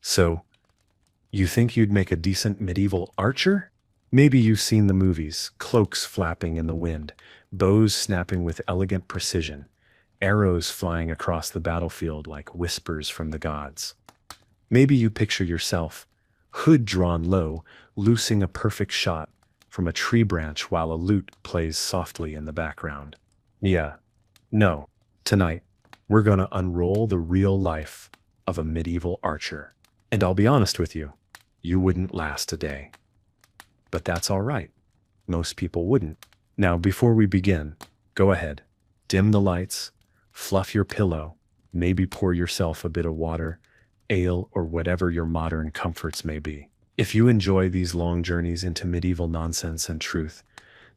So, you think you'd make a decent medieval archer? Maybe you've seen the movies, cloaks flapping in the wind, bows snapping with elegant precision, arrows flying across the battlefield like whispers from the gods. Maybe you picture yourself, hood drawn low, loosing a perfect shot from a tree branch while a lute plays softly in the background. Yeah, no. Tonight, we're gonna unroll the real life of a medieval archer. And I'll be honest with you, you wouldn't last a day. But that's all right. Most people wouldn't. Now, before we begin, go ahead, dim the lights, fluff your pillow, maybe pour yourself a bit of water, ale, or whatever your modern comforts may be. If you enjoy these long journeys into medieval nonsense and truth,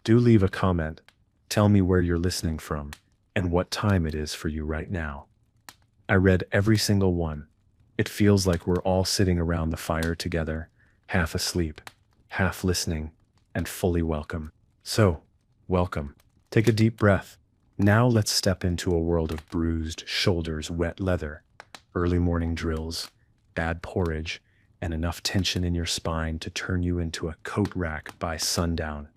do leave a comment. Tell me where you're listening from and what time it is for you right now. I read every single one. It feels like we're all sitting around the fire together, half asleep, half listening, and fully welcome. So, welcome. Take a deep breath. Now let's step into a world of bruised shoulders, wet leather, early morning drills, bad porridge, and enough tension in your spine to turn you into a coat rack by sundown.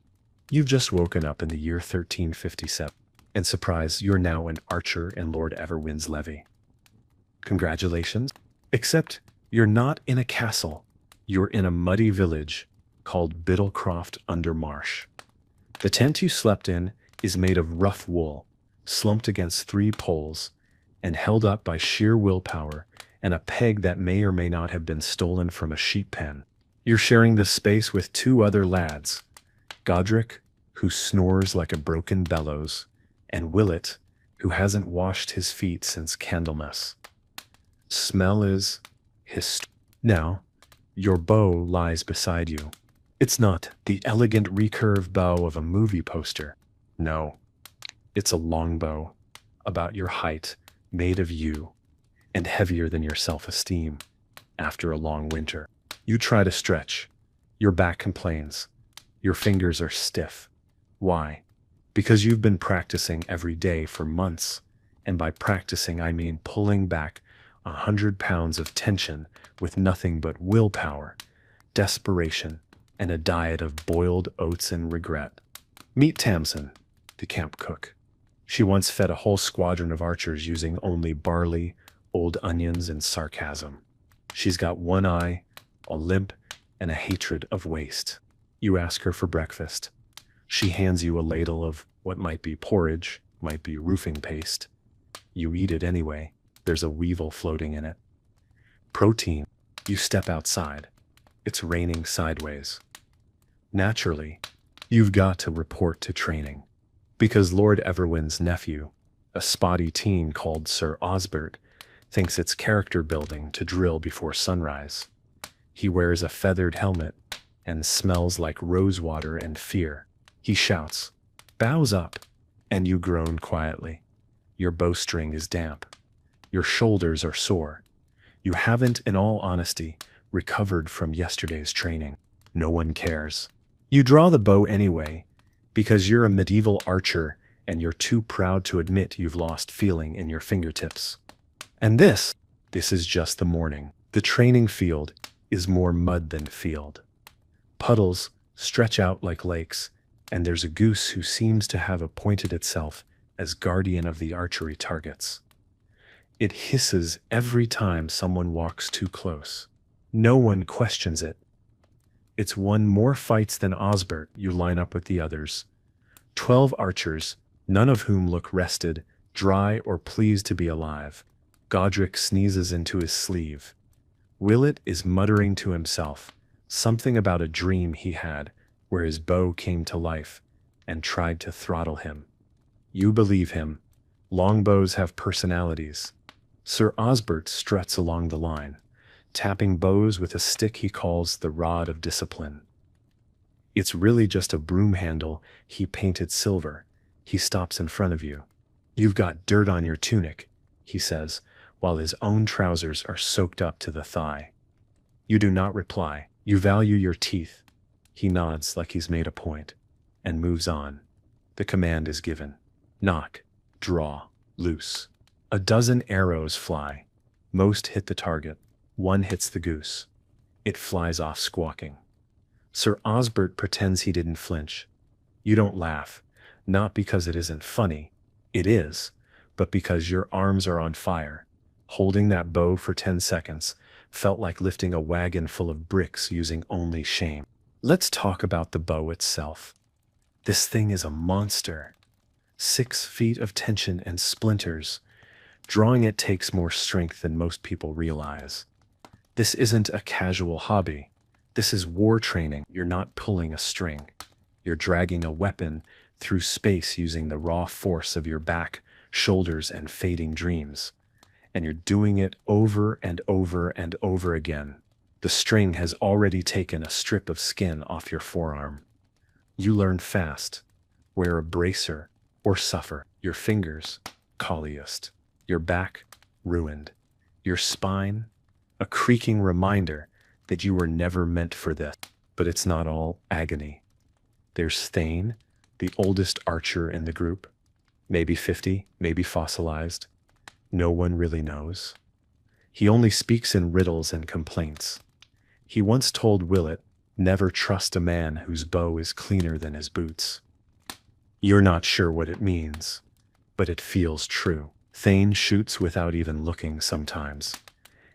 You've just woken up in the year 1357, and surprise, you're now an archer in Lord Everwin's levy. Congratulations. Except you're not in a castle. You're in a muddy village called Biddlecroft under Marsh. The tent you slept in is made of rough wool, slumped against 3 poles, and held up by sheer willpower and a peg that may or may not have been stolen from a sheep pen. You're sharing this space with 2 other lads, Godric, who snores like a broken bellows, and Willett, who hasn't washed his feet since Candlemas. Smell is hist. Now, your bow lies beside you. It's not the elegant recurve bow of a movie poster. No, it's a longbow, about your height, made of yew, and heavier than your self-esteem after a long winter. You try to stretch. Your back complains. Your fingers are stiff. Why? Because you've been practicing every day for months. And by practicing, I mean pulling back 100 pounds of tension with nothing but willpower, desperation, and a diet of boiled oats and regret. Meet Tamsin, the camp cook. She once fed a whole squadron of archers using only barley, old onions, and sarcasm. She's got one eye, a limp, and a hatred of waste. You ask her for breakfast. She hands you a ladle of what might be porridge, might be roofing paste. You eat it anyway. There's a weevil floating in it. Protein. You step outside. It's raining sideways. Naturally, you've got to report to training. Because Lord Everwin's nephew, a spotty teen called Sir Osbert, thinks it's character building to drill before sunrise. He wears a feathered helmet and smells like rosewater and fear. He shouts, "Bows up," and you groan quietly. Your bowstring is damp. Your shoulders are sore. You haven't, in all honesty, recovered from yesterday's training. No one cares. You draw the bow anyway, because you're a medieval archer and you're too proud to admit you've lost feeling in your fingertips. And this is just the morning. The training field is more mud than field. Puddles stretch out like lakes, and there's a goose who seems to have appointed itself as guardian of the archery targets. It hisses every time someone walks too close. No one questions it. It's won more fights than Osbert. You line up with the others. 12 archers, none of whom look rested, dry, or pleased to be alive. Godric sneezes into his sleeve. Willett is muttering to himself, something about a dream he had, where his bow came to life and tried to throttle him. You believe him. Longbows have personalities. Sir Osbert struts along the line, tapping bows with a stick he calls the rod of discipline. It's really just a broom handle he painted silver. He stops in front of you. "You've got dirt on your tunic," he says, while his own trousers are soaked up to the thigh. You do not reply. You value your teeth. He nods like he's made a point, and moves on. The command is given. Knock, draw, loose. A dozen arrows fly. Most hit the target. One hits the goose. It flies off squawking. Sir Osbert pretends he didn't flinch. You don't laugh, not because it isn't funny. It is, but because your arms are on fire. Holding that bow for 10 seconds felt like lifting a wagon full of bricks using only shame. Let's talk about the bow itself. This thing is a monster. 6 feet of tension and splinters. Drawing it takes more strength than most people realize. This isn't a casual hobby. This is war training. You're not pulling a string. You're dragging a weapon through space using the raw force of your back, shoulders, and fading dreams. And you're doing it over and over and over again. The string has already taken a strip of skin off your forearm. You learn fast. Wear a bracer or suffer. Your fingers, colliest. Your back, ruined. Your spine, a creaking reminder that you were never meant for this. But it's not all agony. There's Thane, the oldest archer in the group. Maybe 50, maybe fossilized. No one really knows. He only speaks in riddles and complaints. He once told Willett, never trust a man whose bow is cleaner than his boots. You're not sure what it means, but it feels true. Thane shoots without even looking sometimes,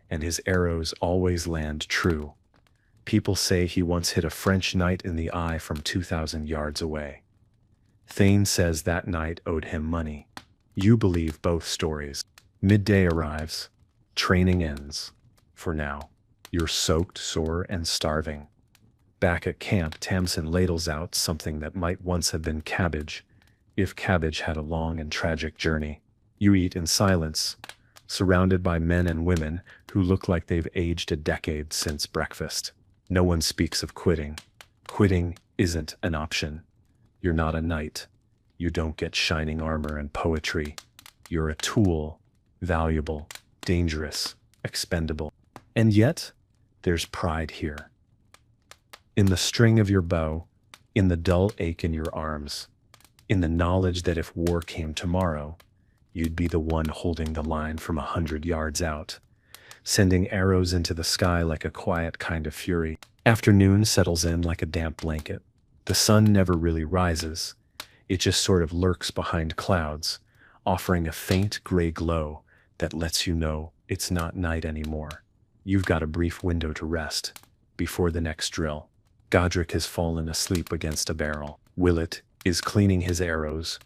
and his arrows always land true. People say he once hit a French knight in the eye from 2,000 yards away. Thane says that knight owed him money. You believe both stories. Midday arrives. Training ends. For now, you're soaked, sore, and starving. Back at camp, Tamsin ladles out something that might once have been cabbage, if cabbage had a long and tragic journey. You eat in silence, surrounded by men and women who look like they've aged a decade since breakfast. No one speaks of quitting. Quitting isn't an option. You're not a knight. You don't get shining armor and poetry. You're a tool, valuable, dangerous, expendable. And yet, there's pride here. In the string of your bow, in the dull ache in your arms, in the knowledge that if war came tomorrow, you'd be the one holding the line from 100 yards out, sending arrows into the sky like a quiet kind of fury. Afternoon settles in like a damp blanket. The sun never really rises. It just sort of lurks behind clouds, offering a faint gray glow that lets you know it's not night anymore. You've got a brief window to rest before the next drill. Godric has fallen asleep against a barrel. Willett is cleaning his arrows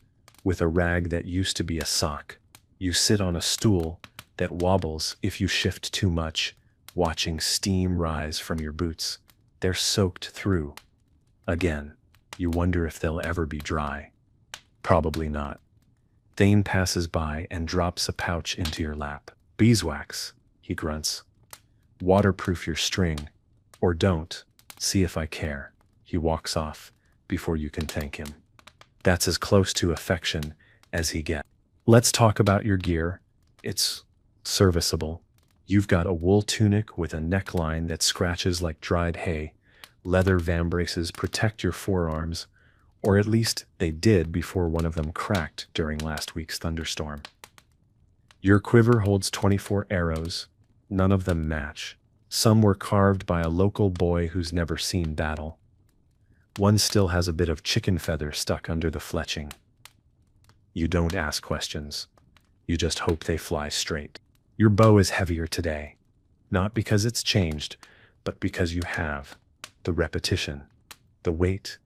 with a rag that used to be a sock. You sit on a stool that wobbles if you shift too much, watching steam rise from your boots. They're soaked through. Again, you wonder if they'll ever be dry. Probably not. Thane passes by and drops a pouch into your lap. Beeswax, he grunts. Waterproof your string. Or don't. See if I care. He walks off before you can thank him. That's as close to affection as he gets. Let's talk about your gear. It's serviceable. You've got a wool tunic with a neckline that scratches like dried hay. Leather vambraces protect your forearms, or at least they did before one of them cracked during last week's thunderstorm. Your quiver holds 24 arrows. None of them match. Some were carved by a local boy who's never seen battle. One still has a bit of chicken feather stuck under the fletching. You don't ask questions. You just hope they fly straight. Your bow is heavier today, not because it's changed, but because you have. The repetition, the weight,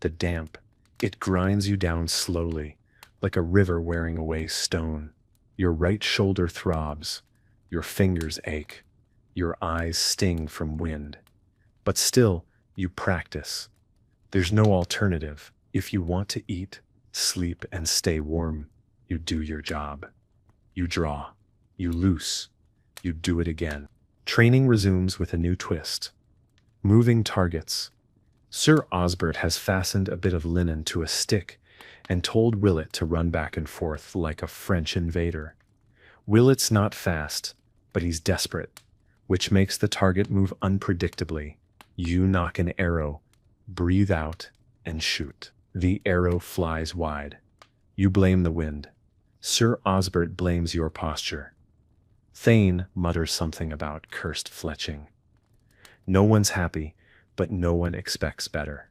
the damp, it grinds you down slowly, like a river wearing away stone. Your right shoulder throbs, your fingers ache, your eyes sting from wind. But still, you practice. There's no alternative. If you want to eat, sleep, and stay warm, you do your job. You draw, you loose, you do it again. Training resumes with a new twist. Moving targets. Sir Osbert has fastened a bit of linen to a stick and told Willett to run back and forth like a French invader. Willett's not fast, but he's desperate, which makes the target move unpredictably. You knock an arrow, breathe out, and shoot. The arrow flies wide. You blame the wind. Sir Osbert blames your posture. Thane mutters something about cursed fletching. No one's happy, but no one expects better.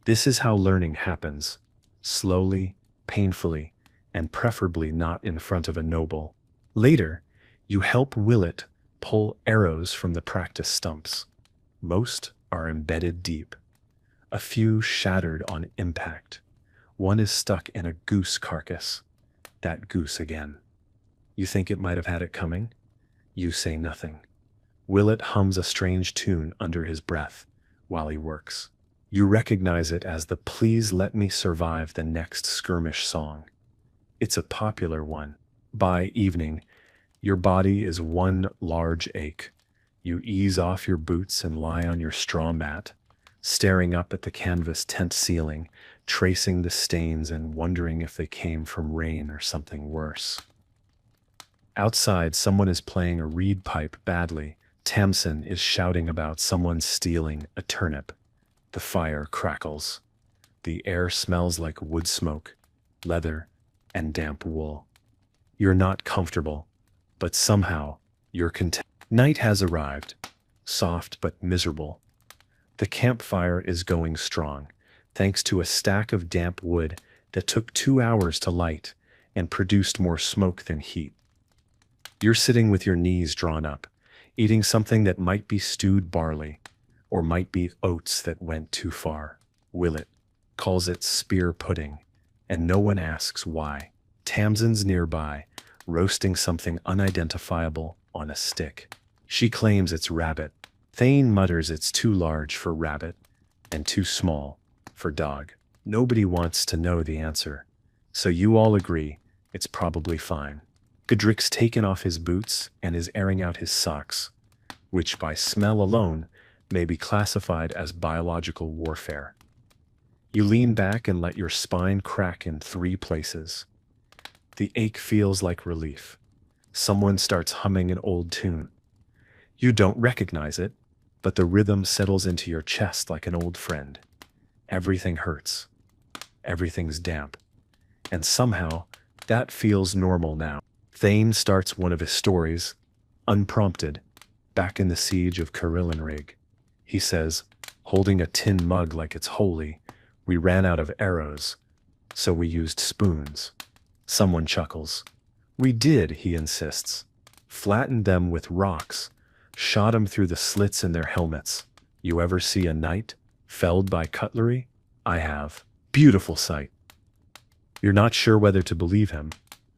This is how learning happens. Slowly, painfully, and preferably not in front of a noble. Later, you help Willett pull arrows from the practice stumps. Most are embedded deep. A few shattered on impact. One is stuck in a goose carcass. That goose again. You think it might have had it coming? You say nothing. Willett hums a strange tune under his breath while he works. You recognize it as the "Please Let Me Survive the Next Skirmish" song. It's a popular one. By evening, your body is one large ache. You ease off your boots and lie on your straw mat, staring up at the canvas tent ceiling, tracing the stains and wondering if they came from rain or something worse. Outside, someone is playing a reed pipe badly. Tamsin is shouting about someone stealing a turnip. The fire crackles. The air smells like wood smoke, leather, and damp wool. You're not comfortable, but somehow you're content. Night has arrived, soft but miserable. The campfire is going strong, thanks to a stack of damp wood that took 2 hours to light and produced more smoke than heat. You're sitting with your knees drawn up, eating something that might be stewed barley, or might be oats that went too far. Willett calls it spear pudding, and no one asks why. Tamsin's nearby, roasting something unidentifiable on a stick. She claims it's rabbit. Thane mutters it's too large for rabbit and too small for dog. Nobody wants to know the answer, so you all agree it's probably fine. Godric's taken off his boots and is airing out his socks, which by smell alone may be classified as biological warfare. You lean back and let your spine crack in 3 places. The ache feels like relief. Someone starts humming an old tune. You don't recognize it, but the rhythm settles into your chest like an old friend. Everything hurts. Everything's damp. And somehow, that feels normal now. Thane starts one of his stories, unprompted, back in the siege of Carillenrig. He says, holding a tin mug like it's holy, we ran out of arrows, so we used spoons. Someone chuckles. We did, he insists. Flattened them with rocks, shot them through the slits in their helmets. You ever see a knight felled by cutlery? I have. Beautiful sight. You're not sure whether to believe him,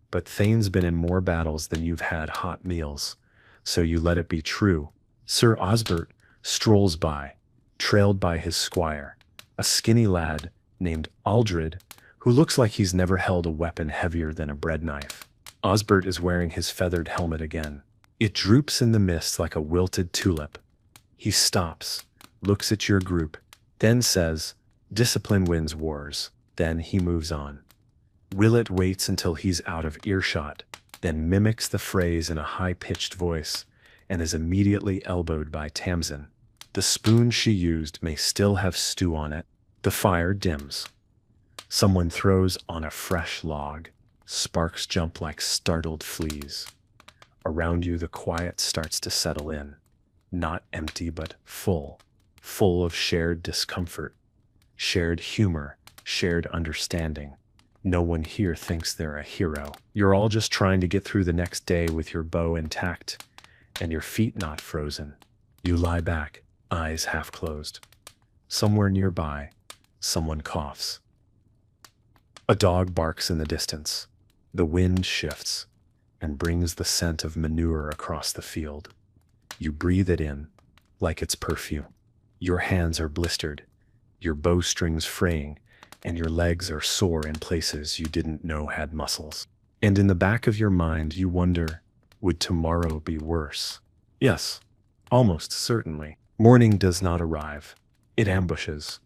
but Thane's been in more battles than you've had hot meals, so you let it be true. Sir Osbert strolls by, trailed by his squire, a skinny lad named Aldred, who looks like he's never held a weapon heavier than a bread knife. Osbert is wearing his feathered helmet again. It droops in the mist like a wilted tulip. He stops, looks at your group, then says, "Discipline wins wars." Then he moves on. Willett waits until he's out of earshot, then mimics the phrase in a high-pitched voice, and is immediately elbowed by Tamsin. The spoon she used may still have stew on it. The fire dims. Someone throws on a fresh log. Sparks jump like startled fleas. Around you, the quiet starts to settle in. Not empty, but full. Full of shared discomfort, shared humor, shared understanding. No one here thinks they're a hero. You're all just trying to get through the next day with your bow intact and your feet not frozen. You lie back, eyes half closed. Somewhere nearby, someone coughs. A dog barks in the distance. The wind shifts and brings the scent of manure across the field. You breathe it in like it's perfume. Your hands are blistered, your bowstrings fraying, and your legs are sore in places you didn't know had muscles. And in the back of your mind, you wonder, would tomorrow be worse? Yes, almost certainly. Morning does not arrive. It ambushes.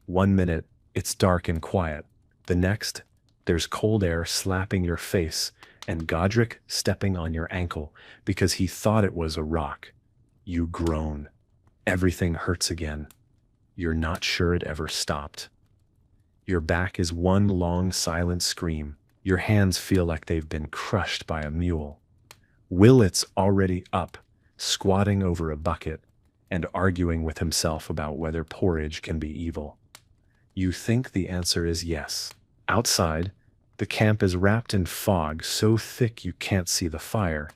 1 minute, it's dark and quiet. The next, there's cold air slapping your face and Godric stepping on your ankle because he thought it was a rock. You groan. Everything hurts again. You're not sure it ever stopped. Your back is one long silent scream. Your hands feel like they've been crushed by a mule. Willet's already up, squatting over a bucket, and arguing with himself about whether porridge can be evil. You think the answer is yes. Outside, the camp is wrapped in fog so thick you can't see the fire,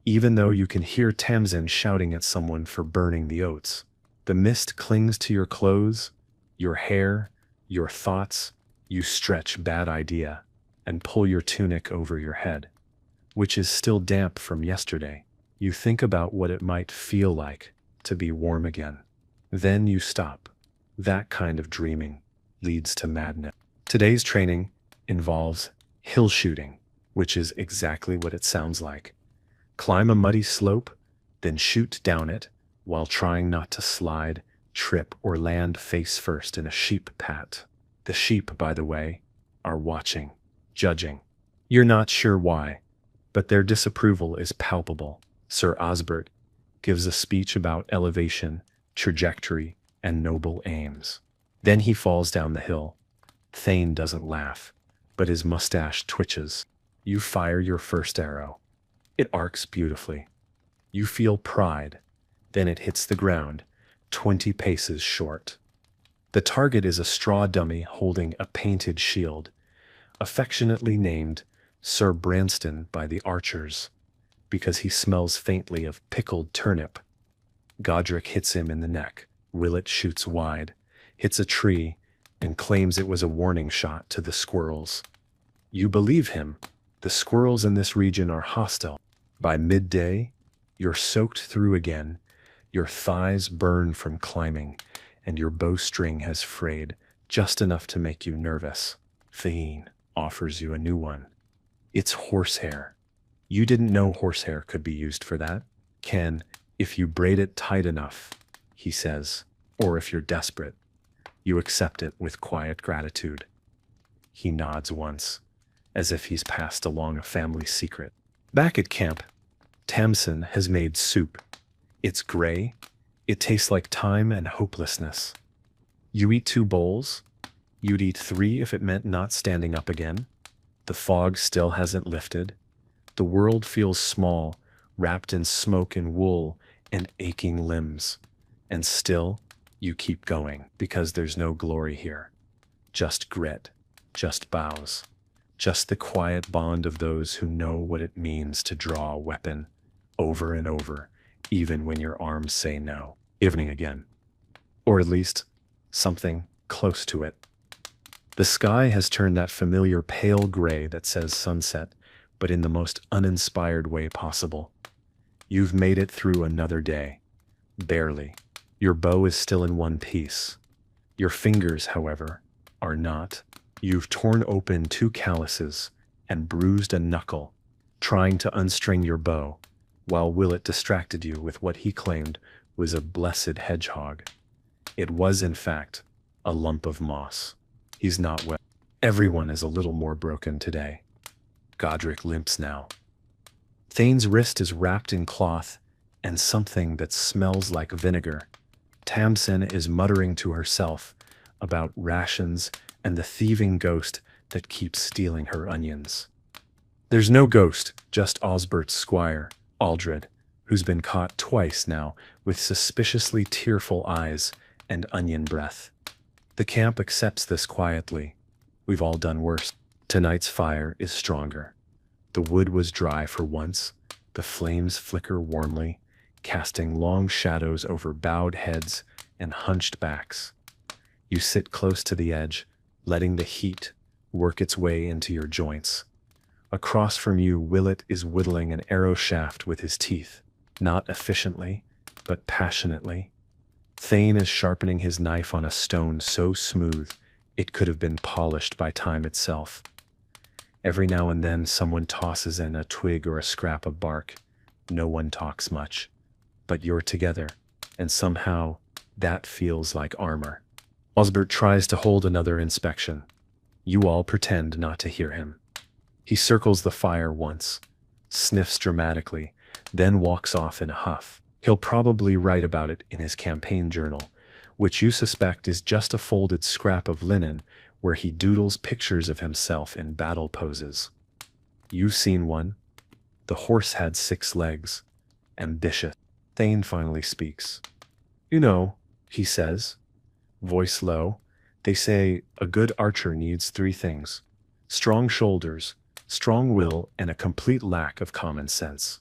even though you can hear Tamsin shouting at someone for burning the oats. The mist clings to your clothes, your hair, your thoughts. You stretch bad idea and pull your tunic over your head, which is still damp from yesterday. You think about what it might feel like to be warm again. Then you stop. That kind of dreaming leads to madness. Today's training involves hill shooting, which is exactly what it sounds like. Climb a muddy slope, then shoot down it while trying not to slide, trip, or land face first in a sheep pat. The sheep, by the way, are watching, judging. You're not sure why, but their disapproval is palpable. Sir Osbert gives a speech about elevation, trajectory, and noble aims. Then he falls down the hill. Thane doesn't laugh, but his mustache twitches. You fire your first arrow. It arcs beautifully. You feel pride. Then it hits the ground, 20 paces short. The target is a straw dummy holding a painted shield, affectionately named Sir Branston by the archers, because he smells faintly of pickled turnip. Godric hits him in the neck. Willet shoots wide, hits a tree, and claims it was a warning shot to the squirrels. You believe him. The squirrels in this region are hostile. By midday, you're soaked through again, your thighs burn from climbing, and your bowstring has frayed just enough to make you nervous. Thane offers you a new one. It's horsehair. You didn't know horsehair could be used for that. Can, if you braid it tight enough, he says, or if you're desperate. You accept it with quiet gratitude. He nods once, as if he's passed along a family secret. Back at camp, Tamsin has made soup. It's gray. It tastes like time and hopelessness. You eat 2 bowls. You'd eat 3 if it meant not standing up again. The fog still hasn't lifted. The world feels small, wrapped in smoke and wool and aching limbs. And still, you keep going, because there's no glory here. Just grit, just bows, just the quiet bond of those who know what it means to draw a weapon over and over, even when your arms say no. Evening again. Or at least, something close to it. The sky has turned that familiar pale gray that says sunset, but in the most uninspired way possible. You've made it through another day. Barely. Your bow is still in one piece. Your fingers, however, are not. You've torn open 2 calluses and bruised a knuckle, trying to unstring your bow, while Willet distracted you with what he claimed was a blessed hedgehog. It was, in fact, a lump of moss. He's not well. Everyone is a little more broken today. Godric limps now. Thane's wrist is wrapped in cloth and something that smells like vinegar. Tamsin is muttering to herself about rations and the thieving ghost that keeps stealing her onions. There's no ghost, just Osbert's squire, Aldred, who's been caught twice now with suspiciously tearful eyes and onion breath. The camp accepts this quietly. We've all done worse. Tonight's fire is stronger. The wood was dry for once. The flames flicker warmly, casting long shadows over bowed heads and hunched backs. You sit close to the edge, letting the heat work its way into your joints. Across from you, Willet is whittling an arrow shaft with his teeth, not efficiently, but passionately. Thane is sharpening his knife on a stone so smooth it could have been polished by time itself. Every now and then someone tosses in a twig or a scrap of bark. No one talks much, but you're together, and somehow that feels like armor. Osbert tries to hold another inspection. You all pretend not to hear him. He circles the fire once, sniffs dramatically, then walks off in a huff. He'll probably write about it in his campaign journal, which you suspect is just a folded scrap of linen where he doodles pictures of himself in battle poses. You've seen one. The horse had 6 legs. Ambitious. Thane finally speaks. You know, he says, voice low, they say a good archer needs 3 things: strong shoulders, strong will, and a complete lack of common sense.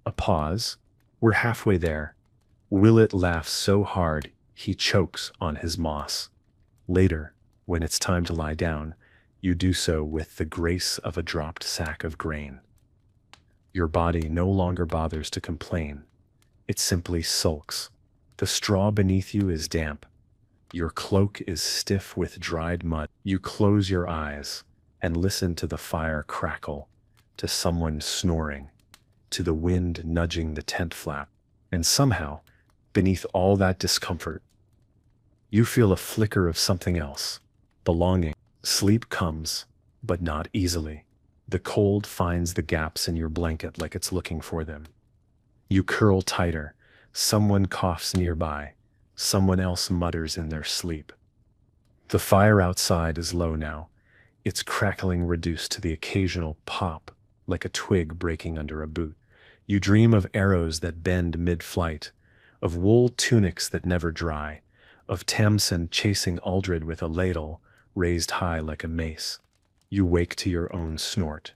A pause. We're halfway there. Willet laughs so hard he chokes on his moss. Later, when it's time to lie down, you do so with the grace of a dropped sack of grain. Your body no longer bothers to complain. It simply sulks. The straw beneath you is damp. Your cloak is stiff with dried mud. You close your eyes and listen to the fire crackle, to someone snoring, to the wind nudging the tent flap. And somehow, beneath all that discomfort, you feel a flicker of something else: belonging. Sleep comes, but not easily. The cold finds the gaps in your blanket like it's looking for them. You curl tighter. Someone coughs nearby. Someone else mutters in their sleep. The fire outside is low now, its crackling reduced to the occasional pop, like a twig breaking under a boot. You dream of arrows that bend mid-flight, of wool tunics that never dry, of Tamsin chasing Aldred with a ladle raised high like a mace. You wake to your own snort.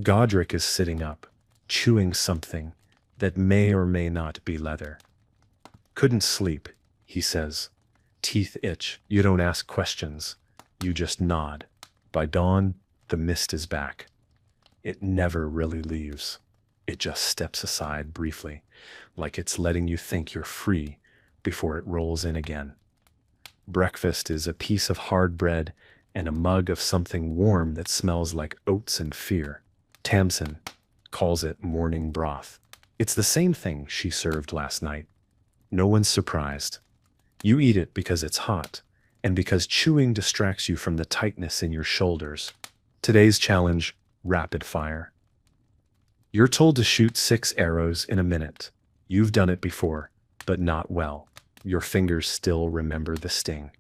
Godric is sitting up, chewing something that may or may not be leather. Couldn't sleep, he says. Teeth itch. You don't ask questions. You just nod. By dawn, the mist is back. It never really leaves. It just steps aside briefly, like it's letting you think you're free before it rolls in again. Breakfast is a piece of hard bread and a mug of something warm that smells like oats and fear. Tamsin calls it morning broth. It's the same thing she served last night. No one's surprised. You eat it because it's hot, and because chewing distracts you from the tightness in your shoulders. Today's challenge: rapid fire. You're told to shoot 6 arrows in a minute. You've done it before, but not well. Your fingers still remember the sting.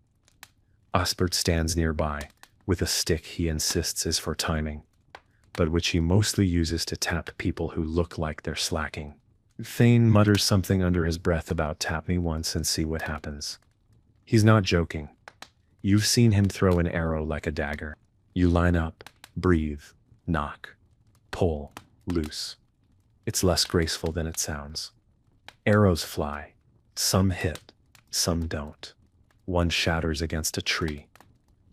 Osbert stands nearby, with a stick he insists is for timing, but which he mostly uses to tap people who look like they're slacking. Thane mutters something under his breath about tap me once and see what happens. He's not joking. You've seen him throw an arrow like a dagger. You line up, breathe, knock, pull, loose. It's less graceful than it sounds. Arrows fly. Some hit, some don't. One shatters against a tree.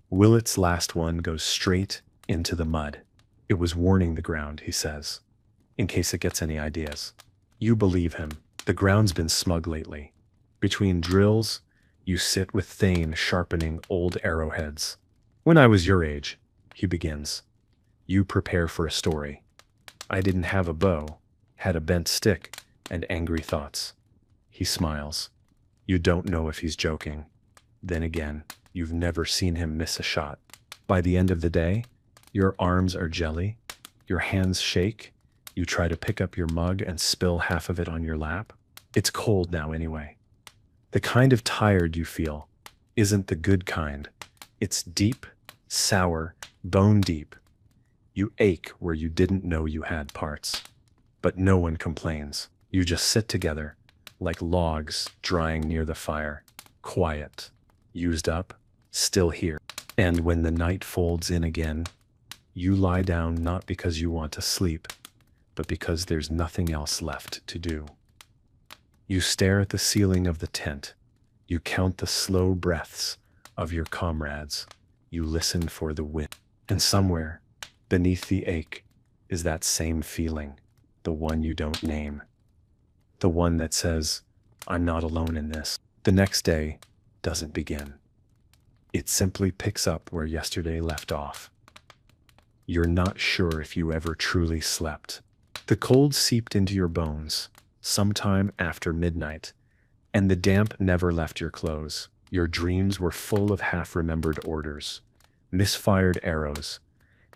Willet's last one goes straight into the mud. It was warning the ground, he says, in case it gets any ideas. You believe him. The ground's been smug lately. Between drills, you sit with Thane sharpening old arrowheads. When I was your age, he begins, you prepare for a story. I didn't have a bow, had a bent stick, and angry thoughts. He smiles. You don't know if he's joking. Then again, you've never seen him miss a shot. By the end of the day, your arms are jelly, your hands shake, you try to pick up your mug and spill half of it on your lap. It's cold now anyway. The kind of tired you feel isn't the good kind. It's deep, sour, bone deep. You ache where you didn't know you had parts. But no one complains. You just sit together, like logs drying near the fire, quiet, used up, still here. And when the night folds in again, you lie down not because you want to sleep, but because there's nothing else left to do. You stare at the ceiling of the tent. You count the slow breaths of your comrades. You listen for the wind. And somewhere, beneath the ache, is that same feeling, the one you don't name. The one that says, I'm not alone in this. The next day doesn't begin. It simply picks up where yesterday left off. You're not sure if you ever truly slept. The cold seeped into your bones sometime after midnight, and the damp never left your clothes. Your dreams were full of half-remembered orders, misfired arrows,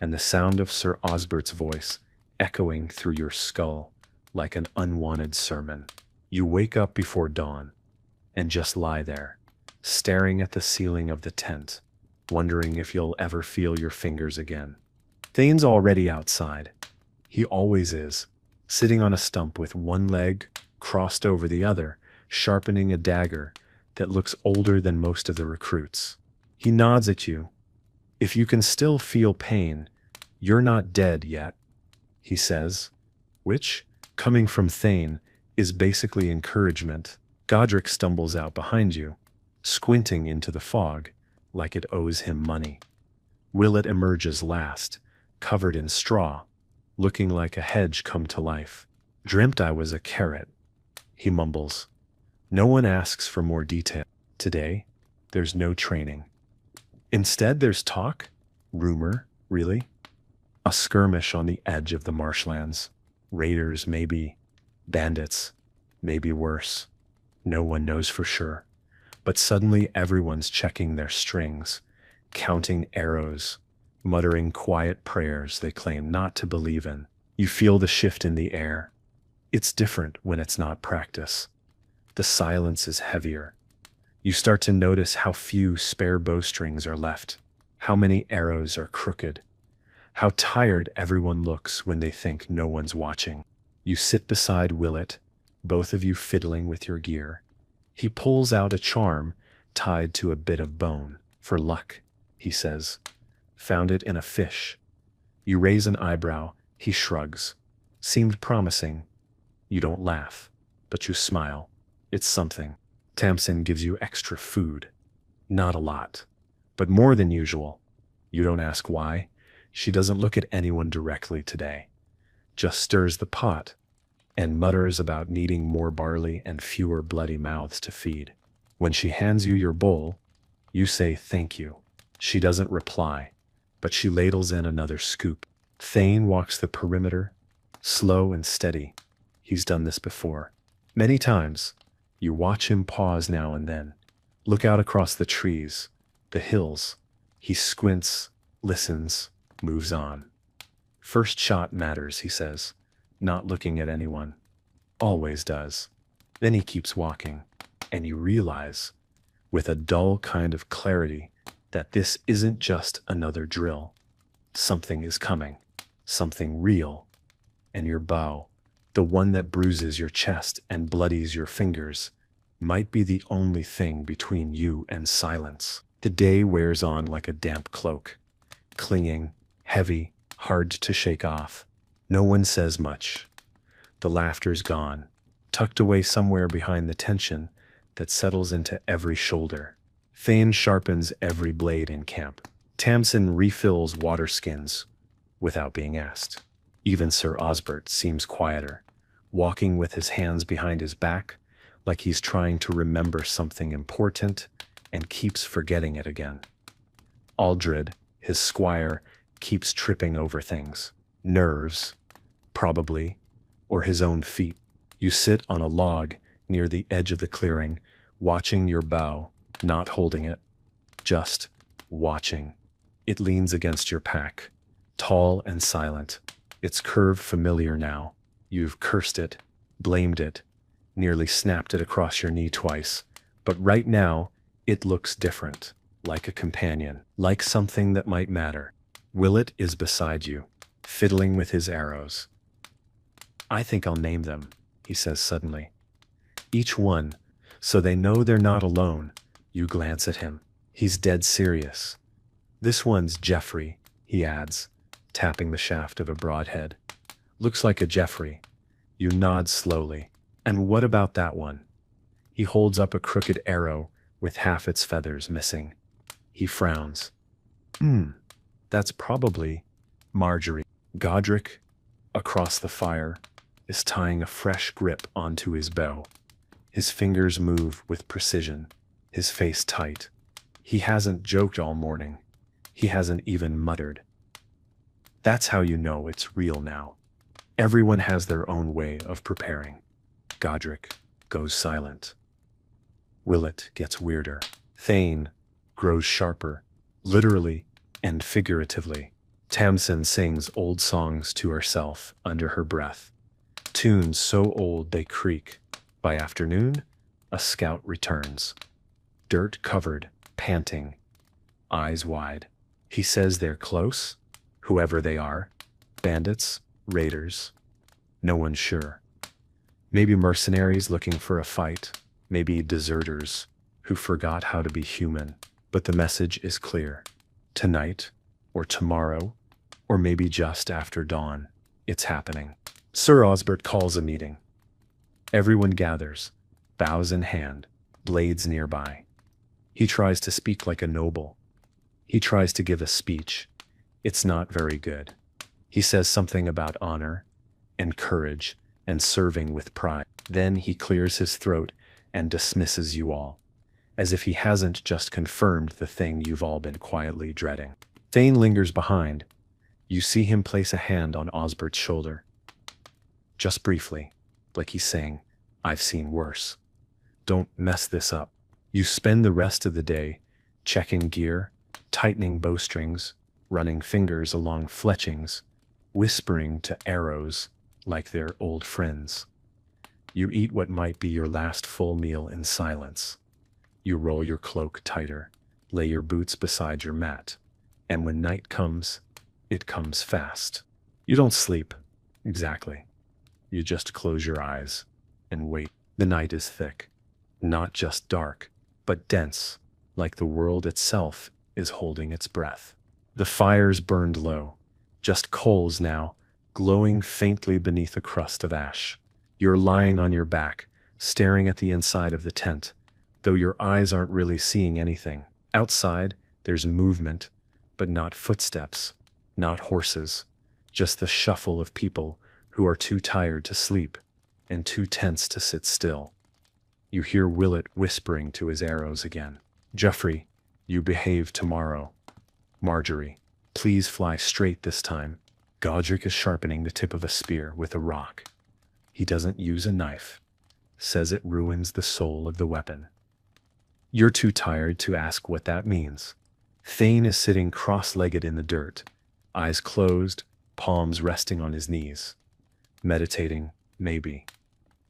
and the sound of Sir Osbert's voice echoing through your skull like an unwanted sermon. You wake up before dawn and just lie there, staring at the ceiling of the tent, wondering if you'll ever feel your fingers again. Thane's already outside. He always is, sitting on a stump with one leg crossed over the other, sharpening a dagger that looks older than most of the recruits. He nods at you. If you can still feel pain, you're not dead yet, he says, which, coming from Thane, is basically encouragement. Godric stumbles out behind you, squinting into the fog like it owes him money. Willett emerges last, covered in straw, looking like a hedge come to life. Dreamt I was a carrot, he mumbles. No one asks for more detail. Today, there's no training. Instead, there's talk, rumor, really. A skirmish on the edge of the marshlands. Raiders, maybe. Bandits, maybe worse. No one knows for sure. But suddenly everyone's checking their strings, counting arrows, muttering quiet prayers they claim not to believe in. You feel the shift in the air. It's different when it's not practice. The silence is heavier. You start to notice how few spare bowstrings are left, how many arrows are crooked, how tired everyone looks when they think no one's watching. You sit beside Willett, both of you fiddling with your gear. He pulls out a charm tied to a bit of bone. For luck, he says. Found it in a fish. You raise an eyebrow. He shrugs. Seemed promising. You don't laugh, but you smile. It's something. Tamsin gives you extra food. Not a lot, but more than usual. You don't ask why. She doesn't look at anyone directly today. Just stirs the pot and mutters about needing more barley and fewer bloody mouths to feed. When she hands you your bowl, you say thank you. She doesn't reply, but she ladles in another scoop. Thane walks the perimeter, slow and steady. He's done this before. Many times. You watch him pause now and then, look out across the trees, the hills. He squints, listens, moves on. First shot matters, he says, not looking at anyone. Always does. Then he keeps walking, and you realize, with a dull kind of clarity, that this isn't just another drill. Something is coming, something real, and your bow, the one that bruises your chest and bloodies your fingers, might be the only thing between you and silence. The day wears on like a damp cloak, clinging, heavy, hard to shake off. No one says much. The laughter's gone, tucked away somewhere behind the tension that settles into every shoulder. Thane sharpens every blade in camp. Tamsin refills water skins without being asked. Even Sir Osbert seems quieter, walking with his hands behind his back, like he's trying to remember something important and keeps forgetting it again. Aldred, his squire, keeps tripping over things. Nerves, probably, or his own feet. You sit on a log near the edge of the clearing, watching your bow, not holding it, just watching. It leans against your pack, tall and silent. Its curve familiar now. You've cursed it, blamed it, nearly snapped it across your knee twice. But right now, it looks different, like a companion, like something that might matter. Willett is beside you, fiddling with his arrows. I think I'll name them, he says suddenly. Each one, so they know they're not alone. You glance at him. He's dead serious. This one's Geoffrey, he adds, tapping the shaft of a broadhead. Looks like a Geoffrey. You nod slowly. And what about that one? He holds up a crooked arrow with half its feathers missing. He frowns. That's probably Marjorie. Godric, across the fire, is tying a fresh grip onto his bow. His fingers move with precision, his face tight. He hasn't joked all morning. He hasn't even muttered. That's how you know it's real now. Everyone has their own way of preparing. Godric goes silent. Willett gets weirder. Thane grows sharper, literally and figuratively. Tamsin sings old songs to herself under her breath. Tunes so old they creak. By afternoon, a scout returns. Dirt-covered, panting, eyes wide. He says they're close, whoever they are. Bandits, Raiders? No one's sure. Maybe mercenaries looking for a fight, maybe deserters who forgot how to be human. But the message is clear. Tonight, or tomorrow, or maybe just after dawn, it's happening. Sir Osbert calls a meeting. Everyone gathers, bows in hand, blades nearby. He tries to speak like a noble. He tries to give a speech. It's not very good. He says something about honor and courage and serving with pride. Then he clears his throat and dismisses you all, as if he hasn't just confirmed the thing you've all been quietly dreading. Thane lingers behind. You see him place a hand on Osbert's shoulder. Just briefly, like he's saying, I've seen worse. Don't mess this up. You spend the rest of the day checking gear, tightening bowstrings, running fingers along fletchings, whispering to arrows like they're old friends. You eat what might be your last full meal in silence. You roll your cloak tighter, lay your boots beside your mat, and when night comes, it comes fast. You don't sleep, exactly. You just close your eyes and wait. The night is thick, not just dark, but dense, like the world itself is holding its breath. The fires burned low, just coals now, glowing faintly beneath a crust of ash. You're lying on your back, staring at the inside of the tent, though your eyes aren't really seeing anything. Outside, there's movement, but not footsteps, not horses, just the shuffle of people who are too tired to sleep and too tense to sit still. You hear Willett whispering to his arrows again. Geoffrey, you behave tomorrow. Marjorie, please fly straight this time. Godric is sharpening the tip of a spear with a rock. He doesn't use a knife, says it ruins the soul of the weapon. You're too tired to ask what that means. Thane is sitting cross-legged in the dirt, eyes closed, palms resting on his knees. Meditating, maybe,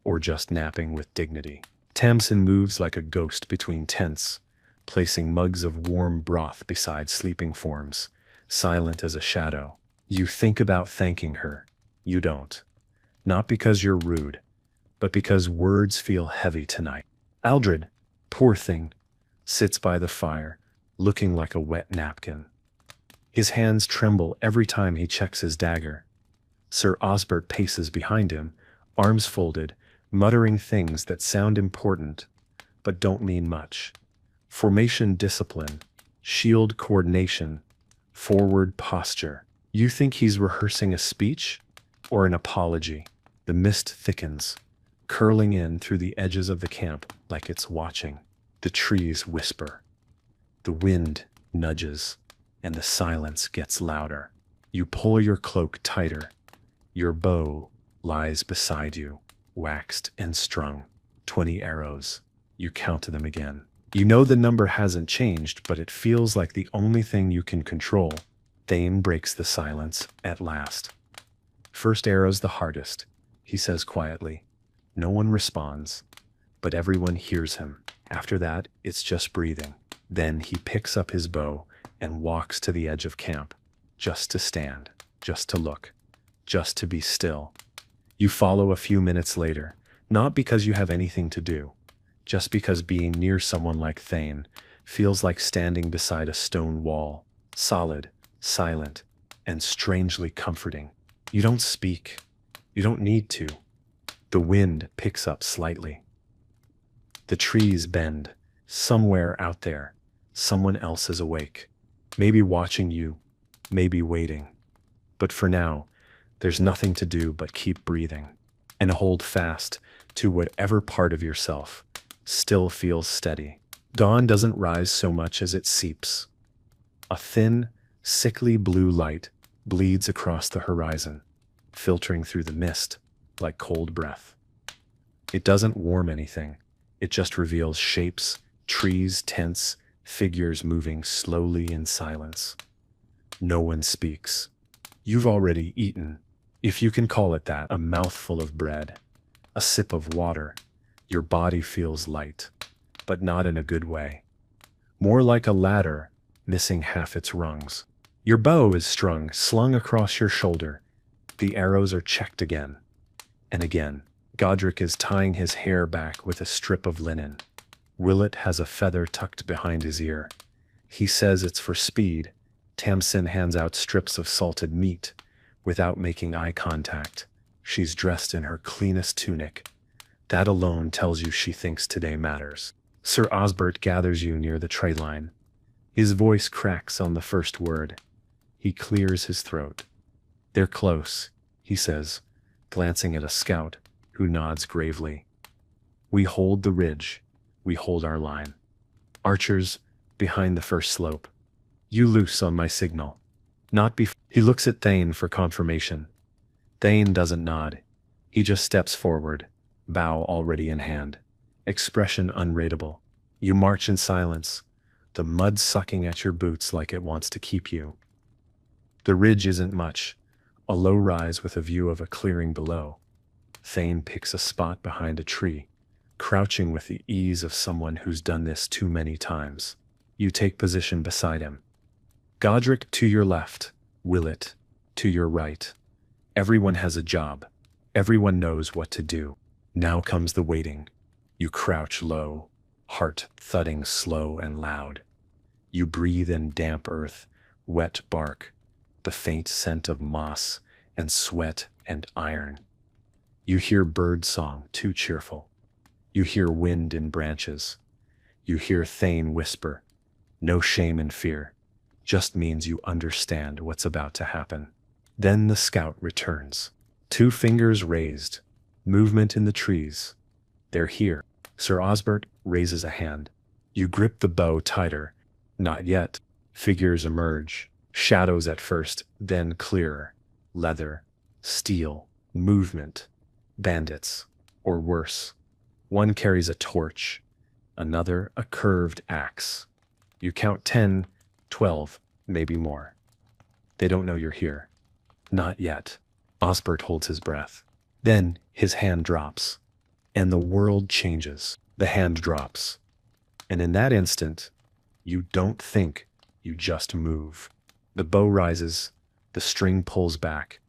or just napping with dignity. Tamsin moves like a ghost between tents, placing mugs of warm broth beside sleeping forms, silent as a shadow. You think about thanking her. You don't. Not because you're rude, but because words feel heavy tonight. Aldred, poor thing, sits by the fire, looking like a wet napkin. His hands tremble every time he checks his dagger. Sir Osbert paces behind him, arms folded, muttering things that sound important, but don't mean much. Formation discipline, shield coordination, forward posture. You think he's rehearsing a speech or an apology? The mist thickens, curling in through the edges of the camp like it's watching. The trees whisper. The wind nudges, and the silence gets louder. You pull your cloak tighter. Your bow lies beside you, waxed and strung. 20 arrows. You count them again. You know the number hasn't changed, but it feels like the only thing you can control. Thane breaks the silence at last. First arrow's the hardest, he says quietly. No one responds, but everyone hears him. After that, it's just breathing. Then he picks up his bow and walks to the edge of camp, just to stand, just to look, just to be still. You follow a few minutes later, not because you have anything to do, just because being near someone like Thane feels like standing beside a stone wall, solid, silent, and strangely comforting. You don't speak. You don't need to. The wind picks up slightly. The trees bend. Somewhere out there, someone else is awake. Maybe watching you, maybe waiting. But for now, there's nothing to do but keep breathing and hold fast to whatever part of yourself still feels steady. Dawn doesn't rise so much as it seeps. A thin, sickly blue light bleeds across the horizon, filtering through the mist like cold breath. It doesn't warm anything. It just reveals shapes, trees, tents, figures moving slowly in silence. No one speaks. You've already eaten, if you can call it that, a mouthful of bread, a sip of water. Your body feels light, but not in a good way. More like a ladder, missing half its rungs. Your bow is slung across your shoulder, The arrows are checked again and again. Godric is tying his hair back with a strip of linen. Willett has a feather tucked behind his ear. He says it's for speed. Tamsin hands out strips of salted meat without making eye contact. She's dressed in her cleanest tunic. That alone tells you she thinks today matters. Sir Osbert gathers you near the tray line. His voice cracks on the first word. He clears his throat. They're close, he says, glancing at a scout who nods gravely. We hold the ridge. We hold our line. Archers, behind the first slope. You loose on my signal. Not before. He looks at Thane for confirmation. Thane doesn't nod. He just steps forward, bow already in hand. Expression unreadable. You march in silence, the mud sucking at your boots like it wants to keep you. The ridge isn't much, a low rise with a view of a clearing below. Thane picks a spot behind a tree, crouching with the ease of someone who's done this too many times. You take position beside him. Godric to your left, Willett to your right. Everyone has a job. Everyone knows what to do. Now comes the waiting. You crouch low, heart thudding slow and loud. You breathe in damp earth, wet bark, the faint scent of moss and sweat and iron. You hear bird song too cheerful. You hear wind in branches. You hear Thane whisper, no shame and fear, just means you understand what's about to happen. Then the scout returns. 2 fingers raised, movement in the trees. They're here. Sir Osbert raises a hand. You grip the bow tighter. Not yet. Figures emerge. Shadows at first, then clearer. Leather, steel, movement. Bandits, or worse. One carries a torch, another a curved axe. You count 10, 12, maybe more. They don't know you're here. Not yet. Osbert holds his breath. Then his hand drops, and the world changes. The hand drops. And in that instant, you don't think, you just move. The bow rises, the string pulls back,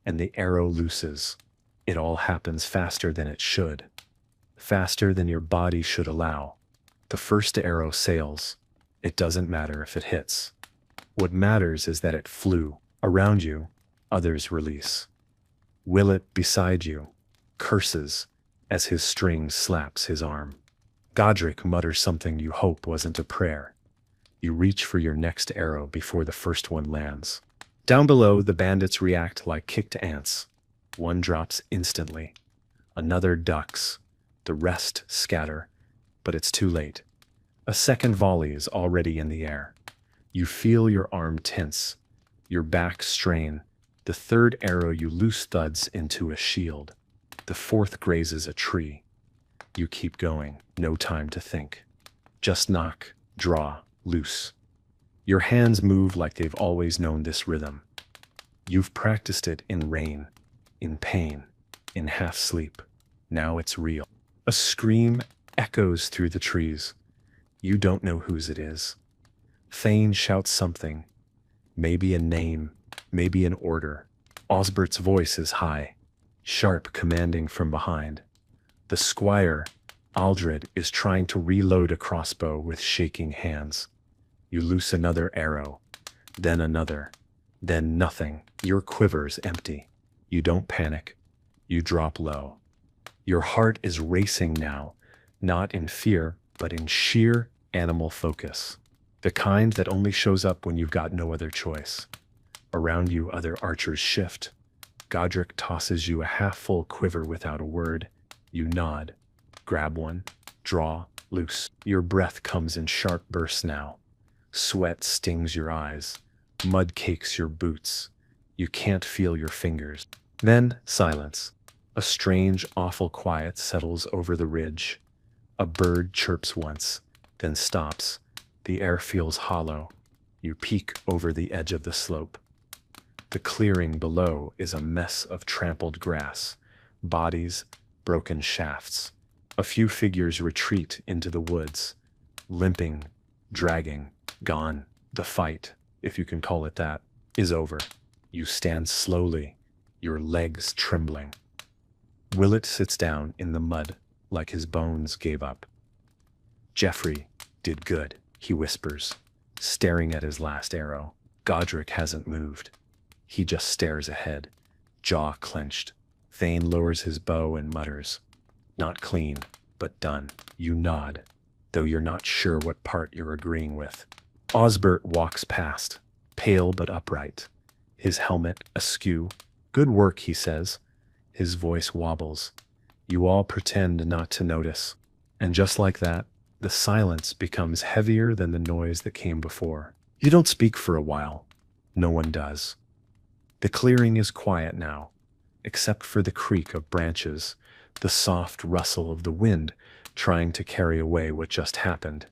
and the arrow looses. It all happens faster than it should. Faster than your body should allow. The first arrow sails. It doesn't matter if it hits. What matters is that it flew. Around you, others release. Willett beside you curses as his string slaps his arm. Godric mutters something you hope wasn't a prayer. You reach for your next arrow before the first one lands. Down below, the bandits react like kicked ants. One drops instantly. Another ducks. The rest scatter, but it's too late. A second volley is already in the air. You feel your arm tense, your back strain. The third arrow you loose thuds into a shield. The fourth grazes a tree. You keep going, no time to think. Just knock, draw, loose. Your hands move like they've always known this rhythm. You've practiced it in rain, in pain, in half sleep. Now it's real. A scream echoes through the trees. You don't know whose it is. Thane shouts something. Maybe a name, maybe an order. Osbert's voice is high, sharp, commanding from behind. The squire, Aldred, is trying to reload a crossbow with shaking hands. You loose another arrow, then another, then nothing. Your quiver's empty. You don't panic. You drop low. Your heart is racing now, not in fear, but in sheer animal focus. The kind that only shows up when you've got no other choice. Around you, other archers shift. Godric tosses you a half-full quiver without a word. You nod. Grab one. Draw. Loose. Your breath comes in sharp bursts now. Sweat stings your eyes. Mud cakes your boots. You can't feel your fingers. Then, silence. A strange, awful quiet settles over the ridge. A bird chirps once, then stops. The air feels hollow. You peek over the edge of the slope. The clearing below is a mess of trampled grass, bodies, broken shafts. A few figures retreat into the woods, limping, dragging, gone. The fight, if you can call it that, is over. You stand slowly, your legs trembling. Willett sits down in the mud like his bones gave up. Jeffrey did good, he whispers, staring at his last arrow. Godric hasn't moved. He just stares ahead, jaw clenched. Thane lowers his bow and mutters, "Not clean, but done." You nod, though you're not sure what part you're agreeing with. Osbert walks past, pale but upright, his helmet askew. "Good work," he says. His voice wobbles. You all pretend not to notice. And just like that, the silence becomes heavier than the noise that came before. You don't speak for a while. No one does. The clearing is quiet now, except for the creak of branches, the soft rustle of the wind trying to carry away what just happened.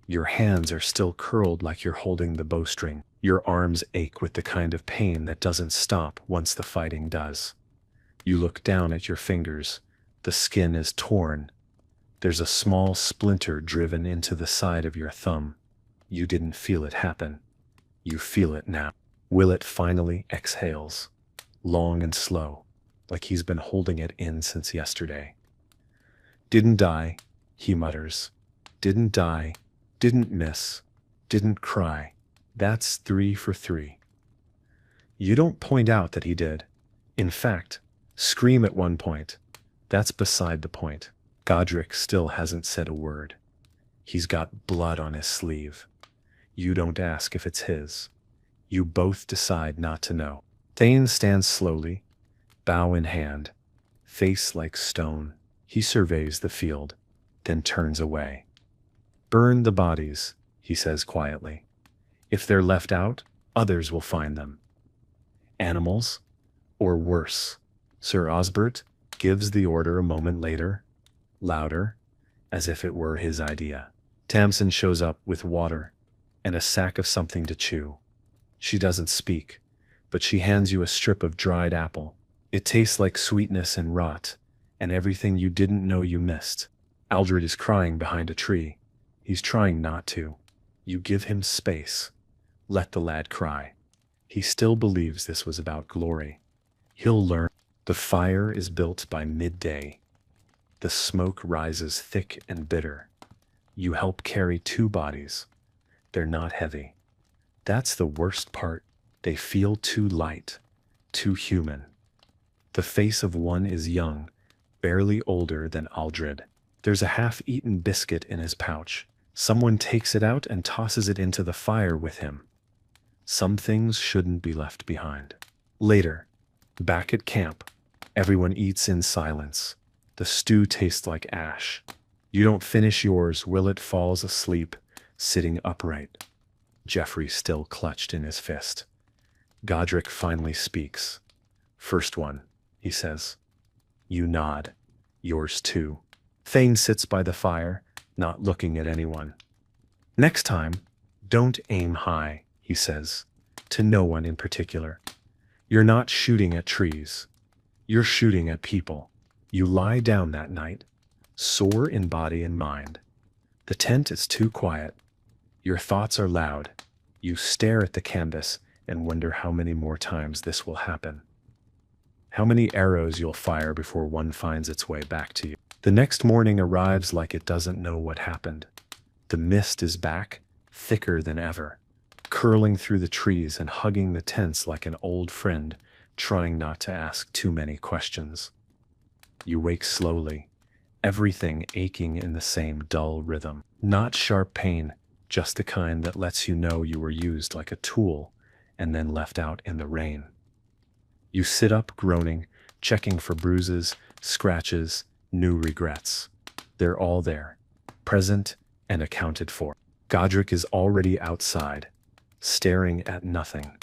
Your hands are still curled like you're holding the bowstring. Your arms ache with the kind of pain that doesn't stop once the fighting does. You look down at your fingers. The skin is torn. There's a small splinter driven into the side of your thumb. You didn't feel it happen. You feel it now. Willett finally exhales, long and slow, like he's been holding it in since yesterday. "Didn't die," he mutters. "Didn't die, didn't miss, didn't cry. That's 3 for 3. You don't point out that he did. In fact, scream at one point. That's beside the point. Godric still hasn't said a word. He's got blood on his sleeve. You don't ask if it's his. You both decide not to know. Thane stands slowly, bow in hand, face like stone. He surveys the field, then turns away. "Burn the bodies," he says quietly. "If they're left out, others will find them. Animals, or worse." Sir Osbert gives the order a moment later, louder, as if it were his idea. Tamsin shows up with water and a sack of something to chew. She doesn't speak, but she hands you a strip of dried apple. It tastes like sweetness and rot, and everything you didn't know you missed. Aldred is crying behind a tree. He's trying not to. You give him space. Let the lad cry. He still believes this was about glory. He'll learn. The fire is built by midday. The smoke rises thick and bitter. You help carry 2 bodies. They're not heavy. That's the worst part. They feel too light, too human. The face of one is young, barely older than Aldred. There's a half-eaten biscuit in his pouch. Someone takes it out and tosses it into the fire with him. Some things shouldn't be left behind. Later, back at camp, everyone eats in silence. The stew tastes like ash. You don't finish yours. Willett falls asleep, sitting upright. Jeffrey still clutched in his fist. Godric finally speaks. "First one," he says. You nod. "Yours too." Thane sits by the fire, not looking at anyone. "Next time, don't aim high," he says, to no one in particular. "You're not shooting at trees. You're shooting at people." You lie down that night, sore in body and mind. The tent is too quiet. Your thoughts are loud. You stare at the canvas and wonder how many more times this will happen. How many arrows you'll fire before one finds its way back to you. The next morning arrives like it doesn't know what happened. The mist is back, thicker than ever, curling through the trees and hugging the tents like an old friend, trying not to ask too many questions. You wake slowly, everything aching in the same dull rhythm. Not sharp pain, just the kind that lets you know you were used like a tool and then left out in the rain. You sit up groaning, checking for bruises, scratches, new regrets. They're all there, present and accounted for. Godric is already outside, staring at nothing.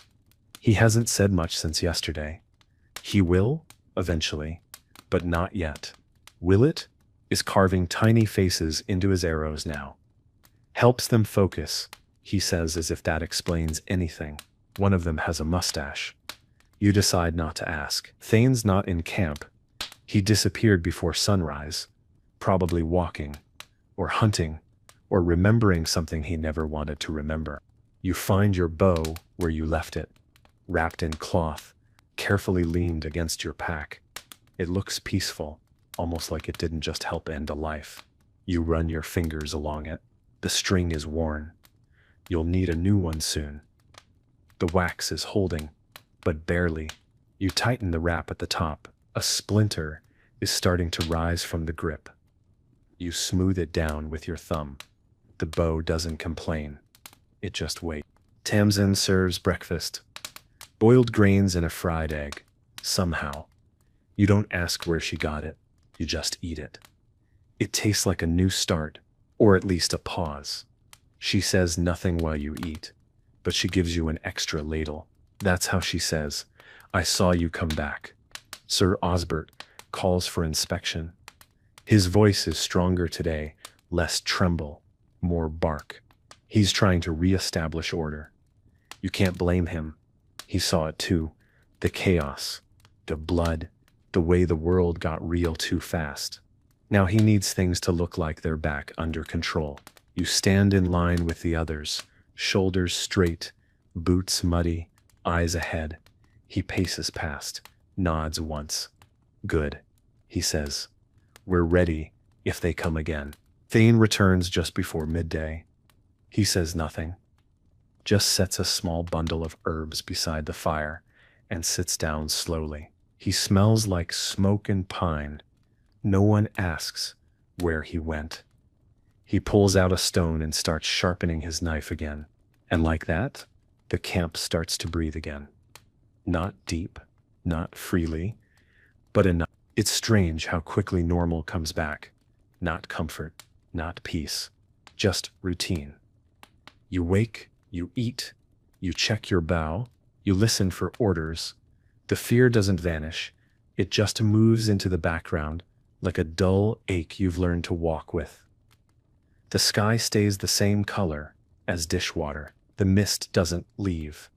He hasn't said much since yesterday. He will, eventually, but not yet. Willett is carving tiny faces into his arrows now. Helps them focus, he says, as if that explains anything. One of them has a mustache. You decide not to ask. Thane's not in camp. He disappeared before sunrise, probably walking, or hunting, or remembering something he never wanted to remember. You find your bow where you left it, wrapped in cloth, carefully leaned against your pack. It looks peaceful, almost like it didn't just help end a life. You run your fingers along it. The string is worn. You'll need a new one soon. The wax is holding, but barely. You tighten the wrap at the top. A splinter is starting to rise from the grip. You smooth it down with your thumb. The bow doesn't complain. It just waits. Tamsin serves breakfast. Boiled grains and a fried egg. Somehow. You don't ask where she got it. You just eat it. It tastes like a new start, or at least a pause. She says nothing while you eat, but she gives you an extra ladle. That's how she says, "I saw you come back." Sir Osbert calls for inspection. His voice is stronger today, less tremble, more bark. He's trying to re-establish order. You can't blame him. He saw it too. The chaos, the blood, the way the world got real too fast. Now he needs things to look like they're back under control. You stand in line with the others, shoulders straight, boots muddy, eyes ahead. He paces past, nods once. "Good," he says. "We're ready if they come again." Thane returns just before midday. He says nothing, just sets a small bundle of herbs beside the fire and sits down slowly. He smells like smoke and pine. No one asks where he went. He pulls out a stone and starts sharpening his knife again. And like that, the camp starts to breathe again. Not deep, not freely, but enough. It's strange how quickly normal comes back. Not comfort, not peace, just routine. You wake, you eat, you check your bow, you listen for orders. The fear doesn't vanish. It just moves into the background like a dull ache you've learned to walk with. The sky stays the same color as dishwater. The mist doesn't leave,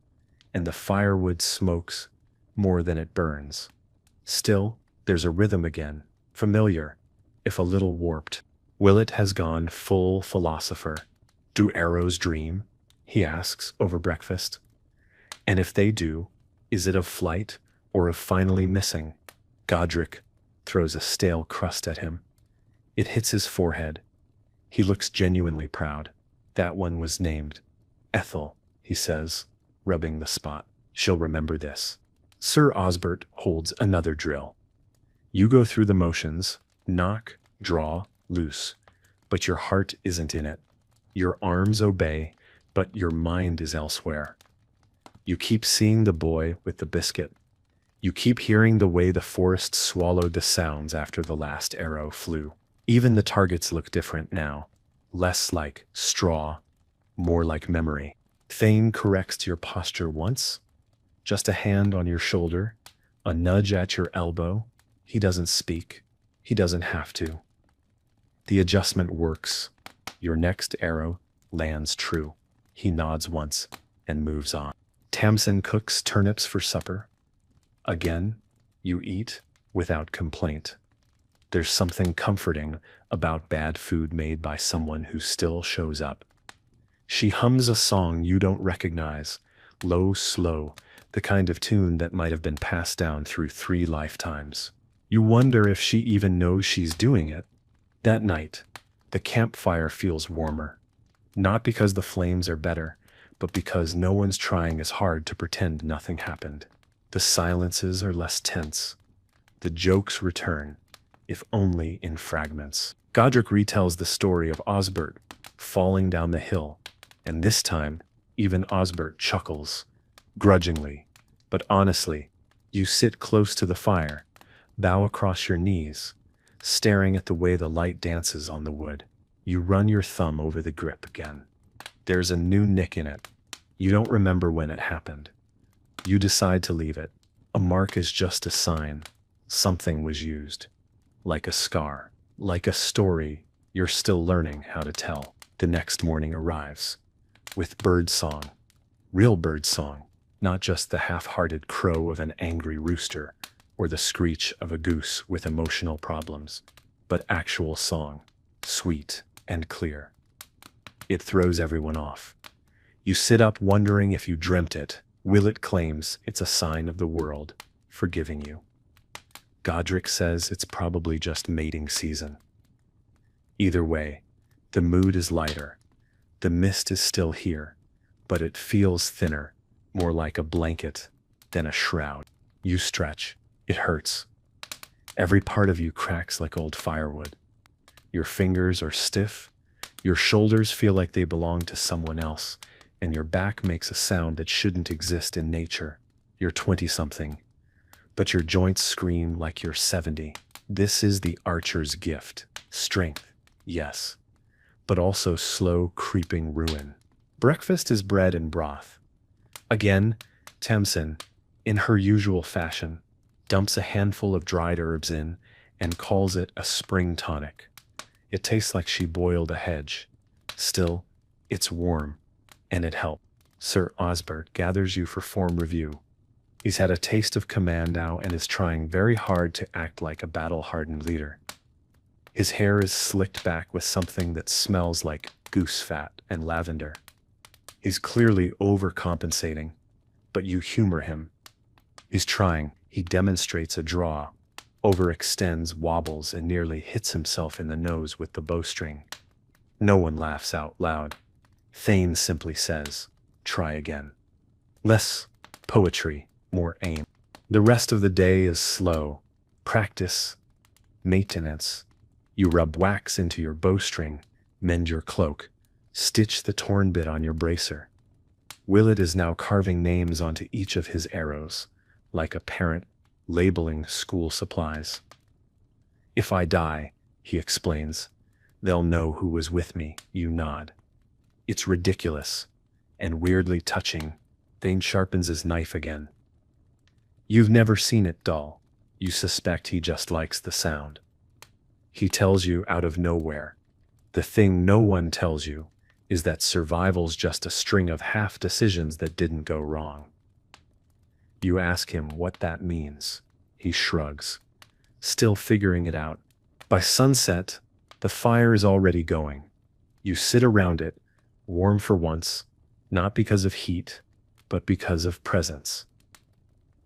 and the firewood smokes more than it burns. Still, there's a rhythm again, familiar, if a little warped. Willett has gone full philosopher. "Do arrows dream?" he asks over breakfast. "And if they do, is it of flight or of finally missing?" Godric throws a stale crust at him. It hits his forehead. He looks genuinely proud. "That one was named Ethel," he says, rubbing the spot. "She'll remember this." Sir Osbert holds another drill. You go through the motions, knock, draw, loose, but your heart isn't in it. Your arms obey, but your mind is elsewhere. You keep seeing the boy with the biscuit. You keep hearing the way the forest swallowed the sounds after the last arrow flew. Even the targets look different now. Less like straw, more like memory. Thane corrects your posture once. Just a hand on your shoulder, a nudge at your elbow. He doesn't speak. He doesn't have to. The adjustment works. Your next arrow lands true. He nods once and moves on. Tamsin cooks turnips for supper. Again, you eat without complaint. There's something comforting about bad food made by someone who still shows up. She hums a song you don't recognize, low, slow, the kind of tune that might have been passed down through 3 lifetimes. You wonder if she even knows she's doing it. That night, the campfire feels warmer. Not because the flames are better, but because no one's trying as hard to pretend nothing happened. The silences are less tense. The jokes return, if only in fragments. Godric retells the story of Osbert falling down the hill, and this time, even Osbert chuckles, grudgingly, but honestly. You sit close to the fire, bow across your knees, staring at the way the light dances on the wood. You run your thumb over the grip again. There's a new nick in it. You don't remember when it happened. You decide to leave it. A mark is just a sign. Something was used. Like a scar. Like a story you're still learning how to tell. The next morning arrives. With bird song. Real bird song. Not just the half-hearted crow of an angry rooster, or the screech of a goose with emotional problems, but actual song. Sweet and clear. It throws everyone off. You sit up wondering if you dreamt it. Willett claims it's a sign of the world. forgiving you. Godric says it's probably just mating season. Either way, the mood is lighter. The mist is still here, but it feels thinner, more like a blanket than a shroud. You stretch. It hurts. Every part of you cracks like old firewood. Your fingers are stiff. Your shoulders feel like they belong to someone else, and your back makes a sound that shouldn't exist in nature. You're 20-something, but your joints scream like you're 70. This is the archer's gift. Strength, yes, but also slow, creeping ruin. Breakfast is bread and broth. Again, Tamsin, in her usual fashion, dumps a handful of dried herbs in and calls it a spring tonic. It tastes like she boiled a hedge. Still, it's warm, and it helps. Sir Osbert gathers you for form review. He's had a taste of command now and is trying very hard to act like a battle-hardened leader. His hair is slicked back with something that smells like goose fat and lavender. He's clearly overcompensating, but you humor him. He's trying. He demonstrates a draw, overextends, wobbles, and nearly hits himself in the nose with the bowstring. No one laughs out loud. Thane simply says, "Try again." Less poetry, more aim. The rest of the day is slow. Practice, maintenance. You rub wax into your bowstring, mend your cloak, stitch the torn bit on your bracer. Willett is now carving names onto each of his arrows, like a parent labeling school supplies. "If I die," he explains, "they'll know who was with me." You nod. It's ridiculous and weirdly touching. Thane sharpens his knife again. You've never seen it dull. You suspect he just likes the sound. He tells you out of nowhere. The thing no one tells you is that survival's just a string of half decisions that didn't go wrong. You ask him what that means. He shrugs, still figuring it out. By sunset, the fire is already going. You sit around it, warm for once, not because of heat, but because of presence.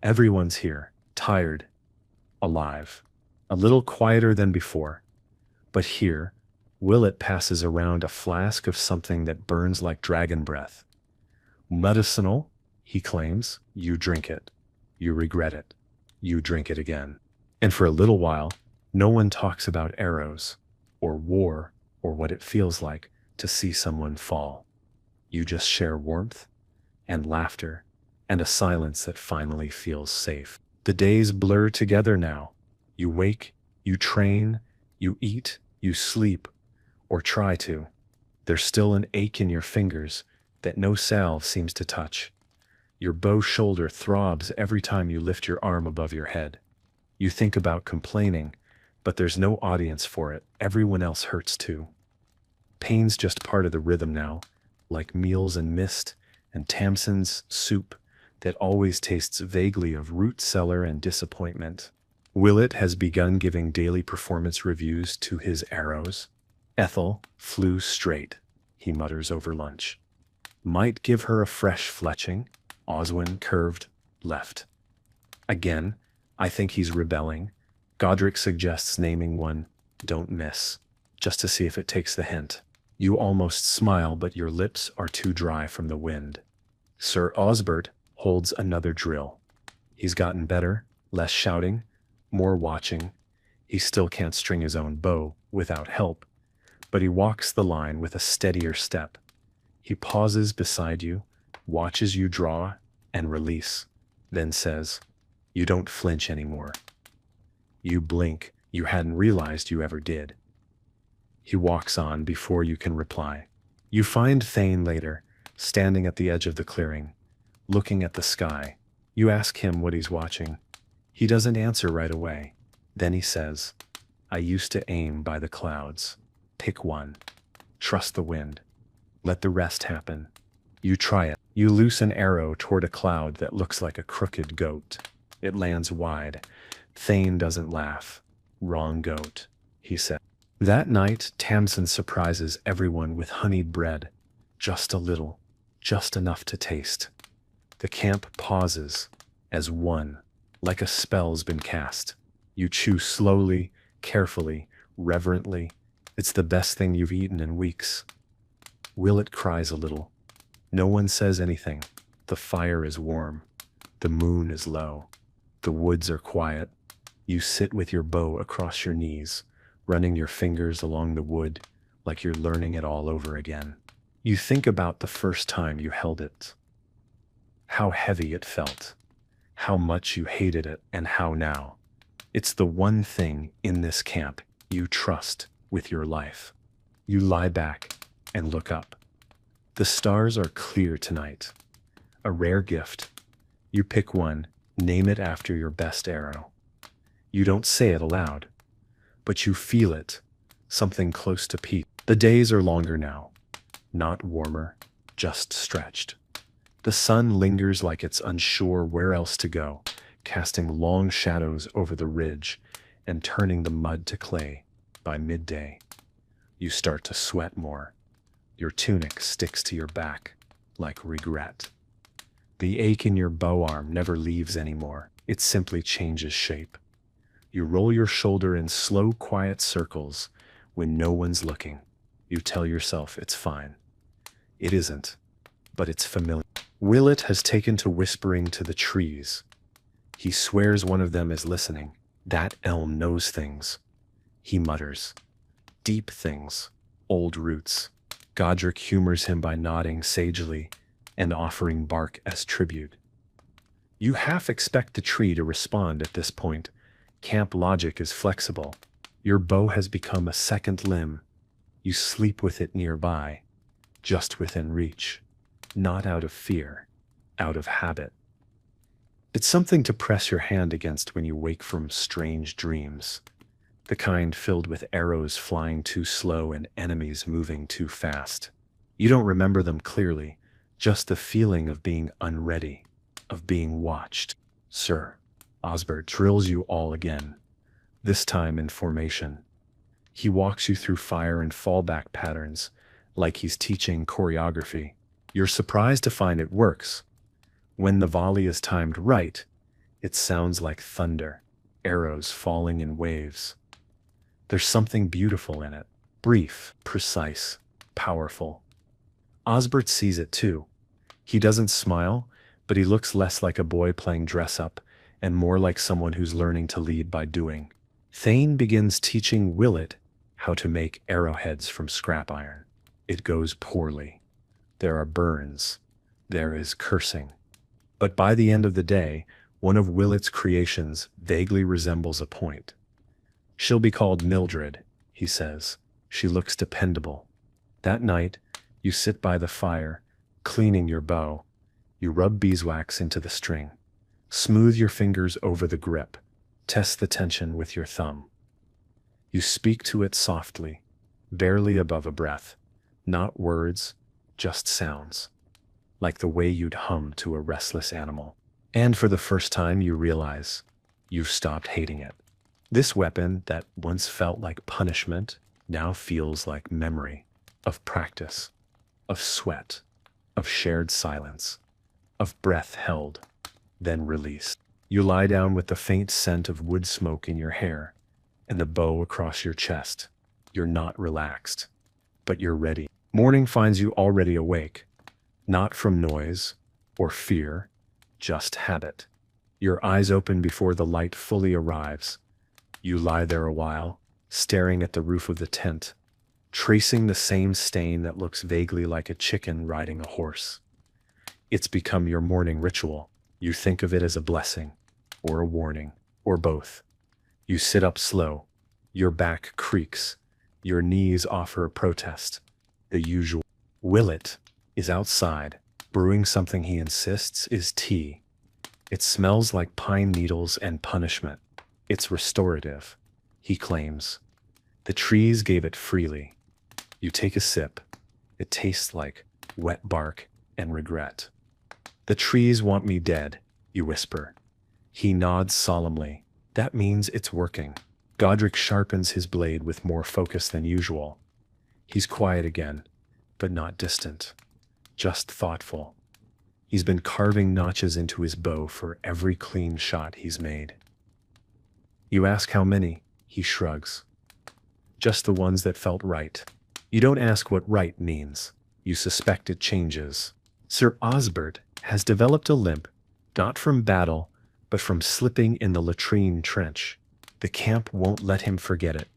Everyone's here, tired, alive, a little quieter than before. But here, Willett passes around a flask of something that burns like dragon breath. Medicinal, he claims. You drink it. You regret it. You drink it again. And for a little while, no one talks about arrows, or war, or what it feels like to see someone fall. You just share warmth, and laughter, and a silence that finally feels safe. The days blur together now. You wake, you train, you eat, you sleep, or try to. There's still an ache in your fingers that no salve seems to touch. Your bow shoulder throbs every time you lift your arm above your head. You think about complaining, but there's no audience for it. Everyone else hurts too. Pain's just part of the rhythm now, like meals and mist and Tamsin's soup that always tastes vaguely of root cellar and disappointment. Willett has begun giving daily performance reviews to his arrows. Ethel flew straight, he mutters over lunch. Might give her a fresh fletching. Oswin curved left. Again, I think he's rebelling. Godric suggests naming one, "Don't miss," just to see if it takes the hint. You almost smile, but your lips are too dry from the wind. Sir Osbert holds another drill. He's gotten better, less shouting, more watching. He still can't string his own bow without help, but he walks the line with a steadier step. He pauses beside you, watches you draw and release, then says, "You don't flinch anymore." You blink. You hadn't realized you ever did. He walks on before you can reply. You find Thane later, standing at the edge of the clearing, looking at the sky. You ask him what he's watching. He doesn't answer right away. Then he says, "I used to aim by the clouds. Pick one. Trust the wind. Let the rest happen." You try it. You loose an arrow toward a cloud that looks like a crooked goat. It lands wide. Thane doesn't laugh. "Wrong goat," he said. That night, Tamsin surprises everyone with honeyed bread. Just a little, just enough to taste. The camp pauses as one like a spell's been cast. You chew slowly, carefully, reverently. It's the best thing you've eaten in weeks. Willet cries a little. No one says anything. The fire is warm. The moon is low. The woods are quiet. You sit with your bow across your knees, running your fingers along the wood like you're learning it all over again. You think about the first time you held it. How heavy it felt. How much you hated it, and how now. It's the one thing in this camp you trust with your life. You lie back and look up. The stars are clear tonight. A rare gift. You pick one, name it after your best arrow. You don't say it aloud, but you feel it, something close to peace. The days are longer now, not warmer, just stretched. The sun lingers like it's unsure where else to go, casting long shadows over the ridge and turning the mud to clay. By midday, you start to sweat more. Your tunic sticks to your back like regret. The ache in your bow arm never leaves anymore. It simply changes shape. You roll your shoulder in slow, quiet circles when no one's looking. You tell yourself it's fine. It isn't, but it's familiar. Willet has taken to whispering to the trees. He swears one of them is listening. That elm knows things. He mutters. Deep things. Old roots. Godric humors him by nodding sagely and offering bark as tribute. You half expect the tree to respond at this point. Camp logic is flexible. Your bow has become a second limb. You sleep with it nearby, just within reach. Not out of fear, out of habit. It's something to press your hand against when you wake from strange dreams. The kind filled with arrows flying too slow and enemies moving too fast. You don't remember them clearly, just the feeling of being unready, of being watched. Sir Osbert drills you all again, this time in formation. He walks you through fire and fallback patterns, like he's teaching choreography. You're surprised to find it works. When the volley is timed right, it sounds like thunder, arrows falling in waves. There's something beautiful in it. Brief, precise, powerful. Osbert sees it too. He doesn't smile, but he looks less like a boy playing dress-up and more like someone who's learning to lead by doing. Thane begins teaching Willet how to make arrowheads from scrap iron. It goes poorly. There are burns. There is cursing. But by the end of the day, one of Willet's creations vaguely resembles a point. She'll be called Mildred, he says. She looks dependable. That night, you sit by the fire, cleaning your bow. You rub beeswax into the string. Smooth your fingers over the grip. Test the tension with your thumb. You speak to it softly, barely above a breath. Not words, just sounds. Like the way you'd hum to a restless animal. And for the first time you realize you've stopped hating it. This weapon that once felt like punishment now feels like memory of practice, of sweat, of shared silence, of breath held, then released. You lie down with the faint scent of wood smoke in your hair and the bow across your chest. You're not relaxed, but you're ready. Morning finds you already awake, not from noise or fear, just habit. Your eyes open before the light fully arrives. You lie there a while, staring at the roof of the tent, tracing the same stain that looks vaguely like a chicken riding a horse. It's become your morning ritual. You think of it as a blessing, or a warning, or both. You sit up slow. Your back creaks. Your knees offer a protest. The usual. Willet is outside, brewing something he insists is tea. It smells like pine needles and punishment. It's restorative, he claims. The trees gave it freely. You take a sip. It tastes like wet bark and regret. The trees want me dead, you whisper. He nods solemnly. That means it's working. Godric sharpens his blade with more focus than usual. He's quiet again, but not distant. Just thoughtful. He's been carving notches into his bow for every clean shot he's made. You ask how many, he shrugs. Just the ones that felt right. You don't ask what right means. You suspect it changes. Sir Osbert has developed a limp, not from battle, but from slipping in the latrine trench. The camp won't let him forget it.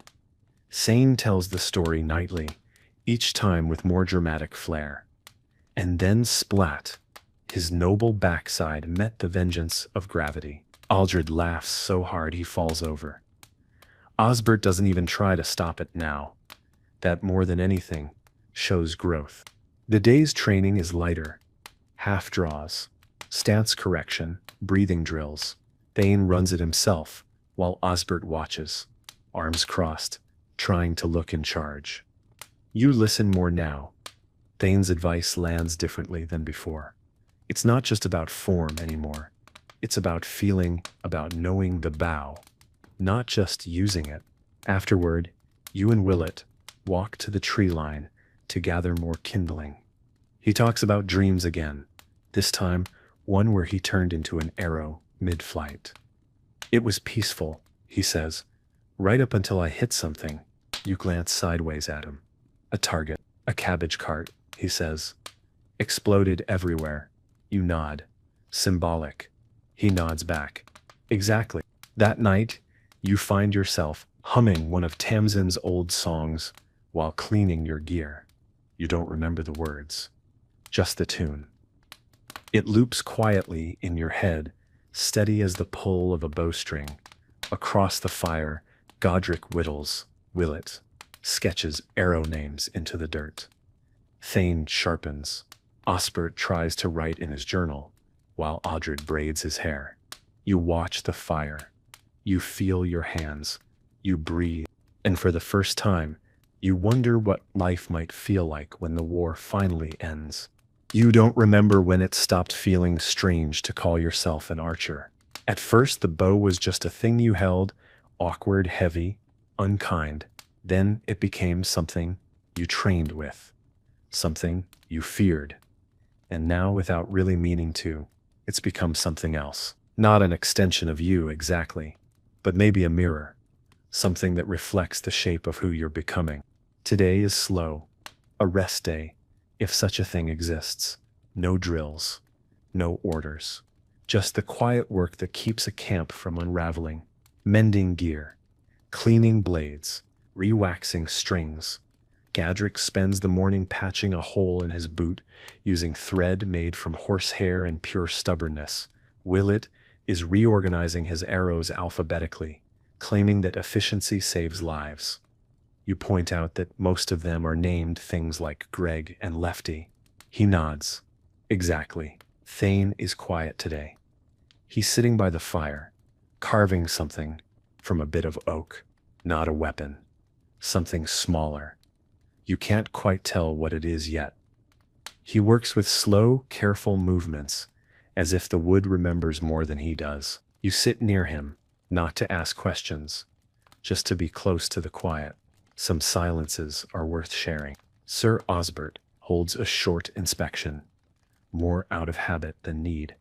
Thane tells the story nightly, each time with more dramatic flair. And then splat. His noble backside met the vengeance of gravity. Aldred laughs so hard he falls over. Osbert doesn't even try to stop it now. That, more than anything, shows growth. The day's training is lighter. Half draws, stance correction, breathing drills. Thane runs it himself, while Osbert watches, arms crossed, trying to look in charge. You listen more now. Thane's advice lands differently than before. It's not just about form anymore. It's about feeling, about knowing the bow, not just using it. Afterward, you and Willett walk to the tree line to gather more kindling. He talks about dreams again, this time one where he turned into an arrow mid-flight. It was peaceful, he says, right up until I hit something. You glance sideways at him. A target, a cabbage cart, he says. Exploded everywhere. You nod. Symbolic. He nods back. Exactly. That night, you find yourself humming one of Tamsin's old songs while cleaning your gear. You don't remember the words, just the tune. It loops quietly in your head, steady as the pull of a bowstring. Across the fire, Godric whittles, Willett, sketches arrow names into the dirt. Thane sharpens. Osbert tries to write in his journal, while Aldred braids his hair. You watch the fire. You feel your hands. You breathe. And for the first time, you wonder what life might feel like when the war finally ends. You don't remember when it stopped feeling strange to call yourself an archer. At first, the bow was just a thing you held, awkward, heavy, unkind. Then it became something you trained with, something you feared. And now, without really meaning to, it's become something else. Not an extension of you exactly, but maybe a mirror, something that reflects the shape of who you're becoming. Today is slow, a rest day, if such a thing exists. No drills, no orders, just the quiet work that keeps a camp from unraveling. Mending gear, cleaning blades, re-waxing strings. Gadrick spends the morning patching a hole in his boot using thread made from horsehair and pure stubbornness. Willett is reorganizing his arrows alphabetically, claiming that efficiency saves lives. You point out that most of them are named things like Greg and Lefty. He nods. Exactly. Thane is quiet today. He's sitting by the fire, carving something from a bit of oak, not a weapon. Something smaller. You can't quite tell what it is yet. He works with slow, careful movements, as if the wood remembers more than he does. You sit near him, not to ask questions, just to be close to the quiet. Some silences are worth sharing. Sir Osbert holds a short inspection, more out of habit than need.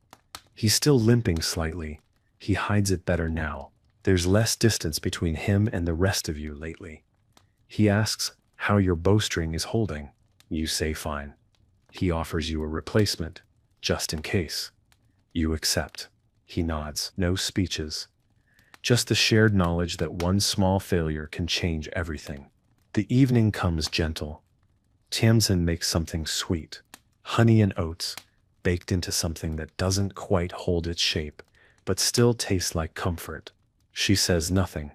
He's still limping slightly. He hides it better now. There's less distance between him and the rest of you lately. He asks how your bowstring is holding. You say fine. He offers you a replacement, just in case. You accept. He nods. No speeches. Just the shared knowledge that one small failure can change everything. The evening comes gentle. Tamsin makes something sweet. Honey and oats, baked into something that doesn't quite hold its shape, but still tastes like comfort. She says nothing,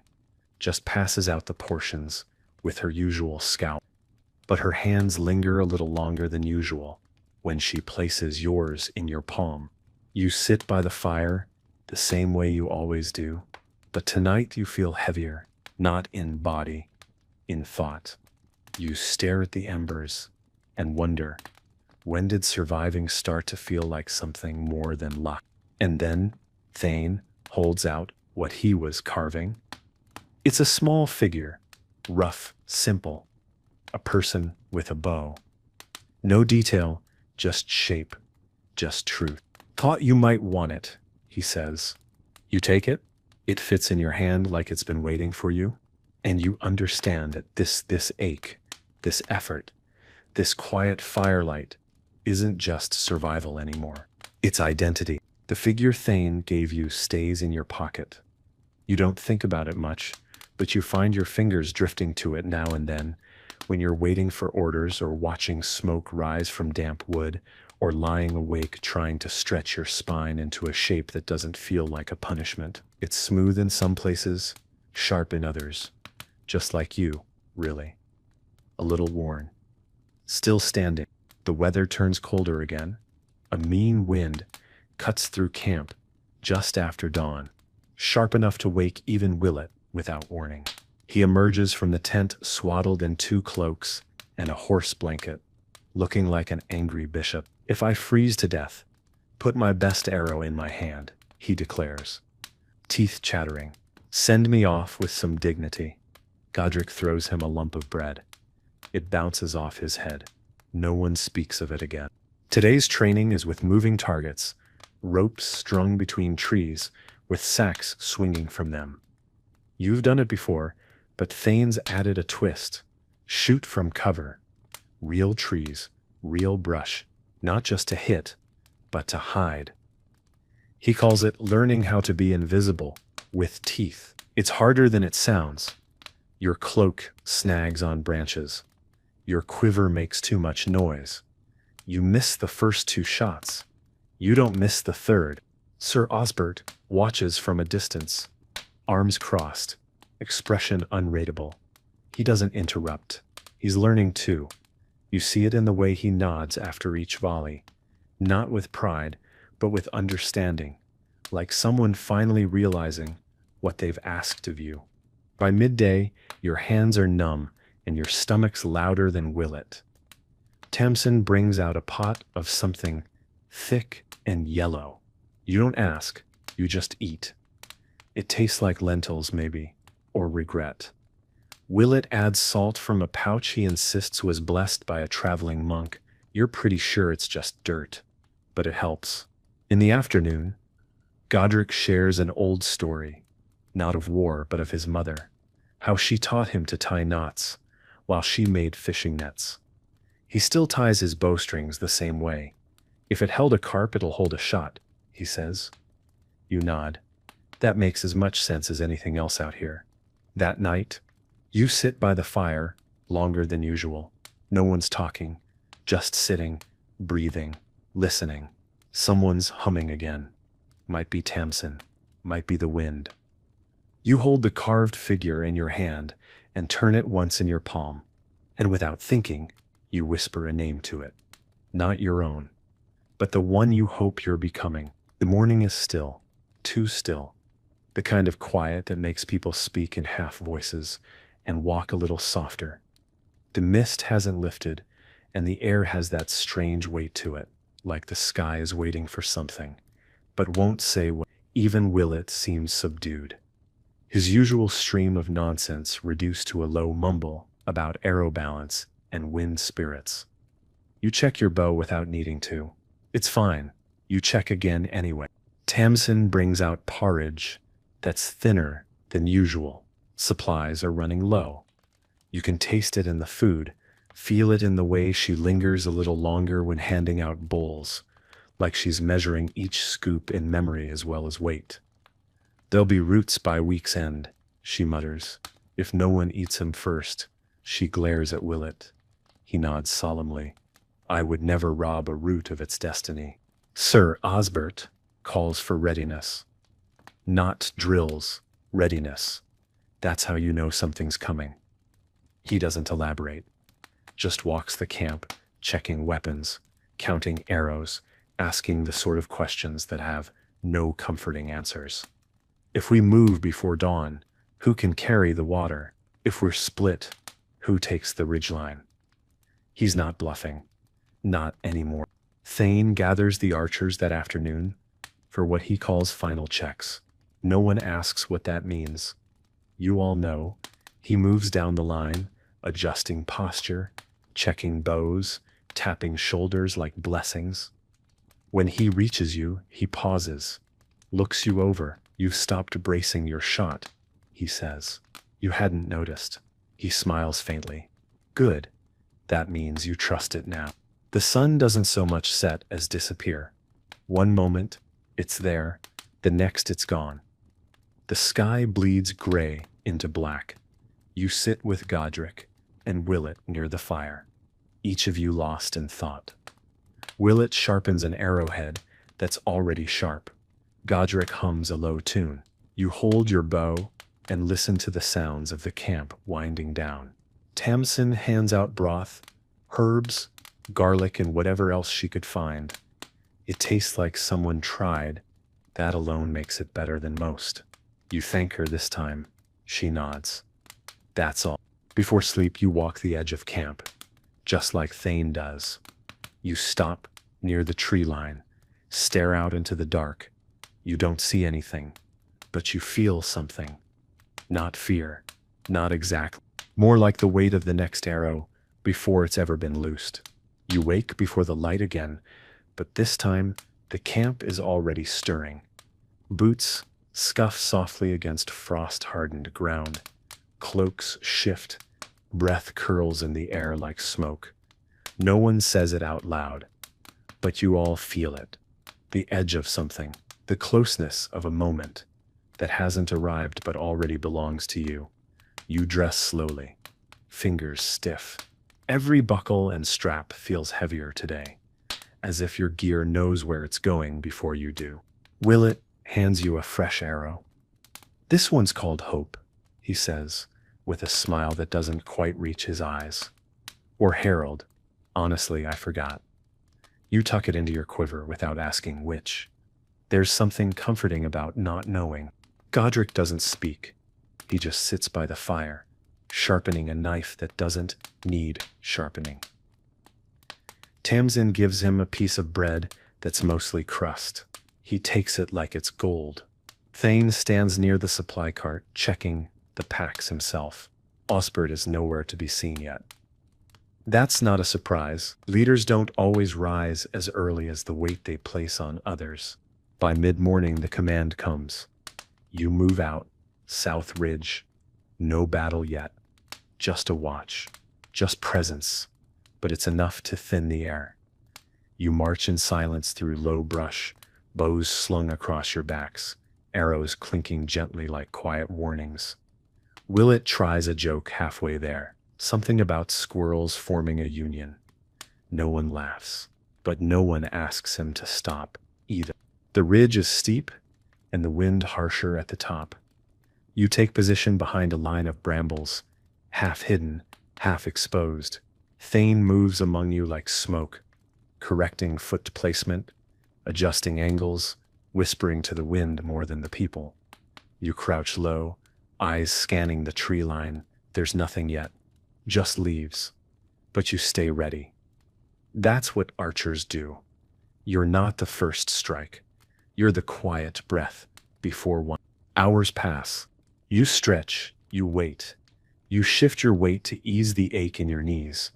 just passes out the portions with her usual scowl. But her hands linger a little longer than usual when she places yours in your palm. You sit by the fire the same way you always do, but tonight you feel heavier, not in body, in thought. You stare at the embers and wonder, when did surviving start to feel like something more than luck? And then Thane holds out what he was carving. It's a small figure, rough, simple, a person with a bow. No detail, just shape. just truth. Thought you might want it, he says. You take it, it fits in your hand like it's been waiting for you, and you understand that this ache, this effort, this quiet firelight isn't just survival anymore. It's identity. The figure Thane gave you stays in your pocket. You don't think about it much, but you find your fingers drifting to it now and then, when you're waiting for orders or watching smoke rise from damp wood, or lying awake trying to stretch your spine into a shape that doesn't feel like a punishment. It's smooth in some places, sharp in others. Just like you, really. A little worn. Still standing. The weather turns colder again. A mean wind cuts through camp just after dawn, sharp enough to wake even Willett without warning. He emerges from the tent swaddled in 2 cloaks and a horse blanket, looking like an angry bishop. If I freeze to death, put my best arrow in my hand, he declares, teeth chattering. Send me off with some dignity. Godric throws him a lump of bread. It bounces off his head. No one speaks of it again. Today's training is with moving targets, ropes strung between trees, with sacks swinging from them. You've done it before, but Thane's added a twist. Shoot from cover. Real trees, real brush, not just to hit, but to hide. He calls it learning how to be invisible, with teeth. It's harder than it sounds. Your cloak snags on branches. Your quiver makes too much noise. You miss the first 2 shots. You don't miss the third. Sir Osbert watches from a distance, arms crossed, expression unreadable. He doesn't interrupt. He's learning too. You see it in the way he nods after each volley, not with pride, but with understanding, like someone finally realizing what they've asked of you. By midday, your hands are numb and your stomach's louder than Willett. Tamsin brings out a pot of something thick and yellow. You don't ask, you just eat. It tastes like lentils, maybe, or regret. Willett adds salt from a pouch he insists was blessed by a traveling monk. You're pretty sure it's just dirt, but it helps. In the afternoon, Godric shares an old story, not of war, but of his mother, how she taught him to tie knots, while she made fishing nets. He still ties his bowstrings the same way. If it held a carp, it'll hold a shot, he says. You nod. That makes as much sense as anything else out here. That night, you sit by the fire longer than usual. No one's talking, just sitting, breathing, listening. Someone's humming again. Might be Tamsin, might be the wind. You hold the carved figure in your hand and turn it once in your palm, and without thinking, you whisper a name to it. Not your own, but the one you hope you're becoming. The morning is still, too still, the kind of quiet that makes people speak in half voices and walk a little softer. The mist hasn't lifted, and the air has that strange weight to it, like the sky is waiting for something, but won't say what. Even Willett seems subdued. His usual stream of nonsense reduced to a low mumble about arrow balance and wind spirits. You check your bow without needing to. It's fine. You check again anyway. Tamsin brings out porridge that's thinner than usual. Supplies are running low. You can taste it in the food, feel it in the way she lingers a little longer when handing out bowls, like she's measuring each scoop in memory as well as weight. There'll be roots by week's end, she mutters. If no one eats him first. She glares at Willett. He nods solemnly. I would never rob a root of its destiny. Sir Osbert calls for readiness. Not drills, readiness. That's how you know something's coming. He doesn't elaborate, just walks the camp, checking weapons, counting arrows, asking the sort of questions that have no comforting answers. If we move before dawn, who can carry the water? If we're split, who takes the ridgeline? He's not bluffing. Not anymore. Thane gathers the archers that afternoon for what he calls final checks. No one asks what that means. You all know. He moves down the line, adjusting posture, checking bows, tapping shoulders like blessings. When he reaches you, he pauses, looks you over. You've stopped bracing your shot, he says. You hadn't noticed. He smiles faintly. Good. That means you trust it now. The sun doesn't so much set as disappear. One moment, it's there. The next, it's gone. The sky bleeds gray into black. You sit with Godric and Willett near the fire, each of you lost in thought. Willett sharpens an arrowhead that's already sharp. Godric hums a low tune. You hold your bow and listen to the sounds of the camp winding down. Tamsin hands out broth, herbs, garlic, and whatever else she could find. It tastes like someone tried. That alone makes it better than most. You thank her this time. She nods. That's all. Before sleep, you walk the edge of camp, just like Thane does. You stop near the tree line, stare out into the dark. You don't see anything, but you feel something. Not fear, not exactly. More like the weight of the next arrow before it's ever been loosed. You wake before the light again, but this time the camp is already stirring. Boots scuff softly against frost-hardened ground. Cloaks shift, breath curls in the air like smoke. No one says it out loud, but you all feel it. The edge of something, the closeness of a moment that hasn't arrived but already belongs to you. You dress slowly, fingers stiff. Every buckle and strap feels heavier today, as if your gear knows where it's going before you do. Willett hands you a fresh arrow. This one's called Hope, he says, with a smile that doesn't quite reach his eyes. Or Harold. Honestly, I forgot. You tuck it into your quiver without asking which. There's something comforting about not knowing. Godric doesn't speak. He just sits by the fire, sharpening a knife that doesn't need sharpening. Tamsin gives him a piece of bread that's mostly crust. He takes it like it's gold. Thane stands near the supply cart, checking the packs himself. Osbert is nowhere to be seen yet. That's not a surprise. Leaders don't always rise as early as the weight they place on others. By mid-morning, the command comes. You move out, South Ridge. No battle yet. Just a watch. Just presence. But it's enough to thin the air. You march in silence through low brush, bows slung across your backs, arrows clinking gently like quiet warnings. Willett tries a joke halfway there, something about squirrels forming a union. No one laughs, but no one asks him to stop either. The ridge is steep, and the wind harsher at the top. You take position behind a line of brambles, half hidden, half exposed. Thane moves among you like smoke, correcting foot placement, adjusting angles, whispering to the wind more than the people. You crouch low, eyes scanning the tree line. There's nothing yet, just leaves. But you stay ready. That's what archers do. You're not the first strike. You're the quiet breath before one. Hours pass. You stretch, you wait. You shift your weight to ease the ache in your knees.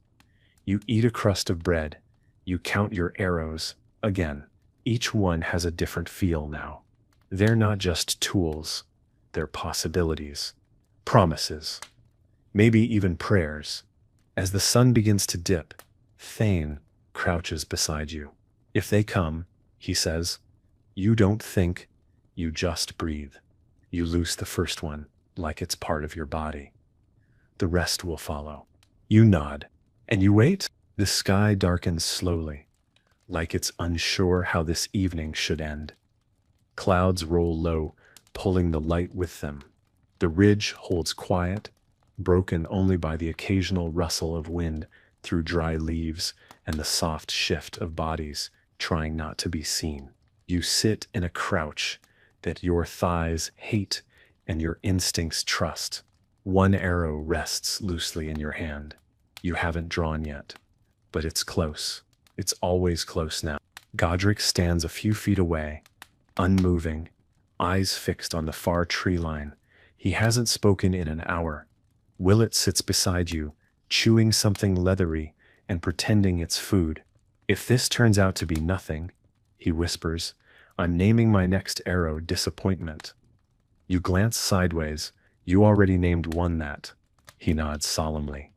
You eat a crust of bread. You count your arrows. Again, each one has a different feel now. They're not just tools. They're possibilities, promises, maybe even prayers. As the sun begins to dip, Thane crouches beside you. If they come, he says, you don't think, you just breathe. You loose the first one like it's part of your body. The rest will follow. You nod, and you wait. The sky darkens slowly, like it's unsure how this evening should end. Clouds roll low, pulling the light with them. The ridge holds quiet, broken only by the occasional rustle of wind through dry leaves and the soft shift of bodies trying not to be seen. You sit in a crouch that your thighs hate and your instincts trust. One arrow rests loosely in your hand. You haven't drawn yet, but it's close. It's always close now. Godric stands a few feet away, unmoving, eyes fixed on the far tree line. He hasn't spoken in an hour. Willett sits beside you, chewing something leathery and pretending it's food. If this turns out to be nothing, he whispers. I'm naming my next arrow disappointment. You glance sideways. You already named one that. He nods solemnly.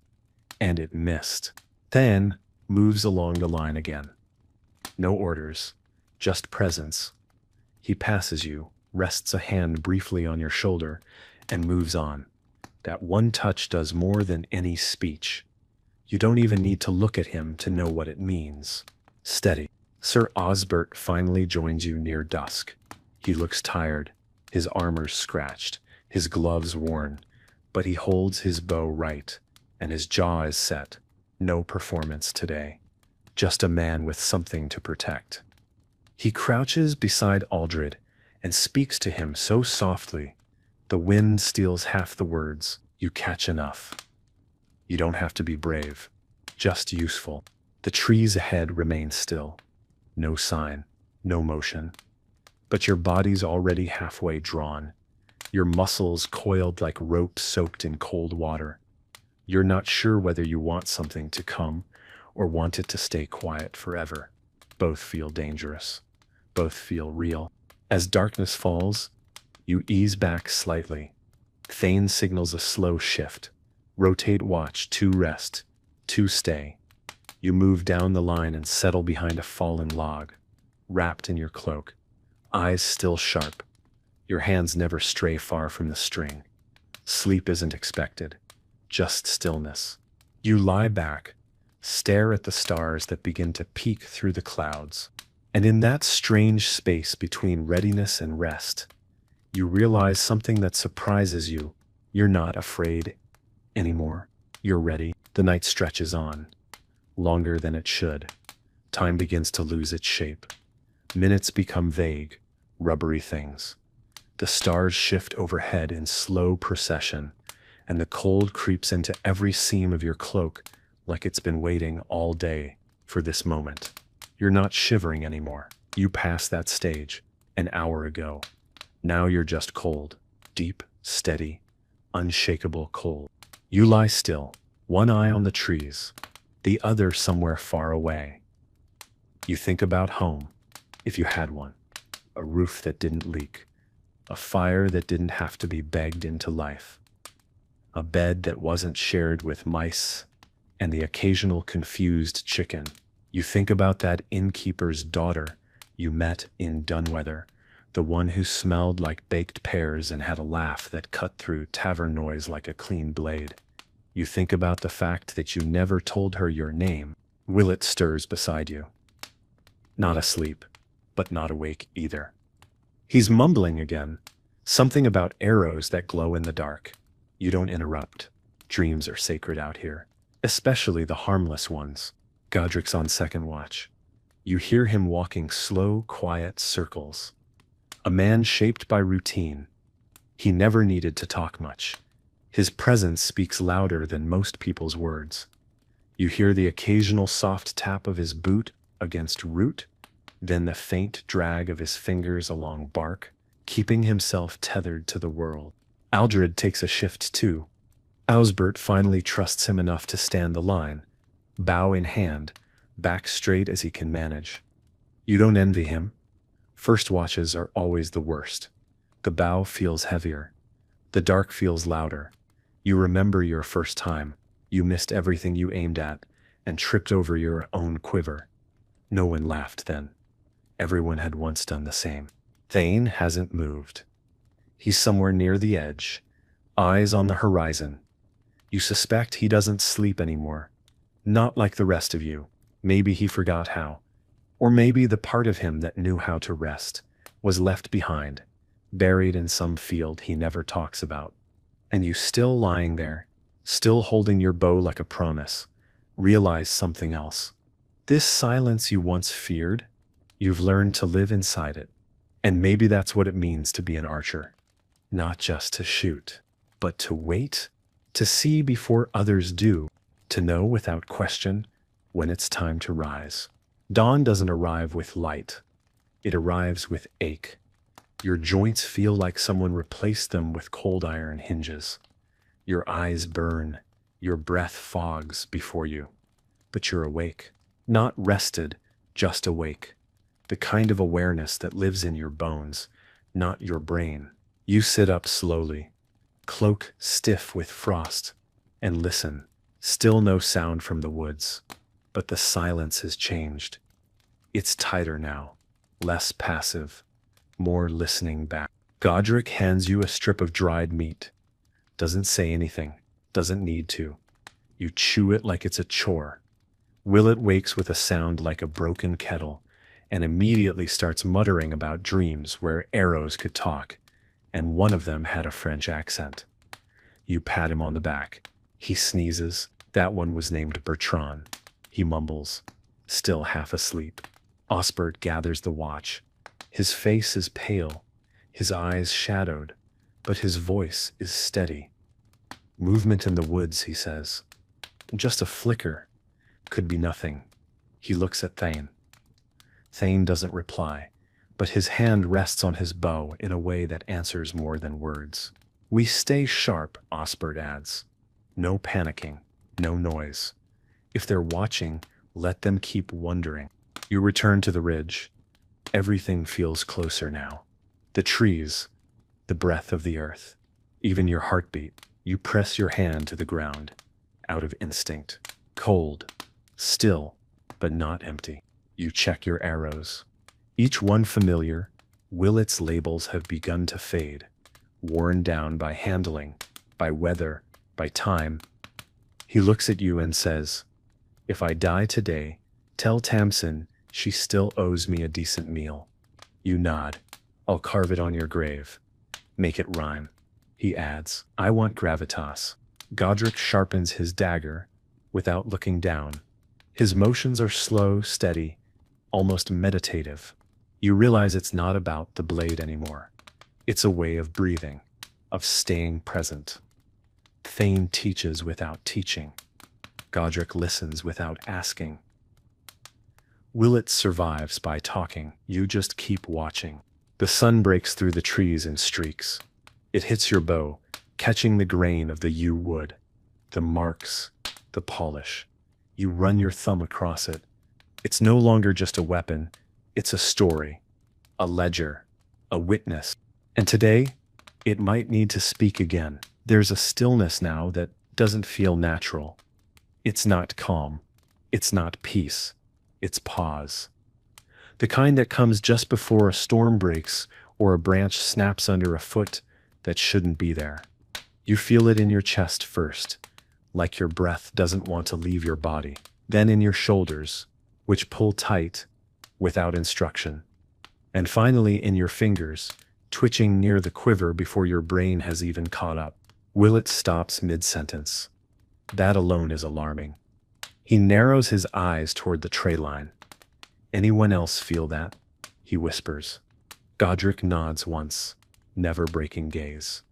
And it missed. Then moves along the line again. No orders, just presence. He passes you, rests a hand briefly on your shoulder, and moves on. That one touch does more than any speech. You don't even need to look at him to know what it means. Steady. Sir Osbert finally joins you near dusk. He looks tired, his armor scratched, his gloves worn, but he holds his bow right, and his jaw is set. No performance today. Just a man with something to protect. He crouches beside Aldred and speaks to him so softly, the wind steals half the words. You catch enough. You don't have to be brave, just useful. The trees ahead remain still. No sign, no motion. But your body's already halfway drawn. Your muscles coiled like rope soaked in cold water. You're not sure whether you want something to come or want it to stay quiet forever. Both feel dangerous. Both feel real. As darkness falls, you ease back slightly. Thane signals a slow shift. Rotate watch, 2 rest, 2 stay. You move down the line and settle behind a fallen log, wrapped in your cloak, eyes still sharp. Your hands never stray far from the string. Sleep isn't expected, just stillness. You lie back, stare at the stars that begin to peek through the clouds. And in that strange space between readiness and rest, you realize something that surprises you. You're not afraid anymore. You're ready. The night stretches on, longer than it should. Time begins to lose its shape. Minutes become vague, rubbery things. The stars shift overhead in slow procession, and the cold creeps into every seam of your cloak like it's been waiting all day for this moment. You're not shivering anymore. You passed that stage an hour ago. Now you're just cold, deep, steady, unshakable cold. You lie still, one eye on the trees, the other somewhere far away. You think about home, if you had one, a roof that didn't leak, a fire that didn't have to be begged into life, a bed that wasn't shared with mice and the occasional confused chicken. You think about that innkeeper's daughter you met in Dunweather, the one who smelled like baked pears and had a laugh that cut through tavern noise like a clean blade. You think about the fact that you never told her your name. Willett stirs beside you. Not asleep, but not awake either. He's mumbling again, something about arrows that glow in the dark. You don't interrupt. Dreams are sacred out here, especially the harmless ones. Godric's on second watch. You hear him walking slow, quiet circles. A man shaped by routine. He never needed to talk much. His presence speaks louder than most people's words. You hear the occasional soft tap of his boot against root, then the faint drag of his fingers along bark, keeping himself tethered to the world. Aldred takes a shift too. Osbert finally trusts him enough to stand the line, bow in hand, back straight as he can manage. You don't envy him. First watches are always the worst. The bow feels heavier. The dark feels louder. You remember your first time. You missed everything you aimed at and tripped over your own quiver. No one laughed then. Everyone had once done the same. Thane hasn't moved. He's somewhere near the edge, eyes on the horizon. You suspect he doesn't sleep anymore. Not like the rest of you. Maybe he forgot how. Or maybe the part of him that knew how to rest was left behind, buried in some field he never talks about. And you still lying there, still holding your bow like a promise, realize something else. This silence you once feared, you've learned to live inside it. And maybe that's what it means to be an archer. Not just to shoot, but to wait, to see before others do, to know without question when it's time to rise. Dawn doesn't arrive with light. It arrives with ache. Your joints feel like someone replaced them with cold iron hinges. Your eyes burn. Your breath fogs before you. But you're awake. Not rested, just awake. the kind of awareness that lives in your bones, not your brain. You sit up slowly, cloak stiff with frost, and listen. Still no sound from the woods, but the silence has changed. It's tighter now, less passive, more listening back. Godric hands you a strip of dried meat. Doesn't say anything, doesn't need to. You chew it like it's a chore. Willett wakes with a sound like a broken kettle and immediately starts muttering about dreams where arrows could talk, and one of them had a French accent. You pat him on the back. He sneezes. That one was named Bertrand. He mumbles, still half asleep. Osbert gathers the watch. His face is pale, his eyes shadowed, but his voice is steady. Movement in the woods, he says. Just a flicker. Could be nothing. He looks at Thane. Thane doesn't reply, but his hand rests on his bow in a way that answers more than words. We stay sharp, Osbert adds. No panicking, no noise. If they're watching, let them keep wondering. You return to the ridge. Everything feels closer now. The trees, the breath of the earth, even your heartbeat. You press your hand to the ground, out of instinct. Cold, still, but not empty. You check your arrows. Each one familiar, Willett's labels have begun to fade, worn down by handling, by weather, by time. He looks at you and says, "If I die today, tell Tamsin she still owes me a decent meal." You nod. "I'll carve it on your grave. Make it rhyme." He adds, "I want gravitas." Godric sharpens his dagger without looking down. His motions are slow, steady, almost meditative. You realize it's not about the blade anymore. It's a way of breathing, of staying present. Thane teaches without teaching. Godric listens without asking. Willett survives by talking. You just keep watching. The sun breaks through the trees in streaks. It hits your bow, catching the grain of the yew wood, the marks, the polish. You run your thumb across it. It's no longer just a weapon. It's a story, a ledger, a witness. And today, it might need to speak again. There's a stillness now that doesn't feel natural. It's not calm. It's not peace. It's pause. The kind that comes just before a storm breaks or a branch snaps under a foot that shouldn't be there. You feel it in your chest first, like your breath doesn't want to leave your body. Then in your shoulders, which pull tight without instruction. And finally in your fingers, twitching near the quiver before your brain has even caught up. Willett stops mid-sentence. That alone is alarming. He narrows his eyes toward the tray line. "Anyone else feel that?" he whispers. Godric nods once, never breaking gaze.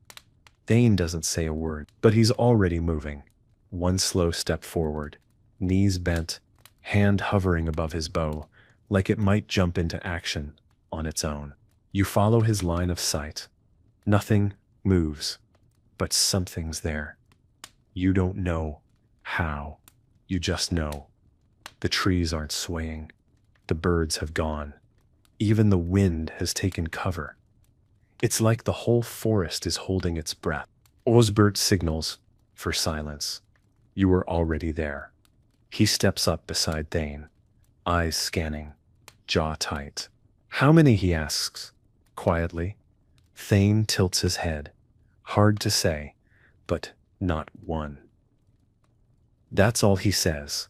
Thane doesn't say a word, but he's already moving. One slow step forward, knees bent, hand hovering above his bow, like it might jump into action on its own. You follow his line of sight. Nothing moves, but something's there. You don't know how. You just know. The trees aren't swaying. The birds have gone. Even the wind has taken cover. It's like the whole forest is holding its breath. Osbert signals for silence. You were already there. He steps up beside Thane, eyes scanning, jaw tight. "How many?" he asks, quietly. Thane tilts his head. Hard to say, but not one. That's all he says.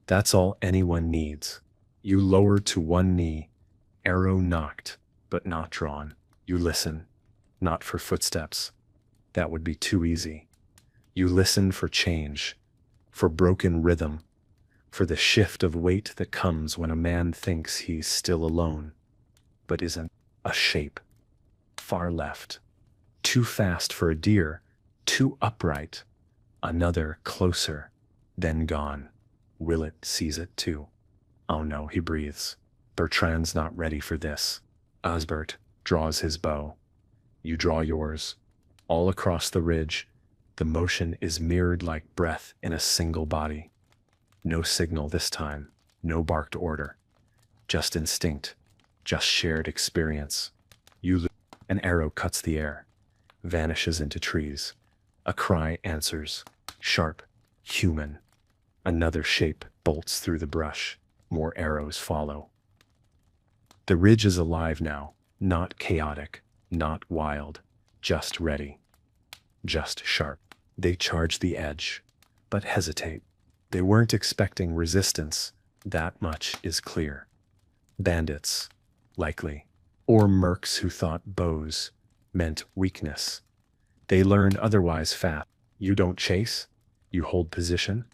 That's all anyone needs. You lower to one knee, arrow knocked, but not drawn. You listen, not for footsteps. That would be too easy. You listen for change, for broken rhythm, for the shift of weight that comes when a man thinks he's still alone, but isn't. A shape. Far left. Too fast for a deer, too upright. Another closer, then gone. Willett sees it too. "Oh no," he breathes. "Bertrand's not ready for this." Osbert draws his bow. You draw yours. All across the ridge, the motion is mirrored like breath in a single body. No signal this time, no barked order, just instinct. just shared experience. An arrow cuts the air, vanishes into trees. A cry answers, sharp, human. Another shape bolts through the brush. More arrows follow. The ridge is alive now, not chaotic, not wild, just ready, just sharp. They charge the edge, but hesitate. They weren't expecting resistance, that much is clear. Bandits, likely, or mercs who thought bows meant weakness. They learned otherwise fast. You don't chase, you hold position.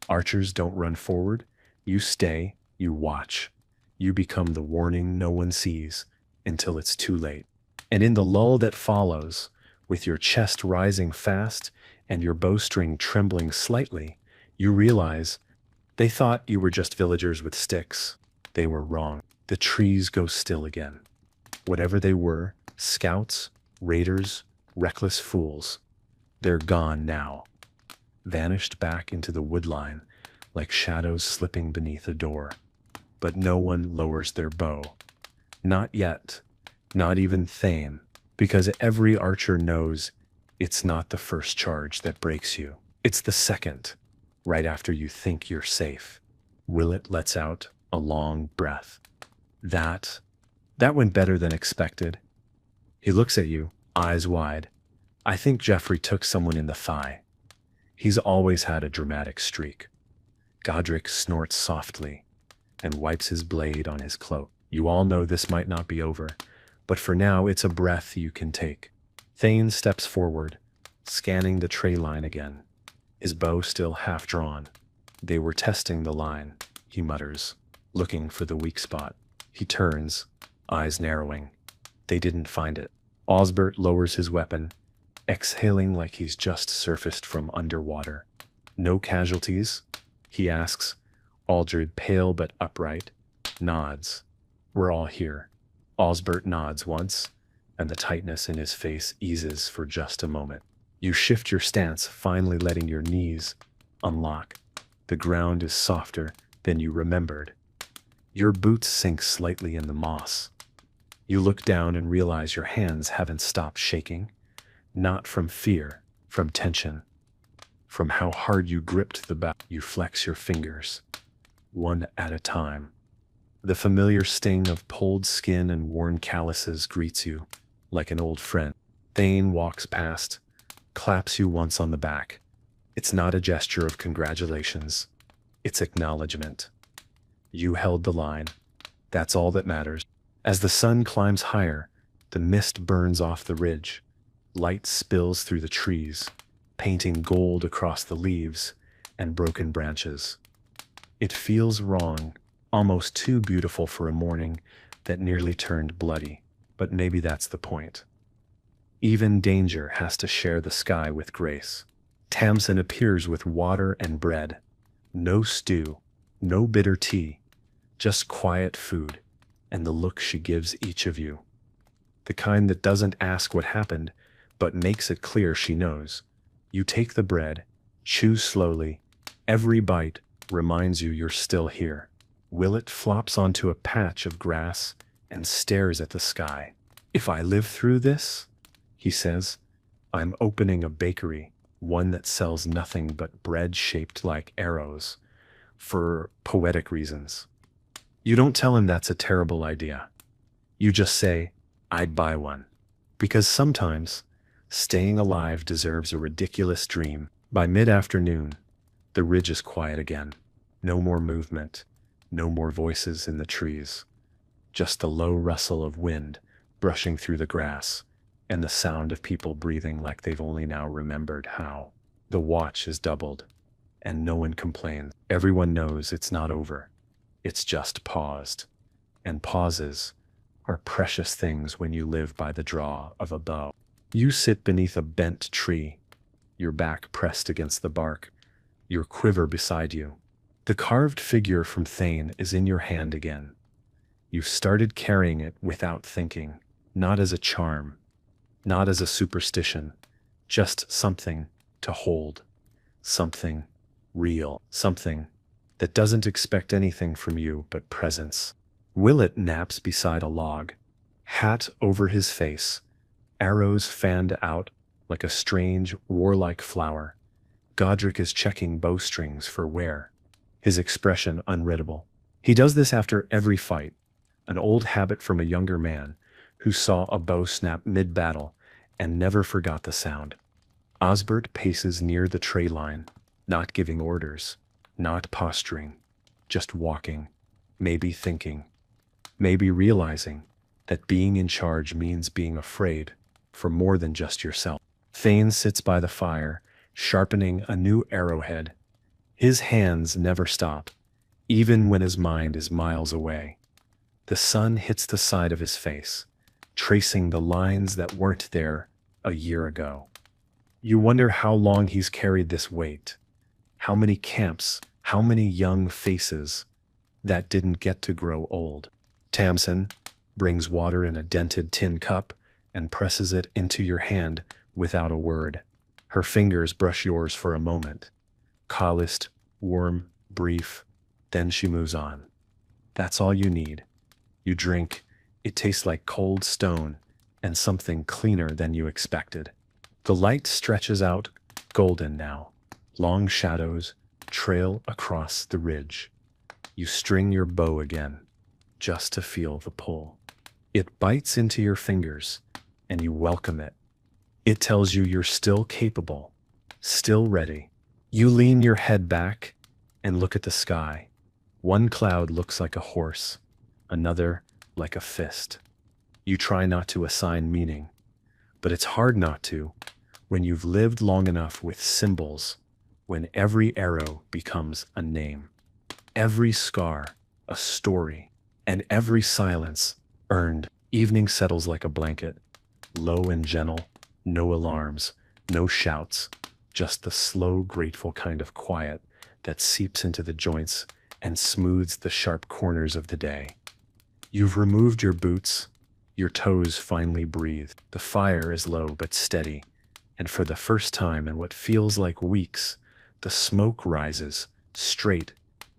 Archers don't run forward, you stay, you watch. You become the warning no one sees until it's too late. And in the lull that follows, with your chest rising fast and your bowstring trembling slightly, you realize they thought you were just villagers with sticks. They were wrong. The trees go still again. Whatever they were, scouts, raiders, reckless fools, they're gone now. Vanished back into the woodline like shadows slipping beneath a door. But no one lowers their bow. Not yet. Not even Thane, because every archer knows it's not the first charge that breaks you. It's the second, right after you think you're safe. Willett lets out a long breath. That went better than expected. He looks at you, eyes wide. I think Jeffrey took someone in the thigh. He's always had a dramatic streak. Godric snorts softly and wipes his blade on his cloak. You all know this might not be over, but for now it's a breath you can take. Thane steps forward, scanning the tray line again, his bow still half drawn. They were testing the line, he mutters, looking for the weak spot. He turns, eyes narrowing. They didn't find it. Osbert lowers his weapon, exhaling like he's just surfaced from underwater. No casualties? He asks. Aldred, pale but upright, nods. We're all here. Osbert nods once, and the tightness in his face eases for just a moment. You shift your stance, finally letting your knees unlock. The ground is softer than you remembered. Your boots sink slightly in the moss. You look down and realize your hands haven't stopped shaking. Not from fear, from tension. From how hard you gripped the bow. You flex your fingers, one at a time. The familiar sting of pulled skin and worn calluses greets you, like an old friend. Thane walks past, claps you once on the back. It's not a gesture of congratulations. It's acknowledgement. You held the line. That's all that matters. As the sun climbs higher, the mist burns off the ridge. Light spills through the trees, painting gold across the leaves and broken branches. It feels wrong, almost too beautiful for a morning that nearly turned bloody, but maybe that's the point. Even danger has to share the sky with grace. Tamsin appears with water and bread. No stew, no bitter tea, just quiet food, and the look she gives each of you. The kind that doesn't ask what happened, but makes it clear she knows. You take the bread, chew slowly. Every bite reminds you you're still here. Willett flops onto a patch of grass and stares at the sky. If I live through this, he says, I'm opening a bakery, one that sells nothing but bread shaped like arrows, for poetic reasons. You don't tell him that's a terrible idea. You just say, I'd buy one. Because sometimes, staying alive deserves a ridiculous dream. By mid-afternoon, the ridge is quiet again. No more movement, no more voices in the trees. Just the low rustle of wind brushing through the grass, and the sound of people breathing like they've only now remembered how. The watch is doubled, and no one complains. Everyone knows it's not over. It's just paused. And pauses are precious things when you live by the draw of a bow. You sit beneath a bent tree, your back pressed against the bark, your quiver beside you. The carved figure from Thane is in your hand again. You've started carrying it without thinking, not as a charm, not as a superstition, just something to hold, something real, something that doesn't expect anything from you but presence. Willet naps beside a log, hat over his face, arrows fanned out like a strange, warlike flower. Godric is checking bowstrings for wear, his expression unreadable. He does this after every fight, an old habit from a younger man who saw a bow snap mid-battle and never forgot the sound. Osbert paces near the tray line, not giving orders, not posturing, just walking, maybe thinking, maybe realizing that being in charge means being afraid for more than just yourself. Thane sits by the fire, sharpening a new arrowhead. His hands never stop, even when his mind is miles away. The sun hits the side of his face, tracing the lines that weren't there a year ago. You wonder how long he's carried this weight, how many camps, how many young faces that didn't get to grow old. Tamsin brings water in a dented tin cup and presses it into your hand without a word. Her fingers brush yours for a moment. Calloused, warm, brief, then she moves on. That's all you need. You drink, it tastes like cold stone and something cleaner than you expected. The light stretches out, golden now. Long shadows trail across the ridge. You string your bow again, just to feel the pull. It bites into your fingers, and you welcome it. It tells you you're still capable, still ready. You lean your head back and look at the sky. One cloud looks like a horse, another like a fist. You try not to assign meaning, but it's hard not to when you've lived long enough with symbols, when every arrow becomes a name, every scar a story, and every silence earned. Evening settles like a blanket, low and gentle, no alarms, no shouts, just the slow, grateful kind of quiet that seeps into the joints and smooths the sharp corners of the day. You've removed your boots, your toes finally breathe. The fire is low but steady, and for the first time in what feels like weeks, the smoke rises, straight,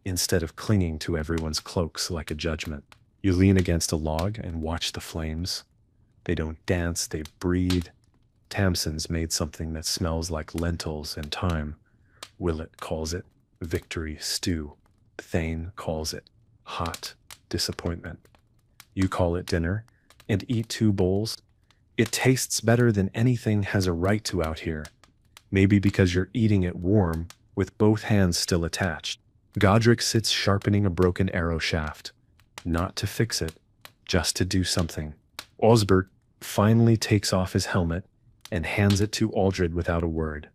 instead of clinging to everyone's cloaks like a judgment. You lean against a log and watch the flames. They don't dance, they breathe. Tamsin's made something that smells like lentils and thyme. Willett calls it victory stew. Thane calls it hot disappointment. You call it dinner and eat 2 bowls. It tastes better than anything has a right to out here. Maybe because you're eating it warm with both hands still attached. Godric sits sharpening a broken arrow shaft. Not to fix it, just to do something. Osbert finally takes off his helmet and hands it to Aldred without a word.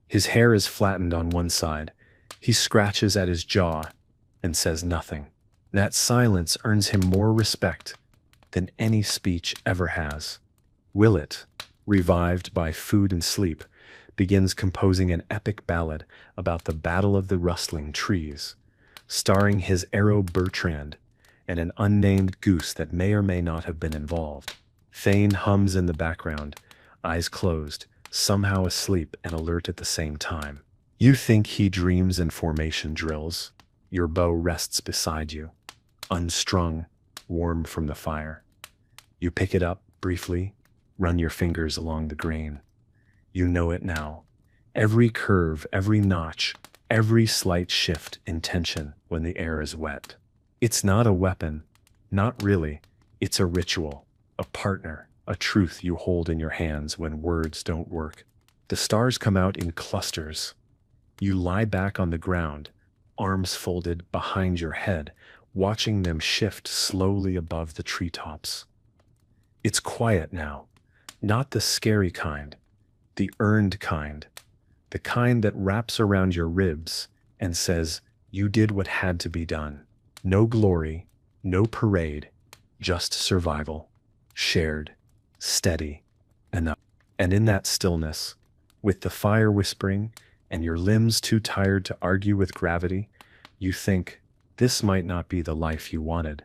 His hair is flattened on one side. He scratches at his jaw and says nothing. That silence earns him more respect than any speech ever has. Willett, revived by food and sleep, begins composing an epic ballad about the Battle of the Rustling Trees, starring his arrow Bertrand and an unnamed goose that may or may not have been involved. Thane hums in the background, eyes closed, somehow asleep and alert at the same time. You think he dreams in formation drills. Your bow rests beside you, unstrung, warm from the fire. You pick it up briefly, run your fingers along the grain. You know it now. Every curve, every notch, every slight shift in tension when the air is wet. It's not a weapon, not really. It's a ritual, a partner, a truth you hold in your hands when words don't work. The stars come out in clusters. You lie back on the ground, arms folded behind your head, watching them shift slowly above the treetops. It's quiet now, not the scary kind, the earned kind, the kind that wraps around your ribs and says, you did what had to be done. No glory, no parade, just survival, shared, steady, enough. And in that stillness, with the fire whispering and your limbs too tired to argue with gravity, you think, this might not be the life you wanted.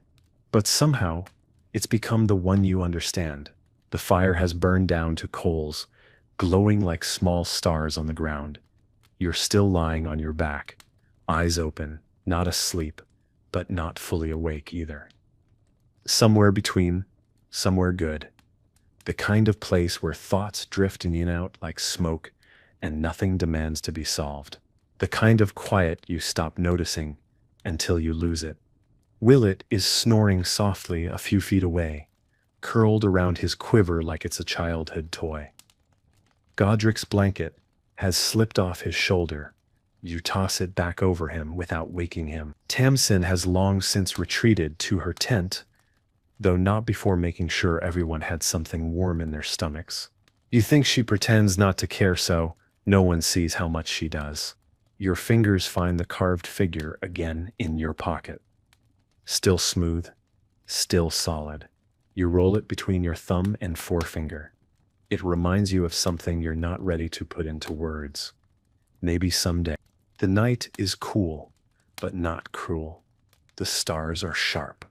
But somehow, it's become the one you understand. The fire has burned down to coals, glowing like small stars on the ground. You're still lying on your back, eyes open, not asleep, but not fully awake either. Somewhere between, somewhere good. The kind of place where thoughts drift in and out like smoke and nothing demands to be solved. The kind of quiet you stop noticing until you lose it. Willet is snoring softly a few feet away, curled around his quiver like it's a childhood toy. Godric's blanket has slipped off his shoulder. You toss it back over him without waking him. Tamsin has long since retreated to her tent, though not before making sure everyone had something warm in their stomachs. You think she pretends not to care so no one sees how much she does. Your fingers find the carved figure again in your pocket. Still smooth, still solid. You roll it between your thumb and forefinger. It reminds you of something you're not ready to put into words. Maybe someday. The night is cool, but not cruel. The stars are sharp.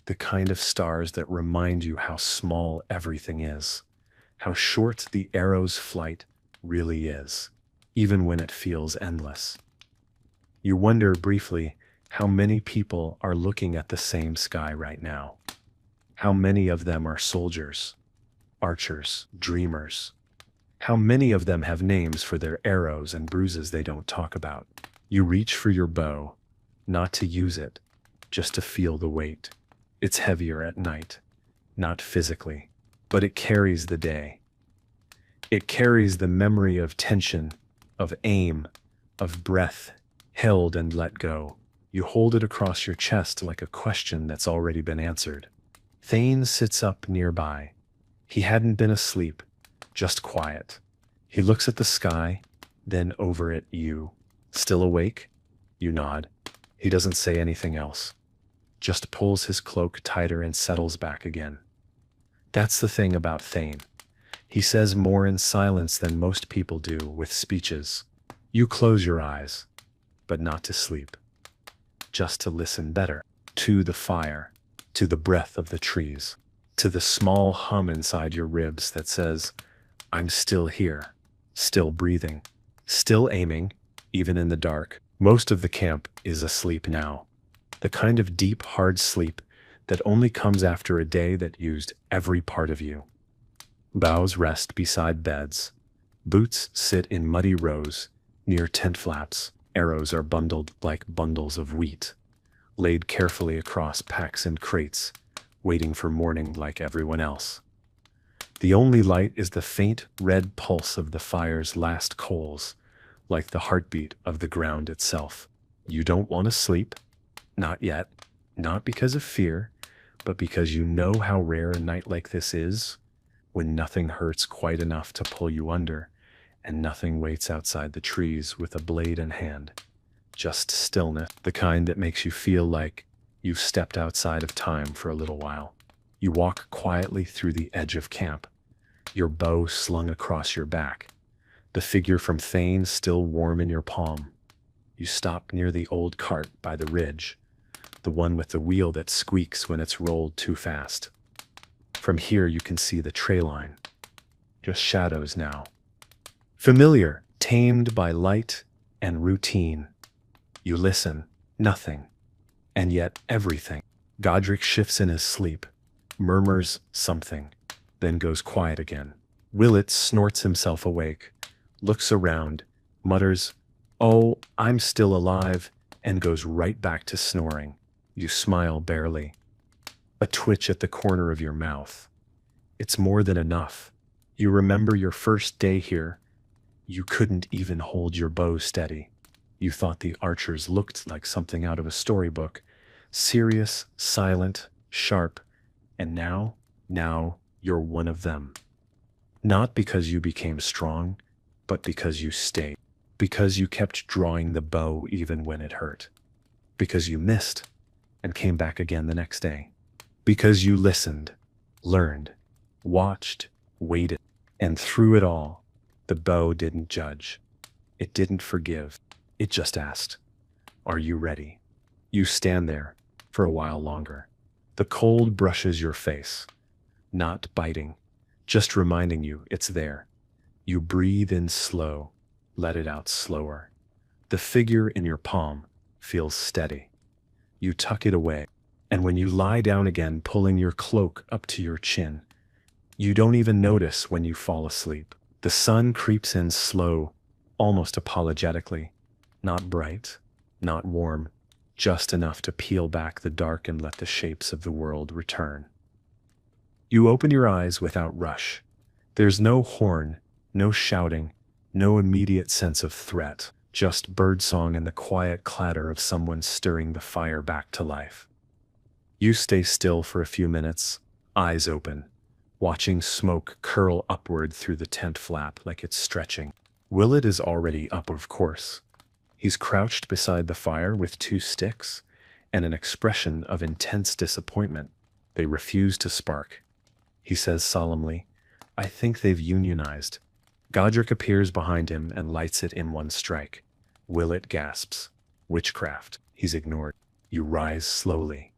The kind of stars that remind you how small everything is, how short the arrow's flight really is, even when it feels endless. You wonder briefly how many people are looking at the same sky right now. How many of them are soldiers, archers, dreamers. How many of them have names for their arrows and bruises they don't talk about. You reach for your bow, not to use it, just to feel the weight. It's heavier at night, not physically, but it carries the day. It carries the memory of tension, of aim, of breath, held and let go. You hold it across your chest like a question that's already been answered. Thane sits up nearby. He hadn't been asleep, just quiet. He looks at the sky, then over at you. Still awake? You nod. He doesn't say anything else. Just pulls his cloak tighter and settles back again. That's the thing about Thane. He says more in silence than most people do with speeches. You close your eyes, but not to sleep. Just to listen better. To the fire, to the breath of the trees, to the small hum inside your ribs that says, I'm still here, still breathing, still aiming, even in the dark. Most of the camp is asleep now. The kind of deep, hard sleep that only comes after a day that used every part of you. Boughs rest beside beds. Boots sit in muddy rows near tent flaps. Arrows are bundled like bundles of wheat, laid carefully across packs and crates, waiting for morning like everyone else. The only light is the faint red pulse of the fire's last coals, like the heartbeat of the ground itself. You don't want to sleep. Not yet. Not because of fear, but because you know how rare a night like this is, when nothing hurts quite enough to pull you under, and nothing waits outside the trees with a blade in hand. Just stillness, the kind that makes you feel like you've stepped outside of time for a little while. You walk quietly through the edge of camp, your bow slung across your back, the figure from Thane still warm in your palm. You stop near the old cart by the ridge, the one with the wheel that squeaks when it's rolled too fast. From here you can see the tray line. Just shadows now. Familiar, tamed by light and routine. You listen, nothing, and yet everything. Godric shifts in his sleep, murmurs something, then goes quiet again. Willet snorts himself awake, looks around, mutters, "Oh, I'm still alive," and goes right back to snoring. You smile barely. A twitch at the corner of your mouth. It's more than enough. You remember your first day here. You couldn't even hold your bow steady. You thought the archers looked like something out of a storybook. Serious, silent, sharp. And now you're one of them. Not because you became strong, but because you stayed. Because you kept drawing the bow even when it hurt. Because you missed and came back again the next day. Because you listened, learned, watched, waited. And through it all, the bow didn't judge. It didn't forgive. It just asked, "Are you ready?" You stand there for a while longer. The cold brushes your face, not biting, just reminding you it's there. You breathe in slow, let it out slower. The figure in your palm feels steady. You tuck it away. And when you lie down again, pulling your cloak up to your chin, you don't even notice when you fall asleep. The sun creeps in slow, almost apologetically. Not bright, not warm, just enough to peel back the dark and let the shapes of the world return. You open your eyes without rush. There's no horn, no shouting, no immediate sense of threat, just birdsong and the quiet clatter of someone stirring the fire back to life. You stay still for a few minutes, eyes open, watching smoke curl upward through the tent flap like it's stretching. Willett is already up, of course. He's crouched beside the fire with 2 sticks and an expression of intense disappointment. They refuse to spark. He says solemnly, "I think they've unionized." Godric appears behind him and lights it in one strike. Willett gasps. Witchcraft. He's ignored. You rise slowly.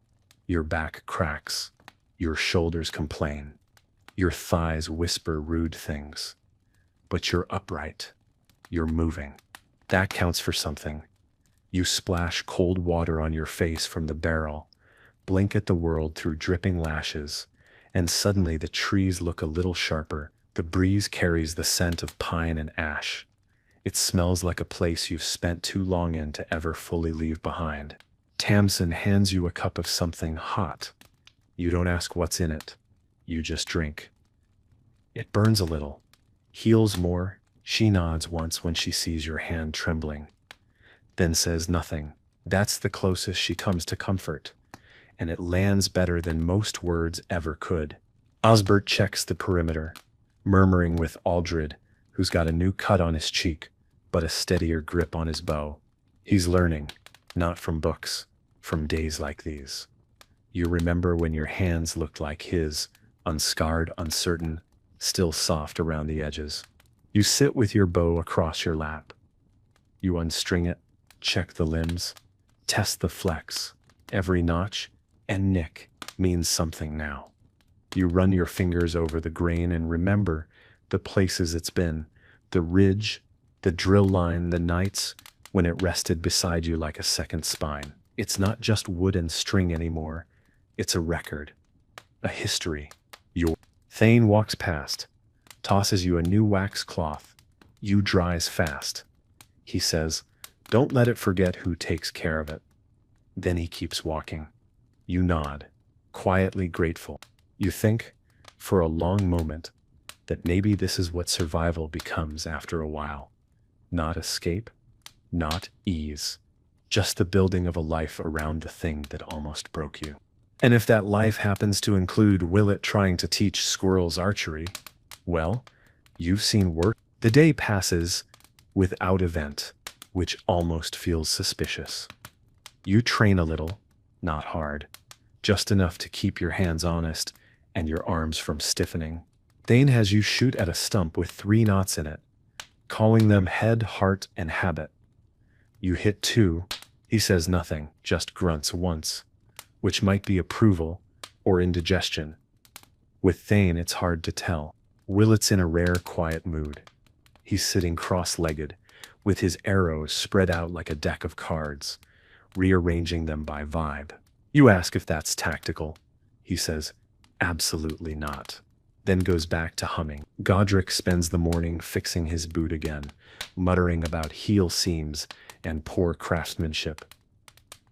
Your back cracks. Your shoulders complain. Your thighs whisper rude things. But you're upright. You're moving. That counts for something. You splash cold water on your face from the barrel, blink at the world through dripping lashes, and suddenly the trees look a little sharper. The breeze carries the scent of pine and ash. It smells like a place you've spent too long in to ever fully leave behind. Tamsin hands you a cup of something hot. You don't ask what's in it. You just drink. It burns a little, heals more. She nods once when she sees your hand trembling, then says nothing. That's the closest she comes to comfort, and it lands better than most words ever could. Osbert checks the perimeter, murmuring with Aldred, who's got a new cut on his cheek, but a steadier grip on his bow. He's learning, not from books, from days like these. You remember when your hands looked like his, unscarred, uncertain, still soft around the edges. You sit with your bow across your lap. You unstring it, check the limbs, test the flex. Every notch and nick means something now. You run your fingers over the grain and remember the places it's been, the ridge, the drill line, the nights when it rested beside you like a second spine. It's not just wood and string anymore. It's a record, a history. Thane walks past, tosses you a new wax cloth. You dries fast. He says, "Don't let it forget who takes care of it." Then he keeps walking. You nod, quietly grateful. You think, for a long moment, that maybe this is what survival becomes after a while. Not escape, not ease, just the building of a life around the thing that almost broke you. And if that life happens to include Willett trying to teach squirrels archery, well, you've seen worse. The day passes without event, which almost feels suspicious. You train a little, not hard, just enough to keep your hands honest and your arms from stiffening. Thane has you shoot at a stump with 3 knots in it, calling them head, heart, and habit. You hit 2. He says nothing, just grunts once, which might be approval or indigestion. With Thane, it's hard to tell. Willett's in a rare, quiet mood. He's sitting cross-legged, with his arrows spread out like a deck of cards, rearranging them by vibe. You ask if that's tactical. He says, "Absolutely not." Then goes back to humming. Godric spends the morning fixing his boot again, muttering about heel seams and poor craftsmanship.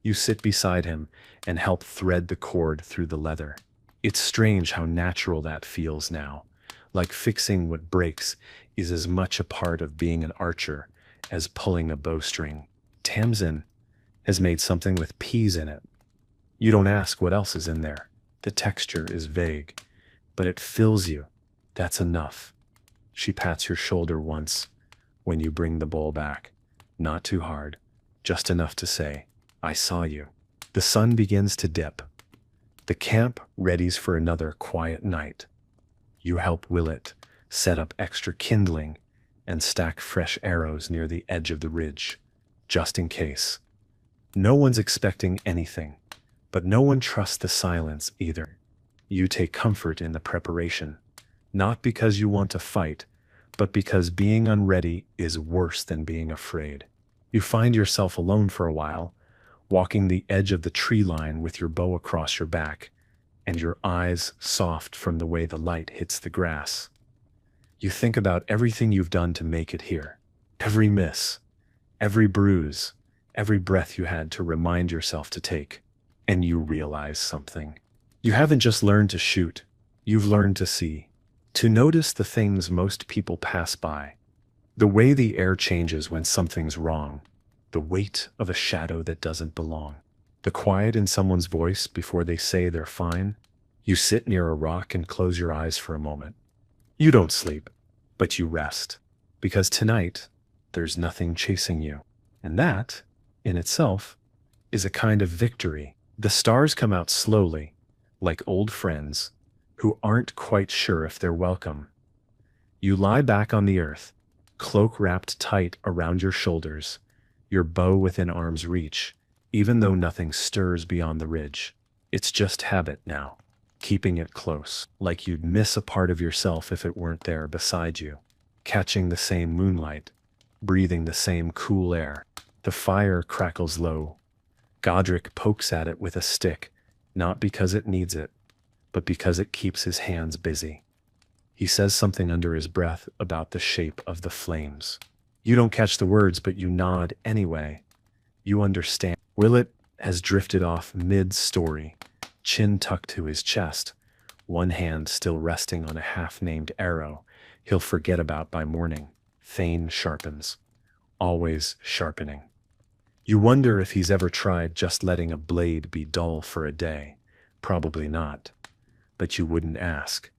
You sit beside him and help thread the cord through the leather. It's strange how natural that feels now, like fixing what breaks is as much a part of being an archer as pulling a bowstring. Tamsin has made something with peas in it. You don't ask what else is in there. The texture is vague, but it fills you. That's enough. She pats your shoulder once when you bring the bowl back. Not too hard, just enough to say, "I saw you." The sun begins to dip. The camp readies for another quiet night. You help Willett set up extra kindling and stack fresh arrows near the edge of the ridge, just in case. No one's expecting anything, but no one trusts the silence either. You take comfort in the preparation, not because you want to fight, but because being unready is worse than being afraid. You find yourself alone for a while, walking the edge of the tree line with your bow across your back, and your eyes soft from the way the light hits the grass. You think about everything you've done to make it here. Every miss, every bruise, every breath you had to remind yourself to take. And you realize something. You haven't just learned to shoot, you've learned to see, to notice the things most people pass by. The way the air changes when something's wrong, the weight of a shadow that doesn't belong, the quiet in someone's voice before they say they're fine. You sit near a rock and close your eyes for a moment. You don't sleep, but you rest, because tonight there's nothing chasing you. And that, in itself, is a kind of victory. The stars come out slowly, like old friends who aren't quite sure if they're welcome. You lie back on the earth, cloak wrapped tight around your shoulders, your bow within arm's reach, even though nothing stirs beyond the ridge. It's just habit now, keeping it close, like you'd miss a part of yourself if it weren't there beside you, catching the same moonlight, breathing the same cool air. The fire crackles low. Godric pokes at it with a stick, not because it needs it, but because it keeps his hands busy. He says something under his breath about the shape of the flames. You don't catch the words, but you nod anyway. You understand. Willett has drifted off mid-story, chin tucked to his chest, one hand still resting on a half-named arrow he'll forget about by morning. Thane sharpens, always sharpening. You wonder if he's ever tried just letting a blade be dull for a day. Probably not. But you wouldn't ask.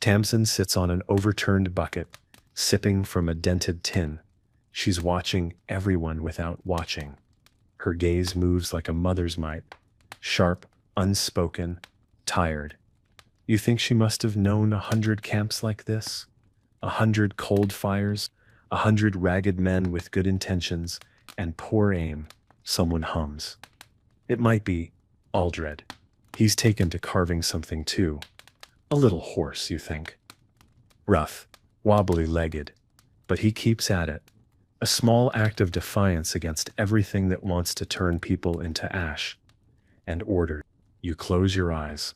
Tamsin sits on an overturned bucket, sipping from a dented tin. She's watching everyone without watching. Her gaze moves like a mother's might, sharp, unspoken, tired. You think she must have known 100 camps like this? 100 cold fires, 100 ragged men with good intentions and poor aim. Someone hums. It might be Aldred. He's taken to carving something too. A little hoarse, you think. Rough, wobbly-legged, but he keeps at it. A small act of defiance against everything that wants to turn people into ash. And order. You close your eyes,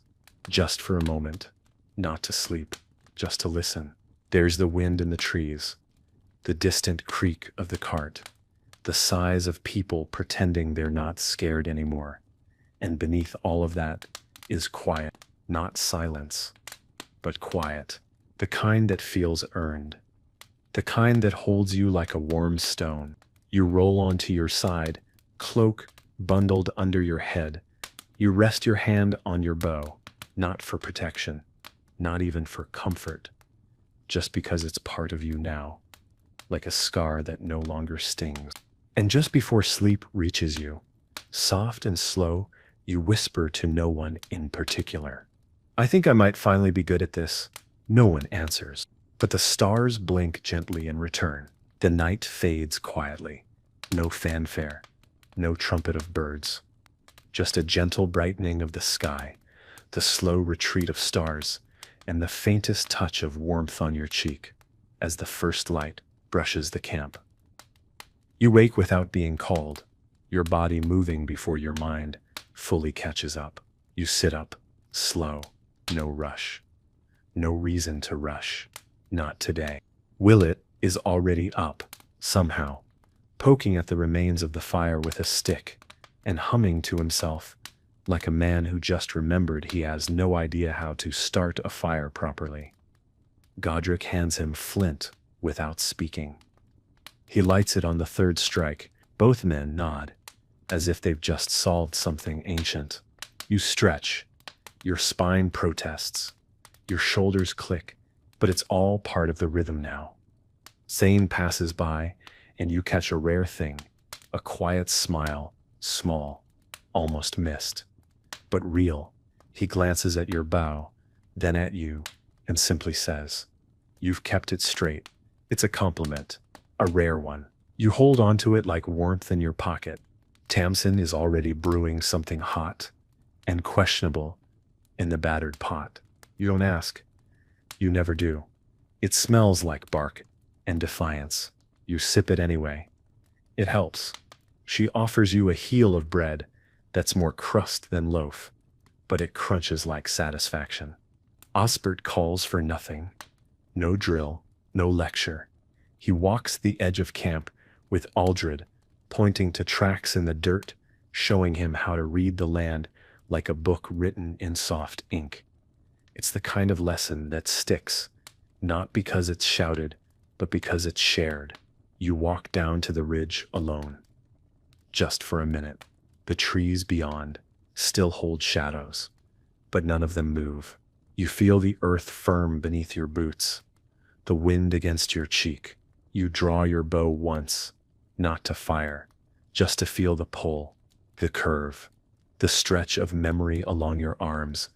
just for a moment, not to sleep, just to listen. There's the wind in the trees, the distant creak of the cart, the sighs of people pretending they're not scared anymore. And beneath all of that is quiet, not silence, but quiet, the kind that feels earned, the kind that holds you like a warm stone. You roll onto your side, cloak bundled under your head. You rest your hand on your bow, not for protection, not even for comfort, just because it's part of you now, like a scar that no longer stings. And just before sleep reaches you, soft and slow, you whisper to no one in particular. I think I might finally be good at this. No one answers, but the stars blink gently in return. The night fades quietly. No fanfare, no trumpet of birds. Just a gentle brightening of the sky, the slow retreat of stars, and the faintest touch of warmth on your cheek as the first light brushes the camp. You wake without being called, your body moving before your mind fully catches up. You sit up, slow, no rush. No reason to rush. Not today. Willett is already up, somehow, poking at the remains of the fire with a stick and humming to himself like a man who just remembered he has no idea how to start a fire properly. Godric hands him flint without speaking. He lights it on the third strike. Both men nod, as if they've just solved something ancient. You stretch. Your spine protests. Your shoulders click, but it's all part of the rhythm now. Thane passes by, and you catch a rare thing, a quiet smile, small, almost missed, but real. He glances at your bow, then at you, and simply says, "You've kept it straight." It's a compliment, a rare one. You hold onto it like warmth in your pocket. Tamsin is already brewing something hot and questionable in the battered pot. You don't ask. You never do. It smells like bark and defiance. You sip it anyway. It helps. She offers you a heel of bread, that's more crust than loaf, but it crunches like satisfaction. Osbert calls for nothing, no drill, no lecture. He walks the edge of camp with Aldred, pointing to tracks in the dirt, showing him how to read the land like a book written in soft ink. It's the kind of lesson that sticks, not because it's shouted, but because it's shared. You walk down to the ridge alone. Just for a minute. The trees beyond still hold shadows, but none of them move. You feel the earth firm beneath your boots, the wind against your cheek. You draw your bow once, not to fire, just to feel the pull, the curve, the stretch of memory along your arms.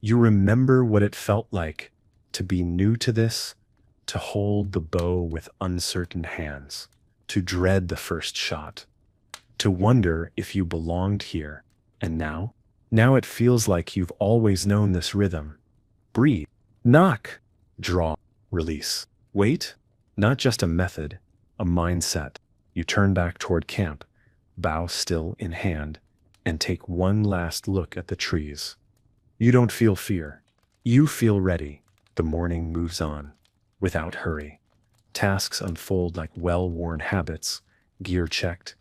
You remember what it felt like to be new to this, to hold the bow with uncertain hands, to dread the first shot, to wonder if you belonged here. And now? Now it feels like you've always known this rhythm. Breathe, knock, draw, release. Wait, not just a method, a mindset. You turn back toward camp, bow still in hand, and take one last look at the trees. You don't feel fear. You feel ready. The morning moves on, without hurry. Tasks unfold like well-worn habits, gear checked,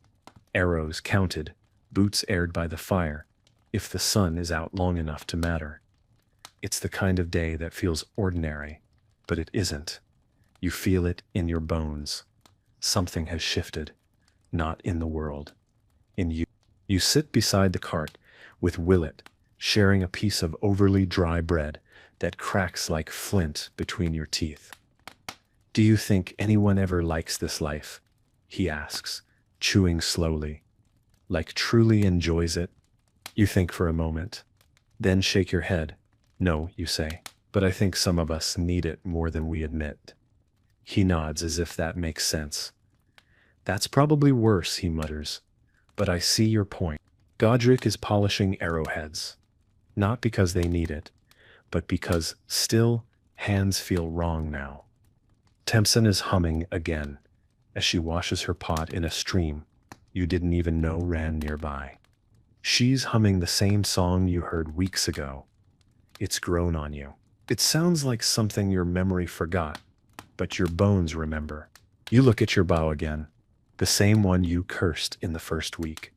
arrows counted, boots aired by the fire, if the sun is out long enough to matter. It's the kind of day that feels ordinary, but it isn't. You feel it in your bones. Something has shifted, not in the world, in you. You sit beside the cart with Willett, sharing a piece of overly dry bread that cracks like flint between your teeth. Do you think anyone ever likes this life? He asks, chewing slowly. Like truly enjoys it? You think for a moment, then shake your head. No, you say, but I think some of us need it more than we admit. He nods as if that makes sense. That's probably worse, he mutters, but I see your point. Godric is polishing arrowheads, not because they need it, but because still hands feel wrong now. Tempson is humming again as she washes her pot in a stream you didn't even know ran nearby. She's humming the same song you heard weeks ago. It's grown on you. It sounds like something your memory forgot, but your bones remember. You look at your bow again, the same one you cursed in the first week,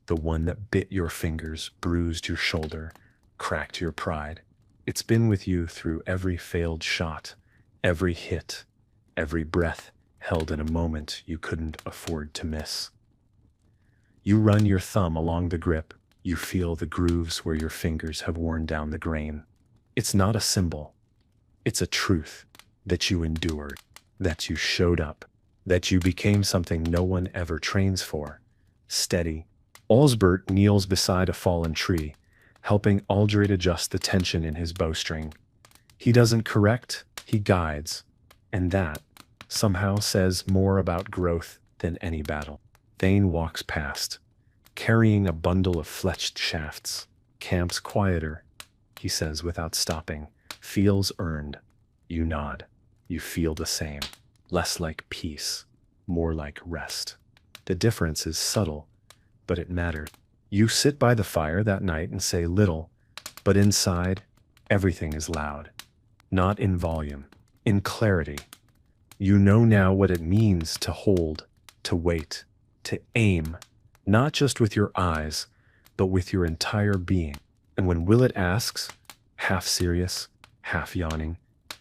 the one that bit your fingers, bruised your shoulder, cracked your pride. It's been with you through every failed shot, every hit, every breath held in a moment you couldn't afford to miss. You run your thumb along the grip, you feel the grooves where your fingers have worn down the grain. It's not a symbol, it's a truth that you endured, that you showed up, that you became something no one ever trains for. Steady. Osbert kneels beside a fallen tree, helping Aldred adjust the tension in his bowstring. He doesn't correct, he guides, and that somehow says more about growth than any battle. Thane walks past, carrying a bundle of fletched shafts. Camp's quieter, he says without stopping. Feels earned. You nod. You feel the same. Less like peace, more like rest. The difference is subtle, but it matters. You sit by the fire that night and say little, but inside, everything is loud. Not in volume, in clarity. You know now what it means to hold, to wait, to aim, not just with your eyes, but with your entire being. And when Willett asks, half serious, half yawning,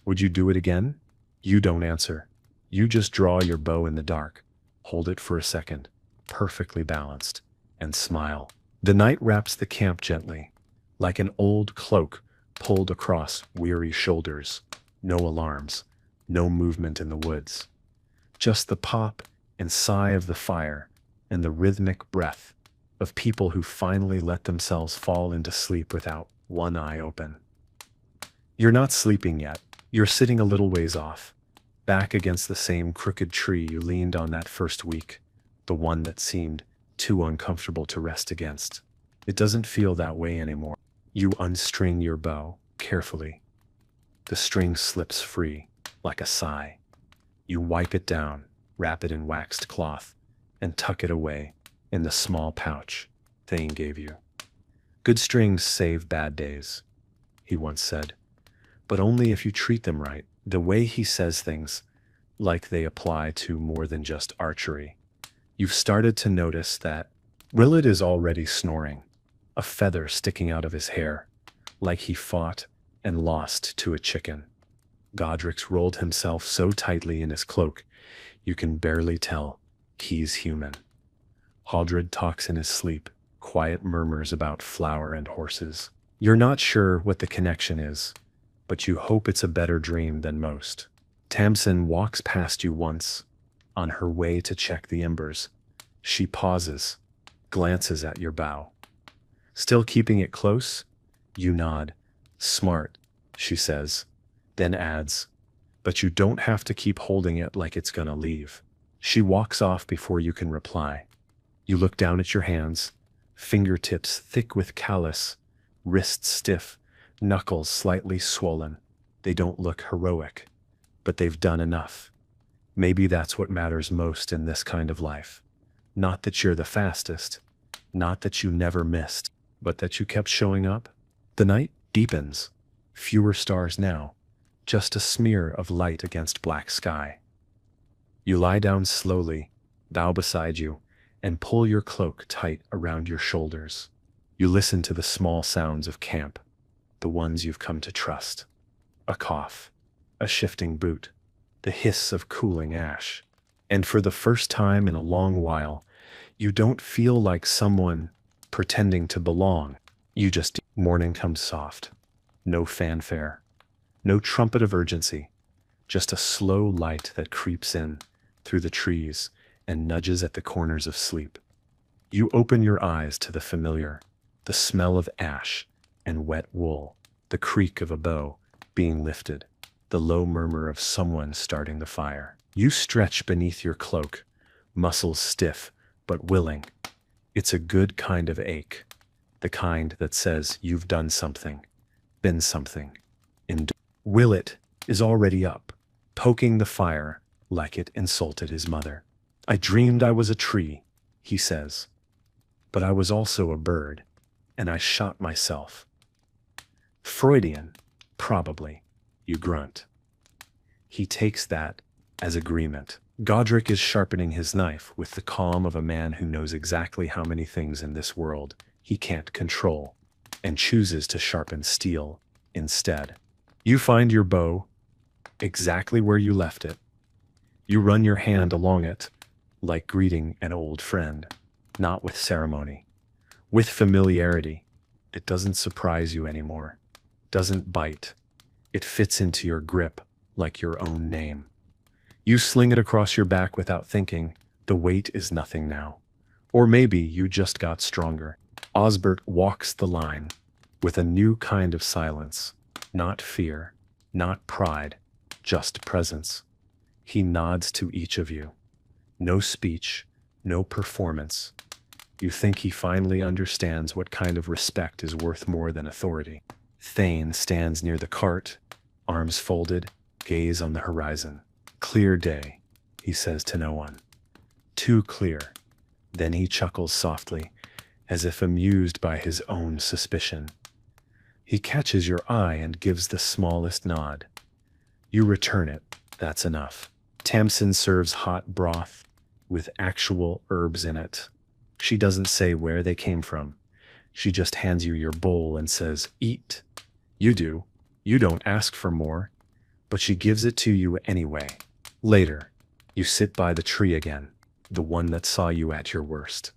would you do it again? You don't answer. You just draw your bow in the dark, hold it for a second, perfectly balanced, and smile. The night wraps the camp gently, like an old cloak pulled across weary shoulders. No alarms, no movement in the woods. Just the pop and sigh of the fire and the rhythmic breath of people who finally let themselves fall into sleep without one eye open. You're not sleeping yet. You're sitting a little ways off, back against the same crooked tree you leaned on that first week, the one that seemed too uncomfortable to rest against. It doesn't feel that way anymore. You unstring your bow carefully. The string slips free, like a sigh. You wipe it down, wrap it in waxed cloth, and tuck it away in the small pouch Thane gave you. Good strings save bad days, he once said, but only if you treat them right. The way he says things, like they apply to more than just archery. You've started to notice that Willett is already snoring, a feather sticking out of his hair, like he fought and lost to a chicken. Godric's rolled himself so tightly in his cloak, you can barely tell he's human. Haldred talks in his sleep, quiet murmurs about flour and horses. You're not sure what the connection is, but you hope it's a better dream than most. Tamsin walks past you once, on her way to check the embers. She pauses, glances at your bow. Still keeping it close? You nod. Smart, she says, then adds, but you don't have to keep holding it like it's gonna leave. She walks off before you can reply. You look down at your hands, fingertips thick with callus, wrists stiff, knuckles slightly swollen. They don't look heroic, but they've done enough. Maybe that's what matters most in this kind of life. Not that you're the fastest, not that you never missed, but that you kept showing up. The night deepens. Fewer stars now, just a smear of light against black sky. You lie down slowly, bow beside you, and pull your cloak tight around your shoulders. You listen to the small sounds of camp, the ones you've come to trust. A cough, a shifting boot, the hiss of cooling ash. And for the first time in a long while, you don't feel like someone pretending to belong. You just... Morning comes soft. No fanfare. No trumpet of urgency. Just a slow light that creeps in through the trees and nudges at the corners of sleep. You open your eyes to the familiar, the smell of ash and wet wool, the creak of a bow being lifted, the low murmur of someone starting the fire. You stretch beneath your cloak, muscles stiff but willing. It's a good kind of ache, the kind that says you've done something, been something. Willett is already up, poking the fire like it insulted his mother. I dreamed I was a tree, he says, but I was also a bird, and I shot myself. Freudian, probably, you grunt. He takes that as agreement. Godric is sharpening his knife with the calm of a man who knows exactly how many things in this world he can't control, and chooses to sharpen steel instead. You find your bow exactly where you left it. You run your hand along it, like greeting an old friend, not with ceremony, with familiarity. It doesn't surprise you anymore, doesn't bite. It fits into your grip like your own name. You sling it across your back without thinking. The weight is nothing now. Or maybe you just got stronger. Osbert walks the line with a new kind of silence. Not fear, not pride, just presence. He nods to each of you. No speech, no performance. You think he finally understands what kind of respect is worth more than authority. Thane stands near the cart, arms folded, gaze on the horizon. Clear day, he says to no one. Too clear. Then he chuckles softly, as if amused by his own suspicion. He catches your eye and gives the smallest nod. You return it. That's enough. Tamsin serves hot broth with actual herbs in it. She doesn't say where they came from. She just hands you your bowl and says, eat. You do. You don't ask for more, but she gives it to you anyway. Later, you sit by the tree again, the one that saw you at your worst,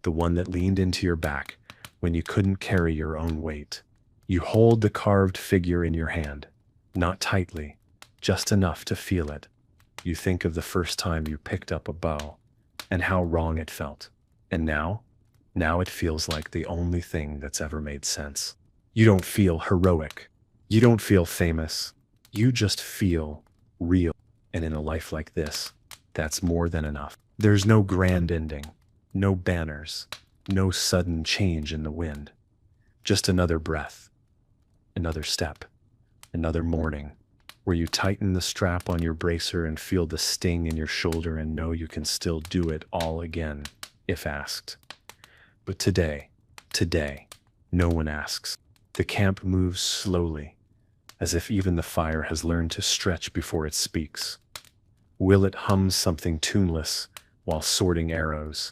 the one that leaned into your back when you couldn't carry your own weight. You hold the carved figure in your hand, not tightly, just enough to feel it. You think of the first time you picked up a bow and how wrong it felt. And now it feels like the only thing that's ever made sense. You don't feel heroic. You don't feel famous. You just feel real. And in a life like this, that's more than enough. There's no grand ending, no banners, no sudden change in the wind. Just another breath, another step, another morning, where you tighten the strap on your bracer and feel the sting in your shoulder and know you can still do it all again, if asked. But today, No one asks. The camp moves slowly, as if even the fire has learned to stretch before it speaks. Willett hums something tuneless while sorting arrows.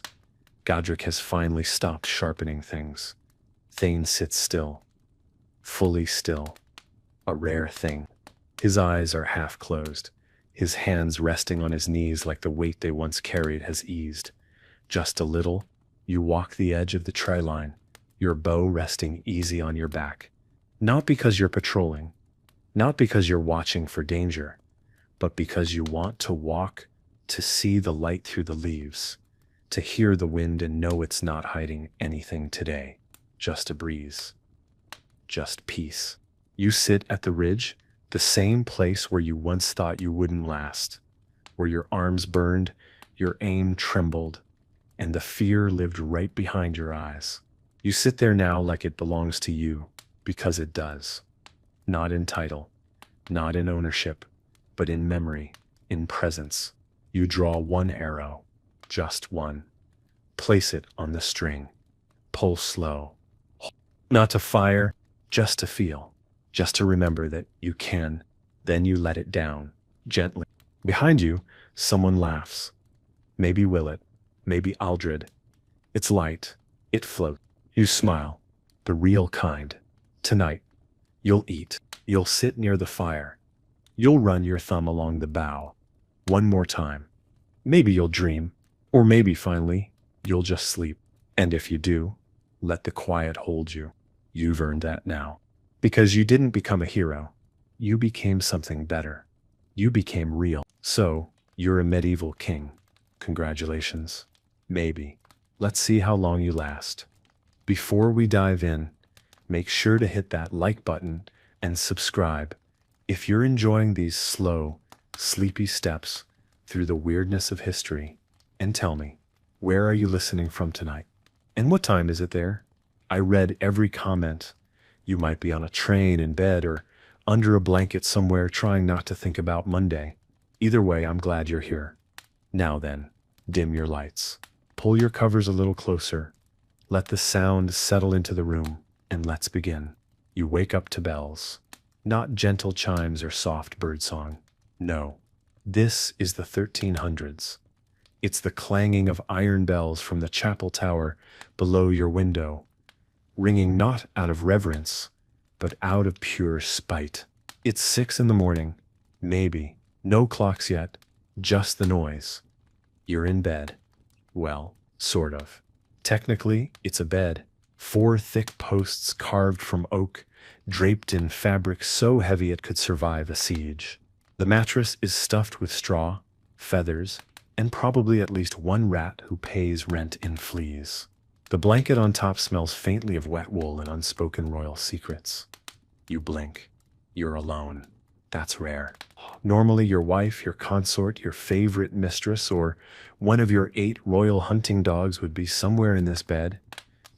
Godric has finally stopped sharpening things. Thane sits still, fully still, a rare thing. His eyes are half closed, his hands resting on his knees like the weight they once carried has eased. Just a little, you walk the edge of the tree line, your bow resting easy on your back. Not because you're patrolling, not because you're watching for danger, but because you want to walk, to see the light through the leaves, to hear the wind and know it's not hiding anything today. Just a breeze. Just peace. You sit at the ridge, the same place where you once thought you wouldn't last, where your arms burned, your aim trembled, and the fear lived right behind your eyes. You sit there now like it belongs to you, because it does. Not in title, not in ownership, but in memory, in presence. You draw one arrow, just one. Place it on the string. Pull slow. Not to fire, just to feel. Just to remember that you can. Then you let it down, gently. Behind you, someone laughs. Maybe Willett, maybe Aldred. It's light. It floats. You smile. The real kind. Tonight, you'll eat. You'll sit near the fire. You'll run your thumb along the bough. One more time. Maybe you'll dream. Or maybe finally, you'll just sleep. And if you do, let the quiet hold you. You've earned that now. Because you didn't become a hero. You became something better. You became real. So, you're a medieval king. Congratulations. Maybe. Let's see how long you last. Before we dive in, make sure to hit that like button and subscribe if you're enjoying these slow, sleepy steps through the weirdness of history. And tell me, where are you listening from tonight? And what time is it there? I read every comment. You might be on a train, in bed, or under a blanket somewhere trying not to think about Monday. Either way, I'm glad you're here. Now then, dim your lights. Pull your covers a little closer. Let the sound settle into the room, and let's begin. You wake up to bells. Not gentle chimes or soft birdsong. No. This is the 1300s. It's the clanging of iron bells from the chapel tower below your window, ringing not out of reverence, but out of pure spite. It's 6 a.m, maybe. No clocks yet, just the noise. You're in bed. Well, sort of. Technically, it's a bed. 4 thick posts carved from oak, draped in fabric so heavy it could survive a siege. The mattress is stuffed with straw, feathers, and probably at least one rat who pays rent in fleas. The blanket on top smells faintly of wet wool and unspoken royal secrets. You blink. You're alone. That's rare. Normally your wife, your consort, your favorite mistress, or one of your 8 royal hunting dogs would be somewhere in this bed,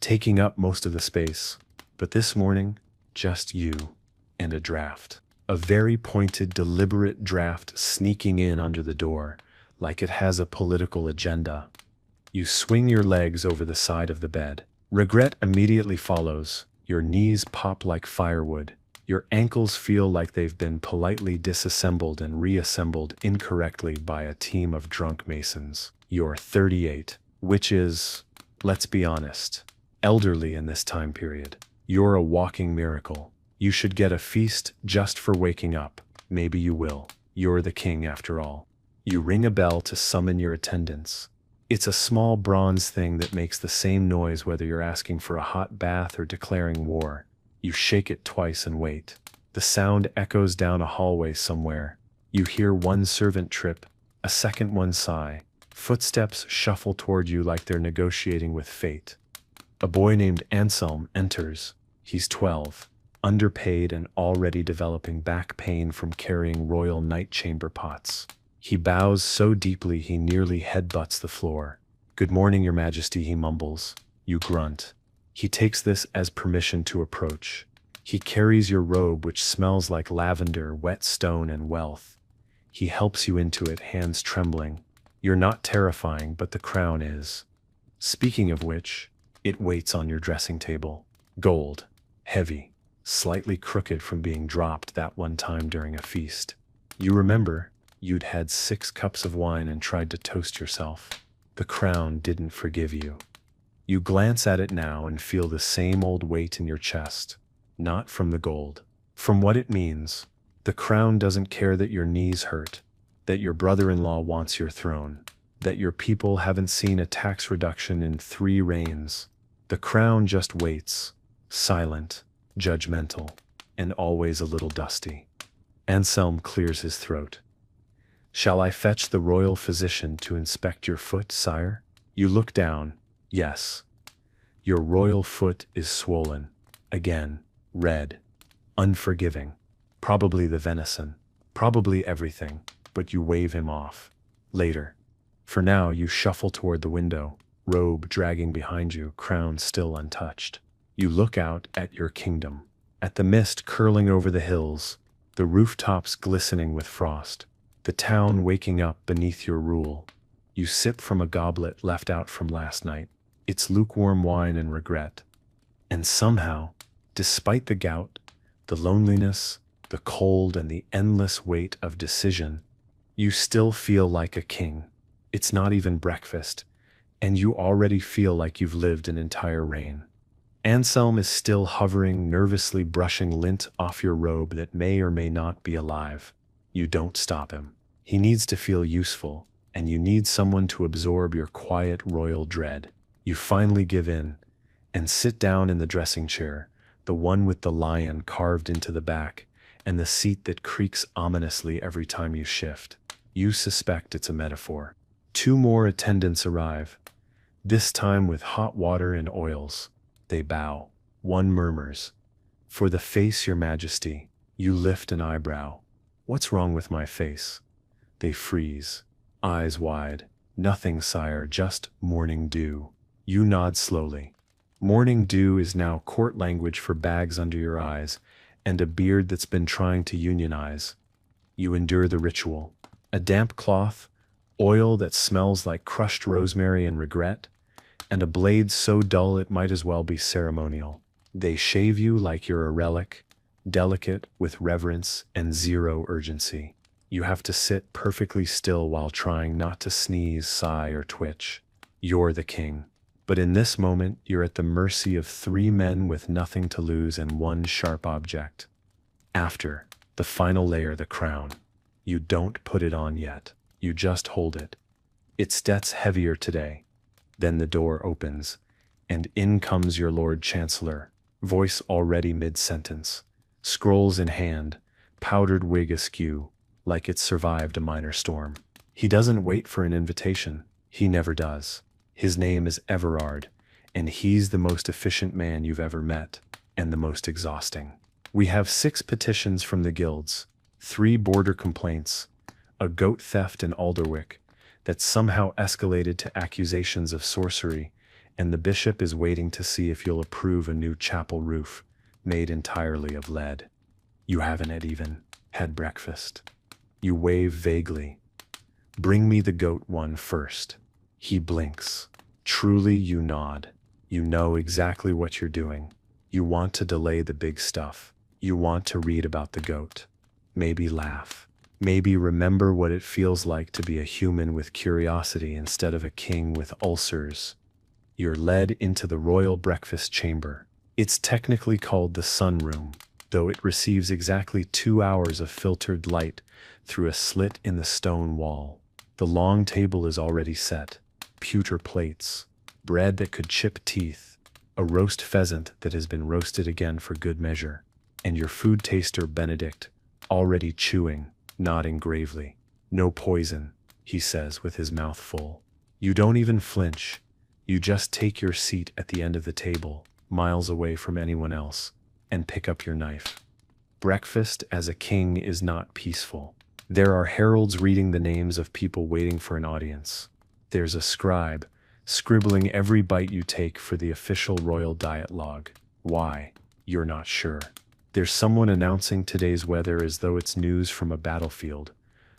taking up most of the space. But this morning, just you and a draft. A very pointed, deliberate draft sneaking in under the door, like it has a political agenda. You swing your legs over the side of the bed. Regret immediately follows. Your knees pop like firewood. Your ankles feel like they've been politely disassembled and reassembled incorrectly by a team of drunk masons. You're 38, which is, let's be honest, elderly in this time period. You're a walking miracle. You should get a feast just for waking up. Maybe you will. You're the king after all. You ring a bell to summon your attendants. It's a small bronze thing that makes the same noise whether you're asking for a hot bath or declaring war. You shake it twice and wait. The sound echoes down a hallway somewhere. You hear one servant trip, a second one sigh. Footsteps shuffle toward you like they're negotiating with fate. A boy named Anselm enters. He's 12, underpaid and already developing back pain from carrying royal night chamber pots. He bows so deeply he nearly headbutts the floor. "Good morning, Your Majesty," he mumbles. You grunt. He takes this as permission to approach. He carries your robe, which smells like lavender, wet stone, and wealth. He helps you into it, hands trembling. You're not terrifying, but the crown is. Speaking of which, it waits on your dressing table. Gold, heavy, slightly crooked from being dropped that one time during a feast. You remember, you'd had 6 cups of wine and tried to toast yourself. The crown didn't forgive you. You glance at it now and feel the same old weight in your chest. Not from the gold. From what it means. The crown doesn't care that your knees hurt, that your brother-in-law wants your throne, that your people haven't seen a tax reduction in 3 reigns. The crown just waits, silent, judgmental, and always a little dusty. Anselm clears his throat. Shall I fetch the royal physician to inspect your foot, sire? You look down. Yes. Your royal foot is swollen. Again, red, unforgiving. Probably the venison. Probably everything. But you wave him off. Later. For now, you shuffle toward the window, robe dragging behind you, crown still untouched. You look out at your kingdom, at the mist curling over the hills, the rooftops glistening with frost, the town waking up beneath your rule. You sip from a goblet left out from last night. It's lukewarm wine and regret. And somehow, despite the gout, the loneliness, the cold, and the endless weight of decision, you still feel like a king. It's not even breakfast, and you already feel like you've lived an entire reign. Anselm is still hovering, nervously brushing lint off your robe that may or may not be alive. You don't stop him. He needs to feel useful, and you need someone to absorb your quiet royal dread. You finally give in, and sit down in the dressing chair, the one with the lion carved into the back, and the seat that creaks ominously every time you shift. You suspect it's a metaphor. 2 more attendants arrive, this time with hot water and oils. They bow. One murmurs, "For the face, your majesty." You lift an eyebrow. "What's wrong with my face?" They freeze, eyes wide. "Nothing, sire, just morning dew." You nod slowly. Morning dew is now court language for bags under your eyes and a beard that's been trying to unionize. You endure the ritual. A damp cloth, oil that smells like crushed rosemary and regret, and a blade so dull it might as well be ceremonial. They shave you like you're a relic, delicate with reverence and 0 urgency. You have to sit perfectly still while trying not to sneeze, sigh, or twitch. You're the king. But in this moment, you're at the mercy of 3 men with nothing to lose and 1 sharp object. After, the final layer, the crown. You don't put it on yet. You just hold it. It steps heavier today. Then the door opens, and in comes your Lord Chancellor, voice already mid-sentence, scrolls in hand, powdered wig askew, like it survived a minor storm. He doesn't wait for an invitation. He never does. His name is Everard, and he's the most efficient man you've ever met, and the most exhausting. We have 6 petitions from the guilds, 3 border complaints, a goat theft in Alderwick that somehow escalated to accusations of sorcery, and the bishop is waiting to see if you'll approve a new chapel roof made entirely of lead. You haven't even had breakfast. You wave vaguely. "Bring me the goat one first." He blinks. Truly, you nod. You know exactly what you're doing. You want to delay the big stuff. You want to read about the goat. Maybe laugh. Maybe remember what it feels like to be a human with curiosity instead of a king with ulcers. You're led into the royal breakfast chamber. It's technically called the sunroom, though it receives exactly 2 hours of filtered light through a slit in the stone wall. The long table is already set. Pewter plates, bread that could chip teeth, a roast pheasant that has been roasted again for good measure, and your food taster Benedict, already chewing, nodding gravely. "No poison," he says with his mouth full. You don't even flinch. You just take your seat at the end of the table, miles away from anyone else, and pick up your knife. Breakfast as a king is not peaceful. There are heralds reading the names of people waiting for an audience. There's a scribe, scribbling every bite you take for the official royal diet log. Why? You're not sure. There's someone announcing today's weather as though it's news from a battlefield.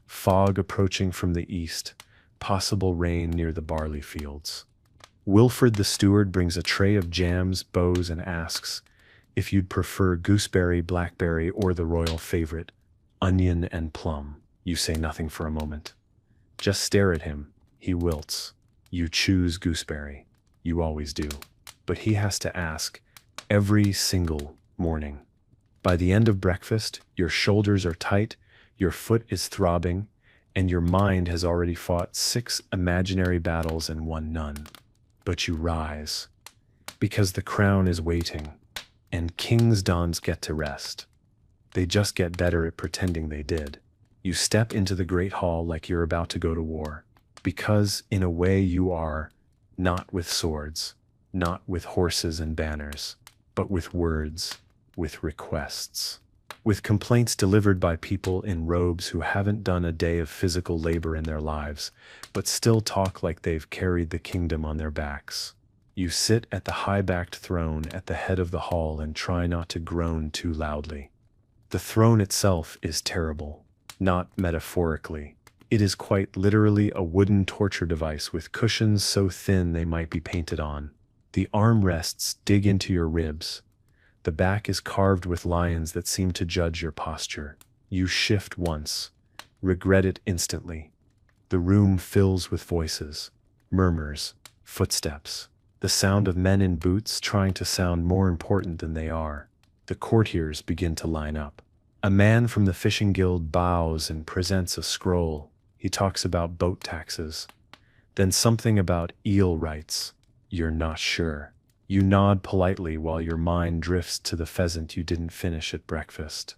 Fog approaching from the east, possible rain near the barley fields. Wilfred the steward brings a tray of jams, bows, and asks, if you'd prefer gooseberry, blackberry, or the royal favorite, onion and plum. You say nothing for a moment. Just stare at him. He wilts. You choose gooseberry. You always do. But he has to ask every single morning. By the end of breakfast, your shoulders are tight, your foot is throbbing, and your mind has already fought 6 imaginary battles and won none. But you rise, because the crown is waiting, and kings don't get to rest. They just get better at pretending they did. You step into the great hall like you're about to go to war, because in a way you are, not with swords, not with horses and banners, but with words, with requests, with complaints delivered by people in robes who haven't done a day of physical labor in their lives, but still talk like they've carried the kingdom on their backs. You sit at the high-backed throne at the head of the hall and try not to groan too loudly. The throne itself is terrible, not metaphorically. It is quite literally a wooden torture device with cushions so thin they might be painted on. The armrests dig into your ribs. The back is carved with lions that seem to judge your posture. You shift once, regret it instantly. The room fills with voices, murmurs, footsteps, the sound of men in boots trying to sound more important than they are. The courtiers begin to line up. A man from the fishing guild bows and presents a scroll. He talks about boat taxes. Then something about eel rights. You're not sure. You nod politely while your mind drifts to the pheasant you didn't finish at breakfast.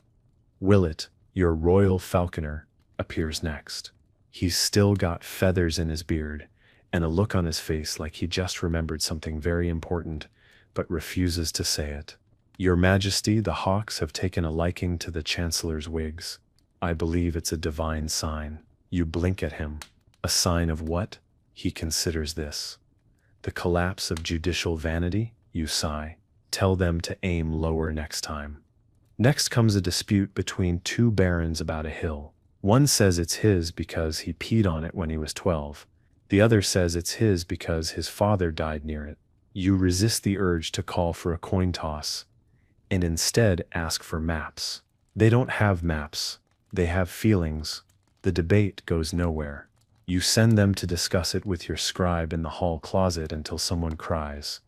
Willet, your royal falconer, appears next. He's still got feathers in his beard, and a look on his face like he just remembered something very important, but refuses to say it. Your Majesty, the hawks have taken a liking to the Chancellor's wigs. I believe it's a divine sign. You blink at him. A sign of what? He considers this. The collapse of judicial vanity? You sigh. Tell them to aim lower next time. Next comes a dispute between 2 barons about a hill. One says it's his because he peed on it when he was 12. The other says it's his because his father died near it. You resist the urge to call for a coin toss, and instead ask for maps. They don't have maps. They have feelings. The debate goes nowhere. You send them to discuss it with your scribe in the hall closet until someone cries.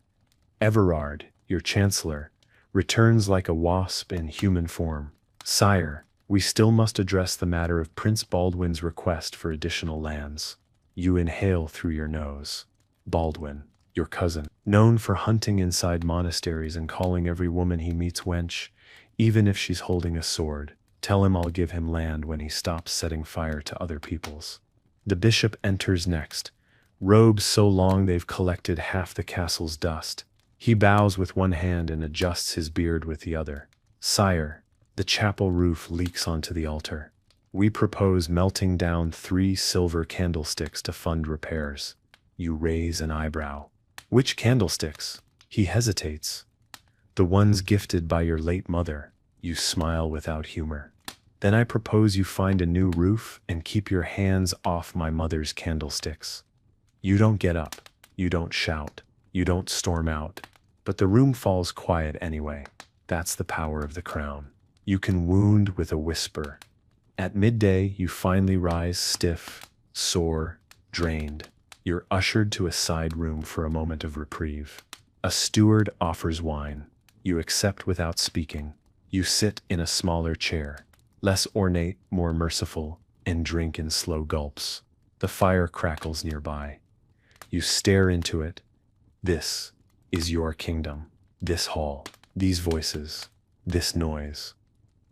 Everard, your chancellor, returns like a wasp in human form. Sire, we still must address the matter of Prince Baldwin's request for additional lands. You inhale through your nose. Baldwin, your cousin, known for hunting inside monasteries and calling every woman he meets wench, even if she's holding a sword. Tell him I'll give him land when he stops setting fire to other people's. The bishop enters next, robes so long they've collected half the castle's dust. He bows with one hand and adjusts his beard with the other. Sire, the chapel roof leaks onto the altar. We propose melting down 3 silver candlesticks to fund repairs. You raise an eyebrow. Which candlesticks? He hesitates. The ones gifted by your late mother. You smile without humor. Then I propose you find a new roof and keep your hands off my mother's candlesticks. You don't get up. You don't shout. You don't storm out. But the room falls quiet anyway. That's the power of the crown. You can wound with a whisper. At midday, you finally rise stiff, sore, drained. You're ushered to a side room for a moment of reprieve. A steward offers wine. You accept without speaking. You sit in a smaller chair, less ornate, more merciful, and drink in slow gulps. The fire crackles nearby. You stare into it. This is your kingdom. This hall, these voices, this noise.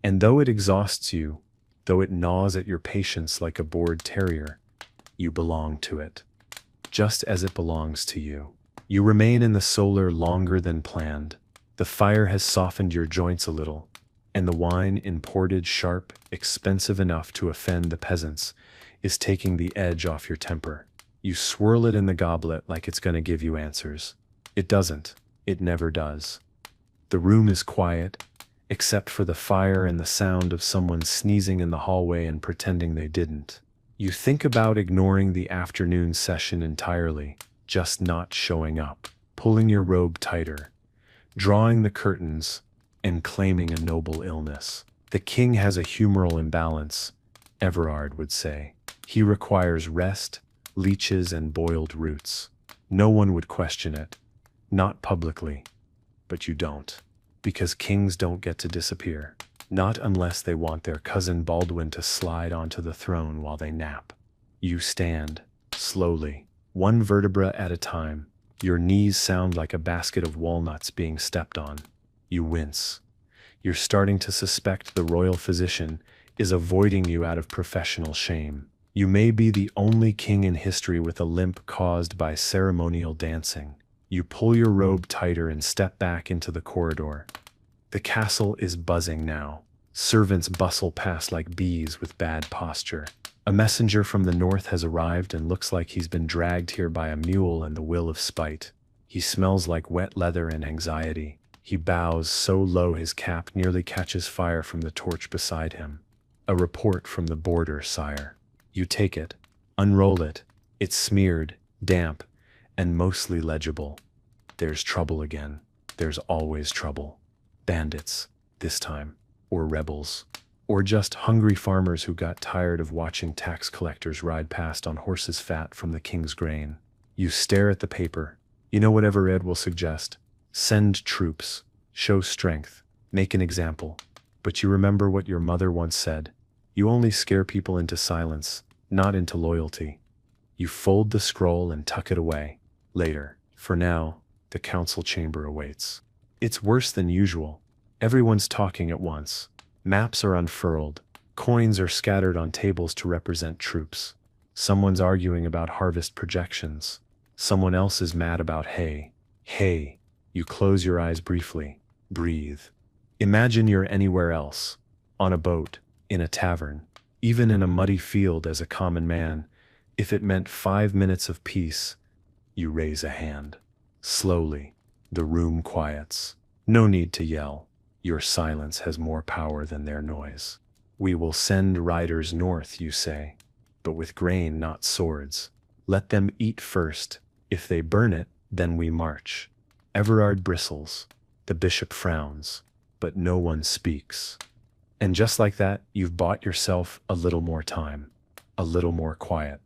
And though it exhausts you, though it gnaws at your patience like a bored terrier, you belong to it, just as it belongs to you. You remain in the solar longer than planned. The fire has softened your joints a little, and the wine, imported, sharp, expensive enough to offend the peasants, is taking the edge off your temper. You swirl it in the goblet like it's going to give you answers. It doesn't. It never does. The room is quiet, except for the fire and the sound of someone sneezing in the hallway and pretending they didn't. You think about ignoring the afternoon session entirely, just not showing up, pulling your robe tighter, drawing the curtains, and claiming a noble illness. The king has a humoral imbalance, Everard would say. He requires rest, leeches, and boiled roots. No one would question it. Not publicly. But you don't. Because kings don't get to disappear. Not unless they want their cousin Baldwin to slide onto the throne while they nap. You stand, slowly, one vertebra at a time. Your knees sound like a basket of walnuts being stepped on. You wince. You're starting to suspect the royal physician is avoiding you out of professional shame. You may be the only king in history with a limp caused by ceremonial dancing. You pull your robe tighter and step back into the corridor. The castle is buzzing now. Servants bustle past like bees with bad posture. A messenger from the north has arrived and looks like he's been dragged here by a mule and the will of spite. He smells like wet leather and anxiety. He bows so low his cap nearly catches fire from the torch beside him. A report from the border, sire. You take it, unroll it. It's smeared, damp, and mostly legible. There's trouble again. There's always trouble. Bandits, this time, or rebels, or just hungry farmers who got tired of watching tax collectors ride past on horses fat from the king's grain. You stare at the paper. You know what Everard will suggest. Send troops, show strength, make an example. But you remember what your mother once said. You only scare people into silence, not into loyalty. You fold the scroll and tuck it away. Later, for now, the council chamber awaits. It's worse than usual. Everyone's talking at once. Maps are unfurled. Coins are scattered on tables to represent troops. Someone's arguing about harvest projections. Someone else is mad about hay. Hay. You close your eyes briefly. Breathe. Imagine you're anywhere else. On a boat, in a tavern, even in a muddy field as a common man. If it meant 5 minutes of peace, you raise a hand. Slowly, the room quiets. No need to yell. Your silence has more power than their noise. We will send riders north, you say, but with grain, not swords. Let them eat first. If they burn it, then we march. Everard bristles. The bishop frowns, but no one speaks. And just like that, you've bought yourself a little more time, a little more quiet,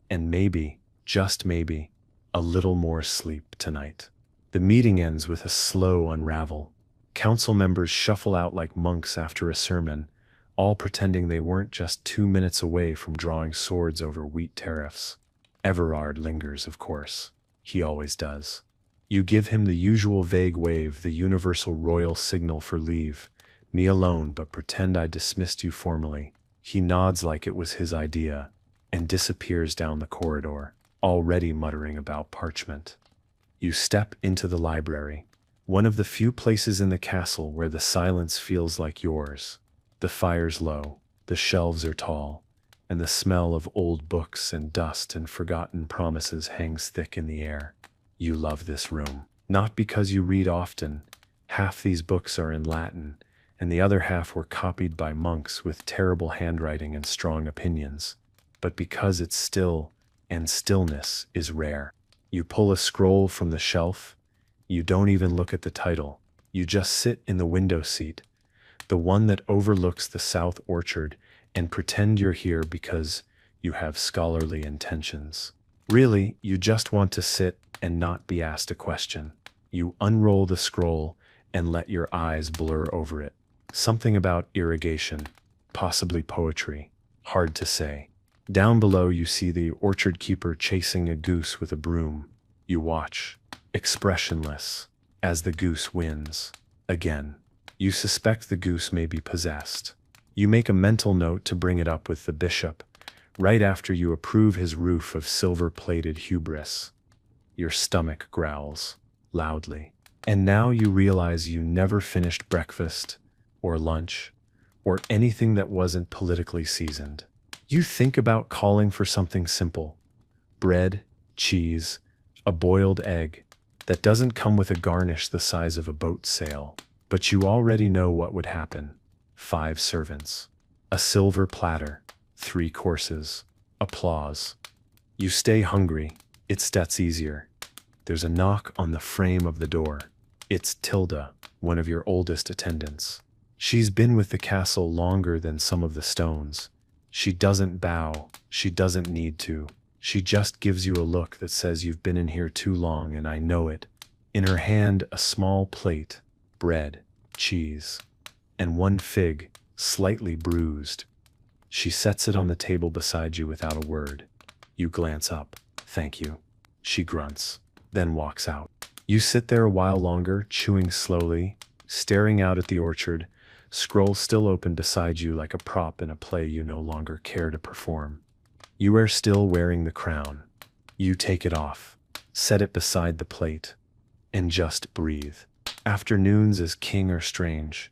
and maybe, just maybe, a little more sleep tonight. The meeting ends with a slow unravel. Council members shuffle out like monks after a sermon, all pretending they weren't just 2 minutes away from drawing swords over wheat tariffs. Everard lingers, of course. He always does. You give him the usual vague wave, the universal royal signal for leave. Me alone, but pretend I dismissed you formally. He nods like it was his idea, and disappears down the corridor, already muttering about parchment. You step into the library, one of the few places in the castle where the silence feels like yours. The fire's low, the shelves are tall, and the smell of old books and dust and forgotten promises hangs thick in the air. You love this room, not because you read often. Half these books are in Latin, and the other half were copied by monks with terrible handwriting and strong opinions, but because it's still, and stillness is rare. You pull a scroll from the shelf. You don't even look at the title. You just sit in the window seat, the one that overlooks the south orchard, and pretend you're here because you have scholarly intentions. Really, you just want to sit and not be asked a question. You unroll the scroll and let your eyes blur over it. Something about irrigation, possibly poetry, hard to say. Down below you see the orchard keeper chasing a goose with a broom. You watch, expressionless, as the goose wins. Again, you suspect the goose may be possessed. You make a mental note to bring it up with the bishop, right after you approve his roof of silver-plated hubris. Your stomach growls, loudly. And now you realize you never finished breakfast, or lunch, or anything that wasn't politically seasoned. You think about calling for something simple. Bread, cheese, a boiled egg that doesn't come with a garnish the size of a boat sail. But you already know what would happen. 5 servants. A silver platter. 3 courses. Applause. You stay hungry. It's that's easier. There's a knock on the frame of the door. It's Tilda, one of your oldest attendants. She's been with the castle longer than some of the stones. She doesn't bow, she doesn't need to. She just gives you a look that says you've been in here too long and I know it. In her hand, a small plate, bread, cheese, and one fig, slightly bruised. She sets it on the table beside you without a word. You glance up. Thank you. She grunts, then walks out. You sit there a while longer, chewing slowly, staring out at the orchard, scroll still open beside you like a prop in a play you no longer care to perform. You are still wearing the crown. You take it off, set it beside the plate, and just breathe. Afternoons as king are strange.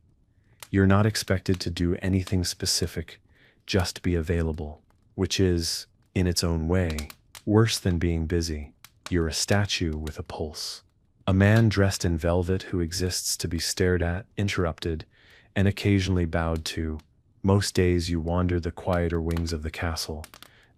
You're not expected to do anything specific, just be available, which is, in its own way, worse than being busy. You're a statue with a pulse. A man dressed in velvet who exists to be stared at, interrupted, and occasionally bowed to. Most days you wander the quieter wings of the castle,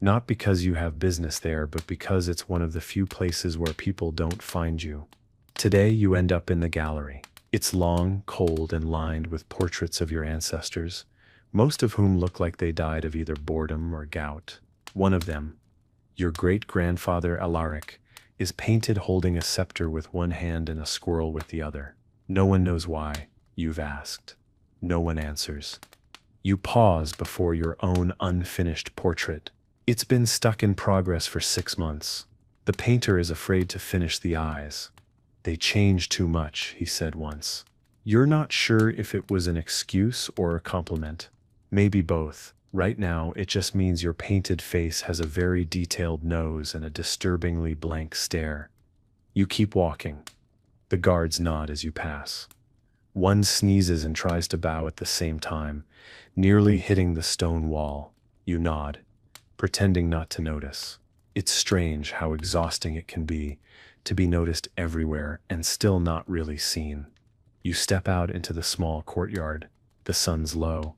not because you have business there, but because it's one of the few places where people don't find you. Today you end up in the gallery. It's long, cold, and lined with portraits of your ancestors, most of whom look like they died of either boredom or gout. One of them, your great-grandfather Alaric, is painted holding a scepter with one hand and a squirrel with the other. No one knows why. You've asked. No one answers. You pause before your own unfinished portrait. It's been stuck in progress for 6 months. The painter is afraid to finish the eyes. They change too much, he said once. You're not sure if it was an excuse or a compliment. Maybe both. Right now, it just means your painted face has a very detailed nose and a disturbingly blank stare. You keep walking. The guards nod as you pass. One sneezes and tries to bow at the same time, nearly hitting the stone wall. You nod, pretending not to notice. It's strange how exhausting it can be to be noticed everywhere and still not really seen. You step out into the small courtyard. The sun's low,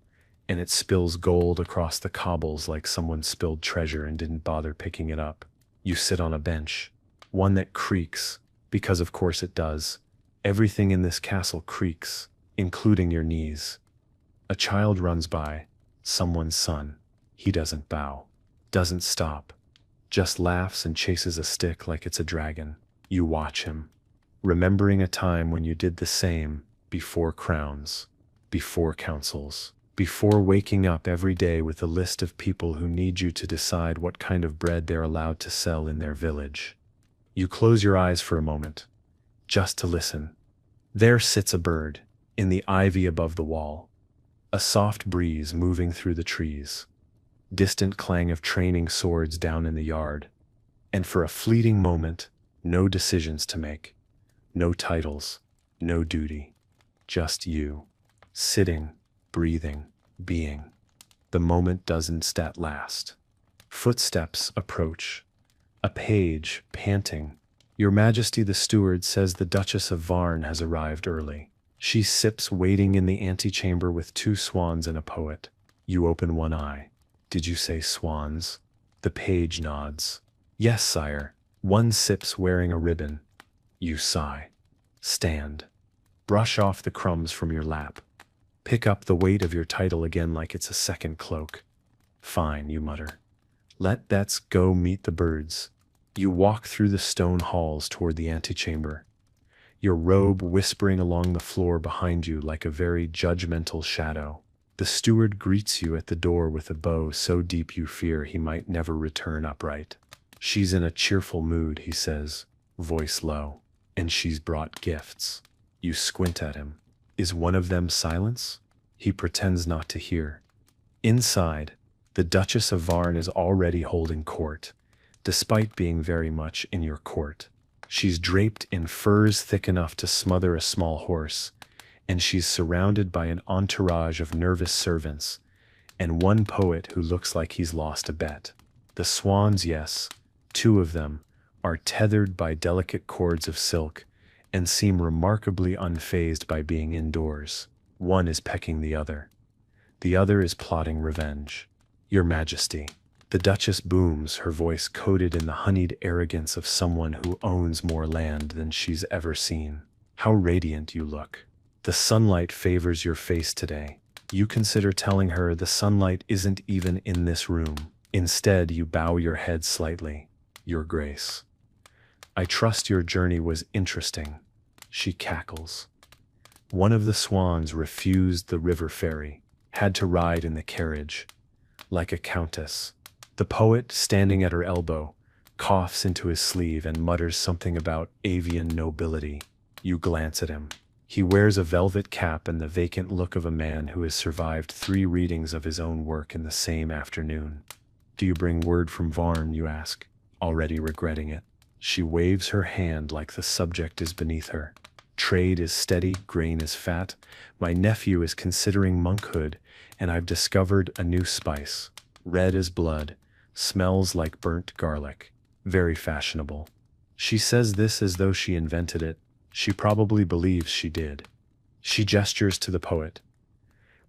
and it spills gold across the cobbles like someone spilled treasure and didn't bother picking it up. You sit on a bench, one that creaks, because of course it does. Everything in this castle creaks, including your knees. A child runs by, someone's son. He doesn't bow, doesn't stop, just laughs and chases a stick like it's a dragon. You watch him, remembering a time when you did the same, before crowns, before councils, before waking up every day with a list of people who need you to decide what kind of bread they're allowed to sell in their village. You close your eyes for a moment, just to listen. There sits a bird, in the ivy above the wall. A soft breeze moving through the trees. Distant clang of training swords down in the yard. And for a fleeting moment, no decisions to make. No titles, no duty. Just you. Sitting, breathing, being. The moment doesn't last. Footsteps approach. A page, panting. Your Majesty the steward says the Duchess of Varn has arrived early. She sips waiting in the antechamber with 2 swans and a poet. You open one eye. Did you say swans? The page nods. Yes, sire. One sips wearing a ribbon. You sigh. Stand. Brush off the crumbs from your lap. Pick up the weight of your title again like it's a second cloak. Fine, you mutter. Let's go meet the birds. You walk through the stone halls toward the antechamber, your robe whispering along the floor behind you like a very judgmental shadow. The steward greets you at the door with a bow so deep you fear he might never return upright. She's in a cheerful mood, he says, voice low, and she's brought gifts. You squint at him. Is one of them silence? He pretends not to hear. Inside, the Duchess of Varn is already holding court, despite being very much in your court. She's draped in furs thick enough to smother a small horse, and she's surrounded by an entourage of nervous servants, and one poet who looks like he's lost a bet. The swans, yes, 2 of them, are tethered by delicate cords of silk, and seem remarkably unfazed by being indoors. One is pecking the other. The other is plotting revenge. Your Majesty. The Duchess booms, her voice coated in the honeyed arrogance of someone who owns more land than she's ever seen. How radiant you look. The sunlight favors your face today. You consider telling her the sunlight isn't even in this room. Instead, you bow your head slightly. Your Grace. I trust your journey was interesting. She cackles. One of the swans refused the river ferry, had to ride in the carriage, like a countess. The poet, standing at her elbow, coughs into his sleeve and mutters something about avian nobility. You glance at him. He wears a velvet cap and the vacant look of a man who has survived 3 readings of his own work in the same afternoon. Do you bring word from Varn, you ask, already regretting it. She waves her hand like the subject is beneath her. Trade is steady, grain is fat. My nephew is considering monkhood, and I've discovered a new spice. Red as blood, smells like burnt garlic. Very fashionable. She says this as though she invented it. She probably believes she did. She gestures to the poet.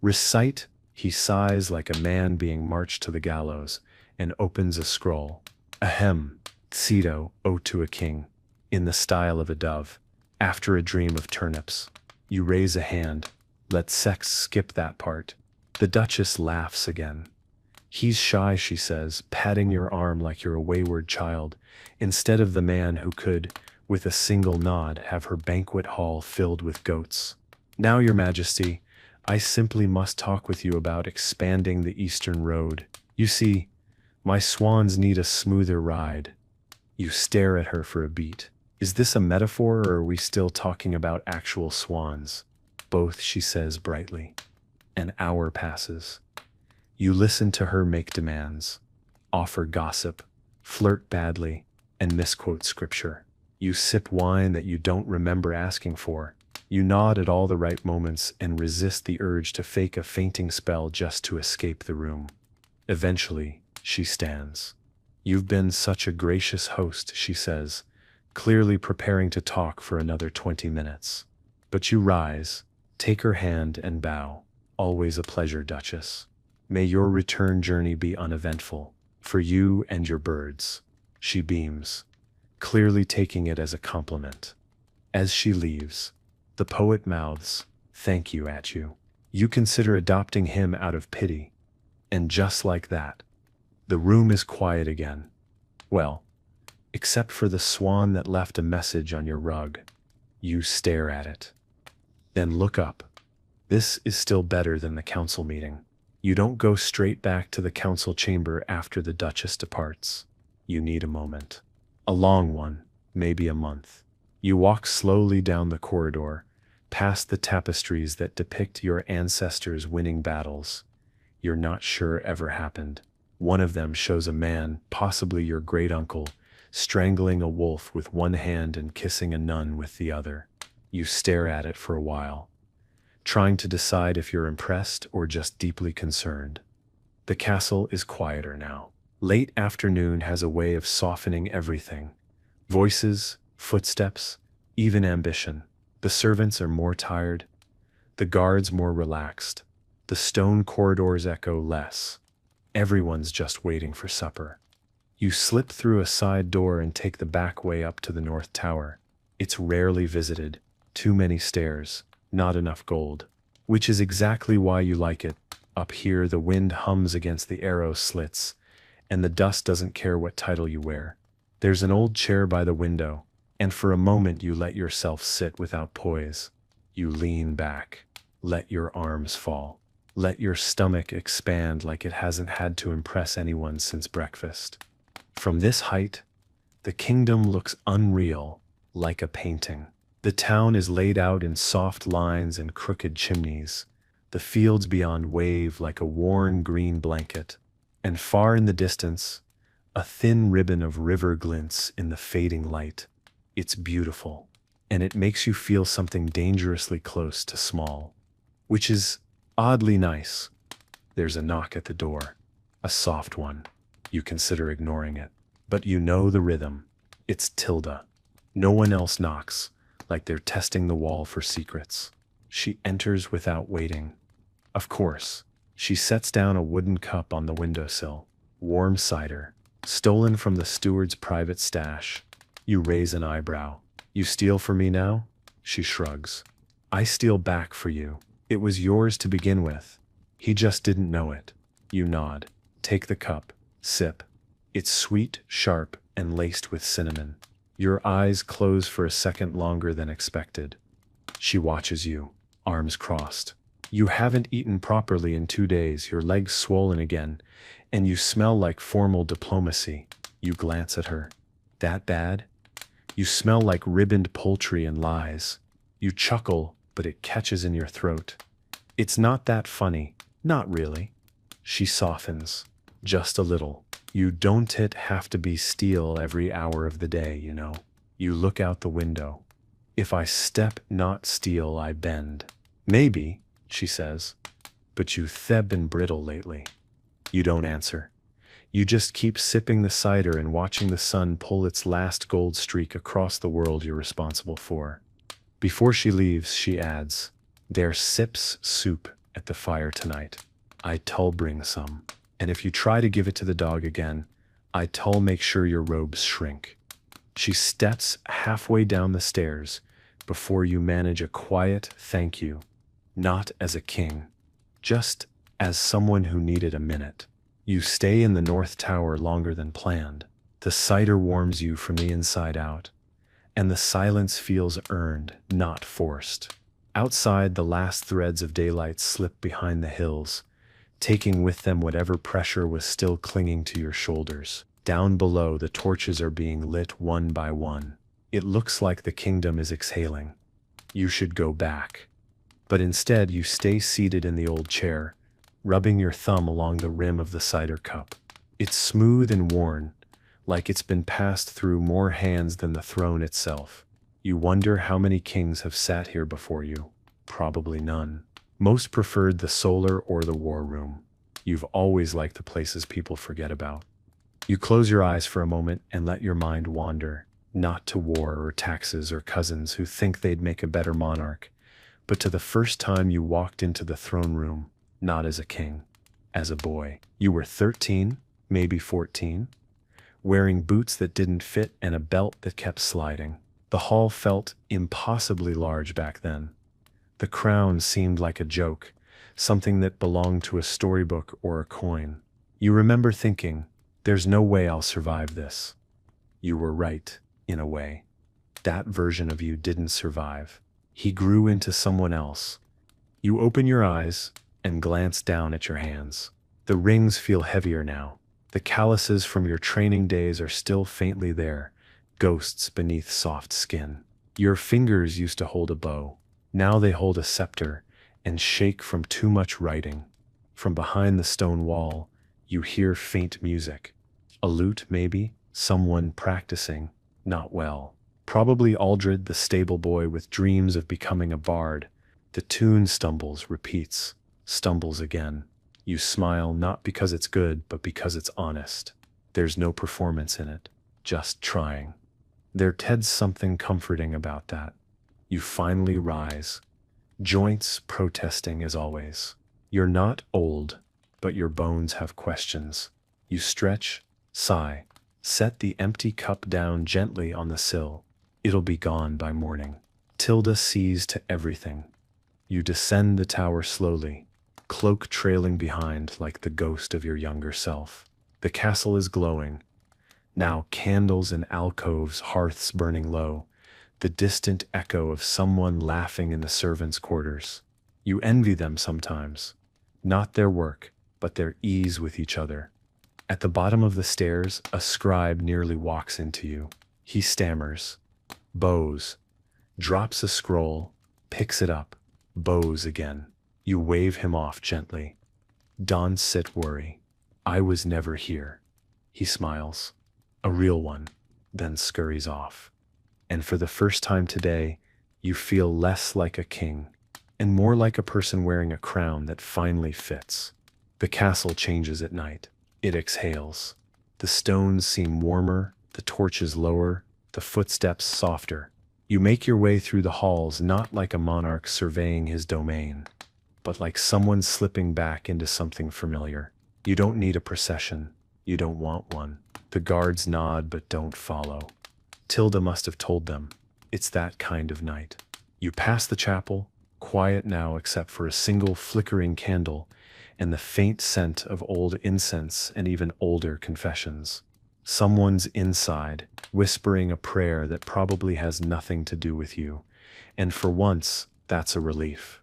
Recite, he sighs like a man being marched to the gallows, and opens a scroll. Ahem, Cito, Ode to a King, in the style of a dove, after a dream of turnips. You raise a hand. Let sex skip that part. The Duchess laughs again. He's shy, she says, patting your arm like you're a wayward child, instead of the man who could, with a single nod, have her banquet hall filled with goats. Now, Your Majesty, I simply must talk with you about expanding the Eastern Road. You see, my swans need a smoother ride. You stare at her for a beat. Is this a metaphor, or are we still talking about actual swans? Both, she says brightly. An hour passes. You listen to her make demands, offer gossip, flirt badly, and misquote scripture. You sip wine that you don't remember asking for. You nod at all the right moments and resist the urge to fake a fainting spell just to escape the room. Eventually, she stands. You've been such a gracious host, she says, clearly preparing to talk for another 20 minutes. But you rise, take her hand and bow. Always a pleasure, Duchess. May your return journey be uneventful, for you and your birds. She beams, clearly taking it as a compliment. As she leaves, the poet mouths, "Thank you," at you. You consider adopting him out of pity. And just like that, the room is quiet again. Well, except for the swan that left a message on your rug. You stare at it. Then look up. This is still better than the council meeting. You don't go straight back to the council chamber after the Duchess departs. You need a moment. A long one, maybe a month. You walk slowly down the corridor, past the tapestries that depict your ancestors winning battles you're not sure ever happened. One of them shows a man, possibly your great-uncle, strangling a wolf with one hand and kissing a nun with the other. You stare at it for a while, trying to decide if you're impressed or just deeply concerned. The castle is quieter now. Late afternoon has a way of softening everything. Voices, footsteps, even ambition. The servants are more tired, the guards more relaxed. The stone corridors echo less. Everyone's just waiting for supper. You slip through a side door and take the back way up to the North Tower. It's rarely visited. Too many stairs, not enough gold. Which is exactly why you like it. Up here the wind hums against the arrow slits, and the dust doesn't care what title you wear. There's an old chair by the window, and for a moment you let yourself sit without poise. You lean back. Let your arms fall. Let your stomach expand like it hasn't had to impress anyone since breakfast. From this height, the kingdom looks unreal, like a painting. The town is laid out in soft lines and crooked chimneys. The fields beyond wave like a worn green blanket. And far in the distance, a thin ribbon of river glints in the fading light. It's beautiful, and it makes you feel something dangerously close to small, which is oddly nice. There's a knock at the door, a soft one. You consider ignoring it, but you know the rhythm. It's Tilda. No one else knocks, like they're testing the wall for secrets. She enters without waiting. Of course, she sets down a wooden cup on the windowsill. Warm cider, stolen from the steward's private stash. You raise an eyebrow. You steal for me now? She shrugs. I steal back for you. It was yours to begin with. He just didn't know it. You nod. Take the cup. Sip. It's sweet, sharp, and laced with cinnamon. Your eyes close for a second longer than expected. She watches you, arms crossed. You haven't eaten properly in 2 days, your legs swollen again, and you smell like formal diplomacy. You glance at her. That bad? You smell like ribboned poultry and lies. You chuckle, but it catches in your throat. It's not that funny. Not really. She softens. Just a little. You don't have to be steel every hour of the day, you know. You look out the window. If I step not steel, I bend. Maybe, she says, but you've been brittle lately. You don't answer. You just keep sipping the cider and watching the sun pull its last gold streak across the world you're responsible for. Before she leaves, she adds, "There sips soup at the fire tonight. I tull bring some. And if you try to give it to the dog again, I tull make sure your robes shrink." She steps halfway down the stairs before you manage a quiet thank you, not as a king, just as someone who needed a minute. You stay in the North Tower longer than planned. The cider warms you from the inside out, and the silence feels earned, not forced. Outside, the last threads of daylight slip behind the hills, taking with them whatever pressure was still clinging to your shoulders. Down below, the torches are being lit one by one. It looks like the kingdom is exhaling. You should go back. But instead, you stay seated in the old chair, rubbing your thumb along the rim of the cider cup. It's smooth and worn, like it's been passed through more hands than the throne itself. You wonder how many kings have sat here before you. Probably none. Most preferred the solar or the war room. You've always liked the places people forget about. You close your eyes for a moment and let your mind wander, not to war or taxes or cousins who think they'd make a better monarch, but to the first time you walked into the throne room, not as a king, as a boy. You were 13, maybe 14, wearing boots that didn't fit and a belt that kept sliding. The hall felt impossibly large back then. The crown seemed like a joke, something that belonged to a storybook or a coin. You remember thinking, "There's no way I'll survive this." You were right, in a way. That version of you didn't survive. He grew into someone else. You open your eyes and glance down at your hands. The rings feel heavier now. The calluses from your training days are still faintly there, ghosts beneath soft skin. Your fingers used to hold a bow. Now they hold a scepter and shake from too much writing. From behind the stone wall, you hear faint music. A lute, maybe, someone practicing, not well. Probably Aldred, the stable boy with dreams of becoming a bard. The tune stumbles, repeats, stumbles again. You smile not because it's good, but because it's honest. There's no performance in it, just trying. There's something comforting about that. You finally rise, joints protesting as always. You're not old, but your bones have questions. You stretch, sigh, set the empty cup down gently on the sill. It'll be gone by morning. Tilda sees to everything. You descend the tower slowly, cloak trailing behind like the ghost of your younger self. The castle is glowing. Now candles in alcoves, hearths burning low, the distant echo of someone laughing in the servants' quarters. You envy them sometimes. Not their work, but their ease with each other. At the bottom of the stairs, a scribe nearly walks into you. He stammers, bows, drops a scroll, picks it up, bows again. You wave him off gently. Don't sit worry. I was never here. He smiles. A real one, then scurries off. And for the first time today, you feel less like a king, and more like a person wearing a crown that finally fits. The castle changes at night. It exhales. The stones seem warmer, the torches lower, the footsteps softer. You make your way through the halls not like a monarch surveying his domain, but like someone slipping back into something familiar. You don't need a procession. You don't want one. The guards nod but don't follow. Tilda must have told them. It's that kind of night. You pass the chapel, quiet now except for a single flickering candle and the faint scent of old incense and even older confessions. Someone's inside, whispering a prayer that probably has nothing to do with you, and for once, that's a relief.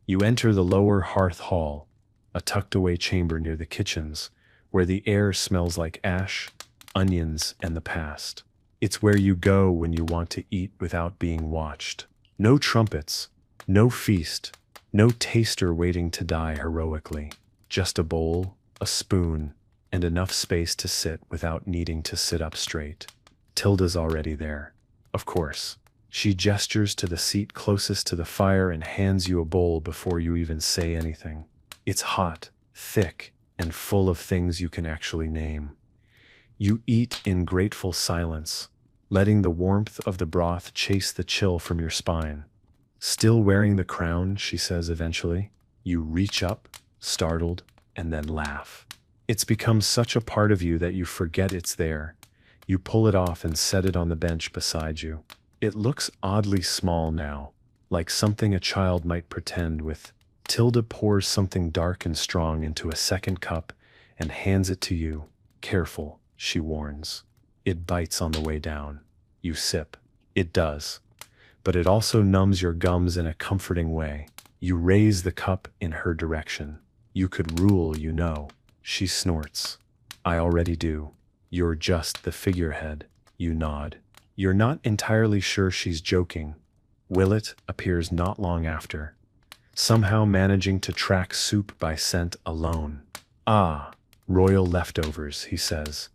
You enter the lower hearth hall, a tucked-away chamber near the kitchens, where the air smells like ash, onions, and the past. It's where you go when you want to eat without being watched. No trumpets, no feast, no taster waiting to die heroically. Just a bowl, a spoon, and enough space to sit without needing to sit up straight. Tilda's already there. Of course. She gestures to the seat closest to the fire and hands you a bowl before you even say anything. It's hot, thick, and full of things you can actually name. You eat in grateful silence, letting the warmth of the broth chase the chill from your spine. Still wearing the crown, she says eventually. You reach up, startled, and then laugh. It's become such a part of you that you forget it's there. You pull it off and set it on the bench beside you. It looks oddly small now, like something a child might pretend with. Tilda pours something dark and strong into a second cup and hands it to you. Careful, she warns. It bites on the way down. You sip. It does. But it also numbs your gums in a comforting way. You raise the cup in her direction. You could rule, you know. She snorts. I already do. You're just the figurehead. You nod. You're not entirely sure she's joking. Willett appears not long after, somehow managing to track soup by scent alone. Ah, royal leftovers, he says,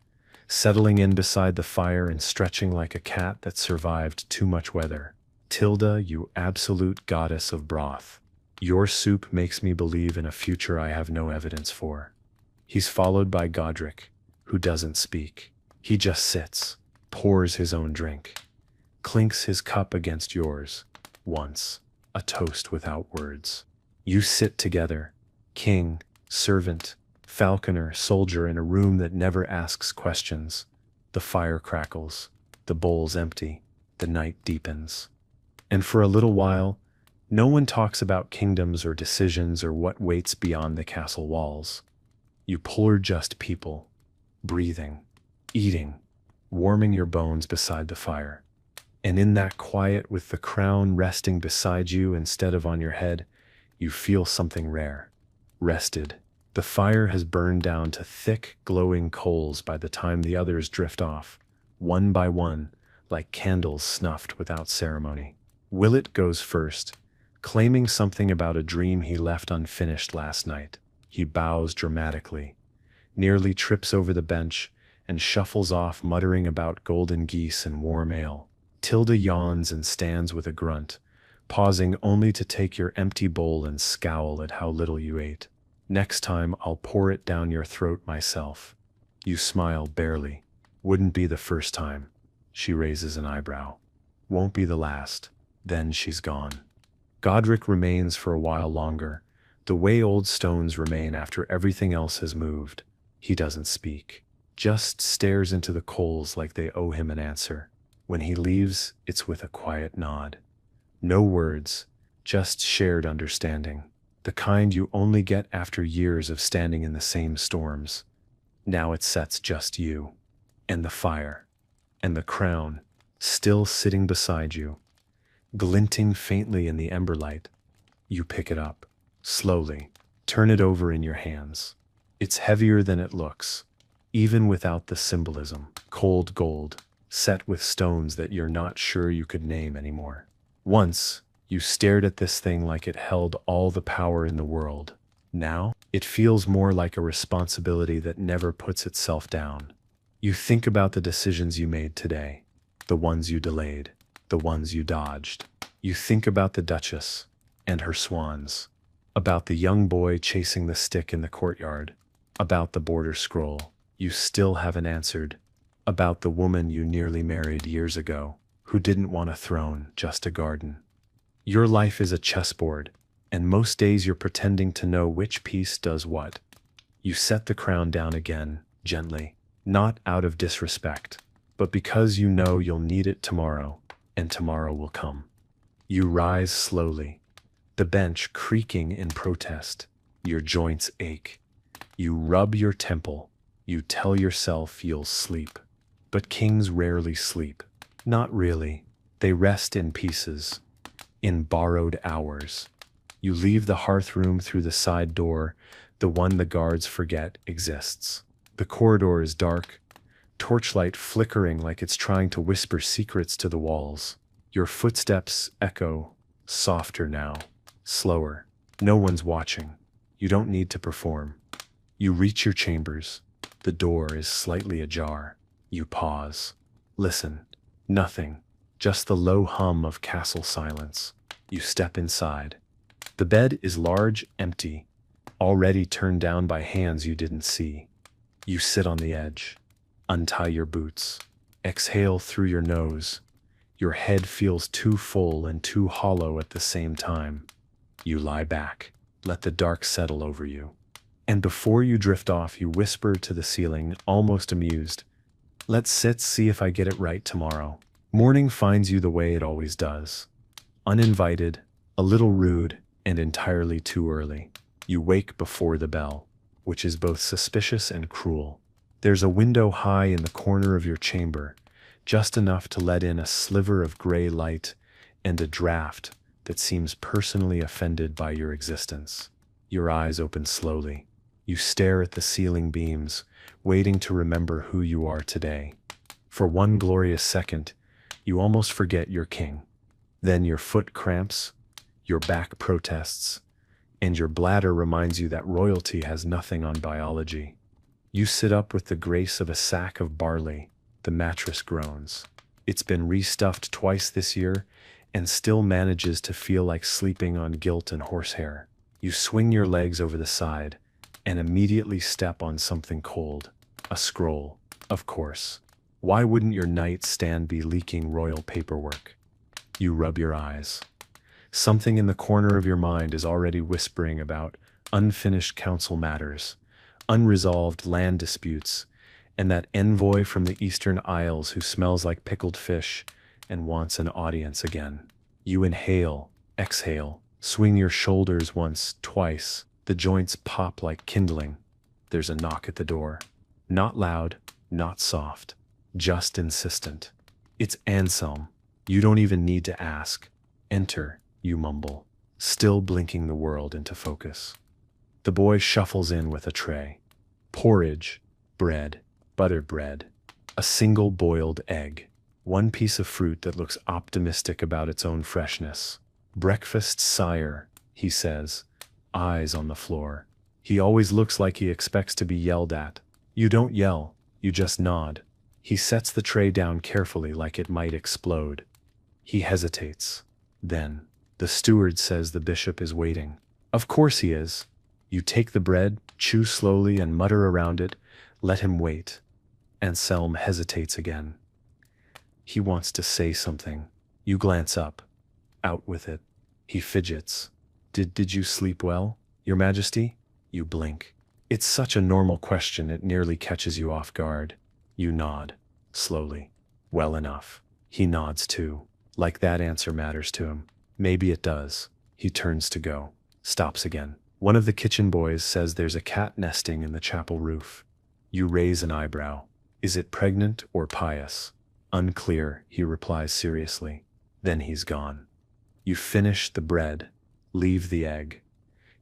settling in beside the fire and stretching like a cat that survived too much weather. Tilda, you absolute goddess of broth. Your soup makes me believe in a future I have no evidence for. He's followed by Godric, who doesn't speak. He just sits, pours his own drink, clinks his cup against yours. Once, a toast without words. You sit together, king, servant, falconer, soldier in a room that never asks questions. The fire crackles, the bowl's empty, the night deepens. And for a little while, no one talks about kingdoms or decisions or what waits beyond the castle walls. You pour just people, breathing, eating, warming your bones beside the fire. And in that quiet, with the crown resting beside you instead of on your head, you feel something rare. Rested. The fire has burned down to thick, glowing coals by the time the others drift off, one by one, like candles snuffed without ceremony. Willett goes first, claiming something about a dream he left unfinished last night. He bows dramatically, nearly trips over the bench, and shuffles off muttering about golden geese and warm ale. Tilda yawns and stands with a grunt, pausing only to take your empty bowl and scowl at how little you ate. Next time I'll pour it down your throat myself. You smile barely. Wouldn't be the first time. She raises an eyebrow. Won't be the last. Then she's gone. Godric remains for a while longer, the way old stones remain after everything else has moved. He doesn't speak, just stares into the coals like they owe him an answer. When he leaves, it's with a quiet nod. No words, just shared understanding, the kind you only get after years of standing in the same storms. Now it sets just you, and the fire, and the crown, still sitting beside you, glinting faintly in the ember light. You pick it up, slowly, turn it over in your hands. It's heavier than it looks, even without the symbolism. Cold gold, set with stones that you're not sure you could name anymore. Once, you stared at this thing like it held all the power in the world. Now, it feels more like a responsibility that never puts itself down. You think about the decisions you made today, the ones you delayed, the ones you dodged. You think about the Duchess and her swans, about the young boy chasing the stick in the courtyard, about the border scroll you still haven't answered, about the woman you nearly married years ago, who didn't want a throne, just a garden. Your life is a chessboard, and most days you're pretending to know which piece does what. You set the crown down again, gently, not out of disrespect, but because you know you'll need it tomorrow, and tomorrow will come. You rise slowly, the bench creaking in protest. Your joints ache. You rub your temple. You tell yourself you'll sleep. But kings rarely sleep. Not really. They rest in pieces, in borrowed hours. You leave the hearthroom through the side door, the one the guards forget exists. The corridor is dark, torchlight flickering like it's trying to whisper secrets to the walls. Your footsteps echo, softer now, slower. No one's watching. You don't need to perform. You reach your chambers. The door is slightly ajar. You pause. Listen. Nothing. Just the low hum of castle silence. You step inside. The bed is large, empty, already turned down by hands you didn't see. You sit on the edge. Untie your boots. Exhale through your nose. Your head feels too full and too hollow at the same time. You lie back. Let the dark settle over you. And before you drift off, you whisper to the ceiling, almost amused. Let's see if I get it right tomorrow. Morning finds you the way it always does. Uninvited, a little rude, and entirely too early. You wake before the bell, which is both suspicious and cruel. There's a window high in the corner of your chamber, just enough to let in a sliver of gray light and a draft that seems personally offended by your existence. Your eyes open slowly. You stare at the ceiling beams, waiting to remember who you are today. For one glorious second, you almost forget you're king. Then your foot cramps, your back protests, and your bladder reminds you that royalty has nothing on biology. You sit up with the grace of a sack of barley. The mattress groans. It's been restuffed twice this year and still manages to feel like sleeping on guilt and horsehair. You swing your legs over the side and immediately step on something cold. A scroll, of course. Why wouldn't your nightstand be leaking royal paperwork? You rub your eyes. Something in the corner of your mind is already whispering about unfinished council matters, unresolved land disputes, and that envoy from the Eastern Isles who smells like pickled fish and wants an audience again. You inhale, exhale, swing your shoulders once, twice. The joints pop like kindling. There's a knock at the door. Not loud, not soft, just insistent. It's Anselm. You don't even need to ask. Enter, you mumble, still blinking the world into focus. The boy shuffles in with a tray. Porridge, bread, buttered bread, a single boiled egg, one piece of fruit that looks optimistic about its own freshness. Breakfast, sire, he says, eyes on the floor. He always looks like he expects to be yelled at. You don't yell, you just nod. He sets the tray down carefully like it might explode. He hesitates. Then, the steward says the bishop is waiting. Of course he is. You take the bread, chew slowly and mutter around it. Let him wait. Anselm hesitates again. He wants to say something. You glance up. Out with it. He fidgets. Did you sleep well, Your Majesty? You blink. It's such a normal question it nearly catches you off guard. You nod. Slowly. Well enough. He nods too. Like that answer matters to him. Maybe it does. He turns to go. Stops again. One of the kitchen boys says there's a cat nesting in the chapel roof. You raise an eyebrow. Is it pregnant or pious? Unclear, he replies seriously. Then he's gone. You finish the bread. Leave the egg.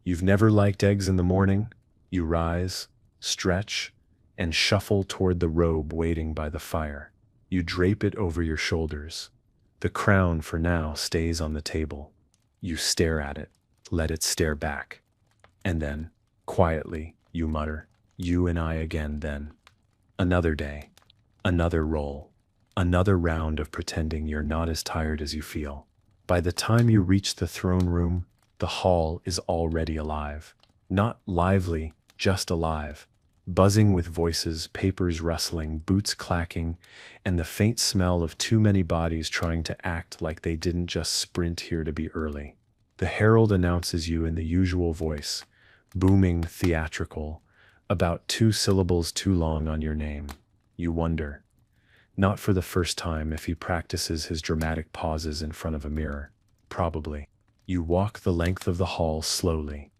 You've never liked eggs in the morning? You rise, stretch, and shuffle toward the robe waiting by the fire. You drape it over your shoulders. The crown, for now, stays on the table. You stare at it. Let it stare back. And then, quietly, you mutter, you and I again then. Another day. Another roll. Another round of pretending you're not as tired as you feel. By the time you reach the throne room, the hall is already alive. Not lively, just alive. Buzzing with voices, papers rustling, boots clacking, and the faint smell of too many bodies trying to act like they didn't just sprint here to be early. The herald announces you in the usual voice, booming, theatrical, about 2 syllables too long on your name. You wonder, not for the first time, if he practices his dramatic pauses in front of a mirror. probably. You walk the length of the hall slowly.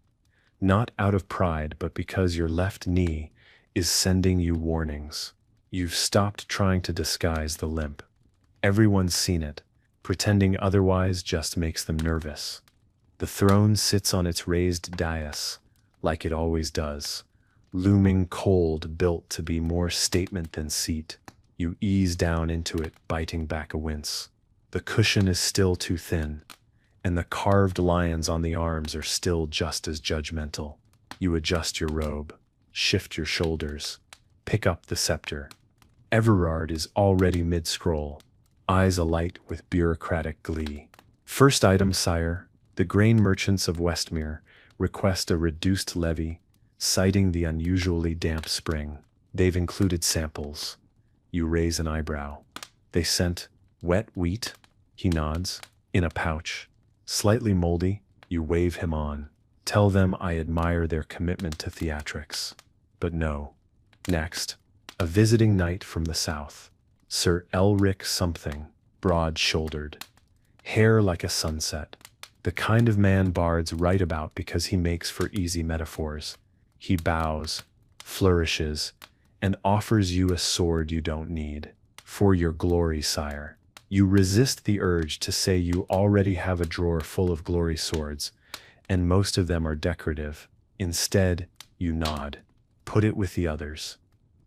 Not out of pride, but because your left knee is sending you warnings. You've stopped trying to disguise the limp. Everyone's seen it. Pretending otherwise just makes them nervous. The throne sits on its raised dais, like it always does, looming cold, built to be more statement than seat. You ease down into it, biting back a wince. The cushion is still too thin, and the carved lions on the arms are still just as judgmental. You adjust your robe, shift your shoulders, pick up the scepter. Everard is already mid-scroll, eyes alight with bureaucratic glee. First item, sire. The grain merchants of Westmere request a reduced levy, citing the unusually damp spring. They've included samples. You raise an eyebrow. They sent wet wheat, he nods, in a pouch. Slightly moldy, you wave him on. Tell them I admire their commitment to theatrics. But no. Next, a visiting knight from the south. Sir Elric something, broad-shouldered. Hair like a sunset. The kind of man bards write about because he makes for easy metaphors. He bows, flourishes, and offers you a sword you don't need. For your glory, sire. You resist the urge to say you already have a drawer full of glory swords, and most of them are decorative. Instead, you nod. Put it with the others.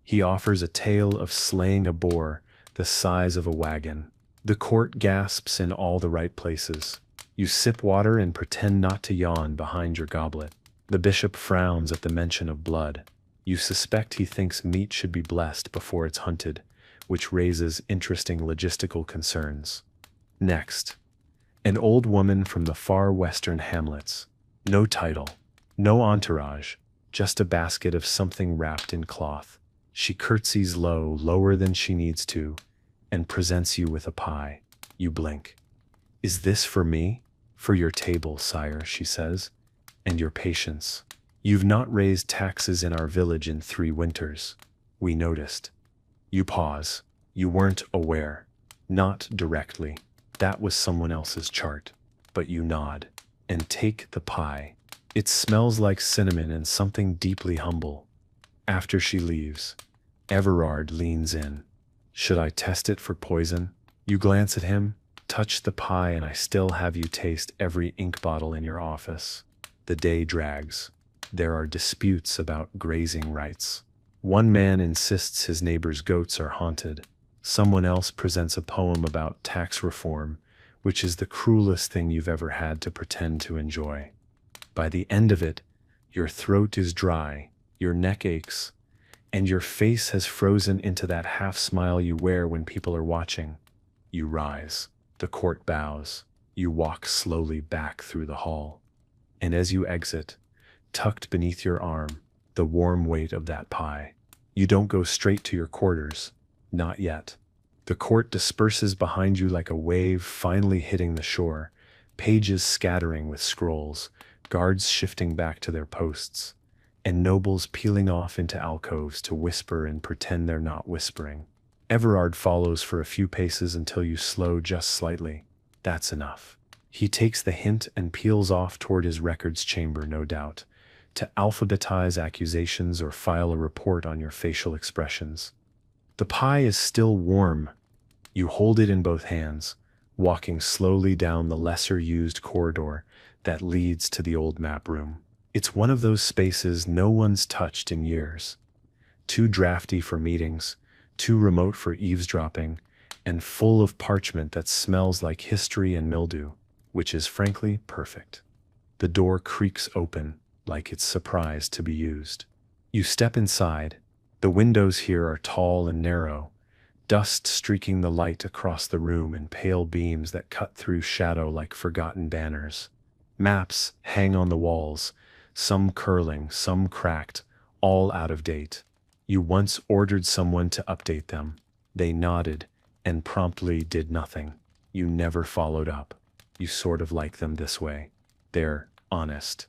He offers a tale of slaying a boar the size of a wagon. The court gasps in all the right places. You sip water and pretend not to yawn behind your goblet. The bishop frowns at the mention of blood. You suspect he thinks meat should be blessed before it's hunted, which raises interesting logistical concerns. Next, an old woman from the far western hamlets. No title, no entourage, just a basket of something wrapped in cloth. She curtsies low, lower than she needs to, and presents you with a pie. You blink. Is this for me? For your table, sire, she says, and your patience. You've not raised taxes in our village in 3 winters. We noticed. You pause. You weren't aware. Not directly. That was someone else's chart. But you nod and take the pie. It smells like cinnamon and something deeply humble. After she leaves, Everard leans in. Should I test it for poison? You glance at him, touch the pie, and I still have you taste every ink bottle in your office. The day drags. There are disputes about grazing rights. One man insists his neighbor's goats are haunted. Someone else presents a poem about tax reform, which is the cruelest thing you've ever had to pretend to enjoy. By the end of it, your throat is dry, your neck aches, and your face has frozen into that half smile you wear when people are watching. You rise. The court bows. You walk slowly back through the hall. And as you exit, tucked beneath your arm, the warm weight of that pie. You don't go straight to your quarters. Not yet. The court disperses behind you like a wave finally hitting the shore, pages scattering with scrolls, guards shifting back to their posts, and nobles peeling off into alcoves to whisper and pretend they're not whispering. Everard follows for a few paces until you slow just slightly. That's enough. He takes the hint and peels off toward his records chamber, no doubt, to alphabetize accusations or file a report on your facial expressions. The pie is still warm. You hold it in both hands, walking slowly down the lesser-used corridor that leads to the old map room. It's one of those spaces no one's touched in years. Too drafty for meetings, too remote for eavesdropping, and full of parchment that smells like history and mildew, which is frankly perfect. The door creaks open, like it's surprised to be used. You step inside. The windows here are tall and narrow, dust streaking the light across the room in pale beams that cut through shadow like forgotten banners. Maps hang on the walls, some curling, some cracked, all out of date. You once ordered someone to update them. They nodded and promptly did nothing. You never followed up. You sort of like them this way. They're honest.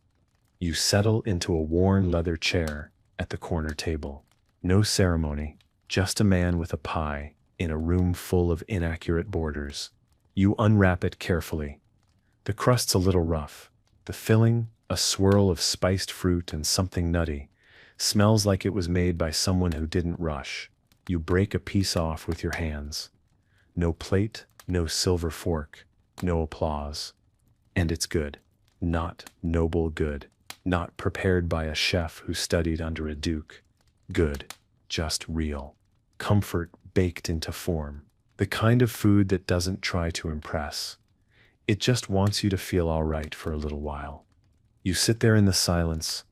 You settle into a worn leather chair at the corner table. No ceremony, just a man with a pie in a room full of inaccurate borders. You unwrap it carefully. The crust's a little rough. The filling, a swirl of spiced fruit and something nutty, smells like it was made by someone who didn't rush. You break a piece off with your hands. No plate, no silver fork, no applause. And it's good. Not noble good. Not prepared by a chef who studied under a duke. Good. Just real. Comfort baked into form. The kind of food that doesn't try to impress. It just wants you to feel all right for a little while. You sit there in the silence,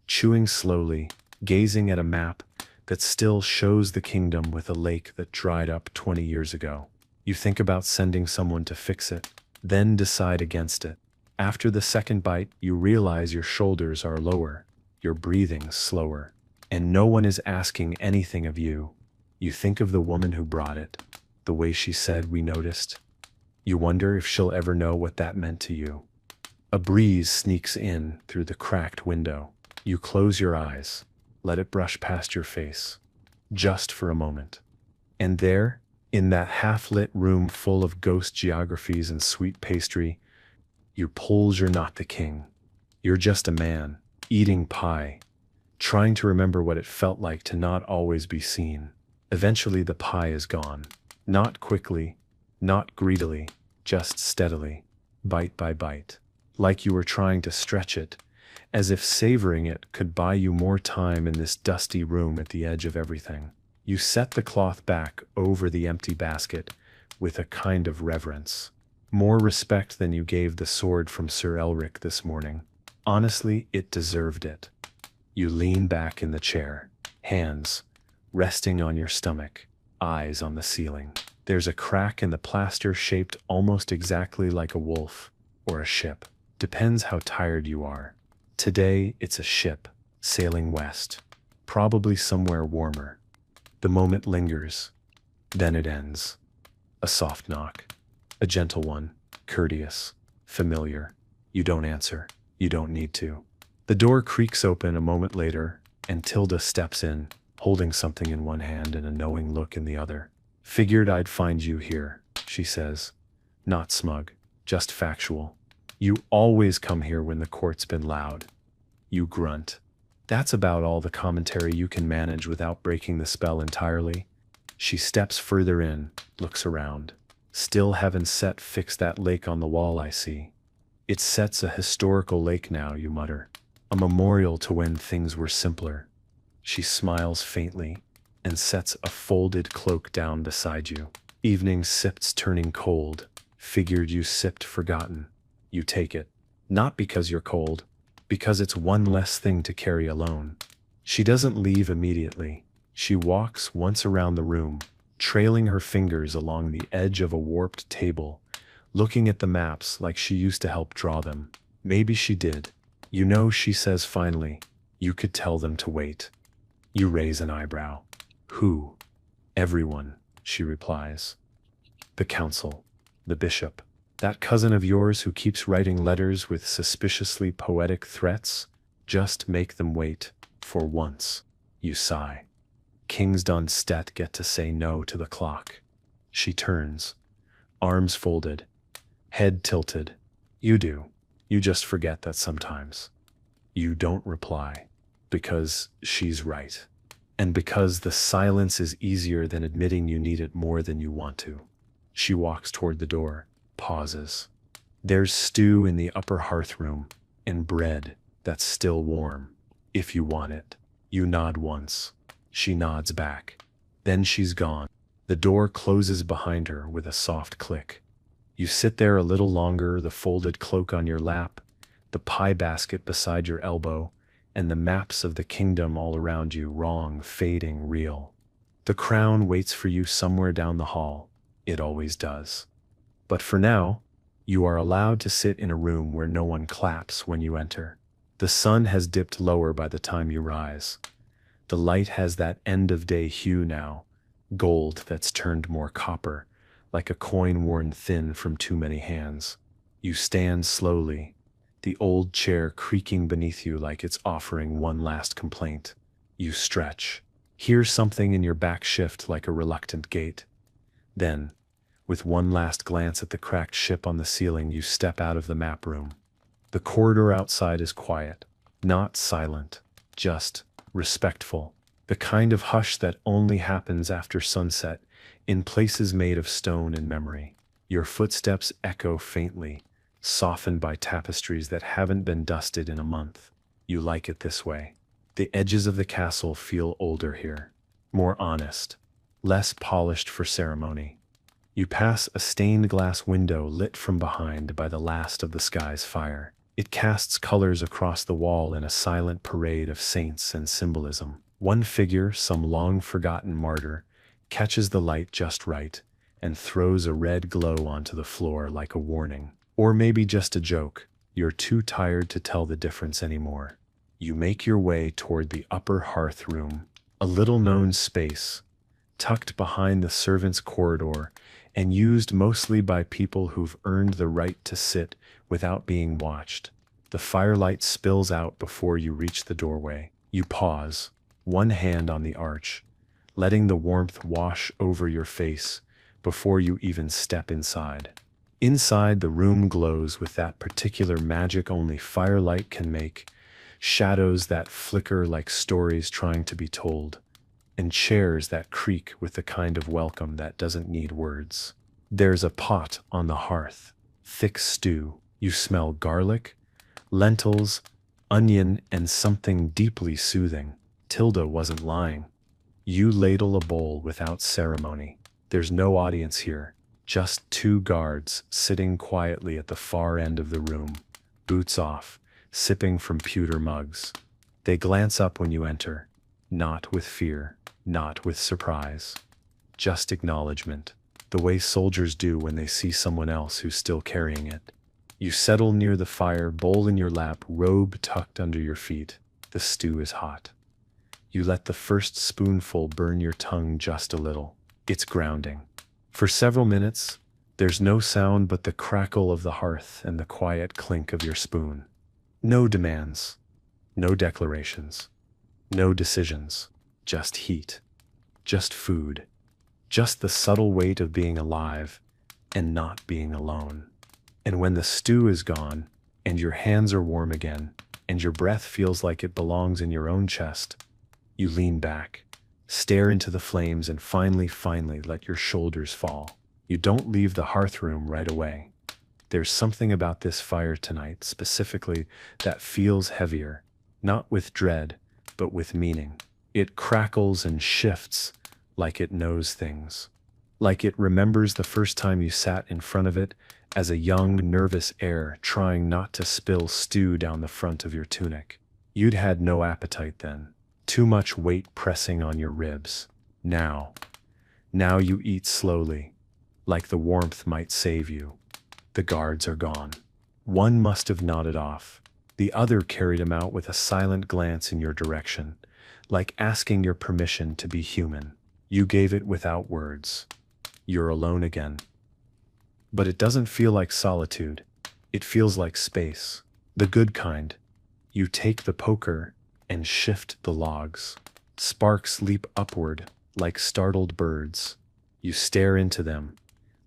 chewing slowly, gazing at a map that still shows the kingdom with a lake that dried up 20 years ago. You think about sending someone to fix it, then decide against it. After the second bite, you realize your shoulders are lower, your breathing slower, and no one is asking anything of you. You think of the woman who brought it, the way she said we noticed. You wonder if she'll ever know what that meant to you. A breeze sneaks in through the cracked window. You close your eyes, let it brush past your face, just for a moment. And there, in that half-lit room full of ghost geographies and sweet pastry, you pulls you're not the king. You're just a man, eating pie, trying to remember what it felt like to not always be seen. Eventually the pie is gone. Not quickly, not greedily, just steadily, bite by bite. Like you were trying to stretch it, as if savoring it could buy you more time in this dusty room at the edge of everything. You set the cloth back over the empty basket with a kind of reverence. More respect than you gave the sword from Sir Elric this morning. Honestly, it deserved it. You lean back in the chair, hands resting on your stomach, eyes on the ceiling. There's a crack in the plaster shaped almost exactly like a wolf or a ship. Depends how tired you are. Today, it's a ship sailing west, probably somewhere warmer. The moment lingers, then it ends. A soft knock. A gentle one, courteous, familiar. You don't answer. You don't need to. The door creaks open a moment later, and Tilda steps in, holding something in one hand and a knowing look in the other. Figured I'd find you here, she says. Not smug, just factual. You always come here when the court's been loud. You grunt. That's about all the commentary you can manage without breaking the spell entirely. She steps further in, looks around. Still haven't fixed that lake on the wall, I see. It sets a historical lake now, you mutter. A memorial to when things were simpler. She smiles faintly and sets a folded cloak down beside you. Evening sips turning cold. Figured you sipped forgotten. You take it. Not because you're cold, because it's one less thing to carry alone. She doesn't leave immediately. She walks once around the room, trailing her fingers along the edge of a warped table, looking at the maps like she used to help draw them. Maybe she did. You know, she says finally, you could tell them to wait. You raise an eyebrow. Who? Everyone, she replies. The council, the bishop, that cousin of yours who keeps writing letters with suspiciously poetic threats. Just make them wait, for once. You sigh. Kings Donstedt get to say no to the clock. She turns, arms folded, head tilted. You do. You just forget that sometimes. You don't reply, because she's right. And because the silence is easier than admitting you need it more than you want to. She walks toward the door, pauses. There's stew in the upper hearth room, and bread that's still warm, if you want it. You nod once. She nods back. Then she's gone. The door closes behind her with a soft click. You sit there a little longer, the folded cloak on your lap, the pie basket beside your elbow, and the maps of the kingdom all around you, wrong, fading, real. The crown waits for you somewhere down the hall. It always does. But for now, you are allowed to sit in a room where no one claps when you enter. The sun has dipped lower by the time you rise. The light has that end-of-day hue now, gold that's turned more copper, like a coin worn thin from too many hands. You stand slowly, the old chair creaking beneath you like it's offering one last complaint. You stretch, hear something in your back shift like a reluctant gate. Then, With one last glance at the cracked ship on the ceiling, you step out of the map room. The corridor outside is quiet, not silent, just respectful. The kind of hush that only happens after sunset in places made of stone and memory. Your footsteps echo faintly, softened by tapestries that haven't been dusted in a month. You like it this way. The edges of the castle feel older here, more honest, less polished for ceremony. You pass a stained glass window lit from behind by the last of the sky's fire. It casts colors across the wall in a silent parade of saints and symbolism. One figure, some long-forgotten martyr, catches the light just right and throws a red glow onto the floor like a warning. Or maybe just a joke. You're too tired to tell the difference anymore. You make your way toward the upper hearth room, a little-known space, tucked behind the servants' corridor and used mostly by people who've earned the right to sit without being watched. The firelight spills out before you reach the doorway. You pause, one hand on the arch, letting the warmth wash over your face before you even step inside. Inside, the room glows with that particular magic only firelight can make, shadows that flicker like stories trying to be told, and chairs that creak with the kind of welcome that doesn't need words. There's a pot on the hearth, thick stew. You smell garlic, lentils, onion, and something deeply soothing. Tilda wasn't lying. You ladle a bowl without ceremony. There's no audience here, just two guards sitting quietly at the far end of the room, boots off, sipping from pewter mugs. They glance up when you enter, not with fear, not with surprise, just acknowledgement, the way soldiers do when they see someone else who's still carrying it. You settle near the fire, bowl in your lap, robe tucked under your feet. The stew is hot. You let the first spoonful burn your tongue just a little. It's grounding. For several minutes, there's no sound but the crackle of the hearth and the quiet clink of your spoon. No demands, no declarations, no decisions, just heat, just food, just the subtle weight of being alive and not being alone. And when the stew is gone, and your hands are warm again, and your breath feels like it belongs in your own chest, you lean back, stare into the flames, and finally let your shoulders fall. You don't leave the hearth room right away. There's something about this fire tonight, specifically, that feels heavier, not with dread, but with meaning. It crackles and shifts like it knows things. Like it remembers the first time you sat in front of it as a young, nervous heir trying not to spill stew down the front of your tunic. You'd had no appetite then. Too much weight pressing on your ribs. Now you eat slowly, like the warmth might save you. The guards are gone. One must have nodded off. The other carried him out with a silent glance in your direction, like asking your permission to be human. You gave it without words. You're alone again. But it doesn't feel like solitude. It feels like space. The good kind. You take the poker and shift the logs. Sparks leap upward like startled birds. You stare into them,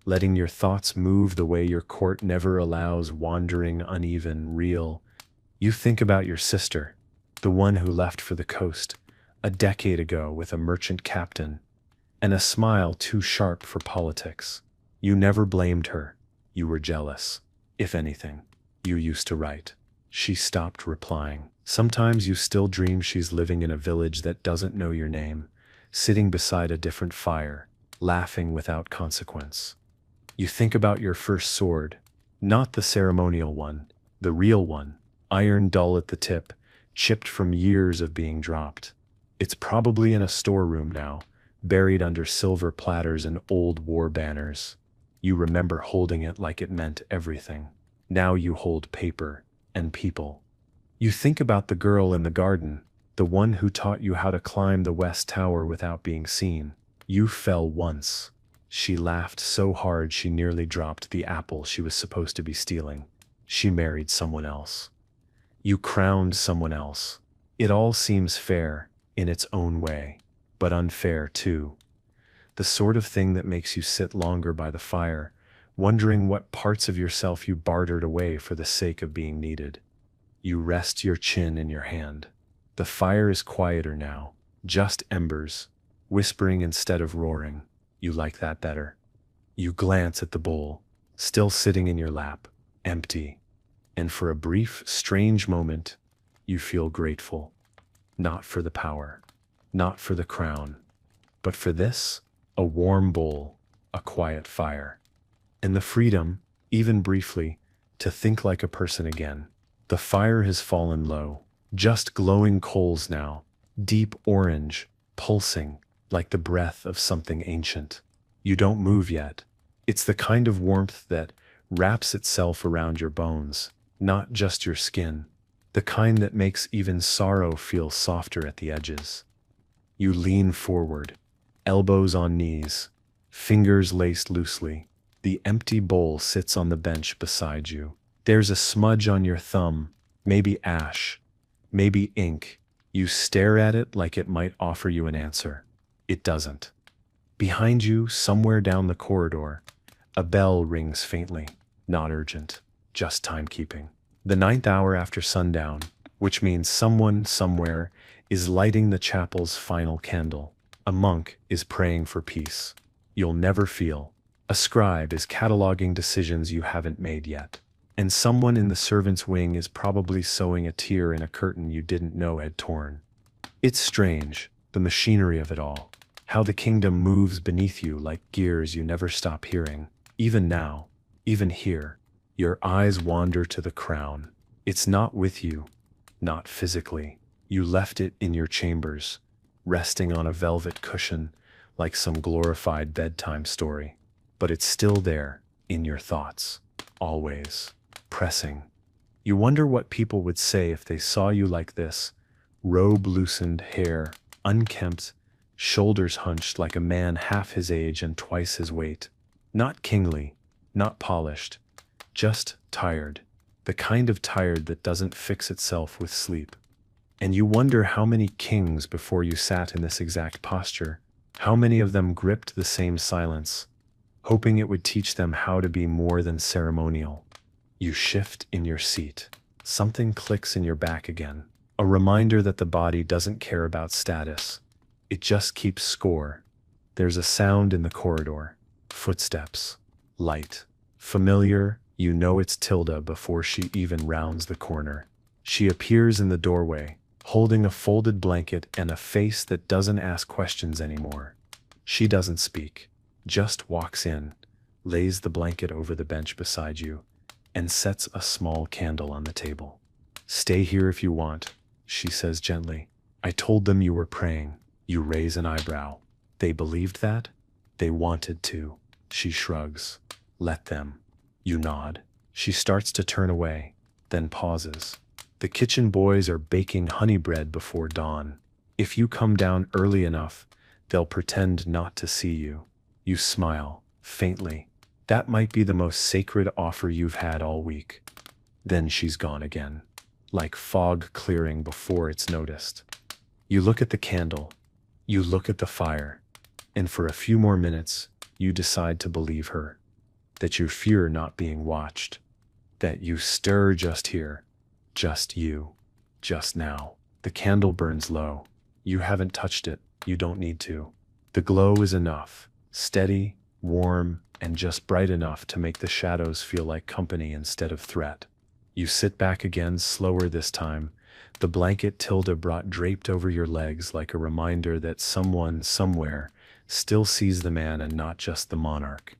letting your thoughts move the way your court never allows, wandering, uneven, real. You think about your sister, the one who left for the coast a decade ago with a merchant captain, and a smile too sharp for politics. You never blamed her. You were jealous. If anything, you used to write. She stopped replying. Sometimes you still dream she's living in a village that doesn't know your name, sitting beside a different fire, laughing without consequence. You think about your first sword, not the ceremonial one, the real one, iron dull at the tip, chipped from years of being dropped. It's probably in a storeroom now, buried under silver platters and old war banners. You remember holding it like it meant everything. Now you hold paper and people. You think about the girl in the garden, the one who taught you how to climb the West Tower without being seen. You fell once. She laughed so hard she nearly dropped the apple she was supposed to be stealing. She married someone else. You crowned someone else. It all seems fair in its own way, but unfair too. the sort of thing that makes you sit longer by the fire, wondering what parts of yourself you bartered away for the sake of being needed. You rest your chin in your hand. The fire is quieter now, just embers, whispering instead of roaring. You like that better. You glance at the bowl, still sitting in your lap, empty, and for a brief, strange moment, you feel grateful. Not for the power, not for the crown, but for this, a warm bowl, a quiet fire, and the freedom, even briefly, to think like a person again. The fire has fallen low, just glowing coals now, deep orange, pulsing, like the breath of something ancient. You don't move yet. It's the kind of warmth that wraps itself around your bones, not just your skin, the kind that makes even sorrow feel softer at the edges. You lean forward, elbows on knees, fingers laced loosely. The empty bowl sits on the bench beside you. There's a smudge on your thumb, maybe ash, maybe ink. You stare at it like it might offer you an answer. It doesn't. Behind you, somewhere down the corridor, a bell rings faintly, not urgent, just timekeeping. The 9th hour after sundown, which means someone somewhere is lighting the chapel's final candle. A monk is praying for peace you'll never feel. A scribe is cataloging decisions you haven't made yet. And someone in the servants' wing is probably sewing a tear in a curtain you didn't know had torn. It's strange, the machinery of it all. How the kingdom moves beneath you like gears you never stop hearing. Even now, even here, your eyes wander to the crown. It's not with you, not physically. You left it in your chambers, resting on a velvet cushion like some glorified bedtime story. But it's still there, in your thoughts, always, pressing. You wonder what people would say if they saw you like this, robe loosened, hair unkempt, shoulders hunched like a man half his age and twice his weight. Not kingly, not polished, just tired, the kind of tired that doesn't fix itself with sleep. And you wonder how many kings before you sat in this exact posture, how many of them gripped the same silence, hoping it would teach them how to be more than ceremonial. You shift in your seat. Something clicks in your back again, a reminder that the body doesn't care about status. It just keeps score. There's a sound in the corridor. Footsteps. Light. Familiar, you know it's Tilda before she even rounds the corner. She appears in the doorway, holding a folded blanket and a face that doesn't ask questions anymore. She doesn't speak, just walks in, lays the blanket over the bench beside you, and sets a small candle on the table. "Stay here if you want," she says gently. "I told them you were praying." You raise an eyebrow. They believed that? They wanted to. She shrugs. "Let them." You nod. She starts to turn away, then pauses. The kitchen boys are baking honey bread before dawn. If you come down early enough, they'll pretend not to see you. You smile, faintly. That might be the most sacred offer you've had all week. Then she's gone again, like fog clearing before it's noticed. You look at the candle. You look at the fire. And for a few more minutes, you decide to believe her. That you fear not being watched. That you stir just here. Just you. Just now. The candle burns low. You haven't touched it. You don't need to. The glow is enough. Steady, warm, and just bright enough to make the shadows feel like company instead of threat. You sit back again, slower this time, the blanket Tilda brought draped over your legs like a reminder that someone, somewhere, still sees the man and not just the monarch.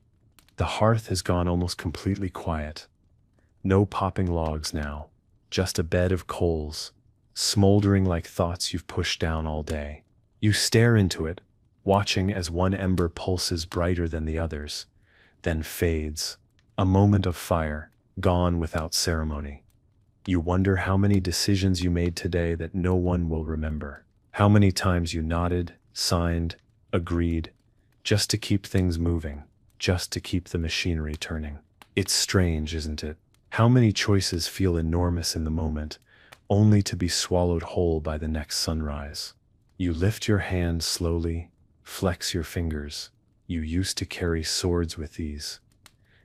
The hearth has gone almost completely quiet. No popping logs now, just a bed of coals, smoldering like thoughts you've pushed down all day. You stare into it, watching as one ember pulses brighter than the others, then fades, a moment of fire, gone without ceremony. You wonder how many decisions you made today that no one will remember. How many times you nodded, signed, agreed, just to keep things moving, just to keep the machinery turning. It's strange, isn't it? How many choices feel enormous in the moment, only to be swallowed whole by the next sunrise. You lift your hand slowly, flex your fingers, You used to carry swords with these.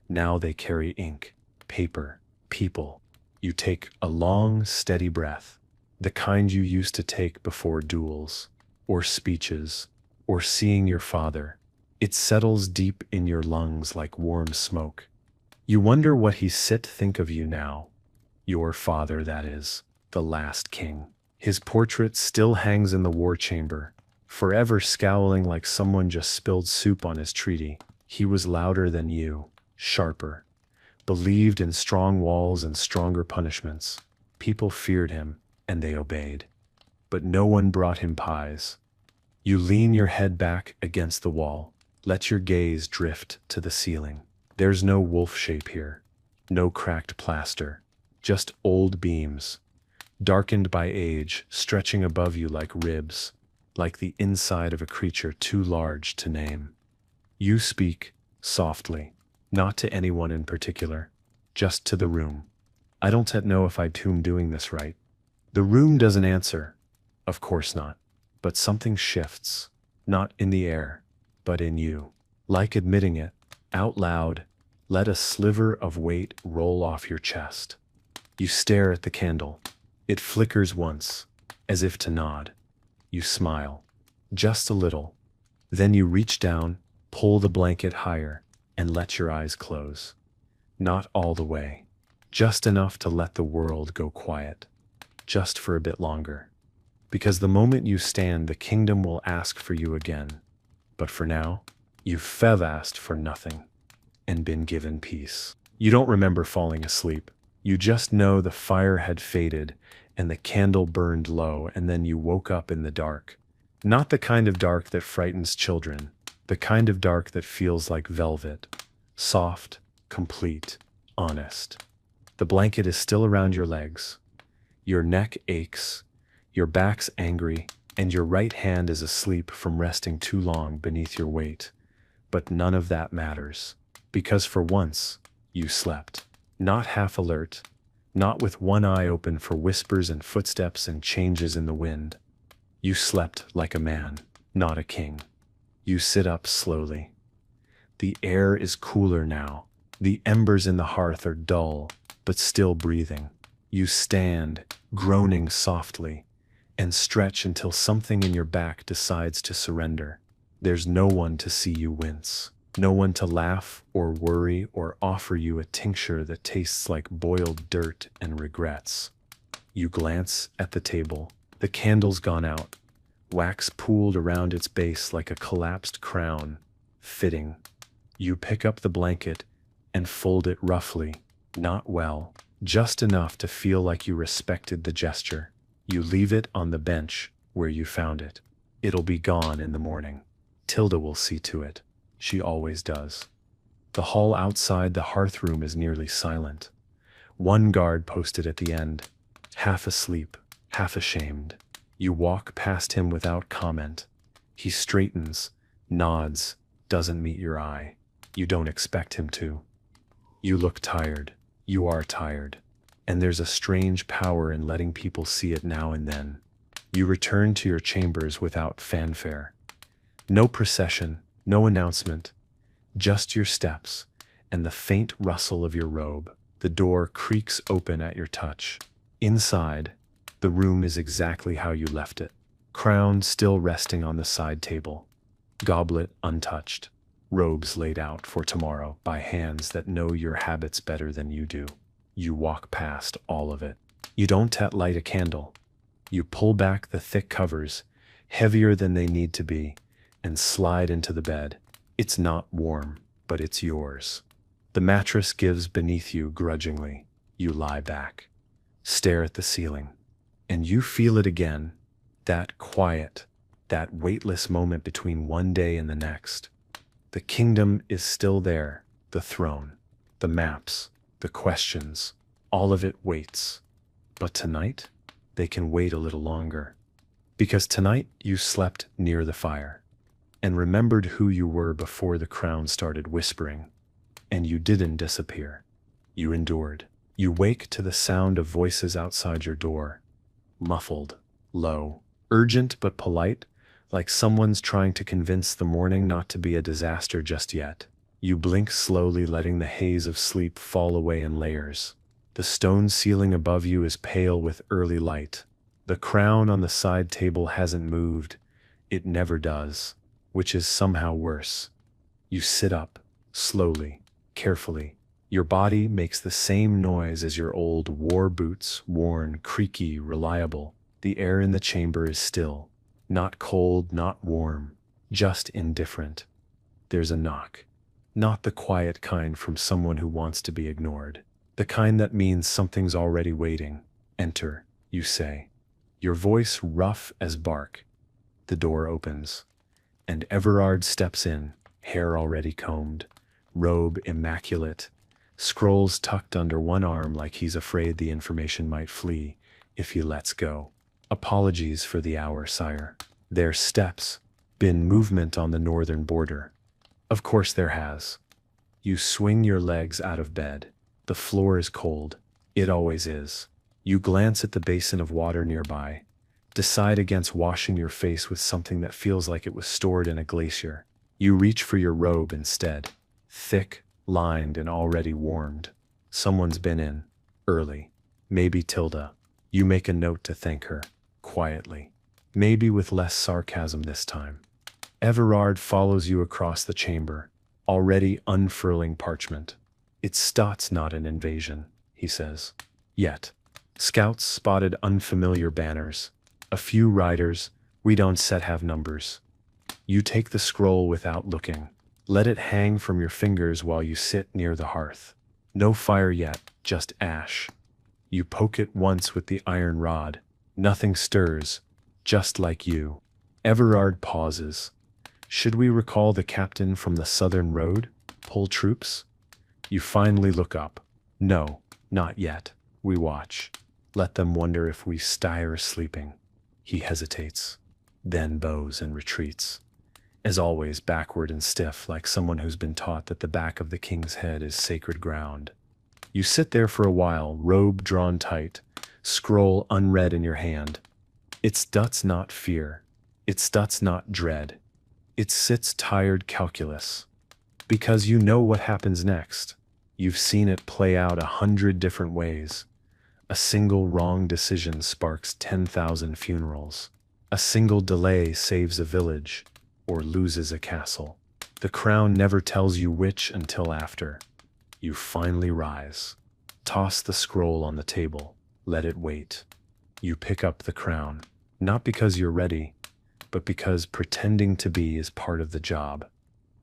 Now they carry ink, paper, people. You take a long, steady breath, the kind you used to take before duels, or speeches, or seeing your father. It settles deep in your lungs like warm smoke. You wonder what he think of you now. Your father, that is, the last king. His portrait still hangs in the war chamber, forever scowling like someone just spilled soup on his treaty. He was louder than you, sharper, believed in strong walls and stronger punishments. People feared him, and they obeyed. But no one brought him pies. You lean your head back against the wall, let your gaze drift to the ceiling. There's no wolf shape here, no cracked plaster, just old beams, darkened by age, stretching above you like ribs, like the inside of a creature too large to name. You speak, softly, not to anyone in particular, just to the room. I don't know if I'm doing this right. The room doesn't answer. Of course not. But something shifts, not in the air, but in you. Like admitting it, out loud, let a sliver of weight roll off your chest. You stare at the candle. It flickers once, as if to nod. You smile, just a little. Then you reach down, pull the blanket higher, and let your eyes close. Not all the way, just enough to let the world go quiet, just for a bit longer. Because the moment you stand, the kingdom will ask for you again. But for now, you've asked for nothing and been given peace. You don't remember falling asleep. You just know the fire had faded and the candle burned low, and then you woke up in the dark. Not the kind of dark that frightens children, the kind of dark that feels like velvet, soft, complete, honest. The blanket is still around your legs. Your neck aches, your back's angry, and your right hand is asleep from resting too long beneath your weight. But none of that matters, because for once, you slept. Not half alert, not with one eye open for whispers and footsteps and changes in the wind. You slept like a man, not a king. You sit up slowly. The air is cooler now. The embers in the hearth are dull, but still breathing. You stand, groaning softly, and stretch until something in your back decides to surrender. There's no one to see you wince, no one to laugh or worry or offer you a tincture that tastes like boiled dirt and regrets. You glance at the table. The candle's gone out, wax pooled around its base like a collapsed crown, fitting. You pick up the blanket and fold it roughly, not well, just enough to feel like you respected the gesture. You leave it on the bench where you found it. It'll be gone in the morning. Tilda will see to it. She always does. The hall outside the hearth room is nearly silent. One guard posted at the end, half asleep, half ashamed. You walk past him without comment. He straightens, nods, doesn't meet your eye. You don't expect him to. You look tired. You are tired. And there's a strange power in letting people see it now and then. You return to your chambers without fanfare. No procession, no announcement, just your steps and the faint rustle of your robe. The door creaks open at your touch. Inside, the room is exactly how you left it. Crown still resting on the side table. Goblet untouched. Robes laid out for tomorrow by hands that know your habits better than you do. You walk past all of it. You don't light a candle. You pull back the thick covers, heavier than they need to be, and slide into the bed. It's not warm, but it's yours. The mattress gives beneath you grudgingly. You lie back, stare at the ceiling, and you feel it again, that quiet, that weightless moment between one day and the next. The kingdom is still there, the throne, the maps, the questions, all of it waits. But tonight, they can wait a little longer. Because tonight you slept near the fire and remembered who you were before the crown started whispering. And you didn't disappear. You endured. You wake to the sound of voices outside your door. Muffled, low, urgent but polite, like someone's trying to convince the morning not to be a disaster just yet. You blink slowly, letting the haze of sleep fall away in layers. The stone ceiling above you is pale with early light. The crown on the side table hasn't moved. It never does, which is somehow worse. You sit up, slowly, carefully. Your body makes the same noise as your old war boots, worn, creaky, reliable. The air in the chamber is still. Not cold, not warm, just indifferent. There's a knock. Not the quiet kind from someone who wants to be ignored. The kind that means something's already waiting. Enter, you say. Your voice rough as bark. The door opens, and Everard steps in, hair already combed, robe immaculate, scrolls tucked under one arm like he's afraid the information might flee if he lets go. Apologies for the hour, sire. There's steps. Been movement on the northern border. Of course there has. You swing your legs out of bed. The floor is cold. It always is. You glance at the basin of water nearby. Decide against washing your face with something that feels like it was stored in a glacier. You reach for your robe instead. Thick, lined, and already warmed. Someone's been in. Early. Maybe Tilda. You make a note to thank her. Quietly. Maybe with less sarcasm this time. Everard follows you across the chamber, already unfurling parchment. It's Stott's not an invasion, he says. Yet. Scouts spotted unfamiliar banners. A few riders. We don't set have numbers. You take the scroll without looking. Let it hang from your fingers while you sit near the hearth. No fire yet, just ash. You poke it once with the iron rod. Nothing stirs, just like you. Everard pauses. Should we recall the captain from the southern road? Pull troops? You finally look up. No, not yet. We watch. Let them wonder if we stir sleeping. He hesitates, then bows and retreats. As always, backward and stiff, like someone who's been taught that the back of the king's head is sacred ground. You sit there for a while, robe drawn tight, scroll unread in your hand. It's dots not fear. It's dots not dread. It sits tired calculus. Because you know what happens next. You've seen it play out 100 different ways. A single wrong decision sparks 10,000 funerals. A single delay saves a village, or loses a castle. The crown never tells you which until after. You finally rise. Toss the scroll on the table. Let it wait. You pick up the crown, not because you're ready, but because pretending to be is part of the job.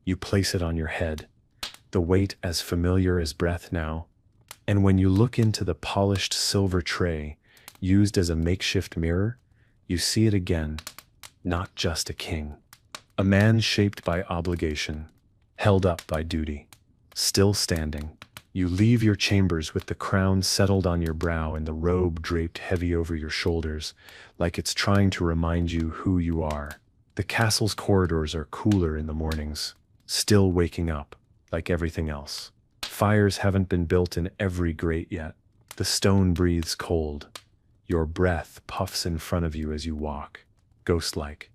You place it on your head, the weight as familiar as breath now, and when you look into the polished silver tray, used as a makeshift mirror, you see it again, not just a king. A man shaped by obligation, held up by duty, still standing. You leave your chambers with the crown settled on your brow and the robe draped heavy over your shoulders, like it's trying to remind you who you are. The castle's corridors are cooler in the mornings, still waking up, like everything else. Fires haven't been built in every grate yet. The stone breathes cold. Your breath puffs in front of you as you walk, ghost-like.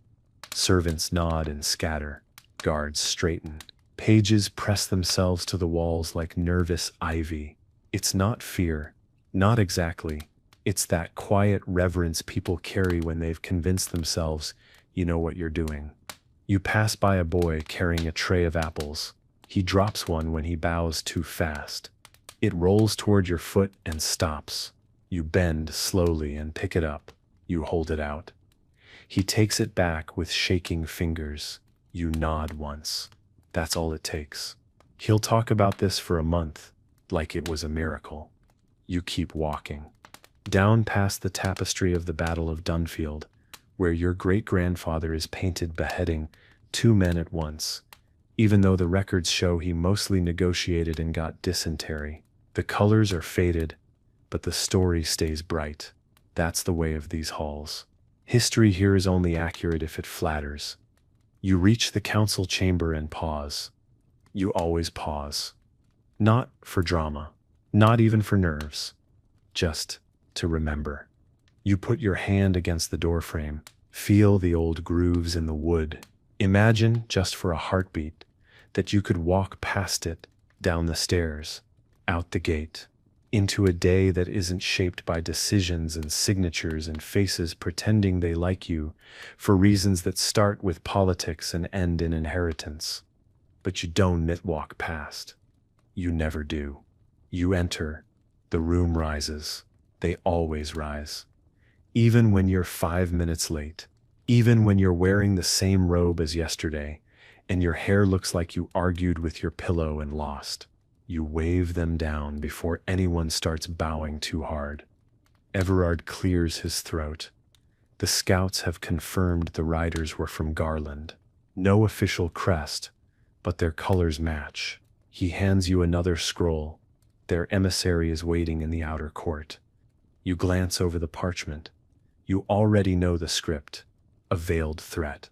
Servants nod and scatter. Guards straighten. Pages press themselves to the walls like nervous ivy. It's not fear. Not exactly. It's that quiet reverence people carry when they've convinced themselves you know what you're doing. You pass by a boy carrying a tray of apples. He drops one when he bows too fast. It rolls toward your foot and stops. You bend slowly and pick it up. You hold it out. He takes it back with shaking fingers. You nod once. That's all it takes. He'll talk about this for a month, like it was a miracle. You keep walking. Down past the tapestry of the Battle of Dunfield, where your great-grandfather is painted beheading 2 men at once, even though the records show he mostly negotiated and got dysentery. The colors are faded, but the story stays bright. That's the way of these halls. History here is only accurate if it flatters. You reach the council chamber and pause. You always pause. Not for drama, not even for nerves, just to remember. You put your hand against the doorframe, Feel the old grooves in the wood. Imagine, just for a heartbeat, that you could walk past it, down the stairs, out the gate, into a day that isn't shaped by decisions and signatures and faces pretending they like you for reasons that start with politics and end in inheritance. But you don't walk past. You never do. You enter. The room rises. They always rise. Even when you're 5 minutes late, even when you're wearing the same robe as yesterday, and your hair looks like you argued with your pillow and lost, you wave them down before anyone starts bowing too hard. Everard clears his throat. The scouts have confirmed the riders were from Garland. No official crest, but their colors match. He hands you another scroll. Their emissary is waiting in the outer court. You glance over the parchment. You already know the script. A veiled threat.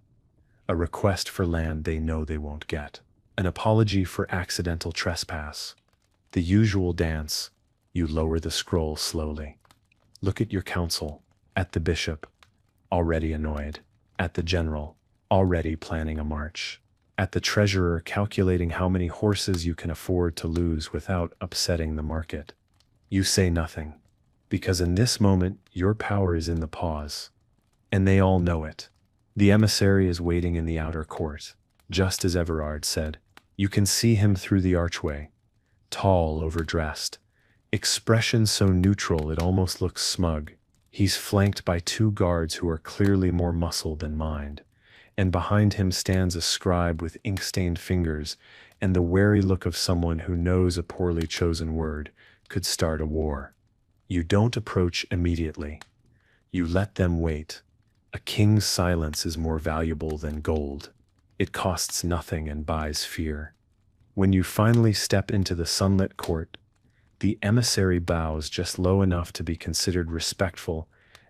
A request for land they know they won't get. An apology for accidental trespass. The usual dance. You lower the scroll slowly. Look at your council. At the bishop. Already annoyed. At the general. Already planning a march. At the treasurer calculating how many horses you can afford to lose without upsetting the market. You say nothing. Because in this moment, your power is in the pause. And they all know it. The emissary is waiting in the outer court, just as Everard said. You can see him through the archway. Tall, overdressed. Expression so neutral it almost looks smug. He's flanked by 2 guards who are clearly more muscle than mind. And behind him stands a scribe with ink-stained fingers and the wary look of someone who knows a poorly chosen word could start a war. You don't approach immediately. You let them wait. A king's silence is more valuable than gold. It costs nothing and buys fear. When you finally step into the sunlit court, the emissary bows just low enough to be considered respectful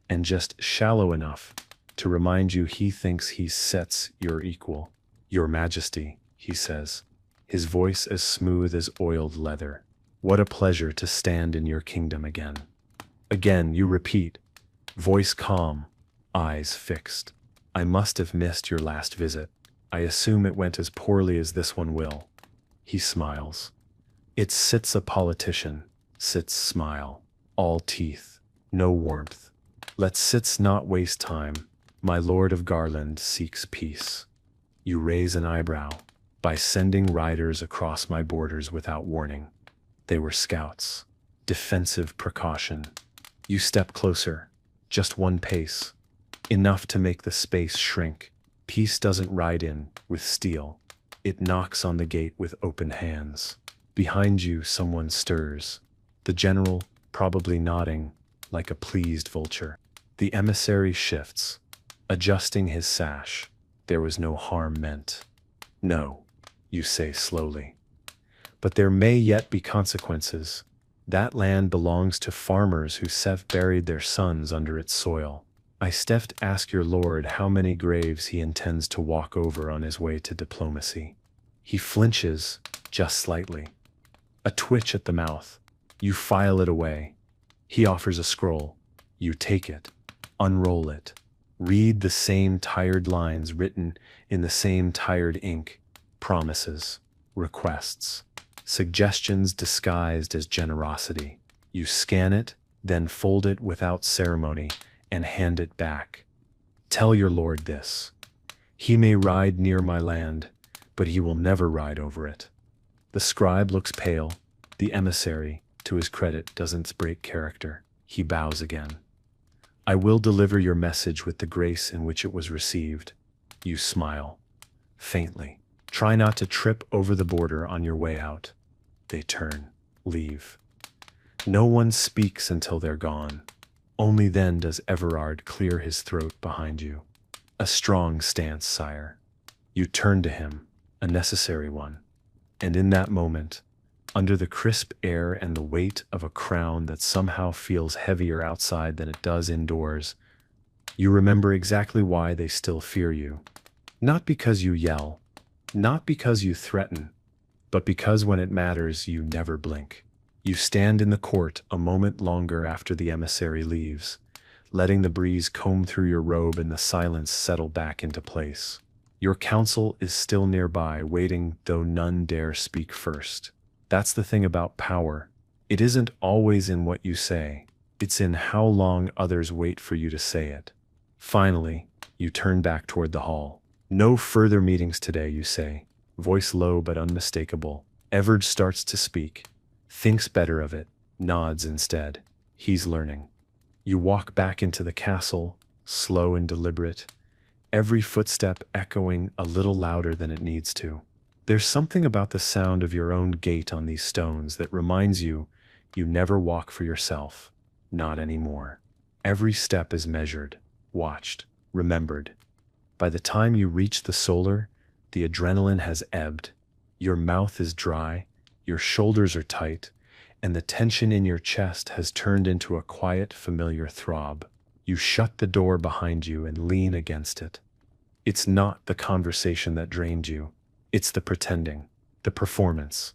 and just shallow enough to remind you he thinks he sets your equal. Your Majesty, he says, his voice as smooth as oiled leather. What a pleasure to stand in your kingdom again. Again you repeat, voice calm, eyes fixed. I must have missed your last visit. I assume it went as poorly as this one will. He smiles. It sits a politician, sits smile, all teeth, no warmth. Let sits not waste time. My Lord of Garland seeks peace. You raise an eyebrow. By sending riders across my borders without warning. They were scouts. Defensive precaution. You step closer. Just 1 pace. Enough to make the space shrink. Peace doesn't ride in with steel. It knocks on the gate with open hands. Behind you, someone stirs. The general, probably nodding, like a pleased vulture. The emissary shifts, adjusting his sash. There was no harm meant. No, you say slowly. But there may yet be consequences. That land belongs to farmers who have buried their sons under its soil. I ask your lord how many graves he intends to walk over on his way to diplomacy. He flinches, just slightly. A twitch at the mouth. You file it away. He offers a scroll. You take it. Unroll it. Read the same tired lines written in the same tired ink. Promises. Requests. Suggestions disguised as generosity. You scan it, then fold it without ceremony and hand it back. Tell your lord this. He may ride near my land, but he will never ride over it. The scribe looks pale. The emissary, to his credit, doesn't break character. He bows again. I will deliver your message with the grace in which it was received. You smile. Faintly. Try not to trip over the border on your way out. They turn. Leave. No one speaks until they're gone. Only then does Everard clear his throat behind you. A strong stance, sire. You turn to him, a necessary one. And in that moment, under the crisp air and the weight of a crown that somehow feels heavier outside than it does indoors, you remember exactly why they still fear you. Not because you yell, not because you threaten, but because when it matters, you never blink. You stand in the court a moment longer after the emissary leaves, letting the breeze comb through your robe and the silence settle back into place. Your counsel is still nearby, waiting, though none dare speak first. That's the thing about power. It isn't always in what you say. It's in how long others wait for you to say it. Finally, you turn back toward the hall. No further meetings today, you say, voice low but unmistakable. Everard starts to speak, thinks better of it, nods instead. He's learning. You walk back into the castle, slow and deliberate, every footstep echoing a little louder than it needs to. There's something about the sound of your own gait on these stones that reminds you you never walk for yourself. Not anymore. Every step is measured, watched, remembered. By the time you reach the solar, the adrenaline has ebbed. Your mouth is dry, your shoulders are tight, and the tension in your chest has turned into a quiet, familiar throb. You shut the door behind you and lean against it. It's not the conversation that drained you. It's the pretending, the performance.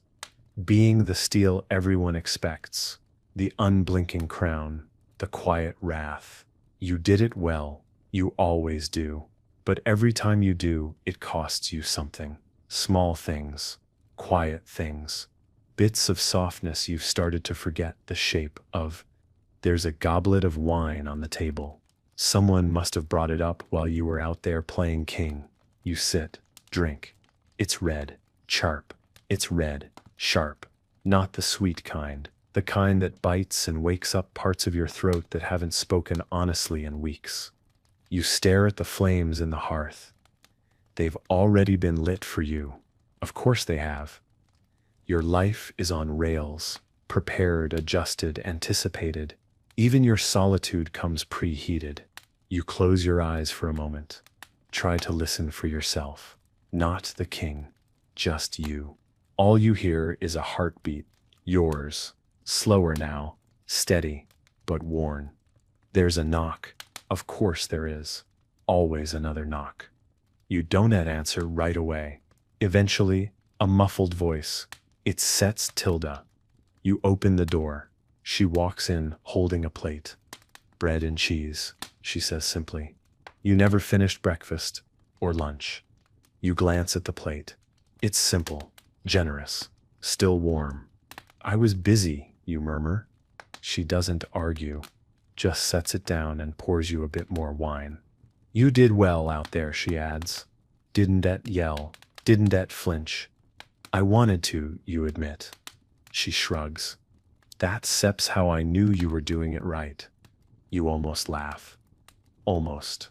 Being the steel everyone expects, the unblinking crown, the quiet wrath. You did it well, you always do. But every time you do, it costs you something. Small things, quiet things, bits of softness you've started to forget the shape of. There's a goblet of wine on the table. Someone must have brought it up while you were out there playing king. You sit, drink. It's red, sharp. It's red, sharp. Not the sweet kind, the kind that bites and wakes up parts of your throat that haven't spoken honestly in weeks. You stare at the flames in the hearth. They've already been lit for you. Of course they have. Your life is on rails, prepared, adjusted, anticipated. Even your solitude comes preheated. You close your eyes for a moment. Try to listen for yourself. Not the king, just you. All you hear is a heartbeat, yours. Slower now, steady, but worn. There's a knock. Of course there is. Always another knock. You don't answer right away. Eventually, a muffled voice. It sets Tilda. You open the door. She walks in, holding a plate. Bread and cheese, she says simply. You never finished breakfast or lunch. You glance at the plate. It's simple, generous, still warm. I was busy, you murmur. She doesn't argue, just sets it down and pours you a bit more wine. You did well out there, she adds. Didn't that yell, didn't that flinch. I wanted to, you admit. She shrugs. That's how I knew you were doing it right. You almost laugh. Almost.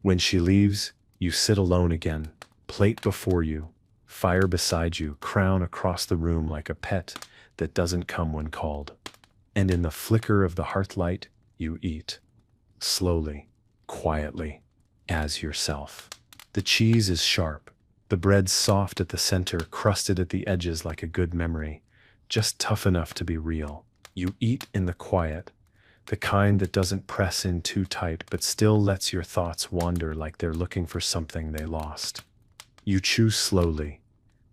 When she leaves, you sit alone again, plate before you, fire beside you, crown across the room like a pet that doesn't come when called. And in the flicker of the hearthlight, you eat. Slowly, quietly, as yourself. The cheese is sharp. The bread's soft at the center, crusted at the edges like a good memory, just tough enough to be real. You eat in the quiet, the kind that doesn't press in too tight but still lets your thoughts wander like they're looking for something they lost. You chew slowly,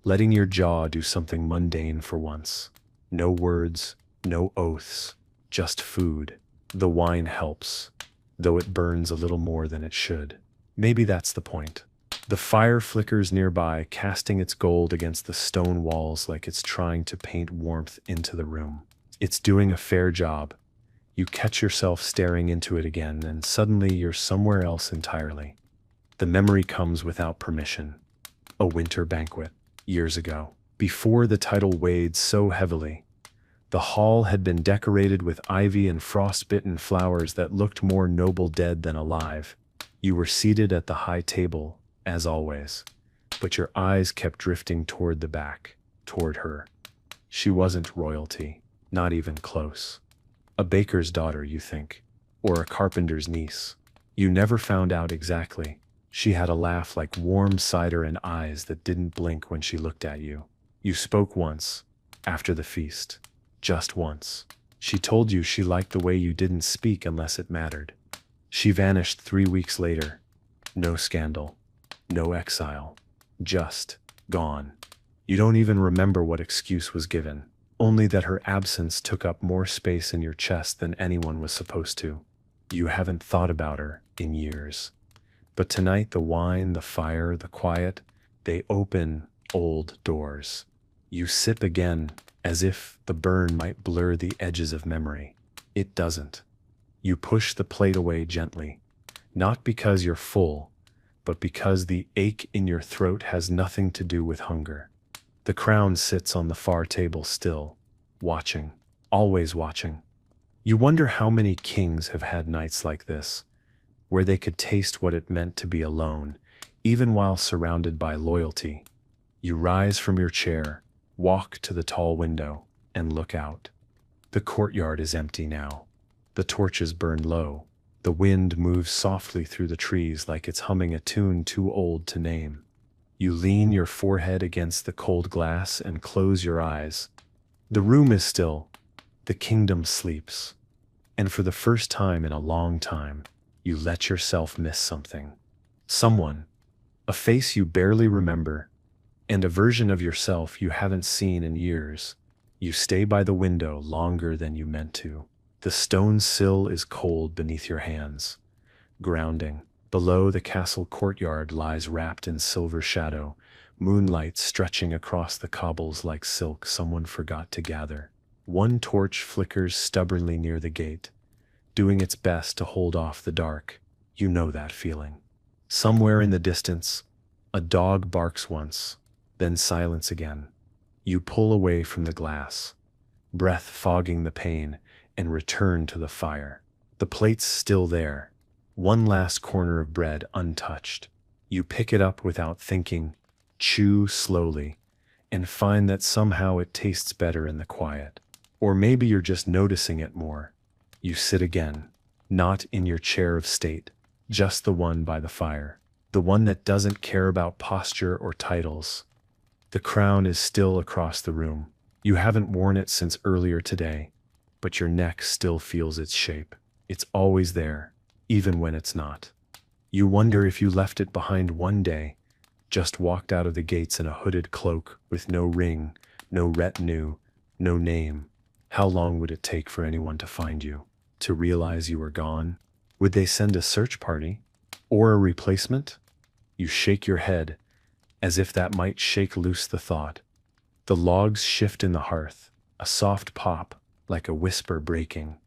letting your jaw do something mundane for once. No words, no oaths, just food. The wine helps, though it burns a little more than it should. Maybe that's the point. The fire flickers nearby, casting its gold against the stone walls like it's trying to paint warmth into the room. It's doing a fair job. You catch yourself staring into it again, and suddenly you're somewhere else entirely. The memory comes without permission. A winter banquet, years ago. Before the title weighed so heavily, the hall had been decorated with ivy and frost-bitten flowers that looked more noble dead than alive. You were seated at the high table, as always, but your eyes kept drifting toward the back, toward her. She wasn't royalty, not even close. A baker's daughter, you think, or a carpenter's niece. You never found out exactly. She had a laugh like warm cider and eyes that didn't blink when she looked at you. You spoke once, after the feast, just once. She told you she liked the way you didn't speak unless it mattered. She vanished 3 weeks later. No scandal. No exile, just gone. You don't even remember what excuse was given, only that her absence took up more space in your chest than anyone was supposed to. You haven't thought about her in years. But tonight, the wine, the fire, the quiet, they open old doors. You sip again, as if the burn might blur the edges of memory. It doesn't. You push the plate away gently, not because you're full, but because the ache in your throat has nothing to do with hunger. The crown sits on the far table still, watching, always watching. You wonder how many kings have had nights like this, where they could taste what it meant to be alone, even while surrounded by loyalty. You rise from your chair, walk to the tall window, and look out. The courtyard is empty now. The torches burn low. The wind moves softly through the trees like it's humming a tune too old to name. You lean your forehead against the cold glass and close your eyes. The room is still. The kingdom sleeps. And for the first time in a long time, you let yourself miss something. Someone. A face you barely remember, and a version of yourself you haven't seen in years. You stay by the window longer than you meant to. The stone sill is cold beneath your hands, grounding. Below, the castle courtyard lies wrapped in silver shadow, moonlight stretching across the cobbles like silk someone forgot to gather. One torch flickers stubbornly near the gate, doing its best to hold off the dark. You know that feeling. Somewhere in the distance, a dog barks once, then silence again. You pull away from the glass, breath fogging the pain, and return to the fire. The plate's still there, one last corner of bread untouched. You pick it up without thinking, chew slowly, and find that somehow it tastes better in the quiet. Or maybe you're just noticing it more. You sit again, not in your chair of state, just the one by the fire, the one that doesn't care about posture or titles. The crown is still across the room. You haven't worn it since earlier today, but your neck still feels its shape. It's always there, even when it's not. You wonder if you left it behind one day, just walked out of the gates in a hooded cloak with no ring, no retinue, no name. How long would it take for anyone to find you, to realize you were gone? Would they send a search party? Or a replacement? You shake your head, as if that might shake loose the thought. The logs shift in the hearth, a soft pop, like a whisper breaking.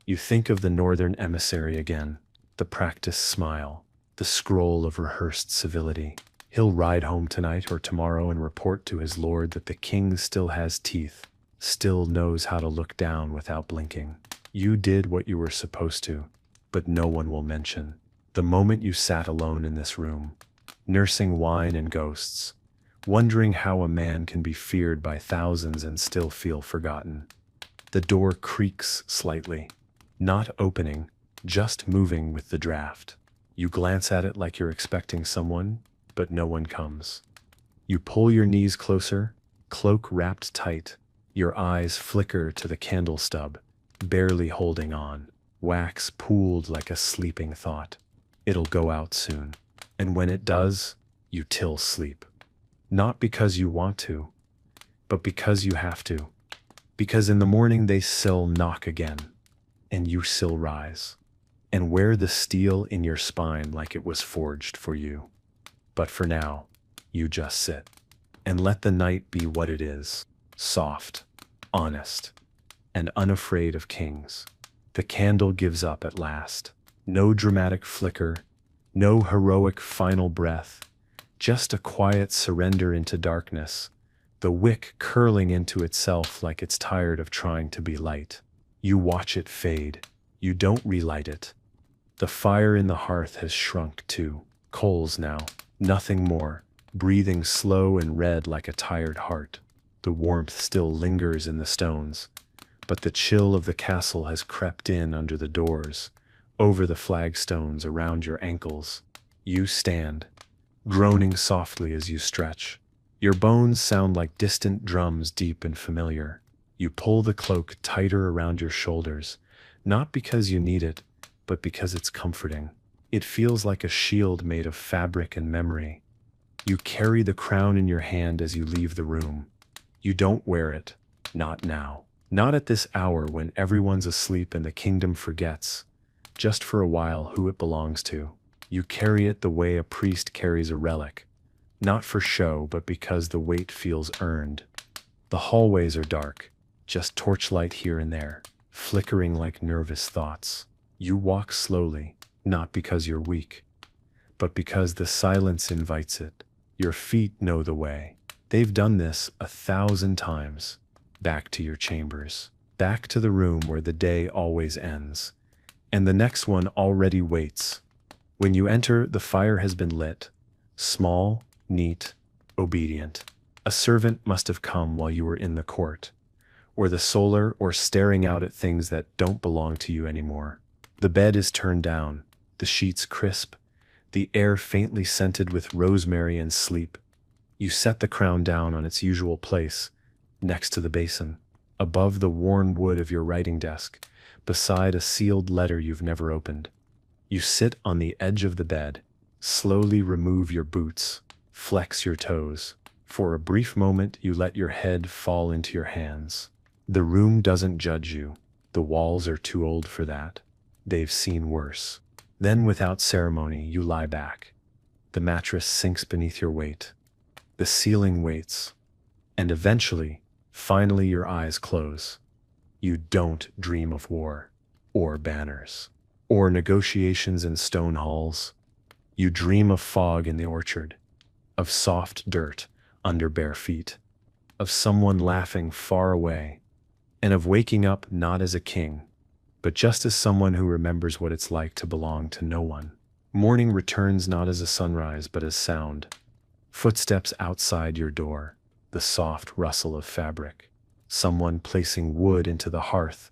You think of the northern emissary again, the practiced smile, the scroll of rehearsed civility. He'll ride home tonight or tomorrow and report to his lord that the king still has teeth, still knows how to look down without blinking. You did what you were supposed to, but no one will mention the moment you sat alone in this room, nursing wine and ghosts, wondering how a man can be feared by thousands and still feel forgotten. The door creaks slightly, not opening, just moving with the draft. You glance at it like you're expecting someone, but no one comes. You pull your knees closer, cloak wrapped tight. Your eyes flicker to the candle stub, barely holding on, wax pooled like a sleeping thought. It'll go out soon. And when it does, you till sleep. Not because you want to, but because you have to. Because in the morning they still knock again, and you still rise, and wear the steel in your spine like it was forged for you. But for now, you just sit, and let the night be what it is, soft, honest, and unafraid of kings. The candle gives up at last. No dramatic flicker, no heroic final breath, just a quiet surrender into darkness, the wick curling into itself like it's tired of trying to be light. You watch it fade. You don't relight it. The fire in the hearth has shrunk too. Coals now, nothing more, breathing slow and red like a tired heart. The warmth still lingers in the stones, but the chill of the castle has crept in under the doors, over the flagstones around your ankles. You stand, groaning softly as you stretch. Your bones sound like distant drums, deep and familiar. You pull the cloak tighter around your shoulders, not because you need it, but because it's comforting. It feels like a shield made of fabric and memory. You carry the crown in your hand as you leave the room. You don't wear it, not now. Not at this hour when everyone's asleep and the kingdom forgets. just for a while, who it belongs to. You carry it the way a priest carries a relic, not for show, but because the weight feels earned. The hallways are dark, just torchlight here and there, flickering like nervous thoughts. You walk slowly, not because you're weak, but because the silence invites it. Your feet know the way. They've done this 1,000 times. Back to your chambers, back to the room where the day always ends, and the next one already waits. When you enter, the fire has been lit. Small, neat, obedient. A servant must have come while you were in the court, or the solar, or staring out at things that don't belong to you anymore. The bed is turned down, the sheets crisp, the air faintly scented with rosemary and sleep. You set the crown down on its usual place, next to the basin, above the worn wood of your writing desk, beside a sealed letter you've never opened. You sit on the edge of the bed, slowly remove your boots, flex your toes. For a brief moment, you let your head fall into your hands. The room doesn't judge you. The walls are too old for that. They've seen worse. Then, without ceremony, you lie back. The mattress sinks beneath your weight. The ceiling waits. And eventually, finally, your eyes close. You don't dream of war, or banners, or negotiations in stone halls. You dream of fog in the orchard, of soft dirt under bare feet, of someone laughing far away, and of waking up not as a king, but just as someone who remembers what it's like to belong to no one. Morning returns not as a sunrise, but as sound. Footsteps outside your door, the soft rustle of fabric. Someone placing wood into the hearth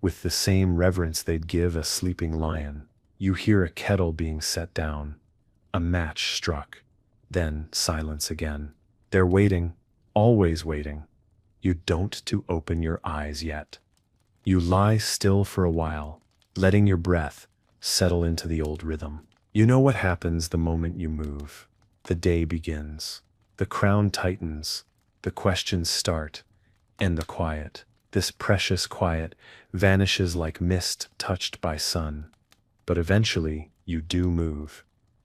with the same reverence they'd give a sleeping lion. You hear a kettle being set down, a match struck, then silence again. They're waiting, always waiting. You don't to open your eyes yet. You lie still for a while, letting your breath settle into the old rhythm. You know what happens the moment you move. The day begins. The crown tightens. The questions start. And the quiet, this precious quiet, vanishes like mist touched by sun. But eventually, you do move.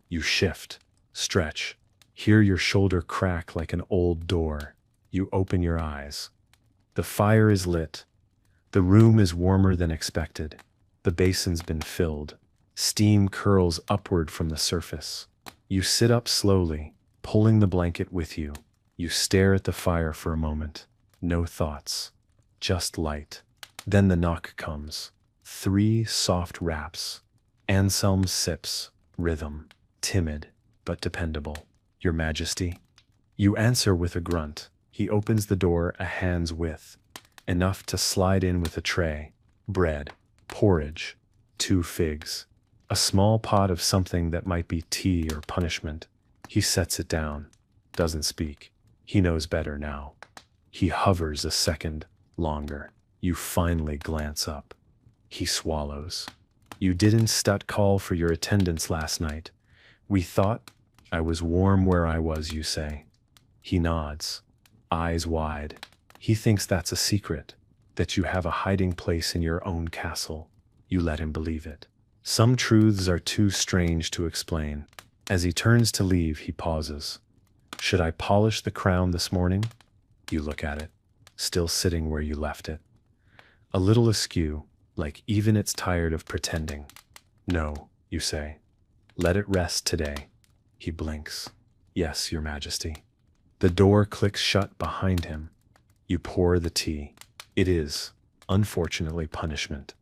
You shift, stretch, hear your shoulder crack like an old door. You open your eyes. The fire is lit. The room is warmer than expected. The basin's been filled. Steam curls upward from the surface. You sit up slowly, pulling the blanket with you. You stare at the fire for a moment. No thoughts, just light. Then the knock comes. 3 soft raps. Anselm sips, rhythm, timid but dependable. Your Majesty. You answer with a grunt. He opens the door a hand's width, enough to slide in with a tray. Bread, porridge, 2 figs, a small pot of something that might be tea or punishment. He sets it down, doesn't speak. He knows better now. He hovers a second longer. You finally glance up. He swallows. You didn't call for your attendance last night. We thought I was warm where I was, you say. He nods, eyes wide. He thinks that's a secret, that you have a hiding place in your own castle. You let him believe it. Some truths are too strange to explain. As he turns to leave, he pauses. Should I polish the crown this morning? You look at it, still sitting where you left it. A little askew, like even it's tired of pretending. No, you say. Let it rest today. He blinks. Yes, Your Majesty. The door clicks shut behind him. You pour the tea. It is, unfortunately, punishment.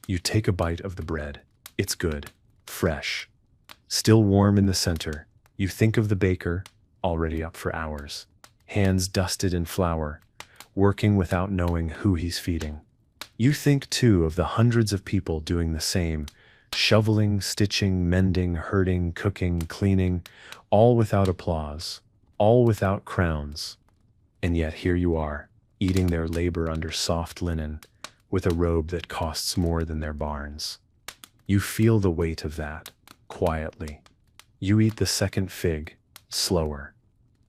You take a bite of the bread. It's good, fresh, still warm in the center. You think of the baker, already up for hours, hands dusted in flour, working without knowing who he's feeding. You think, too, of the hundreds of people doing the same, shoveling, stitching, mending, herding, cooking, cleaning, all without applause, all without crowns. And yet here you are, eating their labor under soft linen, with a robe that costs more than their barns. You feel the weight of that, quietly. You eat the second fig, slower.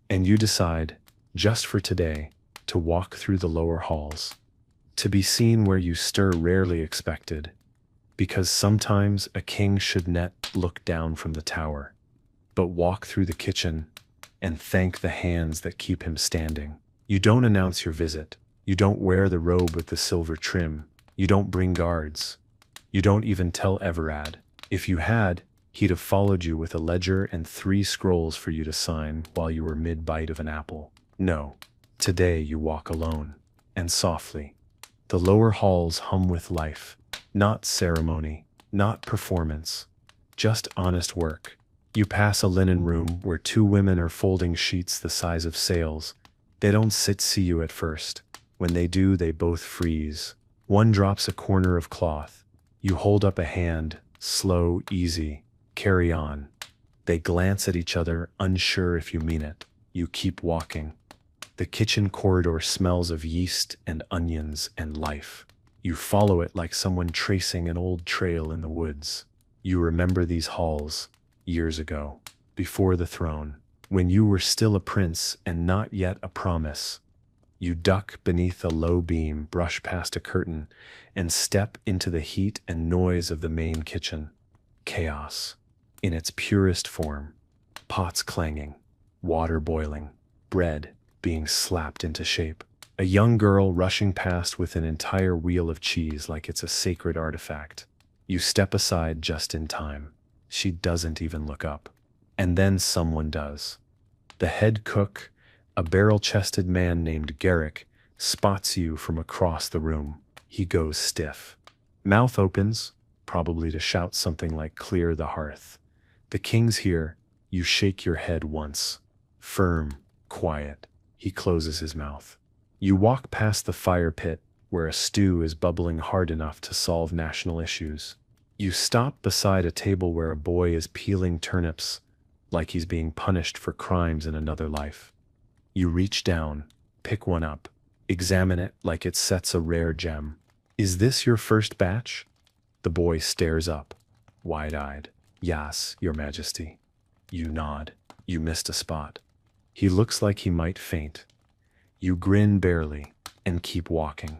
And you decide, just for today, to walk through the lower halls, to be seen where you stir rarely expected, because sometimes a king should not look down from the tower, but walk through the kitchen and thank the hands that keep him standing. You don't announce your visit. You don't wear the robe with the silver trim. You don't bring guards. You don't even tell Everard. If you had, he'd have followed you with a ledger and 3 scrolls for you to sign while you were mid-bite of an apple. No. Today you walk alone, and softly. The lower halls hum with life. Not ceremony, not performance, just honest work. You pass a linen room where 2 women are folding sheets the size of sails. They don't see you at first. When they do, they both freeze. One drops a corner of cloth. You hold up a hand, slow, easy, carry on. They glance at each other, unsure if you mean it. You keep walking. The kitchen corridor smells of yeast and onions and life. You follow it like someone tracing an old trail in the woods. You remember these halls, years ago, before the throne, when you were still a prince and not yet a promise. You duck beneath a low beam, brush past a curtain, and step into the heat and noise of the main kitchen. Chaos, in its purest form. Pots clanging, water boiling, bread being slapped into shape. A young girl rushing past with an entire wheel of cheese like it's a sacred artifact. You step aside just in time. She doesn't even look up. And then someone does. The head cook, a barrel-chested man named Garrick, spots you from across the room. He goes stiff. Mouth opens, probably to shout something like "Clear the hearth." The king's here. You shake your head once. Firm, quiet. He closes his mouth. You walk past the fire pit, where a stew is bubbling hard enough to solve national issues. You stop beside a table where a boy is peeling turnips, like he's being punished for crimes in another life. You reach down, pick one up, examine it like it sets a rare gem. "Is this your first batch?" The boy stares up, wide-eyed. "Yes, Your Majesty." You nod. You missed a spot. He looks like he might faint. You grin barely and keep walking.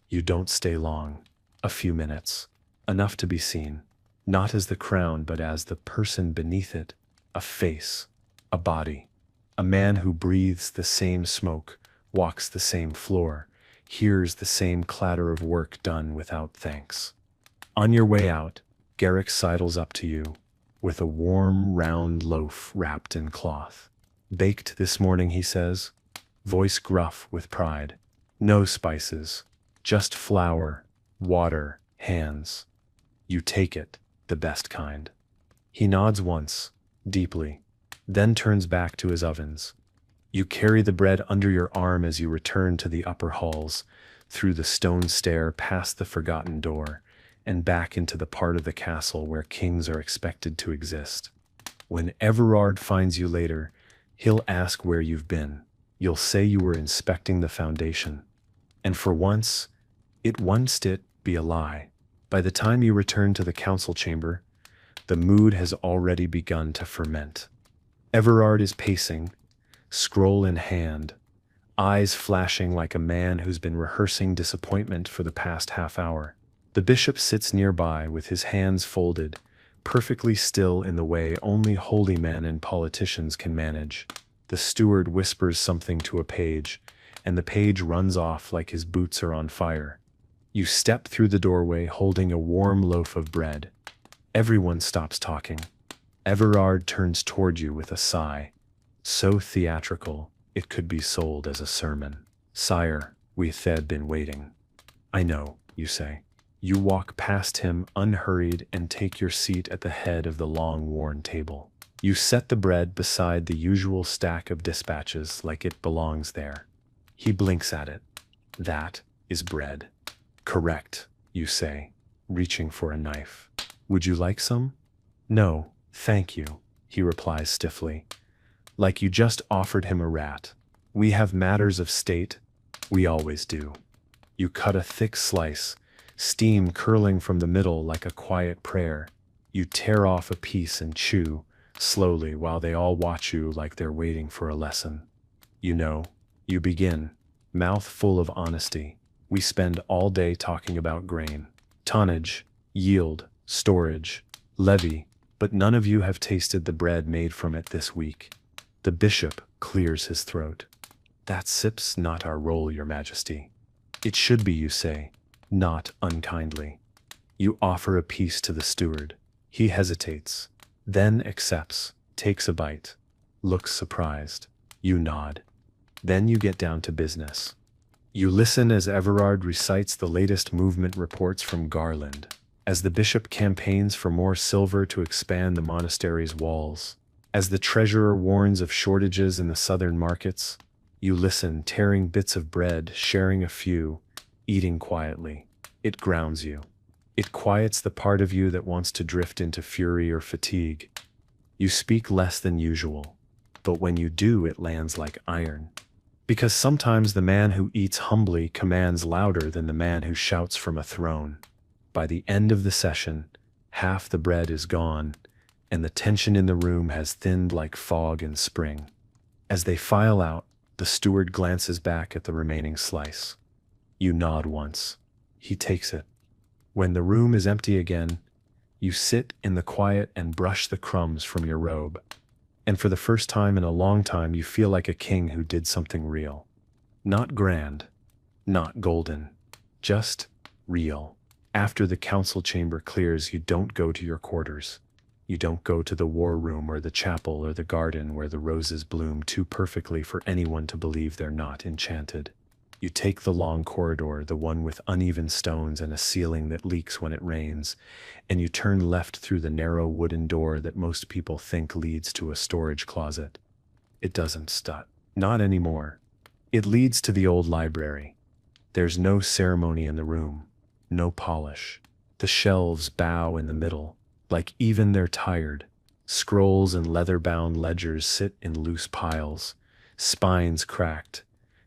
You don't stay long. A few minutes. Enough to be seen. Not as the crown, but as the person beneath it. A face. A body. A man who breathes the same smoke, walks the same floor, hears the same clatter of work done without thanks. On your way out, Garrick sidles up to you with a warm, round loaf wrapped in cloth. "Baked this morning," he says, voice gruff with pride. "No spices, just flour, water, hands. You take it, the best kind." He nods once, deeply, then turns back to his ovens. You carry the bread under your arm as you return to the upper halls, through the stone stair past the forgotten door, and back into the part of the castle where kings are expected to exist. When Everard finds you later, he'll ask where you've been. You'll say you were inspecting the foundation. And for once, it won't be a lie. By the time you return to the council chamber, the mood has already begun to ferment. Everard is pacing, scroll in hand, eyes flashing like a man who's been rehearsing disappointment for the past half hour. The bishop sits nearby with his hands folded, perfectly still in the way only holy men and politicians can manage. The steward whispers something to a page, and the page runs off like his boots are on fire. You step through the doorway holding a warm loaf of bread. Everyone stops talking. Everard turns toward you with a sigh, so theatrical it could be sold as a sermon. "Sire, we've been waiting." "I know," you say. You walk past him unhurried and take your seat at the head of the long-worn table. You set the bread beside the usual stack of dispatches like it belongs there. He blinks at it. "That is bread." "Correct," you say, reaching for a knife. "Would you like some?" "No, thank you," he replies stiffly, like you just offered him a rat. "We have matters of state. We always do." You cut a thick slice, steam curling from the middle like a quiet prayer. You tear off a piece and chew, slowly, while they all watch you like they're waiting for a lesson. "You know," you begin, mouth full of honesty, "we spend all day talking about grain, tonnage, Yield, storage, levy, but none of you have tasted the bread made from it this week. The bishop clears his throat. That sip's not our role, your majesty. It should be, you say, not unkindly. You offer a piece to the steward. He hesitates, then accepts, takes a bite, looks surprised. You nod. Then you get down to business. You listen as Everard recites the latest movement reports from Garland, as the bishop campaigns for more silver to expand the monastery's walls, as the treasurer warns of shortages in the southern markets. You listen, tearing bits of bread, sharing a few, eating quietly. It grounds you. It quiets the part of you that wants to drift into fury or fatigue. You speak less than usual, but when you do, it lands like iron. Because sometimes the man who eats humbly commands louder than the man who shouts from a throne. By the end of the session, half the bread is gone, and the tension in the room has thinned like fog in spring. As they file out, the steward glances back at the remaining slice. You nod once. He takes it. When the room is empty again, you sit in the quiet and brush the crumbs from your robe. And for the first time in a long time, you feel like a king who did something real. Not grand, not golden, just real. After the council chamber clears, you don't go to your quarters. You don't go to the war room or the chapel or the garden where the roses bloom too perfectly for anyone to believe they're not enchanted. You take the long corridor, the one with uneven stones and a ceiling that leaks when it rains, and you turn left through the narrow wooden door that most people think leads to a storage closet. It doesn't. Not anymore. It leads to the old library. There's no ceremony in the room, no polish. The shelves bow in the middle, like even they're tired. Scrolls and leather-bound ledgers sit in loose piles, spines cracked,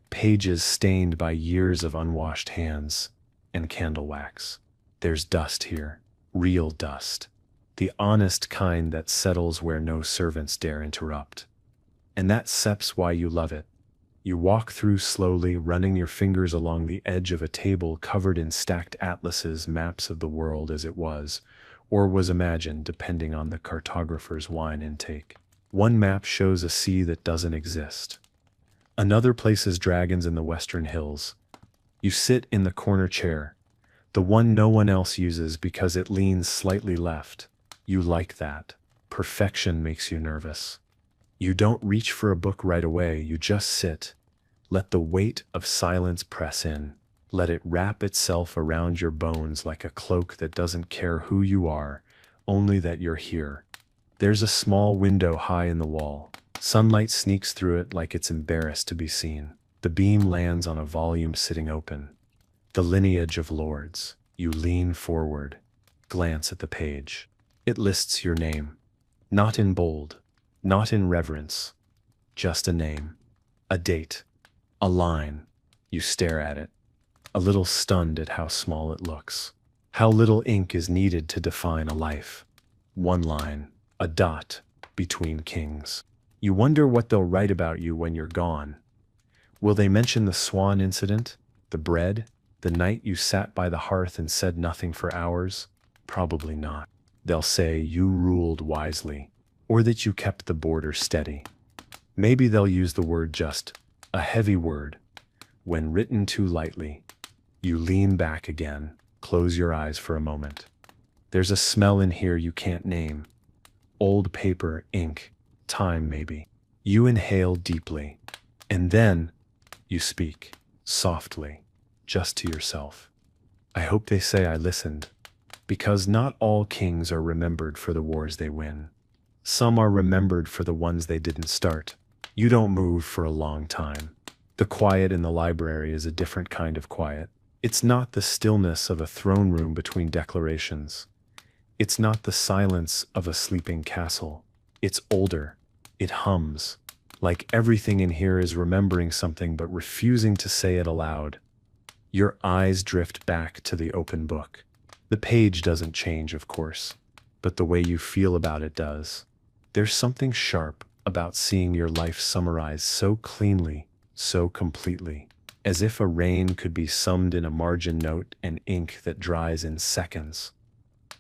pages stained by years of unwashed hands, and candle wax. There's dust here, real dust, the honest kind that settles where no servants dare interrupt. And that's why you love it. You walk through slowly, running your fingers along the edge of a table covered in stacked atlases, maps of the world as it was, or was imagined depending on the cartographer's wine intake. One map shows a sea that doesn't exist. Another places dragons in the western hills. You sit in the corner chair, the one no one else uses because it leans slightly left. You like that. Perfection makes you nervous. You don't reach for a book right away, you just sit. Let the weight of silence press in. Let it wrap itself around your bones like a cloak that doesn't care who you are, only that you're here. There's a small window high in the wall. Sunlight sneaks through it like it's embarrassed to be seen. The beam lands on a volume sitting open. The Lineage of Lords. You lean forward, glance at the page. It lists your name. Not in bold, not in reverence, just a name, a date, a line. You stare at it, a little stunned at how small it looks. How little ink is needed to define a life. One line, a dot between kings. You wonder what they'll write about you when you're gone. Will they mention the swan incident, the bread, the night you sat by the hearth and said nothing for hours? Probably not. They'll say you ruled wisely, or that you kept the border steady. Maybe they'll use the word just, a heavy word. When written too lightly, you lean back again, close your eyes for a moment. There's a smell in here you can't name. Old paper, ink, time maybe. You inhale deeply, and then you speak, softly, just to yourself. I hope they say I listened, because not all kings are remembered for the wars they win. Some are remembered for the ones they didn't start. You don't move for a long time. The quiet in the library is a different kind of quiet. It's not the stillness of a throne room between declarations. It's not the silence of a sleeping castle. It's older. It hums. Like everything in here is remembering something but refusing to say it aloud. Your eyes drift back to the open book. The page doesn't change, of course, but the way you feel about it does. There's something sharp about seeing your life summarized so cleanly, so completely, as if a reign could be summed in a margin note and ink that dries in seconds.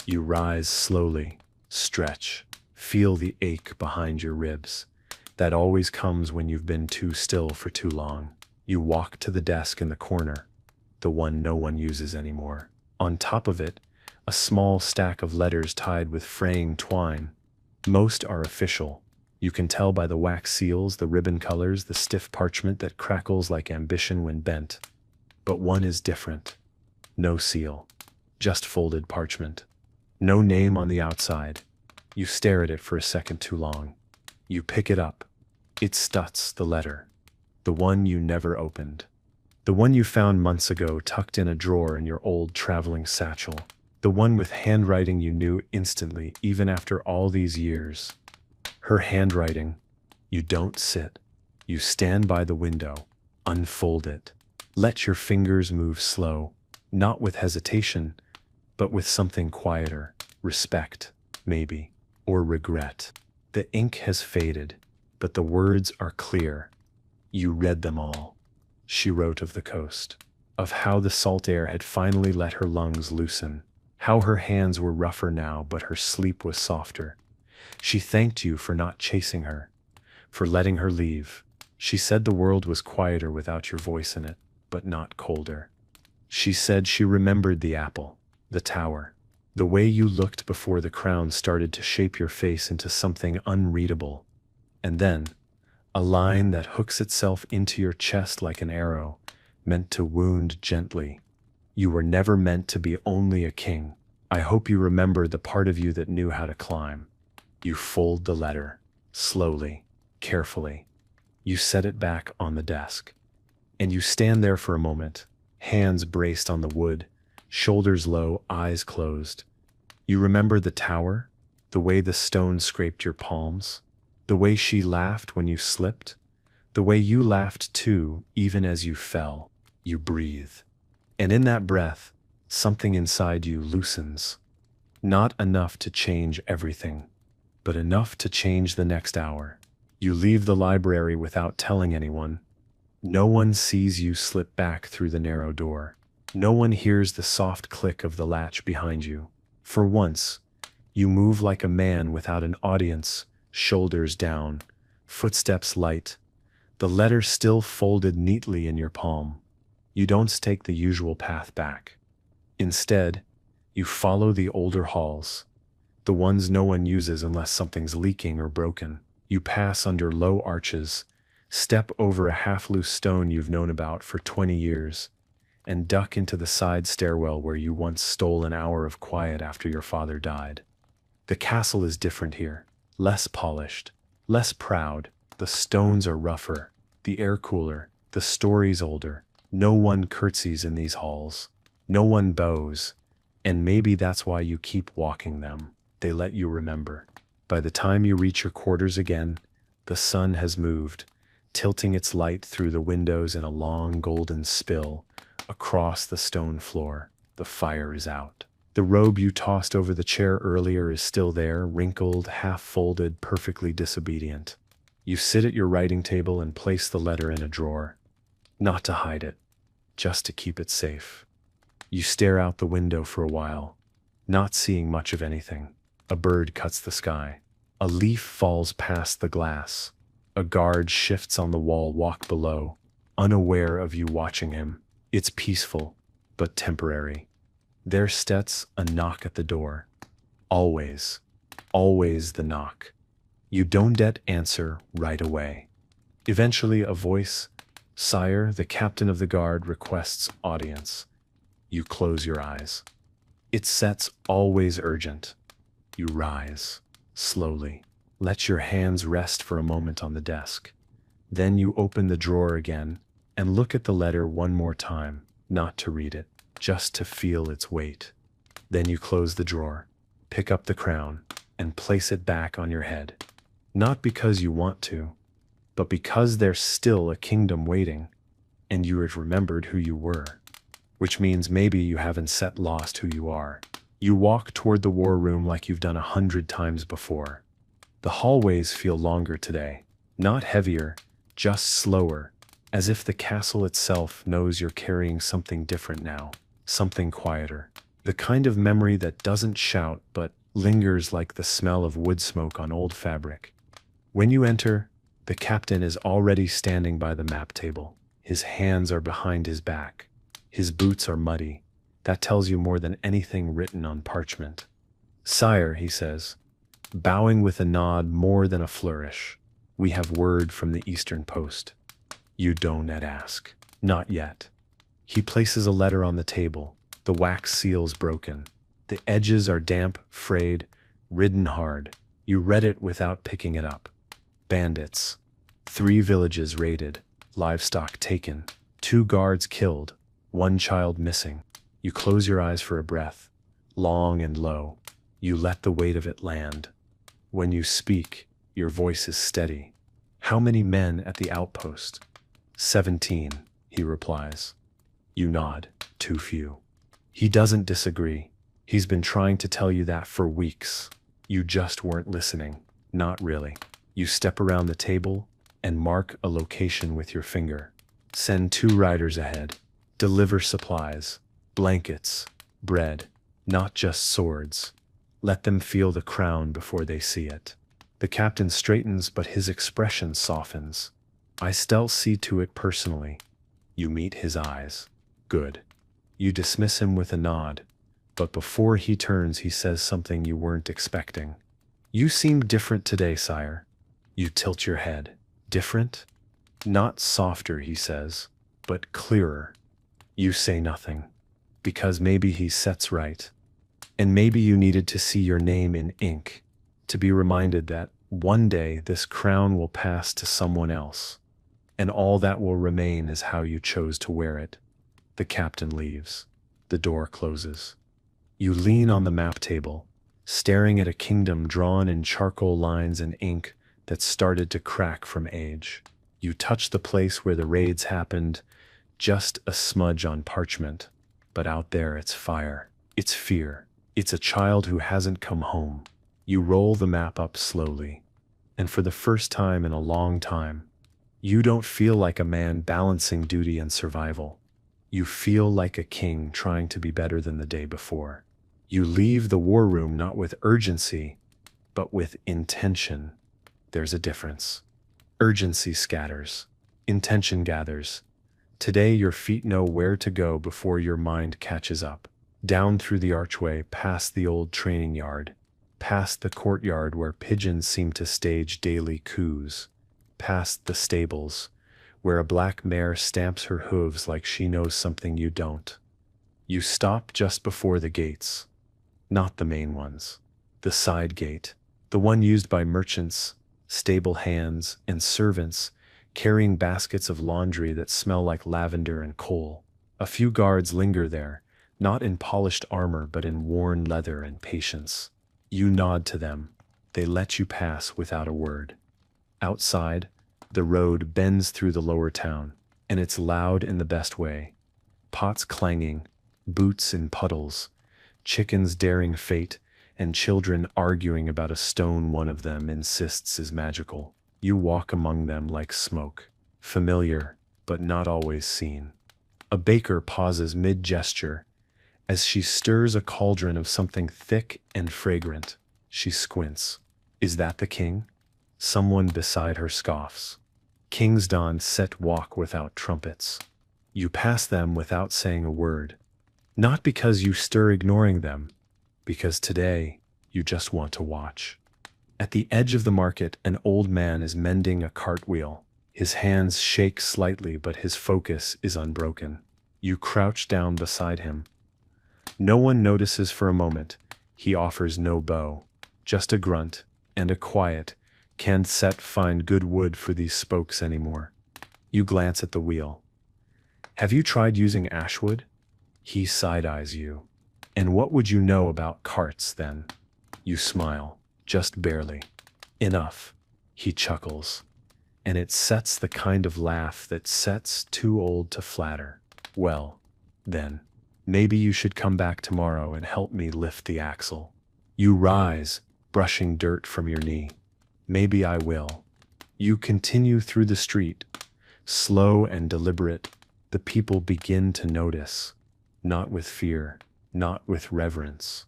You rise slowly, stretch, feel the ache behind your ribs. That always comes when you've been too still for too long. You walk to the desk in the corner, the one no one uses anymore. On top of it, a small stack of letters tied with fraying twine. Most are official. You can tell by the wax seals, the ribbon colors, the stiff parchment that crackles like ambition when bent. But one is different. No seal, just folded parchment. No name on the outside. You stare at it for a second too long. You pick it up. It Stutz, the letter. The one you never opened. The one you found months ago tucked in a drawer in your old traveling satchel. The one with handwriting you knew instantly, even after all these years. Her handwriting. You don't sit. You stand by the window. Unfold it. Let your fingers move slow, not with hesitation, but with something quieter. Respect, maybe, or regret. The ink has faded, but the words are clear. You read them all. She wrote of the coast, of how the salt air had finally let her lungs loosen, how her hands were rougher now, but her sleep was softer. She thanked you for not chasing her, for letting her leave. She said the world was quieter without your voice in it, but not colder. She said she remembered the apple, the tower, the way you looked before the crown started to shape your face into something unreadable. And then, a line that hooks itself into your chest like an arrow, meant to wound gently. You were never meant to be only a king. I hope you remember the part of you that knew how to climb. You fold the letter, slowly, carefully. You set it back on the desk. And you stand there for a moment, hands braced on the wood, shoulders low, eyes closed. You remember the tower, the way the stone scraped your palms, the way she laughed when you slipped, the way you laughed too, even as you fell. You breathe. And in that breath, something inside you loosens. Not enough to change everything, but enough to change the next hour. You leave the library without telling anyone. No one sees you slip back through the narrow door. No one hears the soft click of the latch behind you. For once, you move like a man without an audience, shoulders down, footsteps light, the letter still folded neatly in your palm. You don't take the usual path back. Instead, you follow the older halls, the ones no one uses unless something's leaking or broken. You pass under low arches, step over a half-loose stone you've known about for 20 years, and duck into the side stairwell where you once stole an hour of quiet after your father died. The castle is different here, less polished, less proud. The stones are rougher, the air cooler, the stories older. No one curtsies in these halls. No one bows, and maybe that's why you keep walking them. They let you remember. By the time you reach your quarters again, the sun has moved, tilting its light through the windows in a long golden spill across the stone floor. The fire is out. The robe you tossed over the chair earlier is still there, wrinkled, half-folded, perfectly disobedient. You sit at your writing table and place the letter in a drawer. Not to hide it, just to keep it safe. You stare out the window for a while, not seeing much of anything. A bird cuts the sky. A leaf falls past the glass. A guard shifts on the wall walk below, unaware of you watching him. It's peaceful, but temporary. There steps a knock at the door. Always, always the knock. You don't get answer right away. Eventually a voice, "Sire, the captain of the guard requests audience." You close your eyes. It sets always urgent. You rise, slowly. Let your hands rest for a moment on the desk. Then you open the drawer again and look at the letter one more time, not to read it, just to feel its weight. Then you close the drawer, pick up the crown, and place it back on your head. Not because you want to, but because there's still a kingdom waiting, and you have remembered who you were. Which means maybe you haven't lost who you are. You walk toward the war room like you've done 100 times before. The hallways feel longer today, not heavier, just slower, as if the castle itself knows you're carrying something different now, something quieter. The kind of memory that doesn't shout but lingers like the smell of wood smoke on old fabric. When you enter, the captain is already standing by the map table. His hands are behind his back. His boots are muddy. That tells you more than anything written on parchment. "Sire," he says, bowing with a nod more than a flourish, "we have word from the Eastern Post." "You don't ask." "Not yet." He places a letter on the table. The wax seal's broken. The edges are damp, frayed, written hard. You read it without picking it up. "Bandits. 3 villages raided. Livestock taken. 2 guards killed. 1 child missing." You close your eyes for a breath, long and low. You let the weight of it land. When you speak, your voice is steady. "How many men at the outpost?" 17, he replies. You nod. "Too few." He doesn't disagree. He's been trying to tell you that for weeks. You just weren't listening. Not really. You step around the table and mark a location with your finger. "Send 2 riders ahead. Deliver supplies. Blankets. Bread. Not just swords. Let them feel the crown before they see it." The captain straightens, but his expression softens. "I still see to it personally." You meet his eyes. "Good." You dismiss him with a nod, but before he turns he says something you weren't expecting. "You seem different today, sire." You tilt your head. "Different?" "Not softer," he says, "but clearer." You say nothing, because maybe he sets right. And maybe you needed to see your name in ink, to be reminded that one day this crown will pass to someone else, and all that will remain is how you chose to wear it. The captain leaves. The door closes. You lean on the map table, staring at a kingdom drawn in charcoal lines and ink that started to crack from age. You touch the place where the raids happened, just a smudge on parchment, but out there it's fire. It's fear. It's a child who hasn't come home. You roll the map up slowly, and for the first time in a long time, you don't feel like a man balancing duty and survival. You feel like a king trying to be better than the day before. You leave the war room not with urgency, but with intention. There's a difference. Urgency scatters. Intention gathers. Today your feet know where to go before your mind catches up. Down through the archway, past the old training yard, past the courtyard where pigeons seem to stage daily coups, past the stables, where a black mare stamps her hooves like she knows something you don't. You stop just before the gates. Not the main ones. The side gate. The one used by merchants, stable hands, and servants, carrying baskets of laundry that smell like lavender and coal. A few guards linger there, not in polished armor but in worn leather and patience. You nod to them. They let you pass without a word. Outside, the road bends through the lower town, and it's loud in the best way. Pots clanging, boots in puddles, chickens daring fate, and children arguing about a stone one of them insists is magical. You walk among them like smoke, familiar, but not always seen. A baker pauses mid-gesture as she stirs a cauldron of something thick and fragrant. She squints. Is that the king? Someone beside her scoffs. Kings don set walk without trumpets. You pass them without saying a word. Not because you stir ignoring them, because today you just want to watch. At the edge of the market, an old man is mending a cartwheel. His hands shake slightly, but his focus is unbroken. You crouch down beside him. No one notices for a moment. He offers no bow, just a grunt and a quiet, "Can't set find good wood for these spokes anymore." You glance at the wheel. "Have you tried using ashwood?" He side-eyes you. "And what would you know about carts then?" You smile, just barely. "Enough," he chuckles. And it sets the kind of laugh that sets too old to flatter. "Well, then, maybe you should come back tomorrow and help me lift the axle." You rise, brushing dirt from your knee. "Maybe I will." You continue through the street, slow and deliberate. The people begin to notice, not with fear, not with reverence,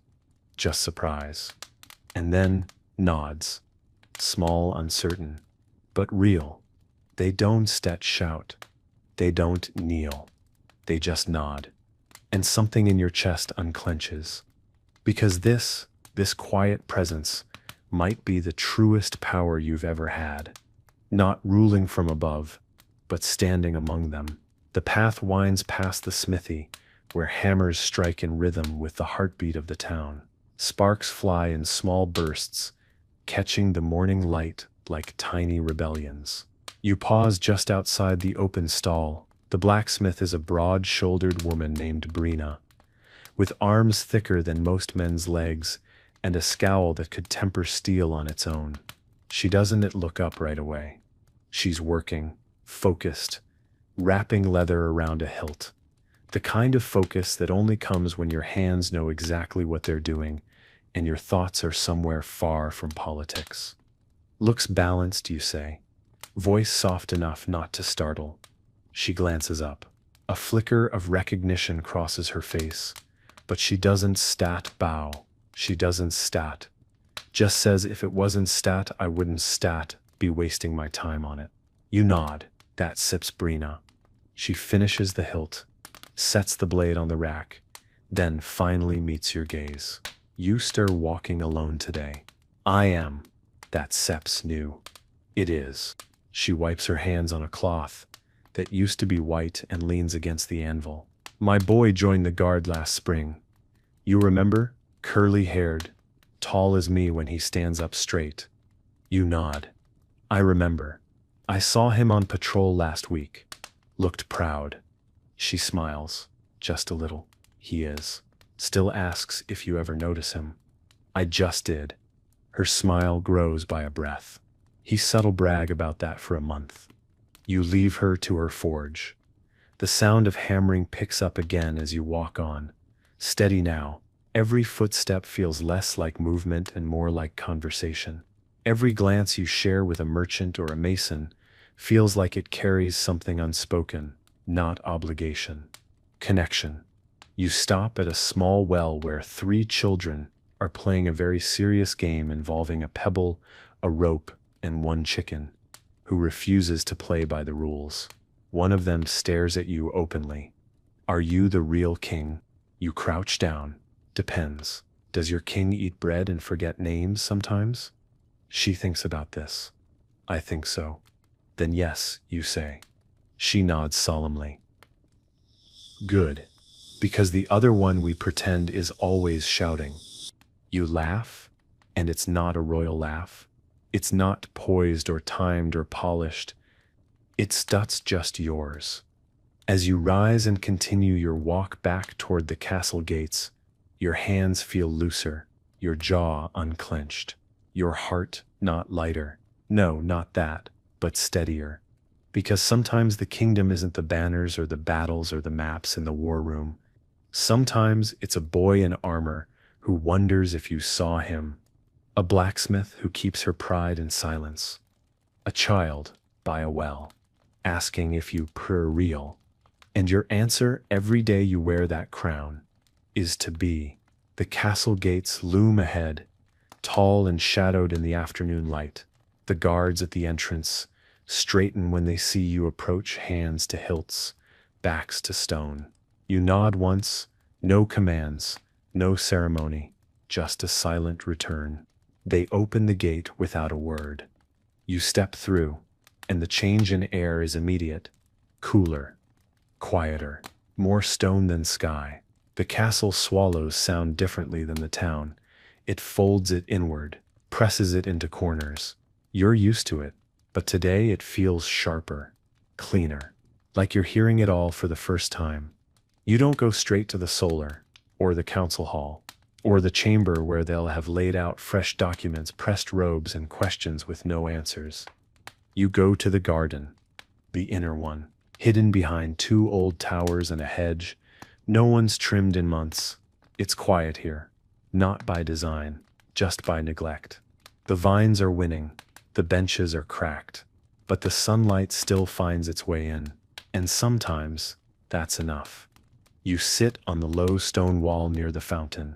just surprise. And then nods, small, uncertain, but real. They don't shout, they don't kneel, they just nod. And something in your chest unclenches. Because this quiet presence might be the truest power you've ever had. Not ruling from above, but standing among them. The path winds past the smithy, where hammers strike in rhythm with the heartbeat of the town. Sparks fly in small bursts, catching the morning light like tiny rebellions. You pause just outside the open stall. The blacksmith is a broad-shouldered woman named Brina, with arms thicker than most men's legs and a scowl that could temper steel on its own. She doesn't look up right away. She's working, focused, wrapping leather around a hilt. The kind of focus that only comes when your hands know exactly what they're doing and your thoughts are somewhere far from politics. Looks balanced, you say. Voice soft enough not to startle. She glances up. A flicker of recognition crosses her face, but she doesn't bow. She doesn't just says, if it wasn't I wouldn't be wasting my time on it. You nod. That sips Brina. She finishes the hilt, sets the blade on the rack, then finally meets your gaze. You stir walking alone today. I am. That Seps knew. It is. She wipes her hands on a cloth that used to be white and leans against the anvil. My boy joined the guard last spring. You remember? Curly-haired, tall as me when he stands up straight. You nod. I remember. I saw him on patrol last week. Looked proud. She smiles, just a little. He is. Still asks if you ever notice him. I just did. Her smile grows by a breath. He subtle brag about that for a month. You leave her to her forge. The sound of hammering picks up again as you walk on. Steady now. Every footstep feels less like movement and more like conversation. Every glance you share with a merchant or a mason feels like it carries something unspoken, not obligation. Connection. You stop at a small well where 3 children are playing a very serious game involving a pebble, a rope, and 1 chicken, who refuses to play by the rules. One of them stares at you openly. Are you the real king? You crouch down. Depends. Does your king eat bread and forget names sometimes? She thinks about this. I think so. Then yes, you say. She nods solemnly. Good. Because the other one we pretend is always shouting. You laugh, and it's not a royal laugh. It's not poised or timed or polished. It's just yours. As you rise and continue your walk back toward the castle gates, your hands feel looser, your jaw unclenched, your heart not lighter. No, not that, but steadier. Because sometimes the kingdom isn't the banners or the battles or the maps in the war room. Sometimes it's a boy in armor who wonders if you saw him. A blacksmith who keeps her pride in silence. A child by a well, asking if you purr real. And your answer every day you wear that crown is to be. The castle gates loom ahead, tall and shadowed in the afternoon light. The guards at the entrance straighten when they see you approach, hands to hilts, backs to stone. You nod once, no commands, no ceremony, just a silent return. They open the gate without a word. You step through, and the change in air is immediate, cooler, quieter, more stone than sky. The castle swallows sound differently than the town. It folds it inward, presses it into corners. You're used to it, but today it feels sharper, cleaner, like you're hearing it all for the first time. You don't go straight to the solar, or the council hall, or the chamber where they'll have laid out fresh documents, pressed robes, and questions with no answers. You go to the garden, the inner one, hidden behind 2 old towers and a hedge. No one's trimmed in months. It's quiet here, not by design, just by neglect. The vines are winning, the benches are cracked, but the sunlight still finds its way in, and sometimes that's enough. You sit on the low stone wall near the fountain.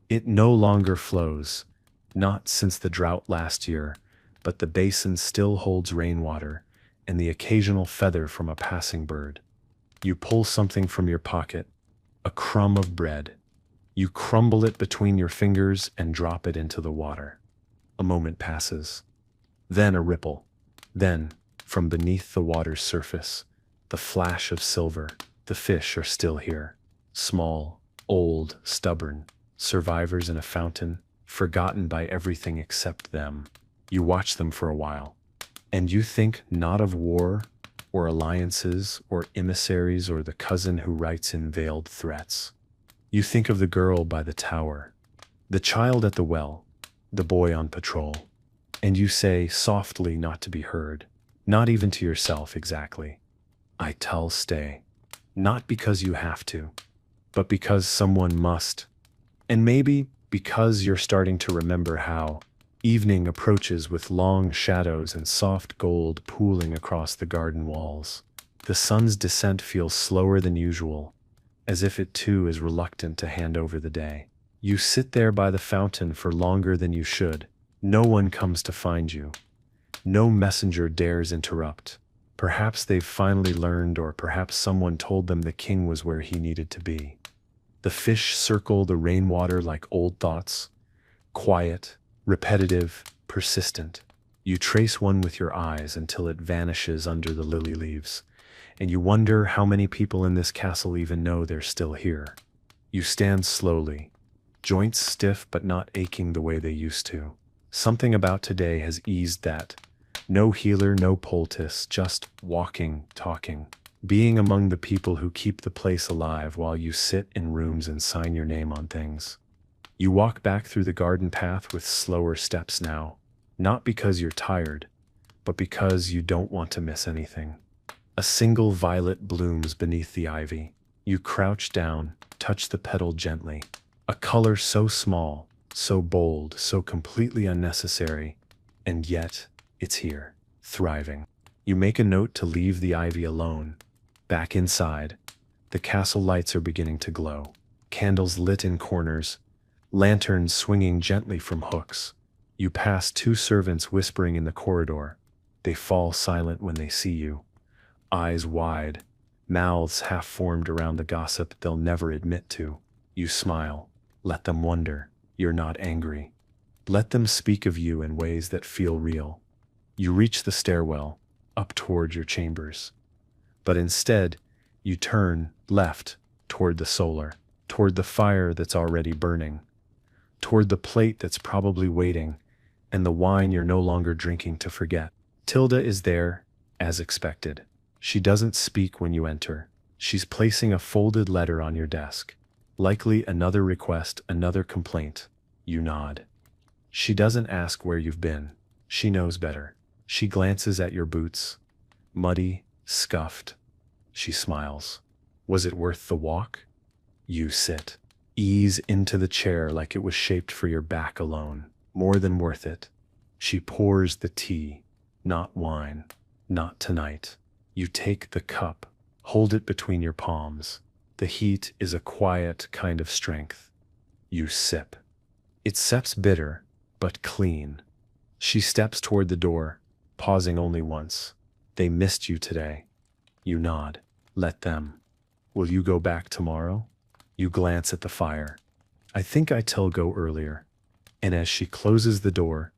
It no longer flows, not since the drought last year, but the basin still holds rainwater and the occasional feather from a passing bird. You pull something from your pocket, a crumb of bread. You crumble it between your fingers and drop it into the water. A moment passes. Then a ripple. Then, from beneath the water's surface, the flash of silver. The fish are still here. Small, old, stubborn, survivors in a fountain, forgotten by everything except them. You watch them for a while, and you think not of war, or alliances, or emissaries, or the cousin who writes in veiled threats. You think of the girl by the tower, the child at the well, the boy on patrol, and you say softly, not to be heard, not even to yourself exactly, "I tell stay." Not because you have to, but because someone must. And maybe because you're starting to remember how evening approaches with long shadows and soft gold pooling across the garden walls. The sun's descent feels slower than usual, as if it too is reluctant to hand over the day. You sit there by the fountain for longer than you should. No one comes to find you. No messenger dares interrupt. Perhaps they've finally learned, or perhaps someone told them the king was where he needed to be. The fish circle the rainwater like old thoughts, quiet, repetitive, persistent. You trace one with your eyes until it vanishes under the lily leaves, and you wonder how many people in this castle even know they're still here. You stand slowly, joints stiff but not aching the way they used to. Something about today has eased that. No healer, no poultice, just walking, talking, being among the people who keep the place alive while you sit in rooms and sign your name on things. You walk back through the garden path with slower steps now, not because you're tired, but because you don't want to miss anything. A single violet blooms beneath the ivy. You crouch down, touch the petal gently. A color so small, so bold, so completely unnecessary, and yet it's here, thriving. You make a note to leave the ivy alone. Back inside, the castle lights are beginning to glow. Candles lit in corners, lanterns swinging gently from hooks. You pass two servants whispering in the corridor. They fall silent when they see you. Eyes wide, mouths half formed around the gossip they'll never admit to. You smile. Let them wonder. You're not angry. Let them speak of you in ways that feel real. You reach the stairwell, up toward your chambers. But instead, you turn left toward the solar, toward the fire that's already burning, toward the plate that's probably waiting, and the wine you're no longer drinking to forget. Tilda is there, as expected. She doesn't speak when you enter. She's placing a folded letter on your desk. Likely another request, another complaint. You nod. She doesn't ask where you've been. She knows better. She glances at your boots. Muddy, scuffed. She smiles. Was it worth the walk? You sit. Ease into the chair like it was shaped for your back alone. More than worth it. She pours the tea. Not wine. Not tonight. You take the cup. Hold it between your palms. The heat is a quiet kind of strength. You sip. It sips bitter, but clean. She steps toward the door, pausing only once. They missed you today. You nod. Let them. Will you go back tomorrow? You glance at the fire. I think I tell go earlier. And as she closes the door,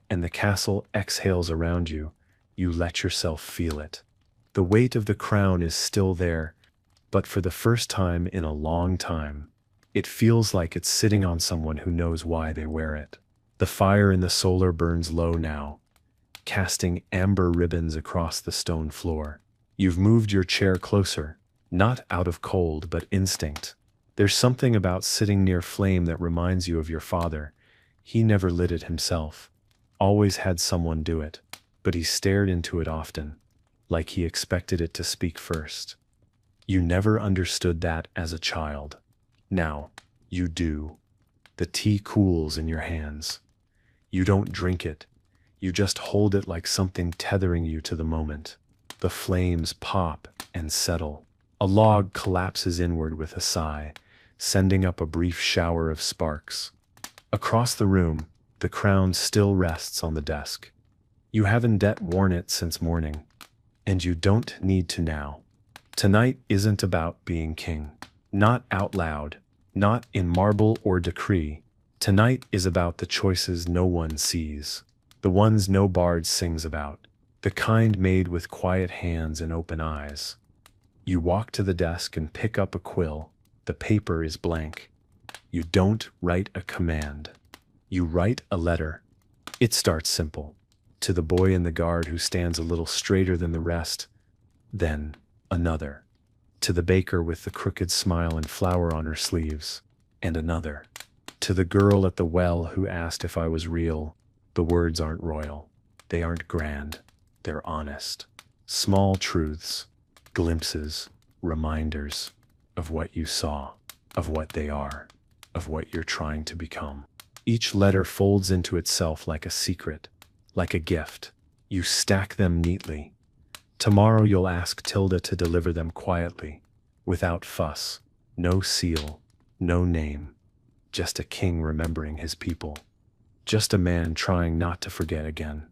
and the castle exhales around you, you let yourself feel it. The weight of the crown is still there, but for the first time in a long time, it feels like it's sitting on someone who knows why they wear it. The fire in the solar burns low now, casting amber ribbons across the stone floor. You've moved your chair closer, not out of cold but instinct. There's something about sitting near flame that reminds you of your father. He never lit it himself, always had someone do it, but he stared into it often, like he expected it to speak first. You never understood that as a child. Now, you do. The tea cools in your hands. You don't drink it. You just hold it like something tethering you to the moment. The flames pop and settle. A log collapses inward with a sigh, sending up a brief shower of sparks. Across the room, the crown still rests on the desk. You haven't worn it since morning, and you don't need to now. Tonight isn't about being king. Not out loud, not in marble or decree. Tonight is about the choices no one sees, the ones no bard sings about, the kind made with quiet hands and open eyes. You walk to the desk and pick up a quill. The paper is blank. You don't write a command. You write a letter. It starts simple. To the boy in the guard who stands a little straighter than the rest. Then another. To the baker with the crooked smile and flour on her sleeves. And another. To the girl at the well who asked if I was real. The words aren't royal. They aren't grand. They're honest. Small truths. Glimpses. Reminders. Of what you saw. Of what they are. Of what you're trying to become. Each letter folds into itself like a secret. Like a gift. You stack them neatly. Tomorrow you'll ask Tilda to deliver them quietly, without fuss, no seal, no name, just a king remembering his people, just a man trying not to forget again.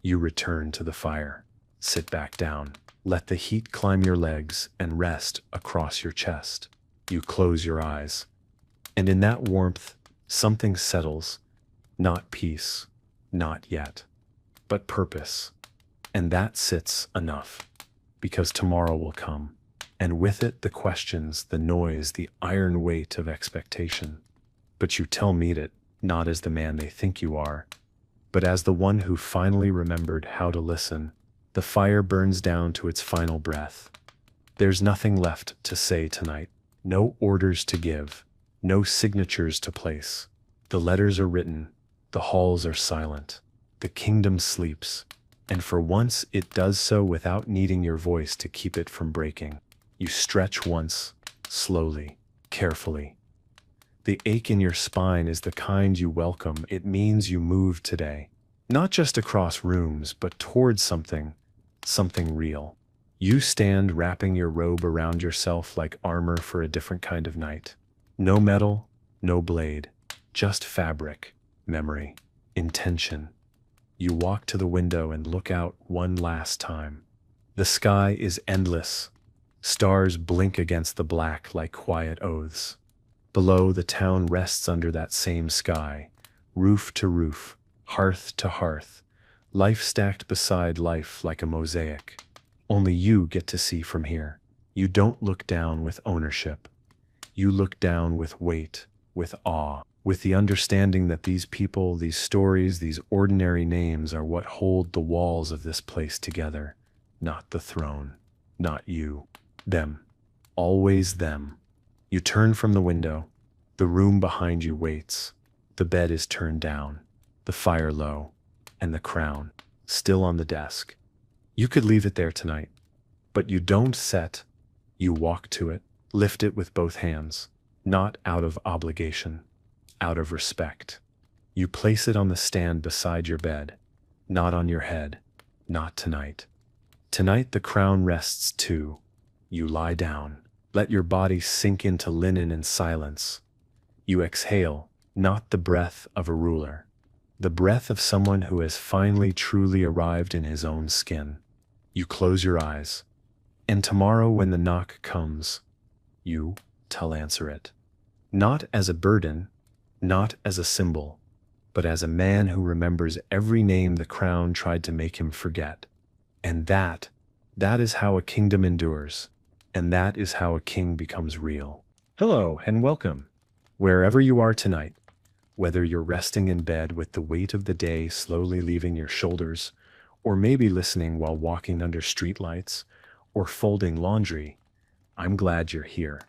You return to the fire, sit back down, let the heat climb your legs and rest across your chest. You close your eyes, and in that warmth, something settles, not peace, not yet, but purpose. And that sits enough, because tomorrow will come, and with it the questions, the noise, the iron weight of expectation. But you tell me it, not as the man they think you are, but as the one who finally remembered how to listen. The fire burns down to its final breath. There's nothing left to say tonight, no orders to give, no signatures to place. The letters are written, the halls are silent, the kingdom sleeps. And for once it does so without needing your voice to keep it from breaking. You stretch once, slowly, carefully. The ache in your spine is the kind you welcome. It means you moved today. Not just across rooms, but towards something real. You stand wrapping your robe around yourself like armor for a different kind of night. No metal, no blade, just fabric, memory, intention. You walk to the window and look out one last time. The sky is endless. Stars blink against the black like quiet oaths. Below, the town rests under that same sky, roof to roof, hearth to hearth, life stacked beside life like a mosaic. Only you get to see from here. You don't look down with ownership. You look down with weight, with awe, with the understanding that these people, these stories, these ordinary names are what hold the walls of this place together. Not the throne, not you. Them. Always them. You turn from the window. The room behind you waits. The bed is turned down, the fire low, and the crown still on the desk. You could leave it there tonight, but you don't set. You walk to it, lift it with both hands, not out of obligation, out of respect. You place it on the stand beside your bed, not on your head, not tonight. Tonight the crown rests too. You lie down, let your body sink into linen and silence. You exhale, not the breath of a ruler, the breath of someone who has finally truly arrived in his own skin. You close your eyes, and tomorrow when the knock comes, you tell answer it. Not as a burden, not as a symbol, but as a man who remembers every name the crown tried to make him forget. And that is how a kingdom endures, and that is how a king becomes real. Hello and welcome. Wherever you are tonight, whether you're resting in bed with the weight of the day slowly leaving your shoulders, or maybe listening while walking under streetlights, or folding laundry, I'm glad you're here.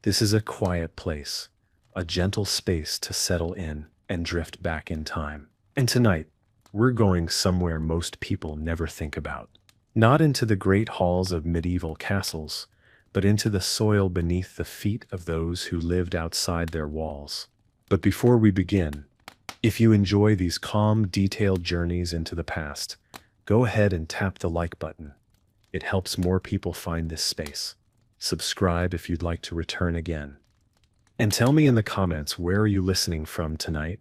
This is a quiet place, a gentle space to settle in and drift back in time. And tonight, we're going somewhere most people never think about. Not into the great halls of medieval castles, but into the soil beneath the feet of those who lived outside their walls. But before we begin, if you enjoy these calm, detailed journeys into the past, go ahead and tap the like button. It helps more people find this space. Subscribe if you'd like to return again. And tell me in the comments, where are you listening from tonight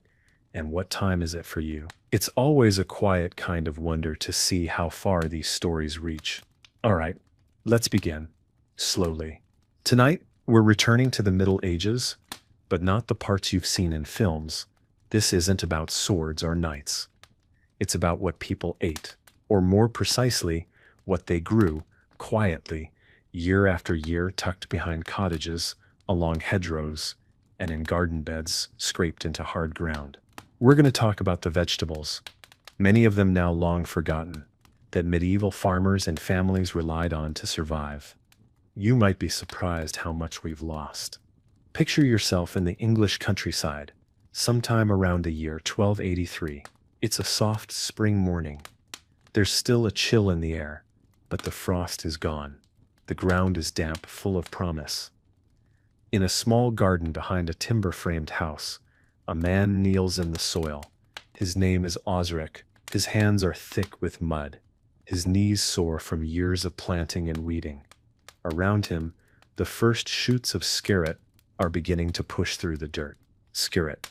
and what time is it for you? It's always a quiet kind of wonder to see how far these stories reach. All right, let's begin. Slowly. Tonight, we're returning to the Middle Ages, but not the parts you've seen in films. This isn't about swords or knights. It's about what people ate, or more precisely, what they grew, quietly, year after year, tucked behind cottages, along hedgerows, and in garden beds scraped into hard ground. We're going to talk about the vegetables, many of them now long forgotten, that medieval farmers and families relied on to survive. You might be surprised how much we've lost. Picture yourself in the English countryside, sometime around the year 1283. It's a soft spring morning. There's still a chill in the air, but the frost is gone. The ground is damp, full of promise. In a small garden behind a timber-framed house, a man kneels in the soil. His name is Osric. His hands are thick with mud. His knees sore from years of planting and weeding. Around him, the first shoots of skirret are beginning to push through the dirt. Skirret,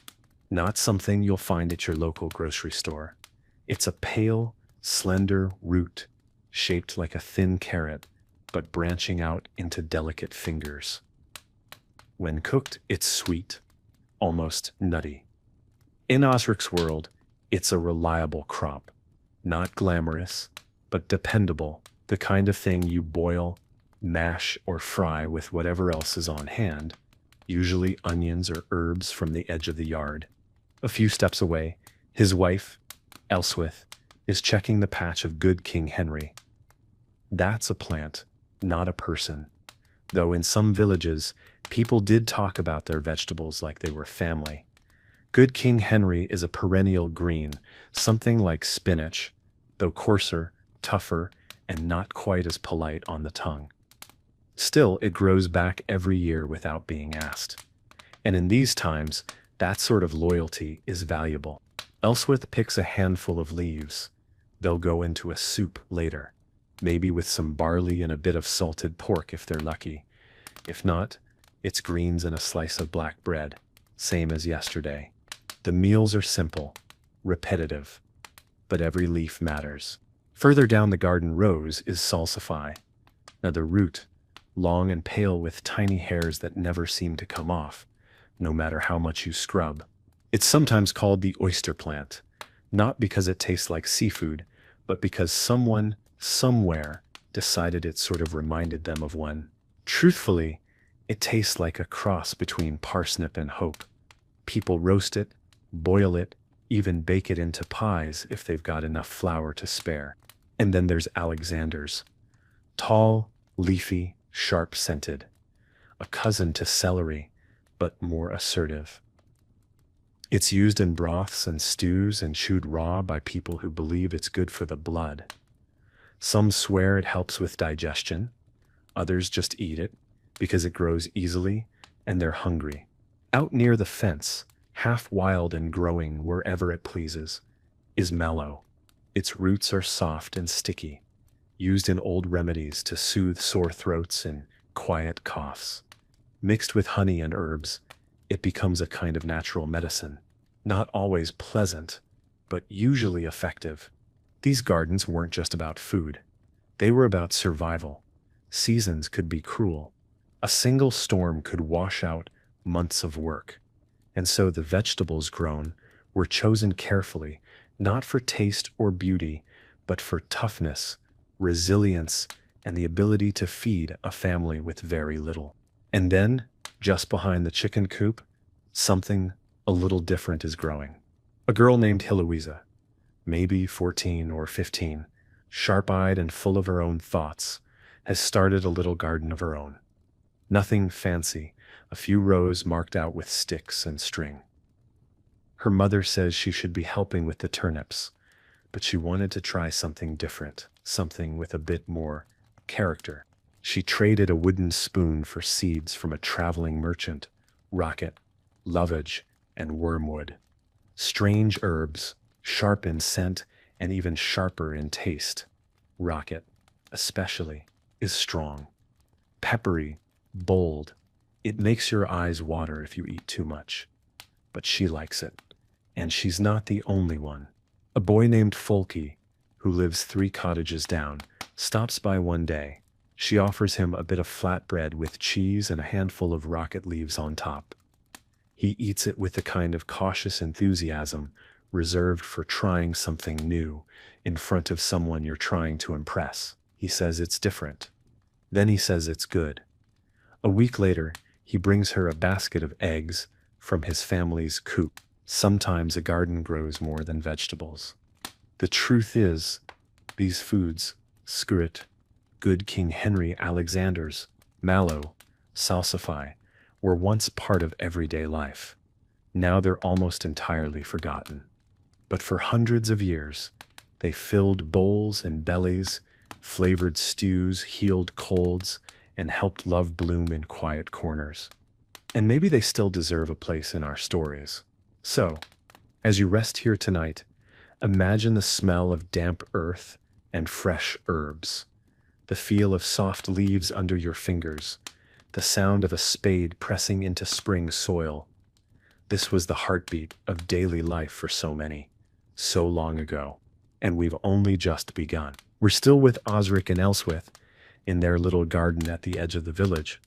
not something you'll find at your local grocery store. It's a pale, slender root, shaped like a thin carrot, but branching out into delicate fingers. When cooked, it's sweet, almost nutty. In Osric's world, it's a reliable crop. Not glamorous, but dependable, the kind of thing you boil, mash, or fry with whatever else is on hand, usually onions or herbs from the edge of the yard. A few steps away, his wife, Elswith, is checking the patch of good King Henry. That's a plant, not a person. Though in some villages, people did talk about their vegetables like they were family. Good King Henry is a perennial green, something like spinach, though coarser, tougher, and not quite as polite on the tongue. Still, it grows back every year without being asked. And in these times, that sort of loyalty is valuable. Elswith picks a handful of leaves. They'll go into a soup later, maybe with some barley and a bit of salted pork if they're lucky. If not, it's greens and a slice of black bread, same as yesterday. The meals are simple, repetitive, but every leaf matters. Further down the garden rows is salsify. Now the root, long and pale with tiny hairs that never seem to come off, no matter how much you scrub. It's sometimes called the oyster plant, not because it tastes like seafood, but because someone, somewhere, decided it sort of reminded them of one. Truthfully, it tastes like a cross between parsnip and hope. People roast it, boil it, even bake it into pies if they've got enough flour to spare. And then there's Alexander's. Tall, leafy, sharp-scented. A cousin to celery, but more assertive. It's used in broths and stews and chewed raw by people who believe it's good for the blood. Some swear it helps with digestion. Others just eat it because it grows easily and they're hungry. Out near the fence, half wild and growing wherever it pleases, is mallow. Its roots are soft and sticky, used in old remedies to soothe sore throats and quiet coughs. Mixed with honey and herbs, it becomes a kind of natural medicine. Not always pleasant, but usually effective. These gardens weren't just about food. They were about survival. Seasons could be cruel. A single storm could wash out months of work. And so the vegetables grown were chosen carefully, not for taste or beauty, but for toughness, resilience, and the ability to feed a family with very little. And then, just behind the chicken coop, something a little different is growing. A girl named Heloisa, maybe 14 or 15, sharp-eyed and full of her own thoughts, has started a little garden of her own. Nothing fancy, a few rows marked out with sticks and string. Her mother says she should be helping with the turnips, but she wanted to try something different, something with a bit more character. She traded a wooden spoon for seeds from a traveling merchant, rocket, lovage, and wormwood. Strange herbs, sharp in scent and even sharper in taste. Rocket, especially, is strong. peppery, bold. It makes your eyes water if you eat too much. But she likes it. And she's not the only one. A boy named Folky, who lives 3 cottages down, stops by one day. She offers him a bit of flatbread with cheese and a handful of rocket leaves on top. He eats it with a kind of cautious enthusiasm reserved for trying something new in front of someone you're trying to impress. He says it's different. Then he says it's good. A week later, he brings her a basket of eggs from his family's coop. Sometimes a garden grows more than vegetables. The truth is, these foods, skrit, good King Henry Alexander's, mallow, salsify, were once part of everyday life. Now they're almost entirely forgotten. But for hundreds of years, they filled bowls and bellies, flavored stews, healed colds, and helped love bloom in quiet corners. And maybe they still deserve a place in our stories. So, as you rest here tonight, imagine the smell of damp earth and fresh herbs, the feel of soft leaves under your fingers, the sound of a spade pressing into spring soil. This was the heartbeat of daily life for so many, so long ago, and we've only just begun. We're still with Osric and Elswith in their little garden at the edge of the village.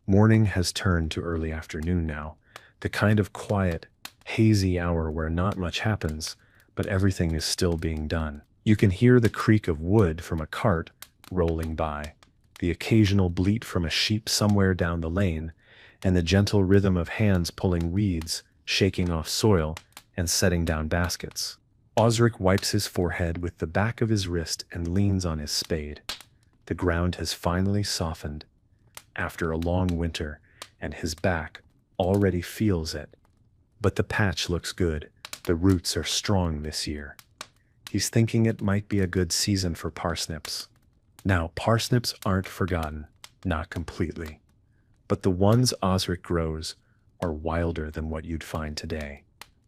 Morning has turned to early afternoon now, the kind of quiet, hazy hour where not much happens, but everything is still being done. You can hear the creak of wood from a cart rolling by, the occasional bleat from a sheep somewhere down the lane, and the gentle rhythm of hands pulling weeds, shaking off soil, and setting down baskets. Osric wipes his forehead with the back of his wrist and leans on his spade. The ground has finally softened after a long winter, and his back already feels it. But the patch looks good. The roots are strong this year. He's thinking it might be a good season for parsnips. Now, parsnips aren't forgotten, not completely. But the ones Osric grows are wilder than what you'd find today.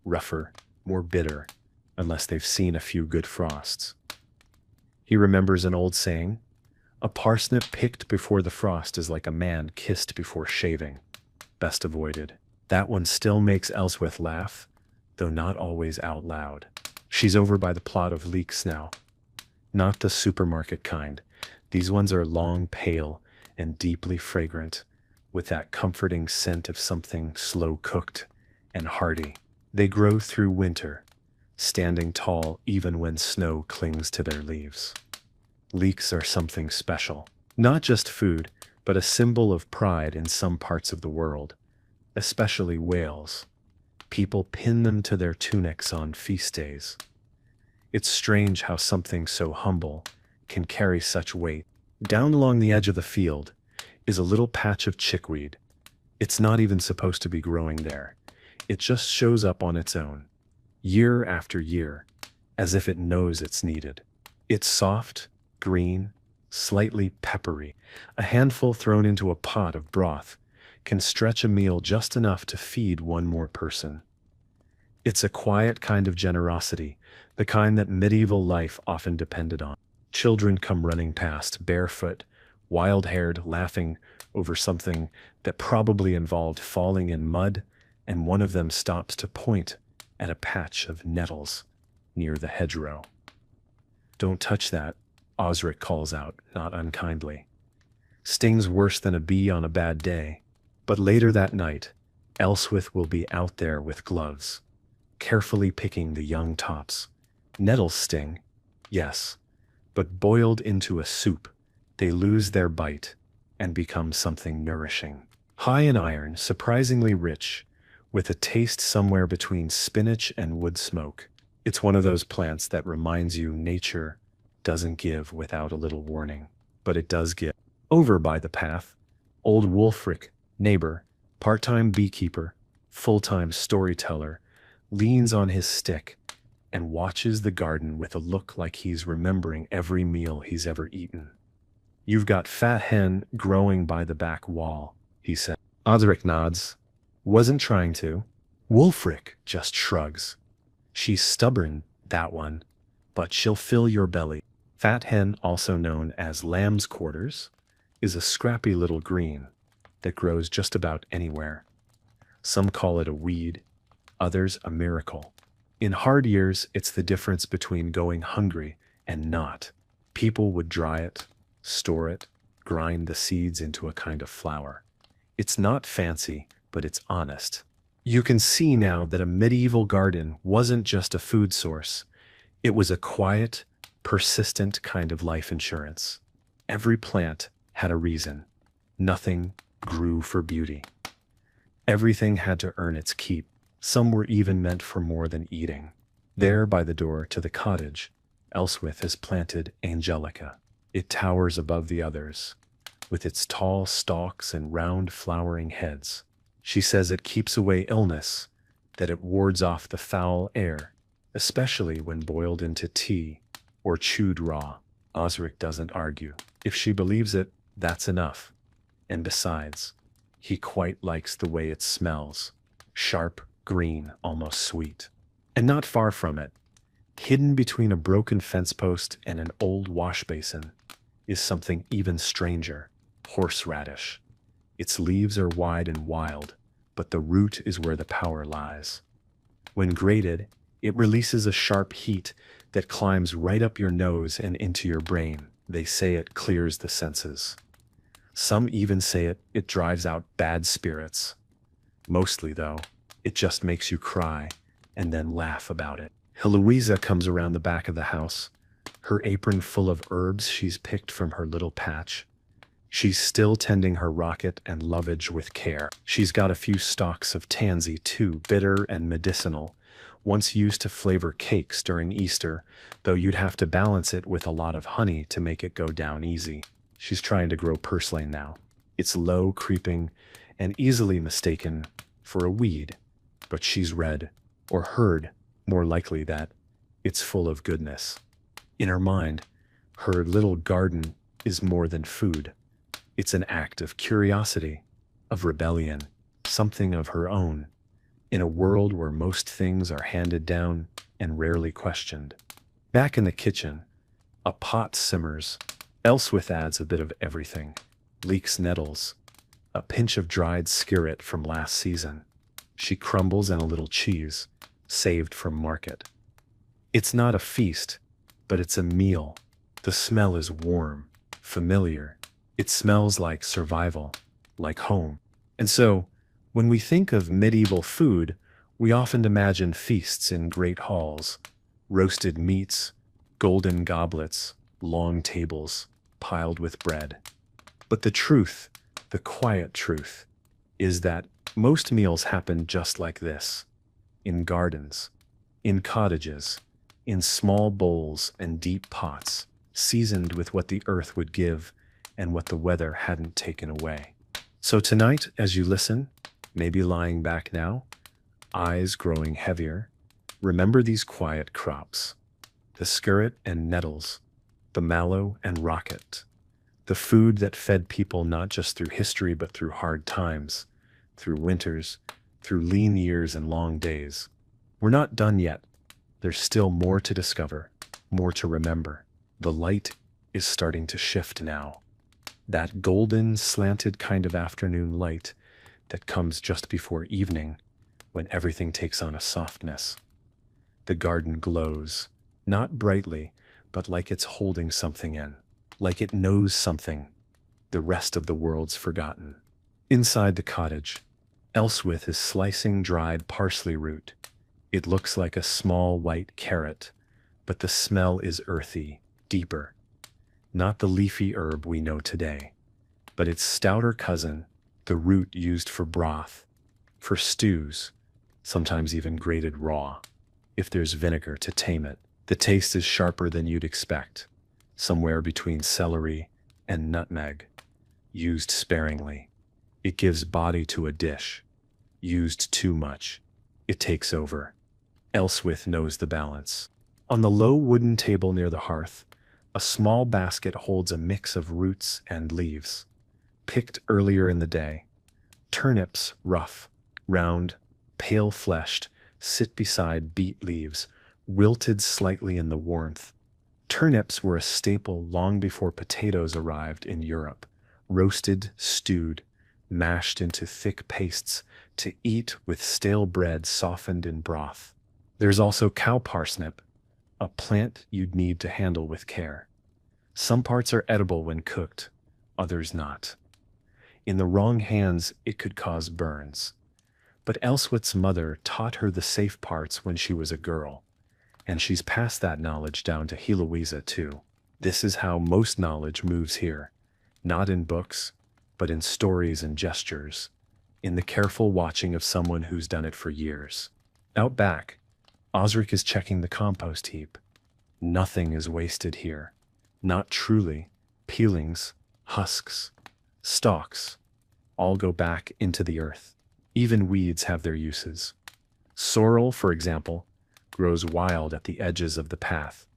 Rougher, more bitter, unless they've seen a few good frosts. He remembers an old saying, "A parsnip picked before the frost is like a man kissed before shaving. Best avoided." That one still makes Elswith laugh, though not always out loud. She's over by the plot of leeks now. Not the supermarket kind. These ones are long, pale, and deeply fragrant, with that comforting scent of something slow-cooked and hearty. They grow through winter, standing tall even when snow clings to their leaves. Leeks are something special. Not just food, but a symbol of pride in some parts of the world, especially Wales. People pin them to their tunics on feast days. It's strange how something so humble can carry such weight. Down along the edge of the field is a little patch of chickweed. It's not even supposed to be growing there. It just shows up on its own, year after year, as if it knows it's needed. It's soft, green, slightly peppery. A handful thrown into a pot of broth can stretch a meal just enough to feed one more person. It's a quiet kind of generosity, the kind that medieval life often depended on. Children come running past, barefoot, wild-haired, laughing over something that probably involved falling in mud, and one of them stops to point at a patch of nettles near the hedgerow. "Don't touch that," Osric calls out, not unkindly. Stings worse than a bee on a bad day. But later that night, Elswith will be out there with gloves, carefully picking the young tops. Nettles sting, yes, but boiled into a soup, they lose their bite and become something nourishing. High in iron, surprisingly rich, with a taste somewhere between spinach and wood smoke. It's one of those plants that reminds you nature doesn't give without a little warning, but it does give. Over by the path, old Wulfric, neighbor, part-time beekeeper, full-time storyteller, leans on his stick and watches the garden with a look like he's remembering every meal he's ever eaten. "You've got fat hen growing by the back wall," he said. Osric nods. "Wasn't trying to." Wulfric just shrugs. "She's stubborn, that one, but she'll fill your belly." Fat hen, also known as lamb's quarters, is a scrappy little green that grows just about anywhere. Some call it a weed, others a miracle. In hard years, it's the difference between going hungry and not. People would dry it, store it, grind the seeds into a kind of flour. It's not fancy, but it's honest. You can see now that a medieval garden wasn't just a food source. It was a quiet, persistent kind of life insurance. Every plant had a reason. Nothing grew for beauty. Everything had to earn its keep. Some were even meant for more than eating. There by the door to the cottage, Elswith has planted Angelica. It towers above the others, with its tall stalks and round flowering heads. She says it keeps away illness, that it wards off the foul air, especially when boiled into tea or chewed raw. Osric doesn't argue. If she believes it, that's enough. And besides, he quite likes the way it smells. Sharp, green, almost sweet. And not far from it, hidden between a broken fence post and an old wash basin, is something even stranger. Horseradish. Its leaves are wide and wild, but the root is where the power lies. When grated, it releases a sharp heat that climbs right up your nose and into your brain. They say it clears the senses. Some even say it drives out bad spirits. Mostly, though, it just makes you cry and then laugh about it. Heloisa comes around the back of the house, her apron full of herbs she's picked from her little patch. She's still tending her rocket and lovage with care. She's got a few stalks of tansy too, bitter and medicinal, once used to flavor cakes during Easter, though you'd have to balance it with a lot of honey to make it go down easy. She's trying to grow purslane now. It's low, creeping, and easily mistaken for a weed, but she's read, or heard, more likely that it's full of goodness. In her mind, her little garden is more than food. It's an act of curiosity, of rebellion, something of her own, in a world where most things are handed down and rarely questioned. Back in the kitchen, a pot simmers. Elswith adds a bit of everything. Leeks nettles, a pinch of dried skirret from last season. She crumbles and a little cheese, saved from market. It's not a feast, but it's a meal. The smell is warm, familiar. It smells like survival, like home. And so, when we think of medieval food, we often imagine feasts in great halls, roasted meats, golden goblets, long tables, piled with bread. But the truth, the quiet truth, is that most meals happen just like this, in gardens, in cottages, in small bowls and deep pots, seasoned with what the earth would give and what the weather hadn't taken away. So tonight, as you listen, maybe lying back now, eyes growing heavier, remember these quiet crops, the skirret and nettles, the mallow and rocket, the food that fed people not just through history but through hard times, through winters, through lean years and long days. We're not done yet. There's still more to discover, more to remember. The light is starting to shift now. That golden, slanted kind of afternoon light that comes just before evening, when everything takes on a softness. The garden glows, not brightly, but like it's holding something in, like it knows something the rest of the world's forgotten. Inside the cottage, Elswith is slicing dried parsley root. It looks like a small white carrot, but the smell is earthy, deeper. Not the leafy herb we know today, but its stouter cousin, the root used for broth, for stews, sometimes even grated raw, if there's vinegar to tame it. The taste is sharper than you'd expect, somewhere between celery and nutmeg, used sparingly. It gives body to a dish. Used too much, it takes over. Elswith knows the balance. On the low wooden table near the hearth, a small basket holds a mix of roots and leaves, picked earlier in the day. Turnips, rough, round, pale-fleshed, sit beside beet leaves, wilted slightly in the warmth. Turnips were a staple long before potatoes arrived in Europe. roasted, stewed, mashed into thick pastes to eat with stale bread softened in broth. There's also cow parsnip, a plant you'd need to handle with care. Some parts are edible when cooked, others not. In the wrong hands, it could cause burns. But Elswit's mother taught her the safe parts when she was a girl, and she's passed that knowledge down to Heloisa too. This is how most knowledge moves here, not in books, but in stories and gestures, in the careful watching of someone who's done it for years. Out back, Osric is checking the compost heap. Nothing is wasted here. Not truly. Peelings, husks, stalks, all go back into the earth. Even weeds have their uses. Sorrel, for example, grows wild at the edges of the path.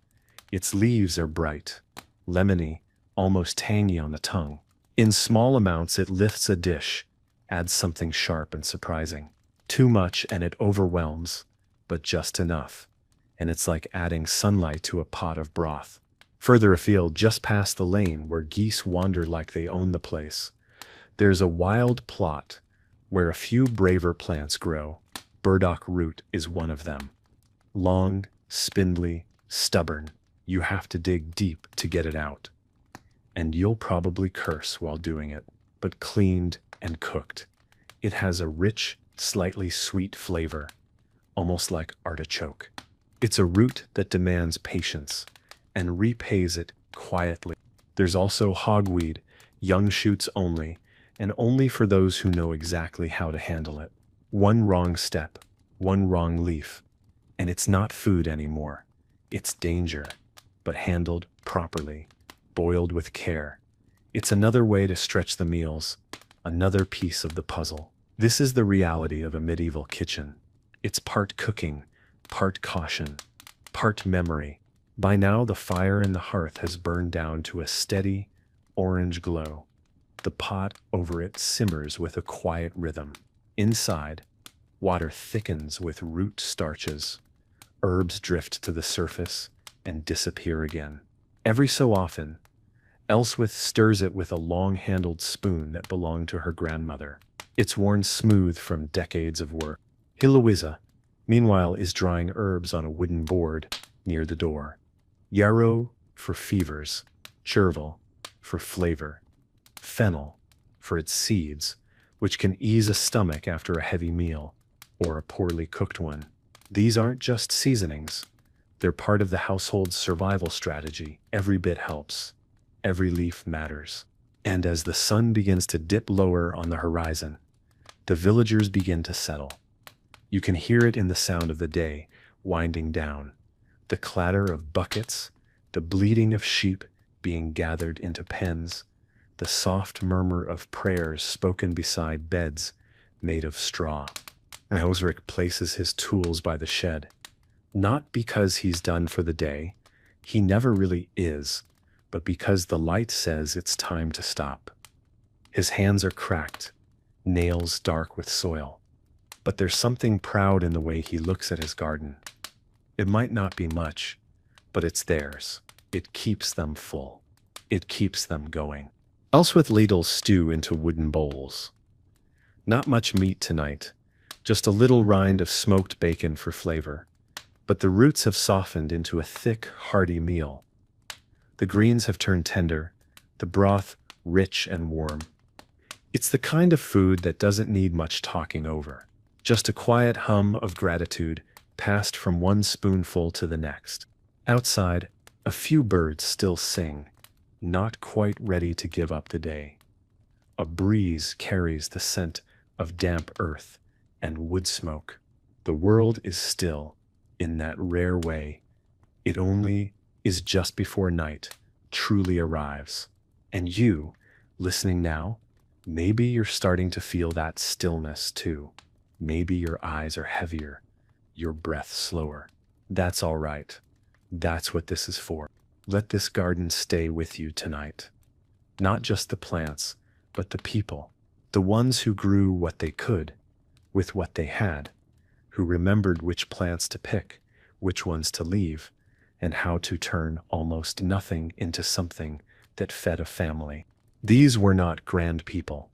Its leaves are bright, lemony, almost tangy on the tongue. In small amounts, it lifts a dish, adds something sharp and surprising. Too much and it overwhelms, but just enough, and it's like adding sunlight to a pot of broth. Further afield, just past the lane where geese wander like they own the place, there's a wild plot where a few braver plants grow. Burdock root is one of them. Long, spindly, stubborn. You have to dig deep to get it out. And you'll probably curse while doing it, but cleaned and cooked, it has a rich, slightly sweet flavor, almost like artichoke. It's a root that demands patience and repays it quietly. There's also hogweed, young shoots only, and only for those who know exactly how to handle it. One wrong step, one wrong leaf, and it's not food anymore. It's danger, but handled properly, boiled with care. It's another way to stretch the meals, another piece of the puzzle. This is the reality of a medieval kitchen. It's part cooking, part caution, part memory. By now, the fire in the hearth has burned down to a steady, orange glow. The pot over it simmers with a quiet rhythm. Inside, water thickens with root starches. Herbs drift to the surface and disappear again. Every so often, Elswith stirs it with a long-handled spoon that belonged to her grandmother. It's worn smooth from decades of work. Heloisa, meanwhile, is drying herbs on a wooden board near the door. Yarrow for fevers, chervil for flavor, fennel for its seeds, which can ease a stomach after a heavy meal or a poorly cooked one. These aren't just seasonings. They're part of the household's survival strategy. Every bit helps. Every leaf matters. And as the sun begins to dip lower on the horizon, the villagers begin to settle. You can hear it in the sound of the day winding down, the clatter of buckets, the bleating of sheep being gathered into pens, the soft murmur of prayers spoken beside beds made of straw. And Osric places his tools by the shed. Not because he's done for the day, he never really is, but because the light says it's time to stop. His hands are cracked, nails dark with soil, but there's something proud in the way he looks at his garden. It might not be much, but it's theirs. It keeps them full. It keeps them going. Elswith ladles stew into wooden bowls. Not much meat tonight, just a little rind of smoked bacon for flavor, but the roots have softened into a thick, hearty meal. The greens have turned tender, the broth rich and warm. It's the kind of food that doesn't need much talking over, just a quiet hum of gratitude passed from one spoonful to the next. Outside, a few birds still sing, not quite ready to give up the day. A breeze carries the scent of damp earth and wood smoke. The world is still, in that rare way. It only is just before night truly arrives. And you, listening now, maybe you're starting to feel that stillness too. Maybe your eyes are heavier, your breath slower. That's all right. That's what this is for. Let this garden stay with you tonight. Not just the plants, but the people. The ones who grew what they could, with what they had, who remembered which plants to pick, which ones to leave, and how to turn almost nothing into something that fed a family. These were not grand people,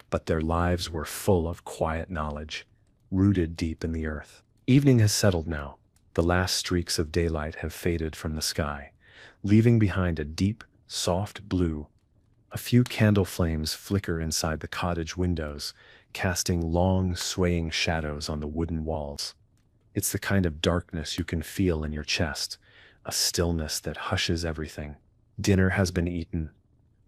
but their lives were full of quiet knowledge, rooted deep in the earth. Evening has settled now. The last streaks of daylight have faded from the sky, leaving behind a deep, soft blue. A few candle flames flicker inside the cottage windows, casting long, swaying shadows on the wooden walls. It's the kind of darkness you can feel in your chest, a stillness that hushes everything. Dinner has been eaten,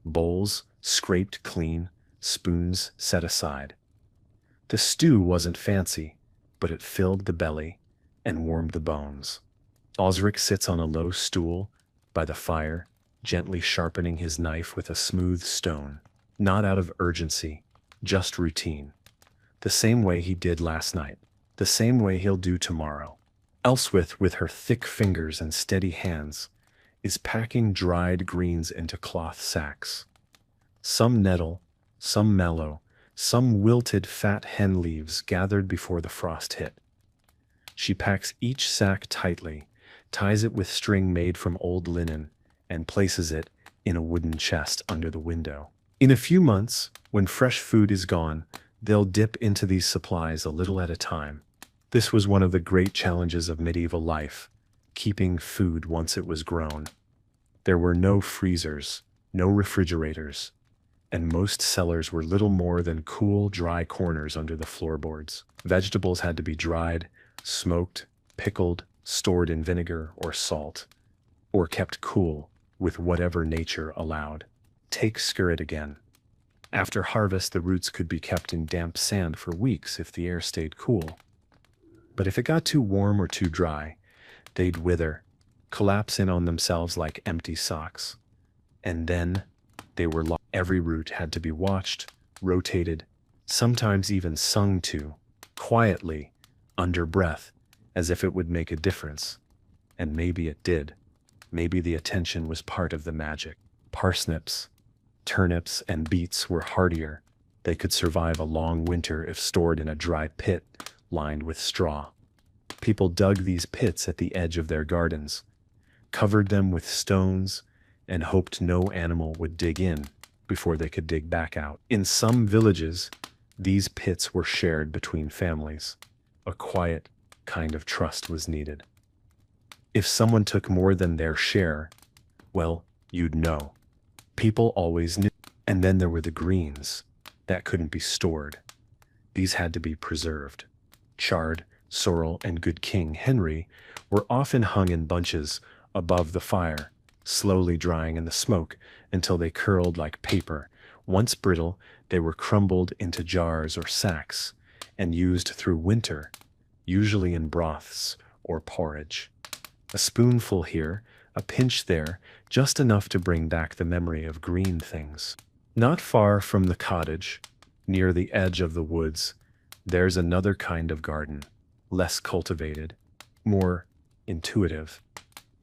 bowls scraped clean, spoons set aside. The stew wasn't fancy, but it filled the belly and warmed the bones. Osric sits on a low stool by the fire, gently sharpening his knife with a smooth stone, not out of urgency, just routine. The same way he did last night, the same way he'll do tomorrow. Elswith, with her thick fingers and steady hands, is packing dried greens into cloth sacks. Some nettle, some mallow, some wilted fat hen leaves gathered before the frost hit. She packs each sack tightly, ties it with string made from old linen, and places it in a wooden chest under the window. In a few months, when fresh food is gone, they'll dip into these supplies a little at a time. This was one of the great challenges of medieval life, keeping food once it was grown. There were no freezers, no refrigerators, and most cellars were little more than cool, dry corners under the floorboards. Vegetables had to be dried, smoked, pickled, stored in vinegar or salt, or kept cool with whatever nature allowed. Take skirret again. After harvest, the roots could be kept in damp sand for weeks if the air stayed cool. But if it got too warm or too dry, they'd wither, collapse in on themselves like empty socks. And then they were lost. Every root had to be watched, rotated, sometimes even sung to, quietly, under breath, as if it would make a difference. And maybe it did. Maybe the attention was part of the magic. Parsnips, turnips, and beets were hardier. They could survive a long winter if stored in a dry pit lined with straw. People dug these pits at the edge of their gardens, covered them with stones, and hoped no animal would dig in before they could dig back out. In some villages, these pits were shared between families. A quiet kind of trust was needed. If someone took more than their share, well, you'd know. People always knew. And then there were the greens that couldn't be stored. These had to be preserved. Chard, sorrel, and good King Henry were often hung in bunches above the fire, slowly drying in the smoke until they curled like paper. Once brittle, they were crumbled into jars or sacks and used through winter, usually in broths or porridge. A spoonful here, a pinch there, just enough to bring back the memory of green things. Not far from the cottage, near the edge of the woods, there's another kind of garden, less cultivated, more intuitive.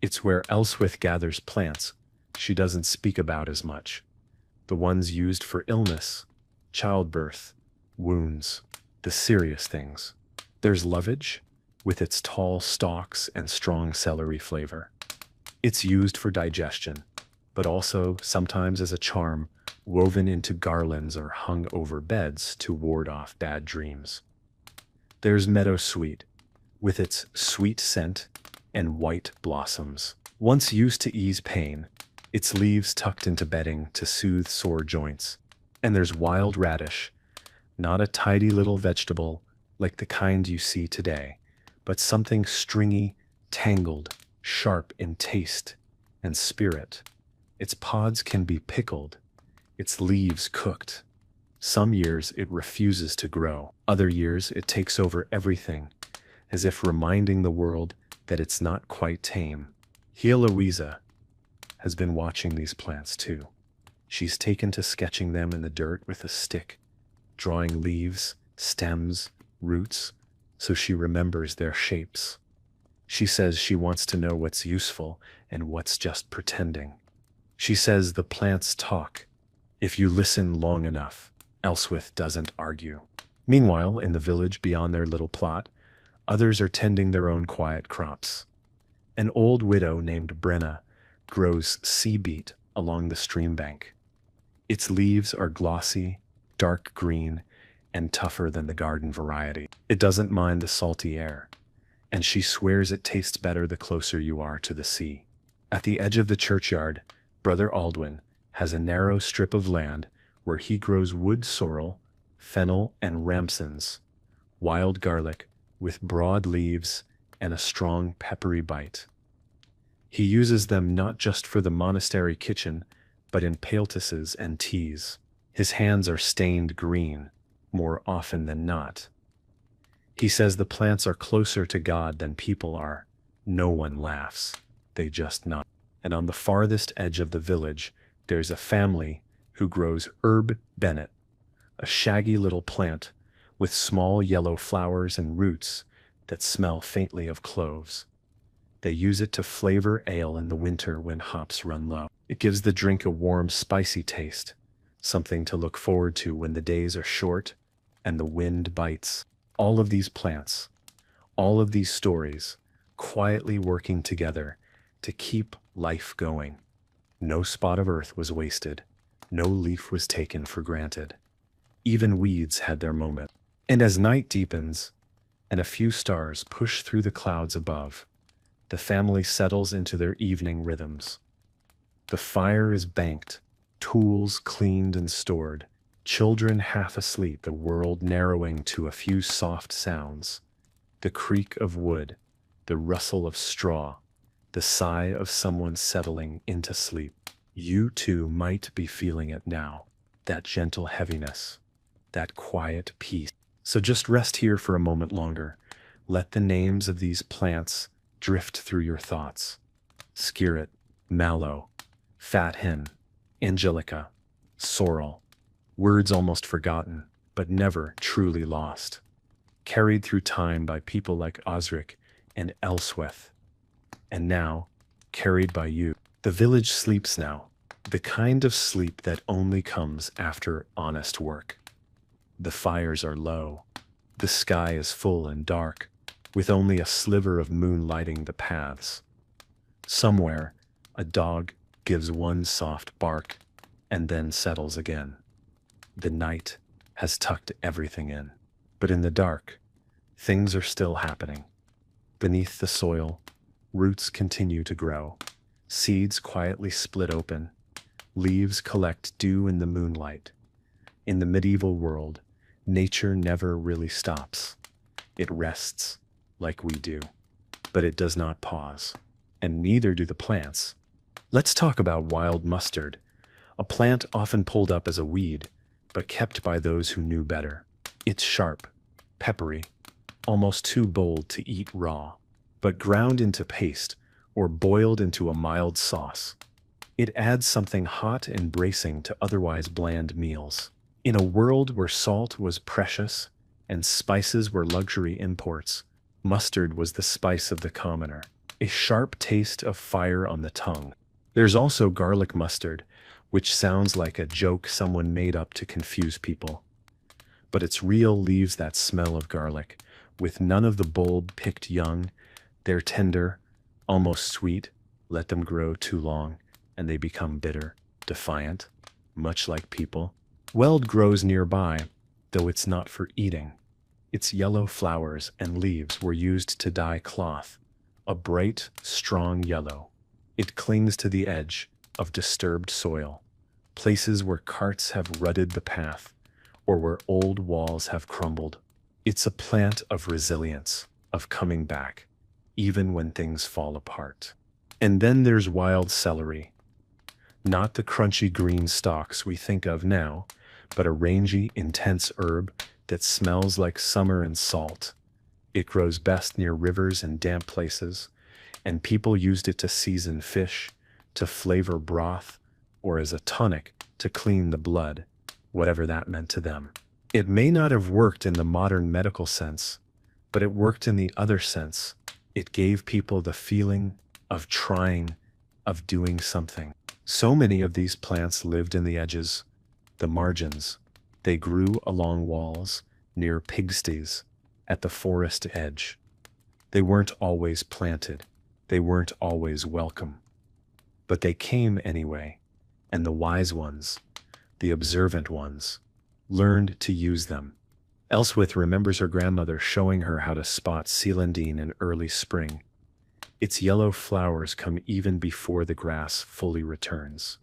It's where Elswith gathers plants she doesn't speak about as much. The ones used for illness, childbirth, wounds, the serious things. There's lovage, with its tall stalks and strong celery flavor. It's used for digestion, but also sometimes as a charm, woven into garlands or hung over beds to ward off bad dreams. There's meadowsweet, with its sweet scent and white blossoms. Once used to ease pain, its leaves tucked into bedding to soothe sore joints. And there's wild radish, not a tidy little vegetable like the kind you see today, but something stringy, tangled, sharp in taste and spirit. Its pods can be pickled, its leaves cooked. Some years it refuses to grow. Other years it takes over everything, as if reminding the world that it's not quite tame. Heloisa has been watching these plants too. She's taken to sketching them in the dirt with a stick, drawing leaves, stems, roots, so she remembers their shapes. She says she wants to know what's useful and what's just pretending. She says the plants talk. If you listen long enough, Elswith doesn't argue. Meanwhile, in the village beyond their little plot, others are tending their own quiet crops. An old widow named Brenna grows sea beet along the stream bank. Its leaves are glossy, dark green, and tougher than the garden variety. It doesn't mind the salty air, and she swears it tastes better the closer you are to the sea. At the edge of the churchyard, Brother Aldwin has a narrow strip of land where he grows wood sorrel, fennel, and ramsons, wild garlic with broad leaves and a strong peppery bite. He uses them not just for the monastery kitchen, but in poultices and teas. His hands are stained green, more often than not. He says the plants are closer to God than people are. No one laughs. They just nod. And on the farthest edge of the village, there's a family who grows herb bennet, a shaggy little plant with small yellow flowers and roots that smell faintly of cloves. They use it to flavor ale in the winter when hops run low. It gives the drink a warm, spicy taste, something to look forward to when the days are short and the wind bites. All of these plants, all of these stories, quietly working together to keep life going. No spot of earth was wasted. No leaf was taken for granted. Even weeds had their moment. And as night deepens, and a few stars push through the clouds above, the family settles into their evening rhythms. The fire is banked, tools cleaned and stored, children half asleep, the world narrowing to a few soft sounds. The creak of wood, the rustle of straw, the sigh of someone settling into sleep. You too might be feeling it now, that gentle heaviness, that quiet peace. So just rest here for a moment longer. Let the names of these plants drift through your thoughts. Skirret, mallow, fat hen, angelica, sorrel. Words almost forgotten, but never truly lost. Carried through time by people like Osric and Elsweth. And now, carried by you. The village sleeps now, the kind of sleep that only comes after honest work. The fires are low. The sky is full and dark, with only a sliver of moon lighting the paths. Somewhere, a dog gives one soft bark and then settles again. The night has tucked everything in, but in the dark, things are still happening. Beneath the soil, roots continue to grow. Seeds quietly split open. Leaves collect dew in the moonlight. In the medieval world, nature never really stops. It rests, like we do, but it does not pause, and neither do the plants. Let's talk about wild mustard, a plant often pulled up as a weed, but kept by those who knew better. It's sharp, peppery, almost too bold to eat raw, but ground into paste or boiled into a mild sauce. It adds something hot and bracing to otherwise bland meals. In a world where salt was precious and spices were luxury imports, mustard was the spice of the commoner, a sharp taste of fire on the tongue. There's also garlic mustard, which sounds like a joke someone made up to confuse people. But its real leaves that smell of garlic, with none of the bulb picked young. They're tender, almost sweet. Let them grow too long, and they become bitter, defiant, much like people. Weld grows nearby, though it's not for eating. Its yellow flowers and leaves were used to dye cloth, a bright, strong yellow. It clings to the edge of disturbed soil, places where carts have rutted the path, or where old walls have crumbled. It's a plant of resilience, of coming back, even when things fall apart. And then there's wild celery. Not the crunchy green stalks we think of now, but a rangy, intense herb that smells like summer and salt. It grows best near rivers and damp places, and people used it to season fish, to flavor broth, or as a tonic to clean the blood, whatever that meant to them. It may not have worked in the modern medical sense, but it worked in the other sense. It gave people the feeling of trying, of doing something. So many of these plants lived in the edges, the margins. They grew along walls, near pigsties, at the forest edge. They weren't always planted. They weren't always welcome. But they came anyway, and the wise ones, the observant ones, learned to use them. Elswith remembers her grandmother showing her how to spot celandine in early spring. Its yellow flowers come even before the grass fully returns.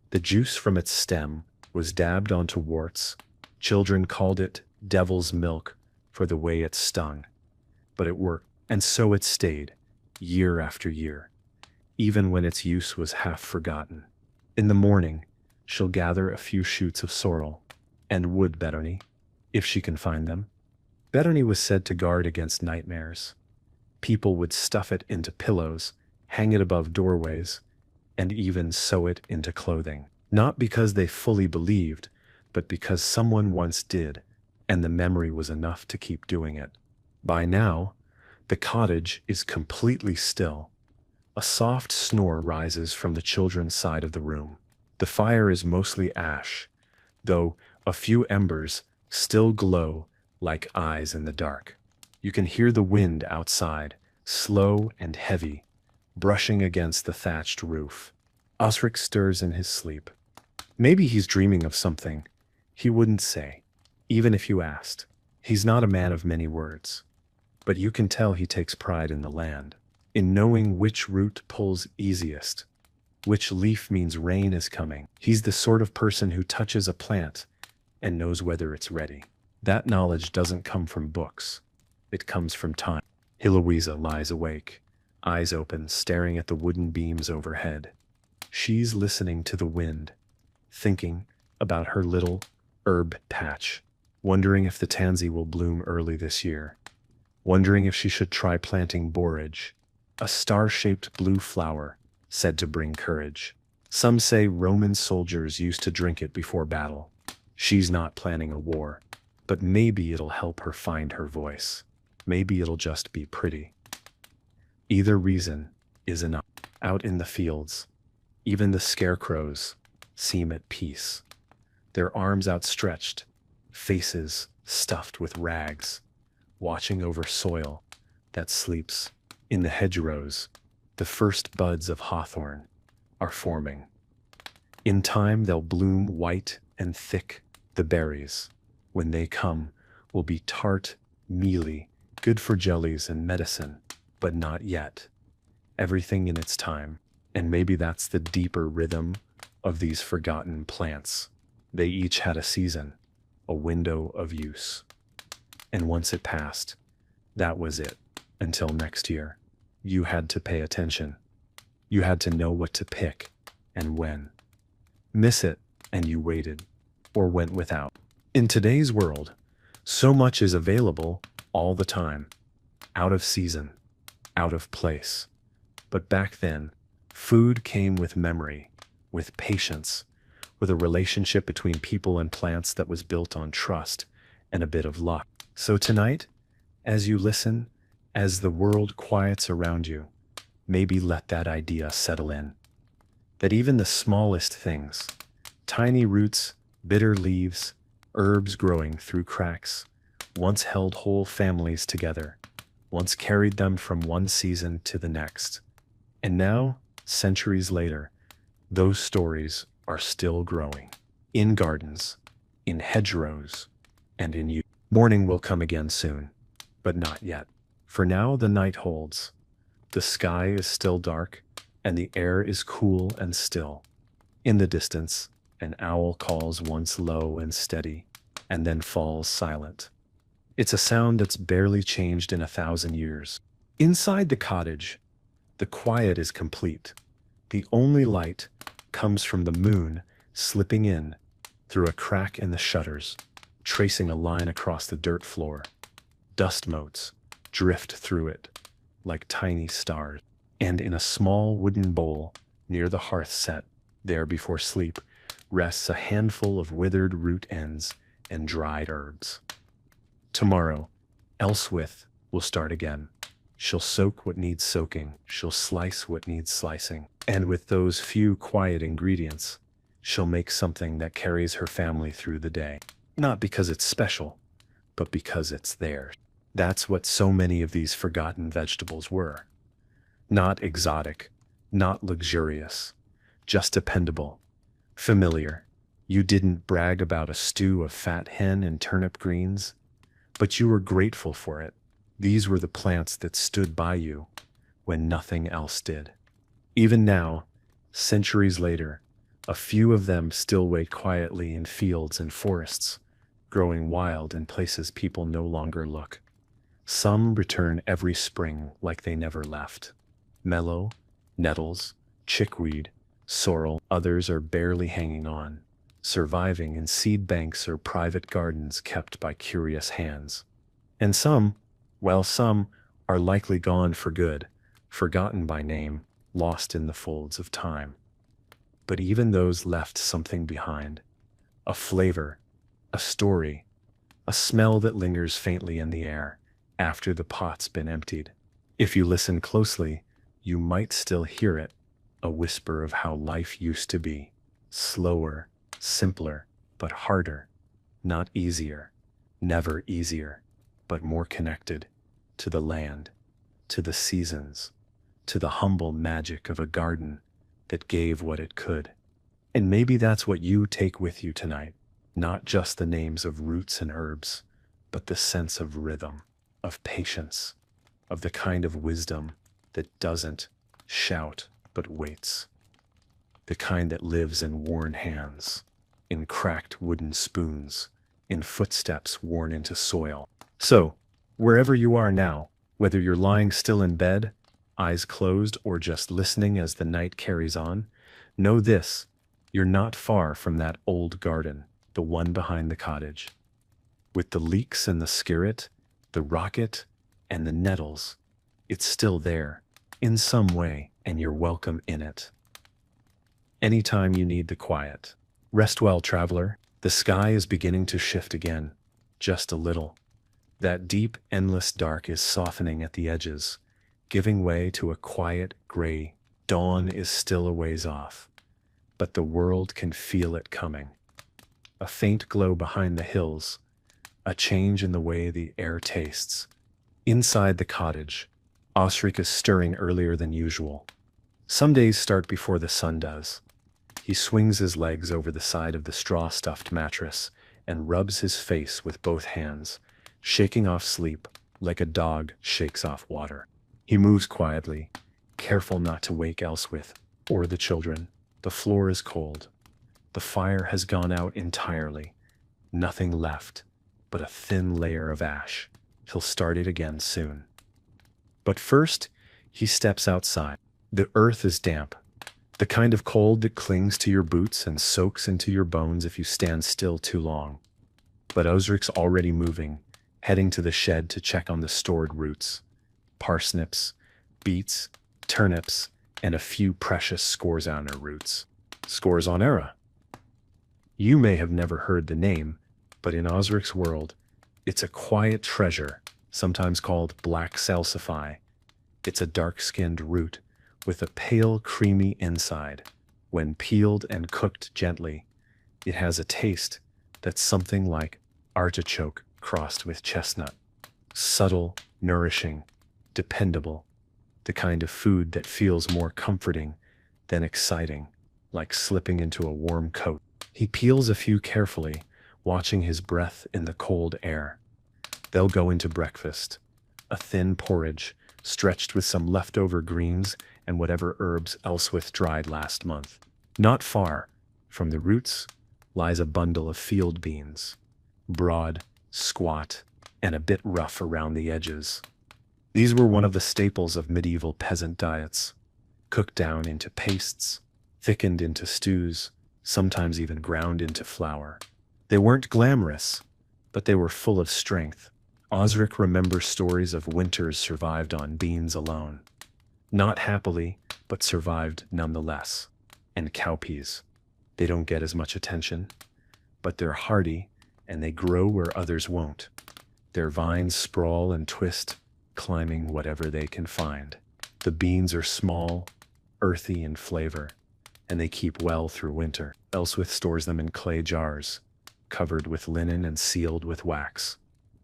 The juice from its stem was dabbed onto warts. Children called it devil's milk for the way it stung. But it worked, and so it stayed, year after year, even when its use was half forgotten. In the morning, she'll gather a few shoots of sorrel and wood betony, if she can find them. Betony was said to guard against nightmares. People would stuff it into pillows, hang it above doorways, and even sew it into clothing. Not because they fully believed, but because someone once did, and the memory was enough to keep doing it. By now, the cottage is completely still. A soft snore rises from the children's side of the room. The fire is mostly ash, though a few embers still glow like eyes in the dark. You can hear the wind outside, slow and heavy, brushing against the thatched roof. Osric stirs in his sleep. Maybe he's dreaming of something he wouldn't say, even if you asked. He's not a man of many words, but you can tell he takes pride in the land, in knowing which root pulls easiest, which leaf means rain is coming. He's the sort of person who touches a plant and knows whether it's ready. That knowledge doesn't come from books. It comes from time. Heloisa lies awake, eyes open, staring at the wooden beams overhead. She's listening to the wind, thinking about her little herb patch, wondering if the tansy will bloom early this year, wondering if she should try planting borage, a star-shaped blue flower said to bring courage. Some say Roman soldiers used to drink it before battle. She's not planning a war, but maybe it'll help her find her voice. Maybe it'll just be pretty. Either reason is enough. Out in the fields, even the scarecrows seem at peace. Their arms outstretched, faces stuffed with rags, watching over soil that sleeps. In the hedgerows, the first buds of hawthorn are forming. In time they'll bloom white and thick. The berries, when they come, will be tart, mealy, good for jellies and medicine, but not yet. Everything in its time, and maybe that's the deeper rhythm of these forgotten plants. They each had a season, a window of use. And once it passed, that was it. Until next year, you had to pay attention. You had to know what to pick and when. Miss it, and you waited, or went without. In today's world, so much is available all the time, out of season, out of place. But back then, food came with memory, with patience, with a relationship between people and plants that was built on trust and a bit of luck. So tonight, as you listen, as the world quiets around you, maybe let that idea settle in. That even the smallest things, tiny roots, bitter leaves, herbs growing through cracks, once held whole families together, once carried them from one season to the next. And now, centuries later, those stories are still growing. In gardens, in hedgerows, and in you. Morning will come again soon, but not yet. For now the night holds. The sky is still dark, and the air is cool and still. In the distance, an owl calls once low and steady, and then falls silent. It's a sound that's barely changed in 1,000 years. Inside the cottage, the quiet is complete. The only light comes from the moon slipping in through a crack in the shutters, tracing a line across the dirt floor. Dust motes drift through it like tiny stars. And in a small wooden bowl near the hearth set, there before sleep, rests a handful of withered root ends and dried herbs. Tomorrow, Elswith will start again. She'll soak what needs soaking. She'll slice what needs slicing. And with those few quiet ingredients, she'll make something that carries her family through the day. Not because it's special, but because it's theirs. That's what so many of these forgotten vegetables were. Not exotic, not luxurious, just dependable, familiar, You didn't brag about a stew of fat hen and turnip greens, but you were grateful for it. These were the plants that stood by you when nothing else did. Even now, centuries later, a few of them still wait quietly in fields and forests, growing wild in places people no longer look. Some return every spring like they never left. Mellow, nettles, chickweed, sorrel, others are barely hanging on, surviving in seed banks or private gardens kept by curious hands. And some, well, some are likely gone for good, forgotten by name, lost in the folds of time. But even those left something behind, a flavor, a story, a smell that lingers faintly in the air after the pot's been emptied. If you listen closely, you might still hear it, a whisper of how life used to be, slower, simpler, but harder, not easier, never easier, but more connected to the land, to the seasons, to the humble magic of a garden that gave what it could. And maybe that's what you take with you tonight, not just the names of roots and herbs, but the sense of rhythm, of patience, of the kind of wisdom that doesn't shout but waits, the kind that lives in worn hands, in cracked wooden spoons, in footsteps worn into soil. So, wherever you are now, whether you're lying still in bed, eyes closed, or just listening as the night carries on, know this: you're not far from that old garden, the one behind the cottage. With the leeks and the skirret, the rocket, and the nettles, it's still there, in some way, and you're welcome in it. Anytime you need the quiet. Rest well, traveler. The sky is beginning to shift again, just a little. That deep, endless dark is softening at the edges, giving way to a quiet gray. Dawn is still a ways off, but the world can feel it coming. A faint glow behind the hills, a change in the way the air tastes. Inside the cottage, Osric is stirring earlier than usual. Some days start before the sun does. He swings his legs over the side of the straw-stuffed mattress and rubs his face with both hands, shaking off sleep like a dog shakes off water. He moves quietly, careful not to wake Elswith or the children. The floor is cold. The fire has gone out entirely. Nothing left but a thin layer of ash. He'll start it again soon. But first, he steps outside. The earth is damp, the kind of cold that clings to your boots and soaks into your bones if you stand still too long. But Osric's already moving, heading to the shed to check on the stored roots. Parsnips, beets, turnips, and a few precious scorzonera roots. Scorzonera. You may have never heard the name, but in Osric's world, it's a quiet treasure, sometimes called black salsify. It's a dark-skinned root with a pale, creamy inside. When peeled and cooked gently, it has a taste that's something like artichoke crossed with chestnut. Subtle, nourishing, dependable. The kind of food that feels more comforting than exciting, like slipping into a warm coat. He peels a few carefully, watching his breath in the cold air. They'll go into breakfast, a thin porridge, stretched with some leftover greens and whatever herbs Elswith dried last month. Not far from the roots lies a bundle of field beans, broad, squat, and a bit rough around the edges. These were one of the staples of medieval peasant diets, cooked down into pastes, thickened into stews, sometimes even ground into flour. They weren't glamorous, but they were full of strength. Osric remembers stories of winters survived on beans alone. Not happily, but survived nonetheless. And cowpeas. They don't get as much attention, but they're hardy and they grow where others won't. Their vines sprawl and twist, climbing whatever they can find. The beans are small, earthy in flavor, and they keep well through winter. Elswith stores them in clay jars, covered with linen and sealed with wax.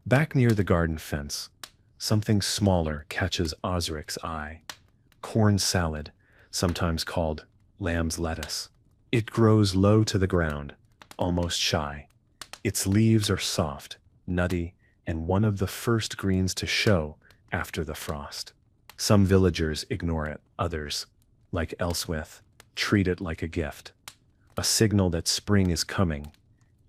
Back near the garden fence, something smaller catches Osric's eye. Corn salad, sometimes called lamb's lettuce. It grows low to the ground, almost shy. Its leaves are soft, nutty, and one of the first greens to show after the frost. Some villagers ignore it, others, like Elswith, treat it like a gift, a signal that spring is coming,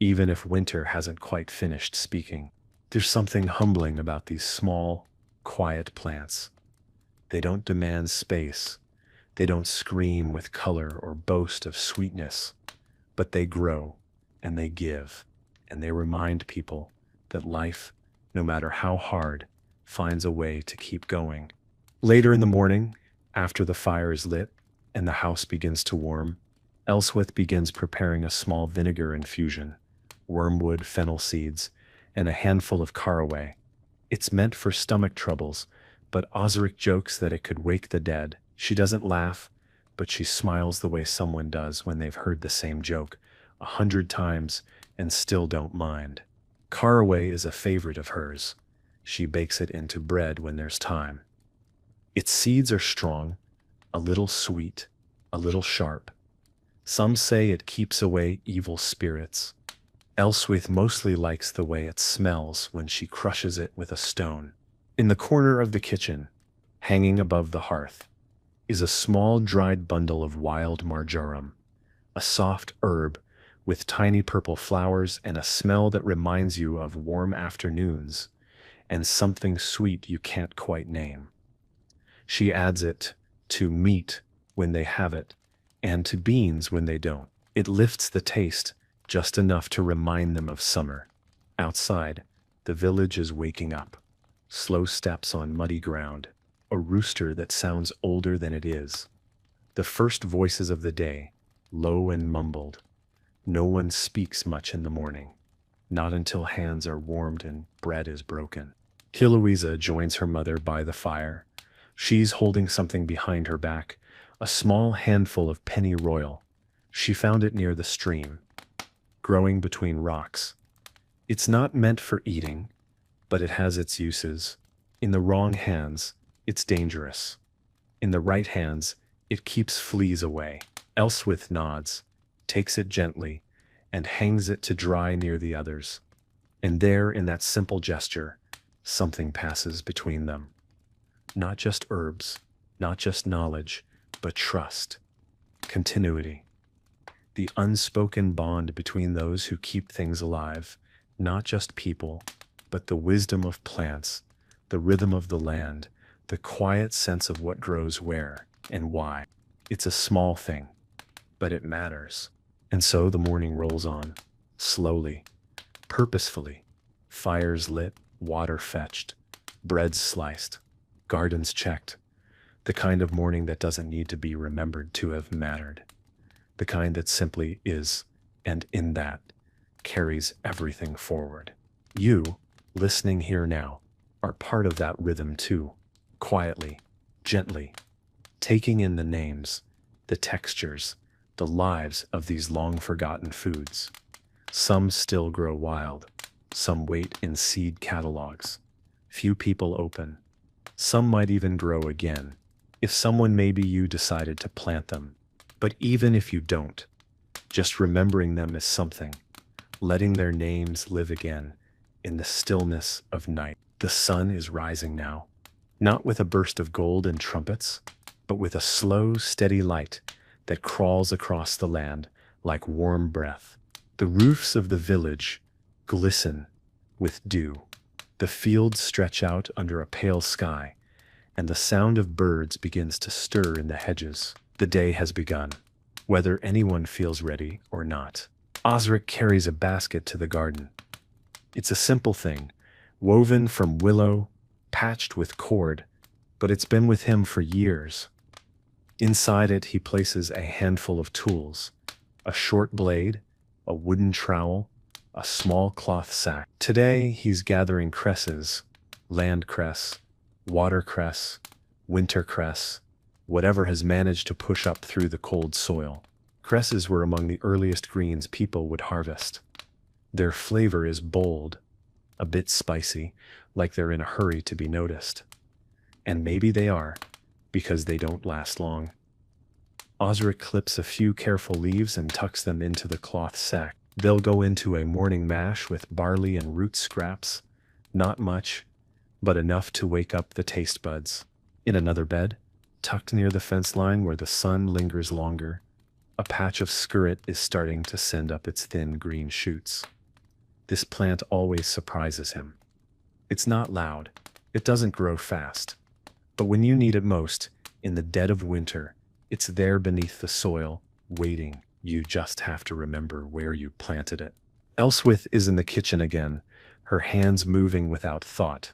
even if winter hasn't quite finished speaking. There's something humbling about these small, quiet plants. They don't demand space, they don't scream with color or boast of sweetness, but they grow, and they give, and they remind people that life, no matter how hard, finds a way to keep going. Later in the morning, after the fire is lit and the house begins to warm, Elswith begins preparing a small vinegar infusion, wormwood, fennel seeds, and a handful of caraway. It's meant for stomach troubles, but Osric jokes that it could wake the dead. She doesn't laugh, but she smiles the way someone does when they've heard the same joke 100 times and still don't mind. Caraway is a favorite of hers. She bakes it into bread when there's time. Its seeds are strong, a little sweet, a little sharp. Some say it keeps away evil spirits. Elswith mostly likes the way it smells when she crushes it with a stone. In the corner of the kitchen, hanging above the hearth, is a small dried bundle of wild marjoram, a soft herb with tiny purple flowers and a smell that reminds you of warm afternoons and something sweet you can't quite name. She adds it to meat when they have it and to beans when they don't. It lifts the taste just enough to remind them of summer. Outside, the village is waking up. Slow steps on muddy ground, a rooster that sounds older than it is. The first voices of the day, low and mumbled. No one speaks much in the morning, not until hands are warmed and bread is broken. Heloisa joins her mother by the fire. She's holding something behind her back, a small handful of pennyroyal. She found it near the stream, growing between rocks. It's not meant for eating, but it has its uses. In the wrong hands, it's dangerous. In the right hands, it keeps fleas away. Elswith nods, takes it gently, and hangs it to dry near the others. And there, in that simple gesture, something passes between them. Not just herbs, not just knowledge, but trust, continuity. The unspoken bond between those who keep things alive, not just people, but the wisdom of plants, the rhythm of the land, the quiet sense of what grows where and why. It's a small thing, but it matters. And so the morning rolls on, slowly, purposefully. Fires lit, water fetched, bread sliced, gardens checked. The kind of morning that doesn't need to be remembered to have mattered. The kind that simply is, and in that, carries everything forward. You, listening here now, are part of that rhythm too, quietly, gently, taking in the names, the textures, the lives of these long-forgotten foods. Some still grow wild, some wait in seed catalogs. Few people open. Some might even grow again, if someone maybe you decided to plant them. But even if you don't, just remembering them is something, letting their names live again in the stillness of night. The sun is rising now, not with a burst of gold and trumpets, but with a slow, steady light that crawls across the land like warm breath. The roofs of the village glisten with dew. The fields stretch out under a pale sky, and the sound of birds begins to stir in the hedges. The day has begun, whether anyone feels ready or not. Osric carries a basket to the garden. It's a simple thing, woven from willow, patched with cord, but it's been with him for years. Inside it, he places a handful of tools, a short blade, a wooden trowel, a small cloth sack. Today, he's gathering cresses, land cress, watercress, wintercress, whatever has managed to push up through the cold soil. Cresses were among the earliest greens people would harvest. Their flavor is bold, a bit spicy, like they're in a hurry to be noticed. And maybe they are, because they don't last long. Osric clips a few careful leaves and tucks them into the cloth sack. They'll go into a morning mash with barley and root scraps. Not much, but enough to wake up the taste buds. In another bed, tucked near the fence line where the sun lingers longer, a patch of skirret is starting to send up its thin green shoots. This plant always surprises him. It's not loud, it doesn't grow fast, but when you need it most, in the dead of winter, it's there beneath the soil, waiting. You just have to remember where you planted it. Elswith is in the kitchen again, her hands moving without thought.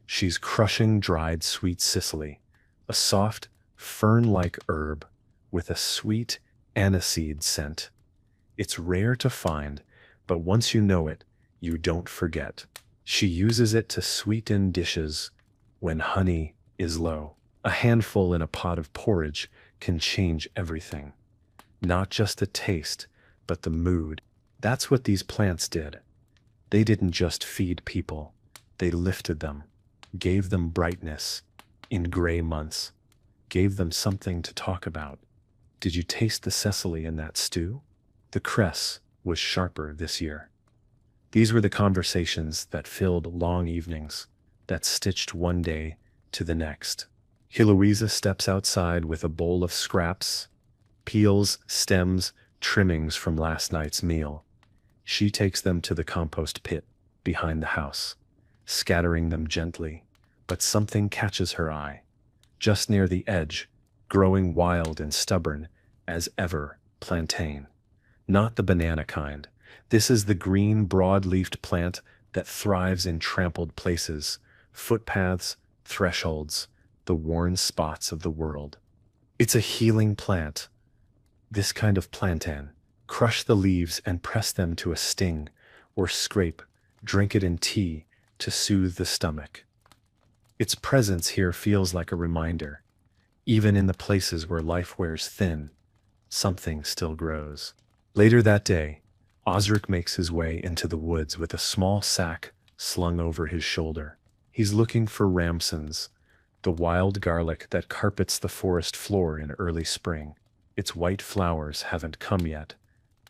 She's crushing dried sweet cicely, a soft, fern-like herb with a sweet aniseed scent. It's rare to find, but once you know it, you don't forget. She uses it to sweeten dishes when honey is low. A handful in a pot of porridge can change everything. Not just the taste, but the mood. That's what these plants did. They didn't just feed people, they lifted them, gave them brightness in gray months, gave them something to talk about. Did you taste the sesame in that stew? The cress was sharper this year. These were the conversations that filled long evenings, that stitched one day to the next. Heloisa steps outside with a bowl of scraps, peels, stems, trimmings from last night's meal. She takes them to the compost pit behind the house, scattering them gently, but something catches her eye. Just near the edge, growing wild and stubborn as ever, plantain. Not the banana kind. This is the green, broad-leafed plant that thrives in trampled places, footpaths, thresholds, the worn spots of the world. It's a healing plant. This kind of plantain. Crush the leaves and press them to a sting, or scrape, drink it in tea to soothe the stomach. Its presence here feels like a reminder. Even in the places where life wears thin, something still grows. Later that day, Osric makes his way into the woods with a small sack slung over his shoulder. He's looking for ramsons, the wild garlic that carpets the forest floor in early spring. Its white flowers haven't come yet,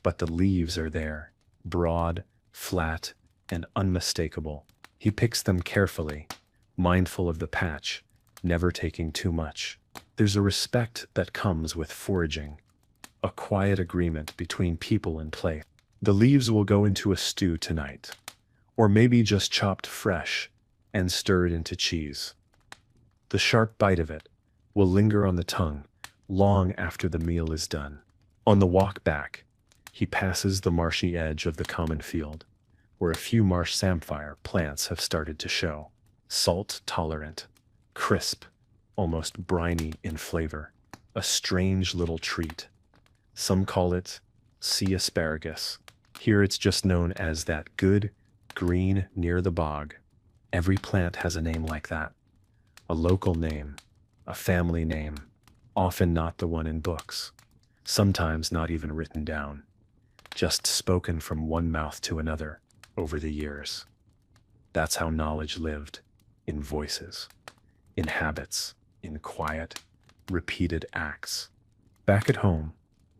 but the leaves are there, broad, flat, and unmistakable. He picks them carefully, mindful of the patch, never taking too much. There's a respect that comes with foraging, a quiet agreement between people and place. The leaves will go into a stew tonight, or maybe just chopped fresh and stirred into cheese. The sharp bite of it will linger on the tongue long after the meal is done. On the walk back, he passes the marshy edge of the common field, where a few marsh samphire plants have started to show. Salt-tolerant, crisp, almost briny in flavor. A strange little treat. Some call it sea asparagus. Here it's just known as that good, green near the bog. Every plant has a name like that. A local name, a family name, often not the one in books. Sometimes not even written down. Just spoken from one mouth to another over the years. That's how knowledge lived, in voices, in habits, in quiet, repeated acts. Back at home,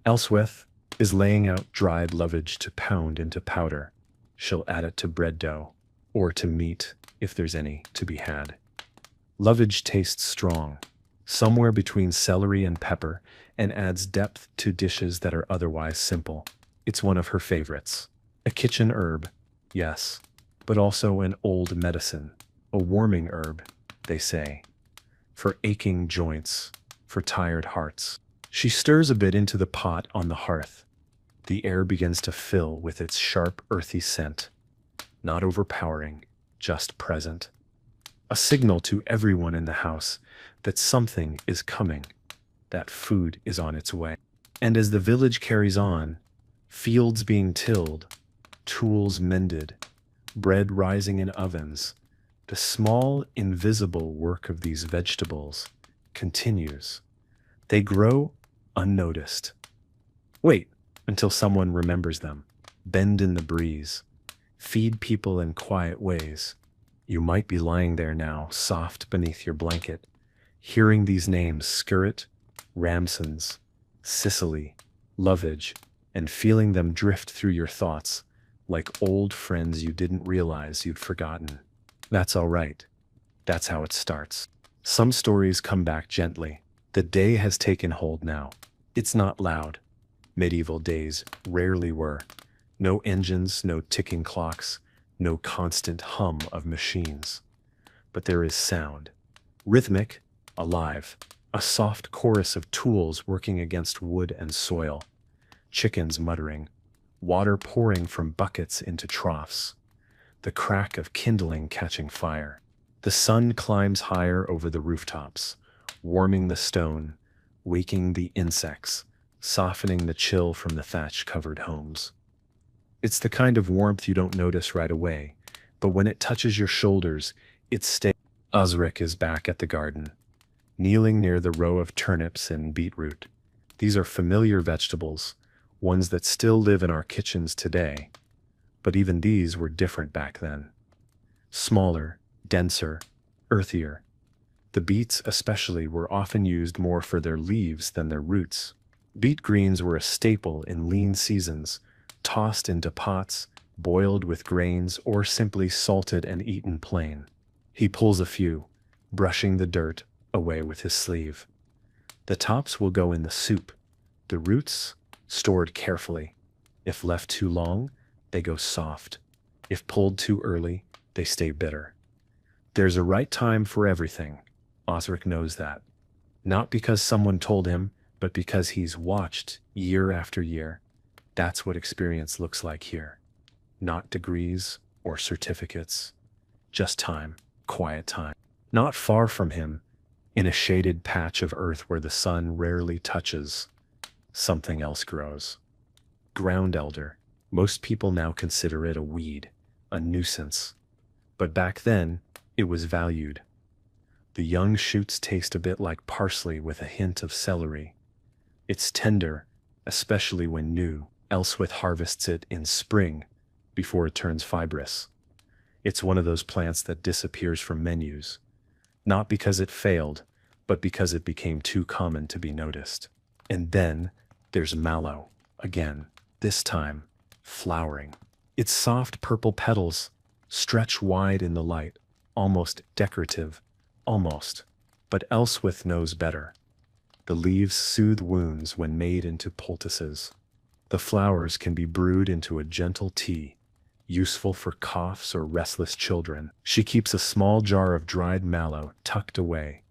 Elswith is laying out dried lovage to pound into powder. She'll add it to bread dough, or to meat if there's any to be had. Lovage tastes strong, somewhere between celery and pepper, and adds depth to dishes that are otherwise simple. It's one of her favorites. A kitchen herb, yes, but also an old medicine, a warming herb, they say, for aching joints, for tired hearts. She stirs a bit into the pot on the hearth. The air begins to fill with its sharp, earthy scent, not overpowering, just present. A signal to everyone in the house that something is coming, that food is on its way. And as the village carries on, fields being tilled, tools mended, bread rising in ovens, the small, invisible work of these vegetables continues. They grow unnoticed. Wait until someone remembers them. Bend in the breeze. Feed people in quiet ways. You might be lying there now, soft beneath your blanket, hearing these names: skirret, ramsons, Sicily, lovage, and feeling them drift through your thoughts like old friends you didn't realize you'd forgotten. That's all right. That's how it starts. Some stories come back gently. The day has taken hold now. It's not loud. Medieval days rarely were. No engines, no ticking clocks, no constant hum of machines. But there is sound. Rhythmic, alive. A soft chorus of tools working against wood and soil. Chickens muttering. Water pouring from buckets into troughs. The crack of kindling catching fire. The sun climbs higher over the rooftops, warming the stone, waking the insects, softening the chill from the thatch-covered homes. It's the kind of warmth you don't notice right away, but when it touches your shoulders, it stays. Osric is back at the garden, kneeling near the row of turnips and beetroot. These are familiar vegetables, ones that still live in our kitchens today, but even these were different back then. Smaller, denser, earthier. The beets especially were often used more for their leaves than their roots. Beet greens were a staple in lean seasons, tossed into pots, boiled with grains, or simply salted and eaten plain. He pulls a few, brushing the dirt away with his sleeve. The tops will go in the soup, the roots stored carefully. If left too long, they go soft. If pulled too early, they stay bitter. There's a right time for everything. Osric knows that. Not because someone told him, but because he's watched year after year. That's what experience looks like here. Not degrees or certificates. Just time, quiet time. Not far from him, in a shaded patch of earth where the sun rarely touches, something else grows. Ground elder. Most people now consider it a weed, a nuisance. But back then, it was valued. The young shoots taste a bit like parsley with a hint of celery. It's tender, especially when new. Elswith harvests it in spring, before it turns fibrous. It's one of those plants that disappears from menus, not because it failed, but because it became too common to be noticed. And then there's mallow, again, this time flowering. Its soft purple petals stretch wide in the light, almost decorative, almost. But Elswith knows better. The leaves soothe wounds when made into poultices. The flowers can be brewed into a gentle tea, useful for coughs or restless children. She keeps a small jar of dried mallow tucked away,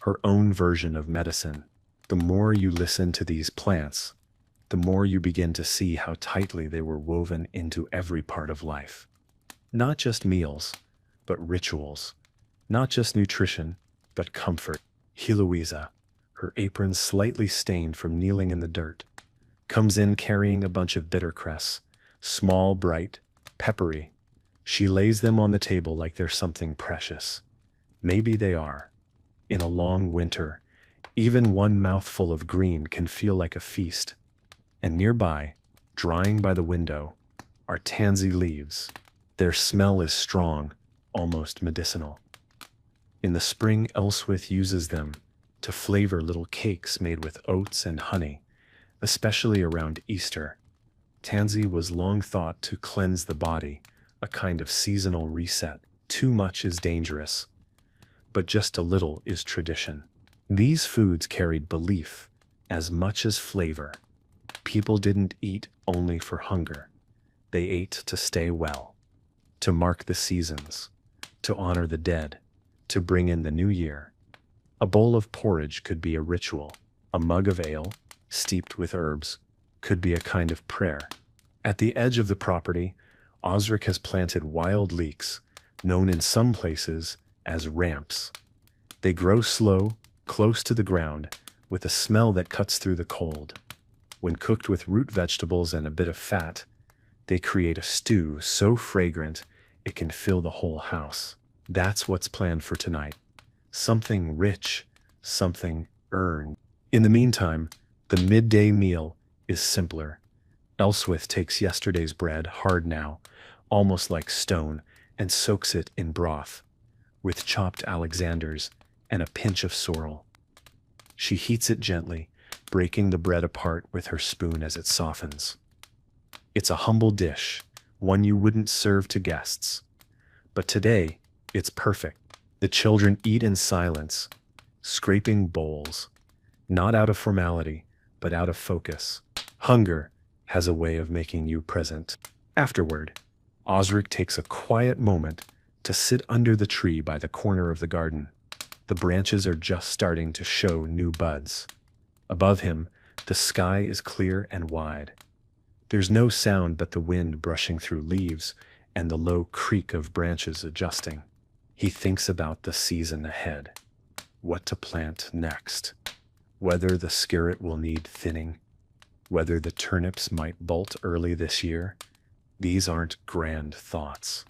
her own version of medicine. The more you listen to these plants, the more you begin to see how tightly they were woven into every part of life. Not just meals, but rituals. Not just nutrition, but comfort. Heloisa, her apron slightly stained from kneeling in the dirt, comes in carrying a bunch of bittercress, small, bright, peppery. She lays them on the table like they're something precious. Maybe they are. In a long winter, even one mouthful of green can feel like a feast. And nearby, drying by the window, are tansy leaves. Their smell is strong, almost medicinal. In the spring, Elswith uses them to flavor little cakes made with oats and honey, especially around Easter. Tansy was long thought to cleanse the body, a kind of seasonal reset. Too much is dangerous, but just a little is tradition. These foods carried belief as much as flavor. People didn't eat only for hunger. They ate to stay well, to mark the seasons, to honor the dead, to bring in the new year. A bowl of porridge could be a ritual. A mug of ale, steeped with herbs, could be a kind of prayer. At the edge of the property, Osric has planted wild leeks, known in some places as ramps. They grow slow, close to the ground, with a smell that cuts through the cold. When cooked with root vegetables and a bit of fat, they create a stew so fragrant it can fill the whole house. That's what's planned for tonight. Something rich, something earned. In the meantime, the midday meal is simpler. Elswith takes yesterday's bread, hard now, almost like stone, and soaks it in broth, with chopped Alexanders and a pinch of sorrel. She heats it gently, breaking the bread apart with her spoon as it softens. It's a humble dish, one you wouldn't serve to guests. But today, it's perfect. The children eat in silence, scraping bowls, not out of formality, but out of focus. Hunger has a way of making you present. Afterward, Osric takes a quiet moment to sit under the tree by the corner of the garden. The branches are just starting to show new buds. Above him, the sky is clear and wide. There's no sound but the wind brushing through leaves and the low creak of branches adjusting. He thinks about the season ahead, what to plant next, whether the skirret will need thinning, whether the turnips might bolt early this year. These aren't grand thoughts,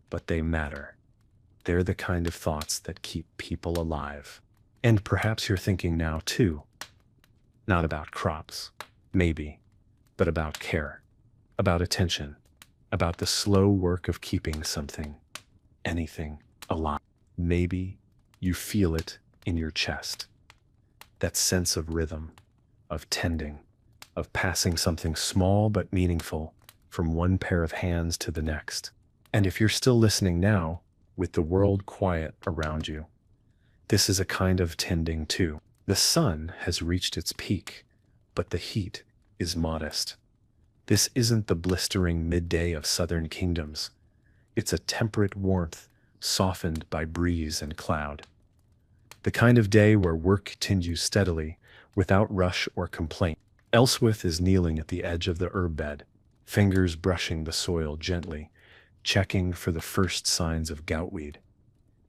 but they matter. They're the kind of thoughts that keep people alive. And perhaps you're thinking now too, not about crops, maybe, but about care, about attention, about the slow work of keeping something, anything, alive. Maybe you feel it in your chest. That sense of rhythm, of tending, of passing something small but meaningful from one pair of hands to the next. And if you're still listening now, with the world quiet around you, this is a kind of tending too. The sun has reached its peak, but the heat is modest. This isn't the blistering midday of southern kingdoms. It's a temperate warmth softened by breeze and cloud. The kind of day where work continues steadily, without rush or complaint. Elswith is kneeling at the edge of the herb bed, fingers brushing the soil gently, checking for the first signs of goutweed.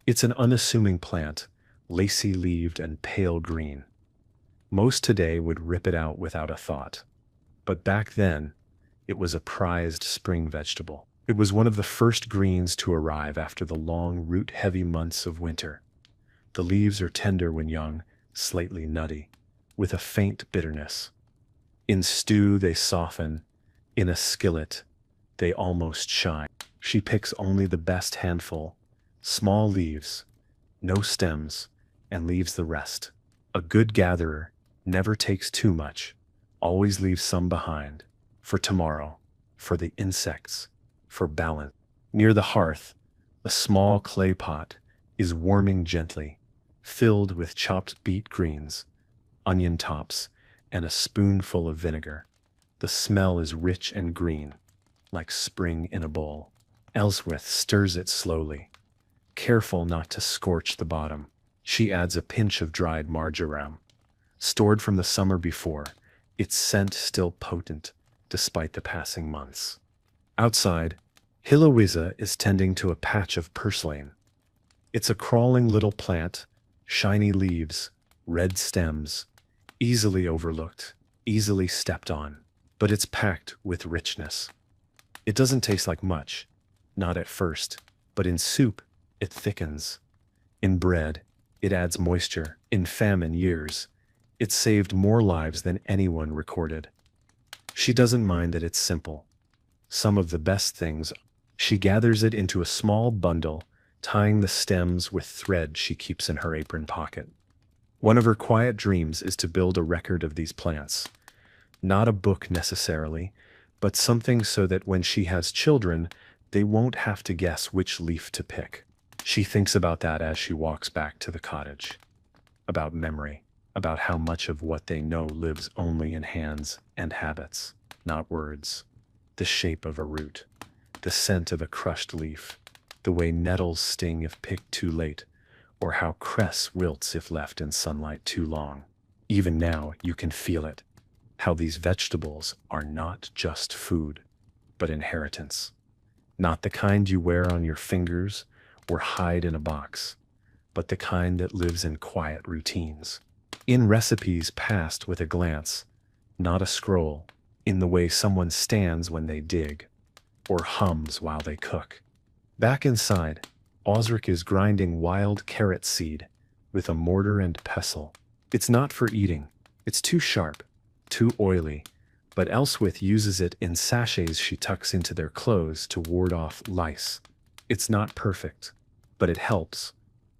It's an unassuming plant, lacy-leaved and pale green. Most today would rip it out without a thought. But back then, it was a prized spring vegetable. It was one of the first greens to arrive after the long, root-heavy months of winter. The leaves are tender when young, slightly nutty, with a faint bitterness. In stew they soften, in a skillet they almost shine. She picks only the best handful, small leaves, no stems, and leaves the rest. A good gatherer never takes too much, always leaves some behind, for tomorrow, for the insects, for balance. Near the hearth, a small clay pot is warming gently, filled with chopped beet greens, onion tops, and a spoonful of vinegar. The smell is rich and green, like spring in a bowl. Elswith stirs it slowly, careful not to scorch the bottom. She adds a pinch of dried marjoram, stored from the summer before, its scent still potent despite the passing months. Outside, Heloisa is tending to a patch of purslane. It's a crawling little plant, shiny leaves, red stems, easily overlooked, easily stepped on, but it's packed with richness. It doesn't taste like much, not at first, but in soup, it thickens. In bread, it adds moisture. In famine years, it saved more lives than anyone recorded. She doesn't mind that it's simple. Some of the best things. She gathers it into a small bundle, tying the stems with thread she keeps in her apron pocket. One of her quiet dreams is to build a record of these plants. Not a book necessarily, but something so that when she has children, they won't have to guess which leaf to pick. She thinks about that as she walks back to the cottage. About memory, about how much of what they know lives only in hands and habits, not words. The shape of a root, the scent of a crushed leaf, the way nettles sting if picked too late, or how cress wilts if left in sunlight too long. Even now, you can feel it, how these vegetables are not just food, but inheritance. Not the kind you wear on your fingers or hide in a box, but the kind that lives in quiet routines, in recipes passed with a glance, not a scroll, in the way someone stands when they dig, or hums while they cook. Back inside, Osric is grinding wild carrot seed with a mortar and pestle. It's not for eating. It's too sharp, too oily, but Elswith uses it in sachets she tucks into their clothes to ward off lice. It's not perfect, but it helps.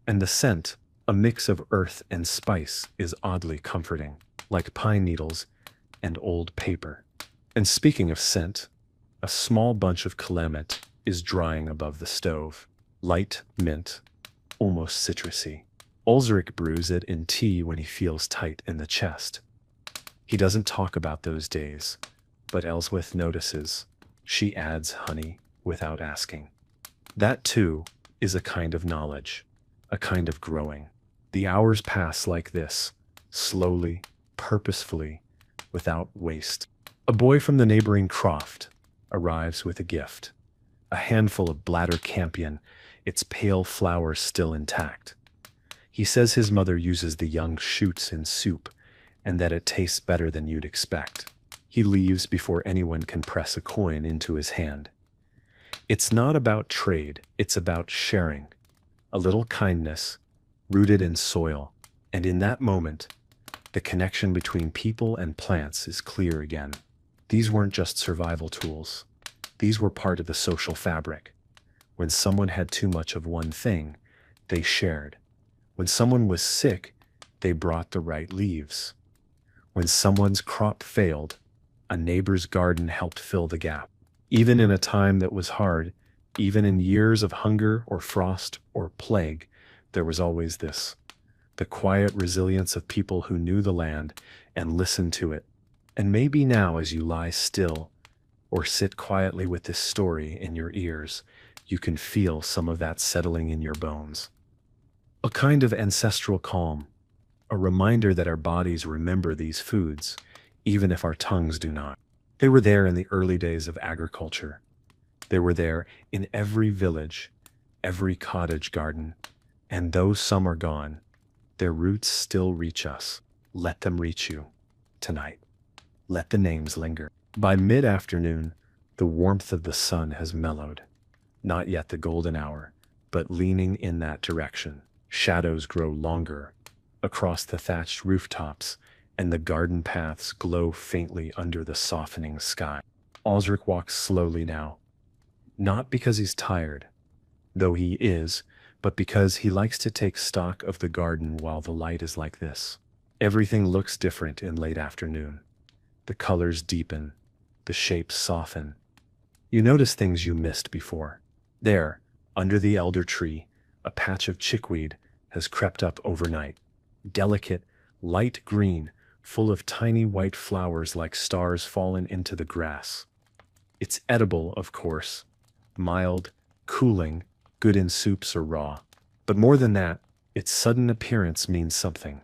And the scent, a mix of earth and spice, is oddly comforting, like pine needles and old paper. And speaking of scent, A small bunch of clement is drying above the stove. Light mint, almost citrusy. Ulrich brews it in tea when he feels tight in the chest. He doesn't talk about those days, but Elswith notices. She adds honey without asking. That, too, is a kind of knowledge, a kind of growing. The hours pass like this, slowly, purposefully, without waste. A boy from the neighboring croft arrives with a gift. A handful of bladder campion, its pale flowers still intact. He says his mother uses the young shoots in soup, and that it tastes better than you'd expect. He leaves before anyone can press a coin into his hand. It's not about trade, it's about sharing. A little kindness, rooted in soil, and in that moment, the connection between people and plants is clear again. These weren't just survival tools. These were part of the social fabric. When someone had too much of one thing, they shared. When someone was sick, they brought the right leaves. When someone's crop failed, a neighbor's garden helped fill the gap. Even in a time that was hard, even in years of hunger or frost or plague, there was always this. The quiet resilience of people who knew the land and listened to it. And maybe now, as you lie still or sit quietly with this story in your ears, you can feel some of that settling in your bones. A kind of ancestral calm, a reminder that our bodies remember these foods, even if our tongues do not. They were there in the early days of agriculture. They were there in every village, every cottage garden, and though some are gone, their roots still reach us. Let them reach you tonight. Let the names linger. By mid-afternoon, the warmth of the sun has mellowed. Not yet the golden hour, but leaning in that direction. Shadows grow longer across the thatched rooftops, and the garden paths glow faintly under the softening sky. Ulrich walks slowly now, not because he's tired, though he is, but because he likes to take stock of the garden while the light is like this. Everything looks different in late afternoon. The colors deepen, the shapes soften. You notice things you missed before. There, under the elder tree, a patch of chickweed has crept up overnight. Delicate, light green, full of tiny white flowers like stars fallen into the grass. It's edible, of course, mild, cooling, good in soups or raw. But more than that, its sudden appearance means something.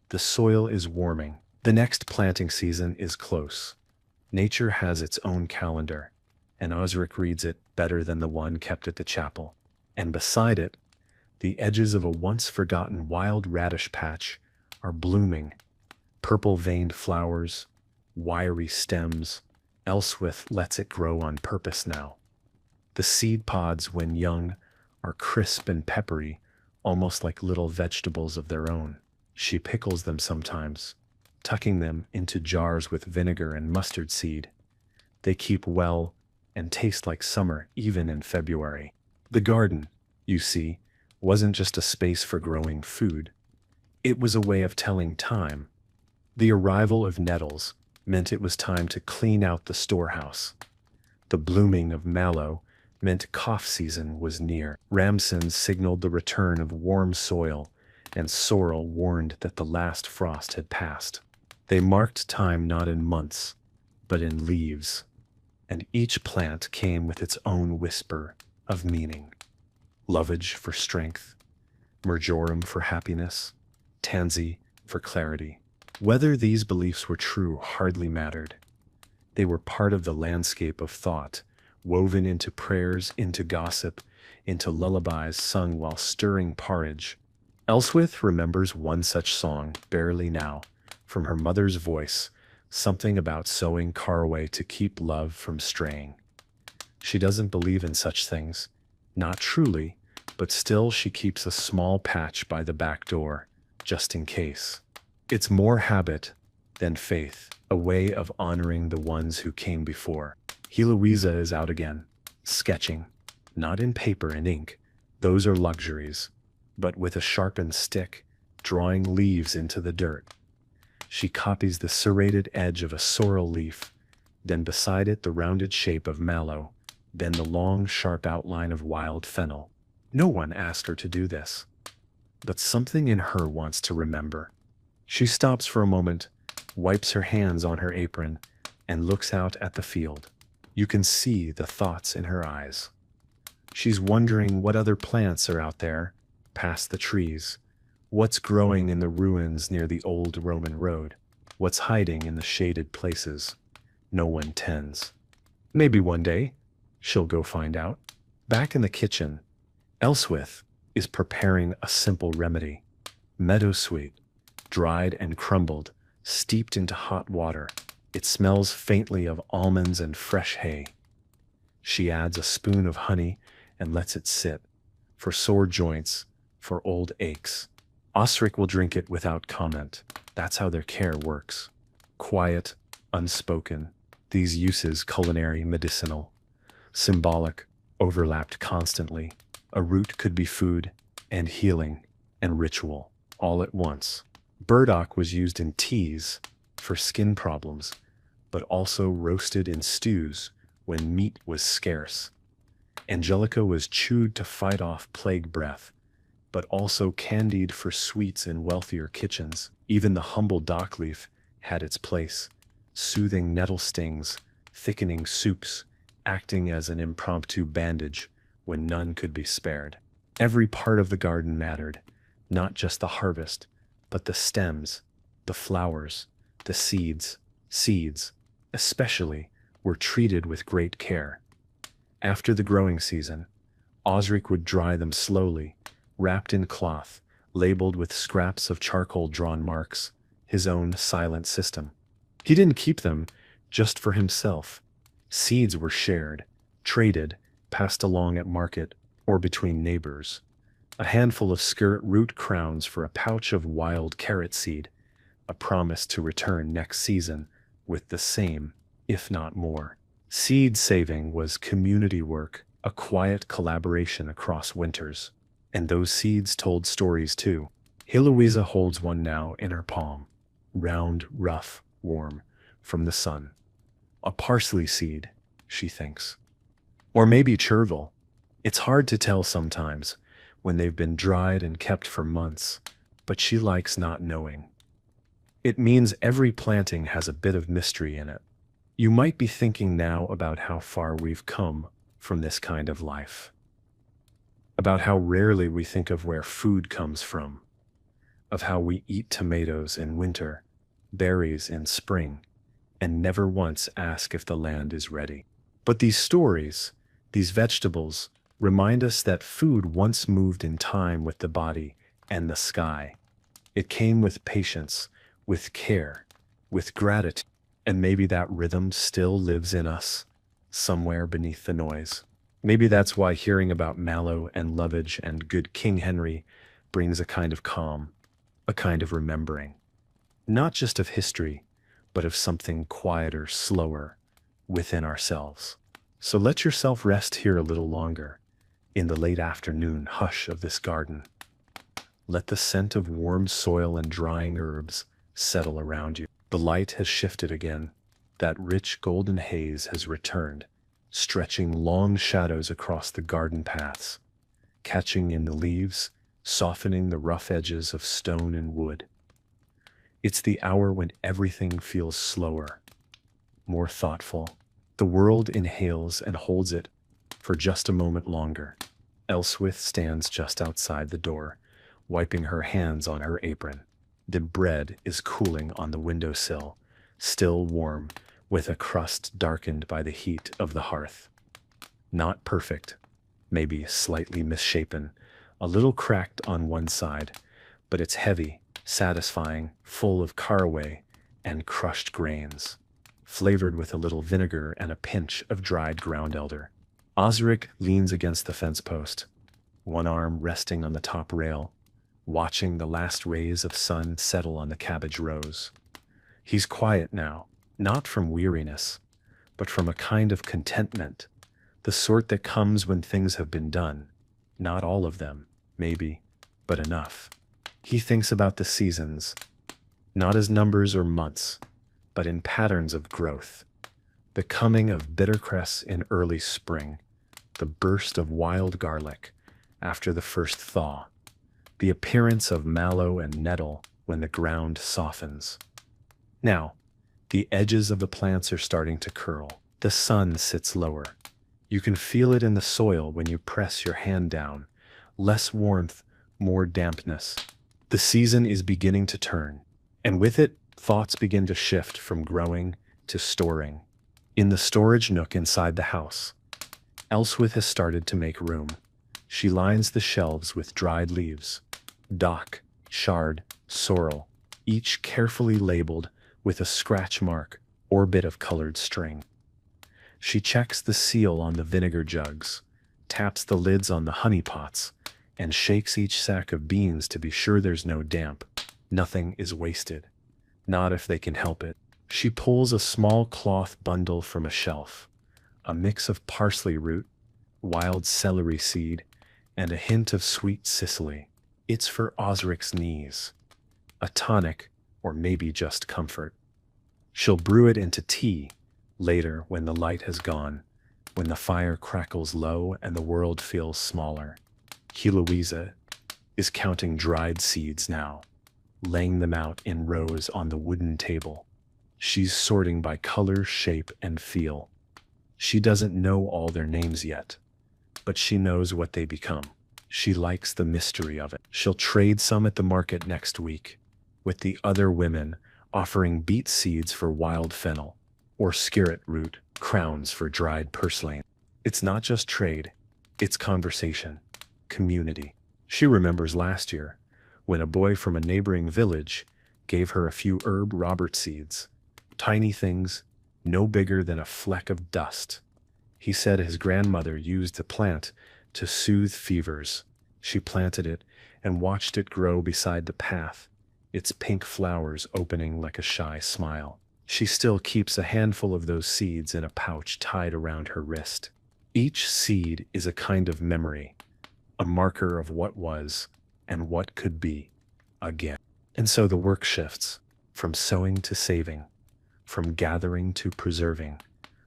The soil is warming. The next planting season is close. Nature has its own calendar, and Ulrich reads it better than the one kept at the chapel. And beside it, the edges of a once-forgotten wild radish patch are blooming. Purple-veined flowers, wiry stems. Elswith lets it grow on purpose now. The seed pods, when young, are crisp and peppery, almost like little vegetables of their own. She pickles them sometimes, tucking them into jars with vinegar and mustard seed. They keep well and taste like summer even in February. The garden, you see, wasn't just a space for growing food. It was a way of telling time. The arrival of nettles meant it was time to clean out the storehouse. The blooming of mallow meant cough season was near. Ramson signaled the return of warm soil, and sorrel warned that the last frost had passed. They marked time not in months, but in leaves, and each plant came with its own whisper of meaning. Lovage for strength, marjoram for happiness, tansy for clarity. Whether these beliefs were true hardly mattered. They were part of the landscape of thought, woven into prayers, into gossip, into lullabies sung while stirring porridge. Elswith remembers one such song, barely now, from her mother's voice, something about sowing caraway to keep love from straying. She doesn't believe in such things, not truly, but still she keeps a small patch by the back door, just in case. It's more habit than faith, a way of honoring the ones who came before. Heloisa is out again, sketching, not in paper and ink, those are luxuries, but with a sharpened stick, drawing leaves into the dirt. She copies the serrated edge of a sorrel leaf, then beside it the rounded shape of mallow, then the long, sharp outline of wild fennel. No one asked her to do this, but something in her wants to remember. She stops for a moment, wipes her hands on her apron, and looks out at the field. You can see the thoughts in her eyes. She's wondering what other plants are out there, past the trees. What's growing in the ruins near the old Roman road? What's hiding in the shaded places no one tends? Maybe one day, she'll go find out. Back in the kitchen, Elswith is preparing a simple remedy. Meadowsweet, dried and crumbled, steeped into hot water. It smells faintly of almonds and fresh hay. She adds a spoon of honey and lets it sit, for sore joints, for old aches. Osric will drink it without comment. That's how their care works. Quiet, unspoken, these uses culinary, medicinal, symbolic, overlapped constantly. A root could be food and healing and ritual all at once. Burdock was used in teas for skin problems, but also roasted in stews when meat was scarce. Angelica was chewed to fight off plague breath, but also candied for sweets in wealthier kitchens. Even the humble dockleaf had its place, soothing nettle stings, thickening soups, acting as an impromptu bandage when none could be spared. Every part of the garden mattered, not just the harvest, but the stems, the flowers, the seeds. Seeds, especially, were treated with great care. After the growing season, Osric would dry them slowly, wrapped in cloth, labeled with scraps of charcoal-drawn marks, his own silent system. He didn't keep them just for himself. Seeds were shared, traded, passed along at market or between neighbors. A handful of skirt root crowns for a pouch of wild carrot seed, a promise to return next season with the same, if not more. Seed saving was community work, a quiet collaboration across winters. And those seeds told stories too. Heloisa holds one now in her palm, round, rough, warm, from the sun. A parsley seed, she thinks. Or maybe chervil. It's hard to tell sometimes, when they've been dried and kept for months, but she likes not knowing. It means every planting has a bit of mystery in it. You might be thinking now about how far we've come from this kind of life. About how rarely we think of where food comes from, of how we eat tomatoes in winter, berries in spring, and never once ask if the land is ready. But these stories, these vegetables, remind us that food once moved in time with the body and the sky. It came with patience, with care, with gratitude, and maybe that rhythm still lives in us, somewhere beneath the noise. Maybe that's why hearing about Mallow and Lovage and good King Henry brings a kind of calm, a kind of remembering. Not just of history, but of something quieter, slower, within ourselves. So let yourself rest here a little longer, in the late afternoon hush of this garden. Let the scent of warm soil and drying herbs settle around you. The light has shifted again. That rich golden haze has returned, stretching long shadows across the garden paths, catching in the leaves, softening the rough edges of stone and wood. It's the hour when everything feels slower, more thoughtful. The world inhales and holds it for just a moment longer. Elswith stands just outside the door, wiping her hands on her apron. The bread is cooling on the windowsill, still warm, with a crust darkened by the heat of the hearth. Not perfect, maybe slightly misshapen, a little cracked on one side, but it's heavy, satisfying, full of caraway and crushed grains, flavored with a little vinegar and a pinch of dried ground elder. Osric leans against the fence post, one arm resting on the top rail, watching the last rays of sun settle on the cabbage rows. He's quiet now, not from weariness, but from a kind of contentment, the sort that comes when things have been done. Not all of them, maybe, but enough. He thinks about the seasons, not as numbers or months, but in patterns of growth. The coming of bittercress in early spring, the burst of wild garlic after the first thaw, the appearance of mallow and nettle when the ground softens. Now, the edges of the plants are starting to curl. The sun sits lower. You can feel it in the soil when you press your hand down. Less warmth, more dampness. The season is beginning to turn, and with it, thoughts begin to shift from growing to storing. In the storage nook inside the house, Elswith has started to make room. She lines the shelves with dried leaves, dock, shard, sorrel, each carefully labeled with a scratch mark or bit of colored string. She checks the seal on the vinegar jugs, taps the lids on the honey pots, and shakes each sack of beans to be sure there's no damp. Nothing is wasted. Not if they can help it. She pulls a small cloth bundle from a shelf, a mix of parsley root, wild celery seed, and a hint of sweet Sicily. It's for Osric's knees. A tonic, or maybe just comfort. She'll brew it into tea later when the light has gone, when the fire crackles low and the world feels smaller. Heloisa is counting dried seeds now, laying them out in rows on the wooden table. She's sorting by color, shape, and feel. She doesn't know all their names yet, but she knows what they become. She likes the mystery of it. She'll trade some at the market next week, with the other women offering beet seeds for wild fennel, or skirret root crowns for dried purslane. It's not just trade, it's conversation, community. She remembers last year, when a boy from a neighboring village gave her a few herb Robert seeds, tiny things, no bigger than a fleck of dust. He said his grandmother used the plant to soothe fevers. She planted it and watched it grow beside the path, its pink flowers opening like a shy smile. She still keeps a handful of those seeds in a pouch tied around her wrist. Each seed is a kind of memory, a marker of what was and what could be again. And so the work shifts, from sowing to saving, from gathering to preserving,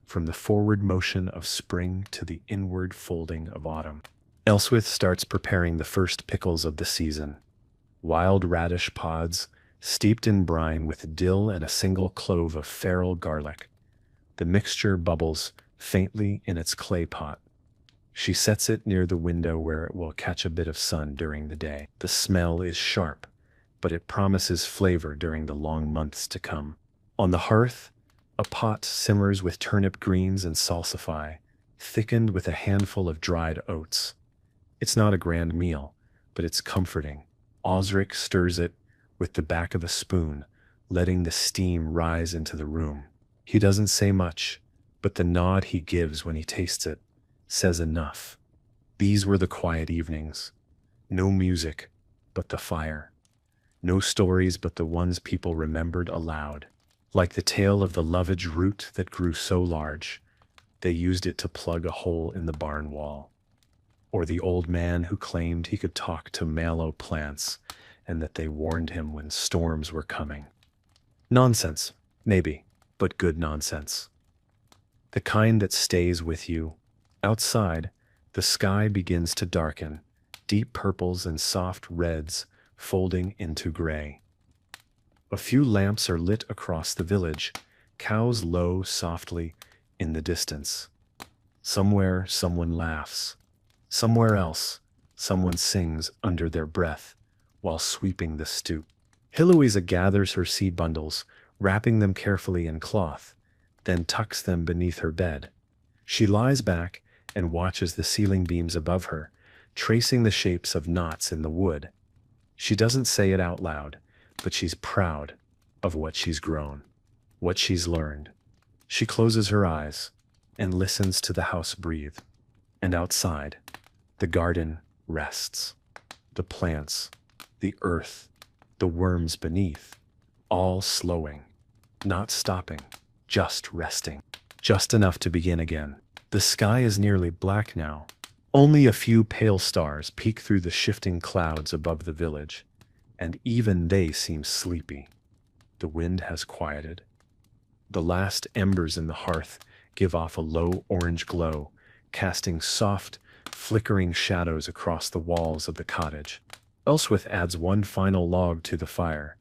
from the forward motion of spring to the inward folding of autumn. Elswith starts preparing the first pickles of the season. Wild radish pods, steeped in brine with dill and a single clove of feral garlic. The mixture bubbles faintly in its clay pot. She sets it near the window where it will catch a bit of sun during the day. The smell is sharp, but it promises flavor during the long months to come. On the hearth, a pot simmers with turnip greens and salsify, thickened with a handful of dried oats. It's not a grand meal, but it's comforting. Osric stirs it with the back of a spoon, letting the steam rise into the room. He doesn't say much, but the nod he gives when he tastes it says enough. These were the quiet evenings. No music, but the fire. No stories but the ones people remembered aloud. Like the tale of the lovage root that grew so large, they used it to plug a hole in the barn wall. Or the old man who claimed he could talk to mallow plants and that they warned him when storms were coming. Nonsense, maybe, but good nonsense. The kind that stays with you. Outside, the sky begins to darken, deep purples and soft reds folding into gray. A few lamps are lit across the village, cows low softly in the distance. Somewhere, someone laughs. Somewhere else, someone sings under their breath while sweeping the stoop. Heloisa gathers her seed bundles, wrapping them carefully in cloth, then tucks them beneath her bed. She lies back and watches the ceiling beams above her, tracing the shapes of knots in the wood. She doesn't say it out loud, but she's proud of what she's grown, what she's learned. She closes her eyes and listens to the house breathe. And outside, the garden rests. The plants, the earth, the worms beneath, all slowing, not stopping, just resting, just enough to begin again. The sky is nearly black now. Only a few pale stars peek through the shifting clouds above the village, and even they seem sleepy. The wind has quieted. The last embers in the hearth give off a low orange glow, casting soft, flickering shadows across the walls of the cottage. Elswith adds one final log to the fire,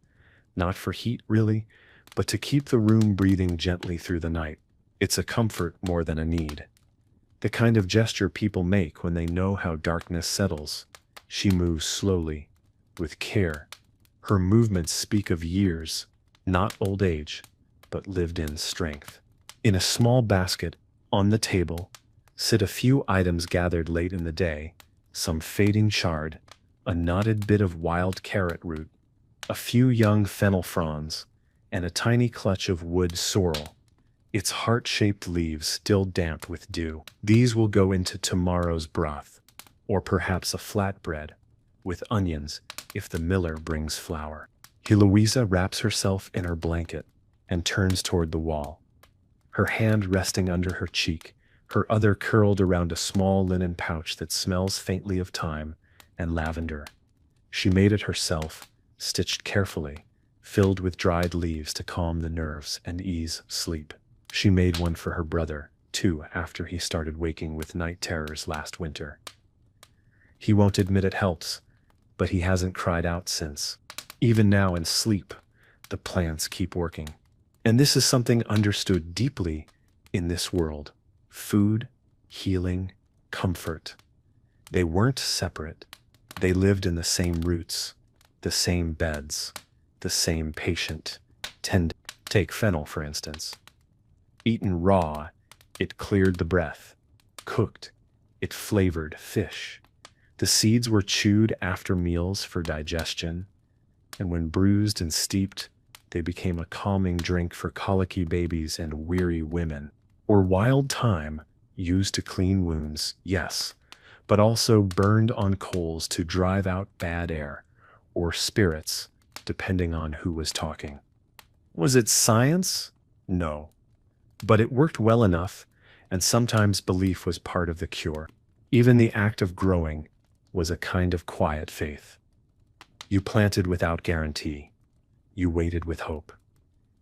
not for heat really, but to keep the room breathing gently through the night. It's a comfort more than a need. The kind of gesture people make when they know how darkness settles. She moves slowly, with care. Her movements speak of years, not old age, but lived-in strength. In a small basket, on the table, sit a few items gathered late in the day, some fading chard, a knotted bit of wild carrot root, a few young fennel fronds, and a tiny clutch of wood sorrel, its heart-shaped leaves still damp with dew. These will go into tomorrow's broth, or perhaps a flatbread, with onions, if the miller brings flour. Heloisa wraps herself in her blanket and turns toward the wall, her hand resting under her cheek, her other curled around a small linen pouch that smells faintly of thyme and lavender. She made it herself, stitched carefully, filled with dried leaves to calm the nerves and ease sleep. She made one for her brother, too, after he started waking with night terrors last winter. He won't admit it helps, but he hasn't cried out since. Even now in sleep, the plants keep working. And this is something understood deeply in this world. Food, healing, comfort. They weren't separate. They lived in the same roots, the same beds, the same patient tend. Take fennel, for instance. Eaten raw, it cleared the breath. Cooked, it flavored fish. The seeds were chewed after meals for digestion, and when bruised and steeped, they became a calming drink for colicky babies and weary women. Or wild thyme, used to clean wounds, yes, but also burned on coals to drive out bad air, or spirits, depending on who was talking. Was it science? No. But it worked well enough, and sometimes belief was part of the cure. Even the act of growing was a kind of quiet faith. You planted without guarantee. You waited with hope.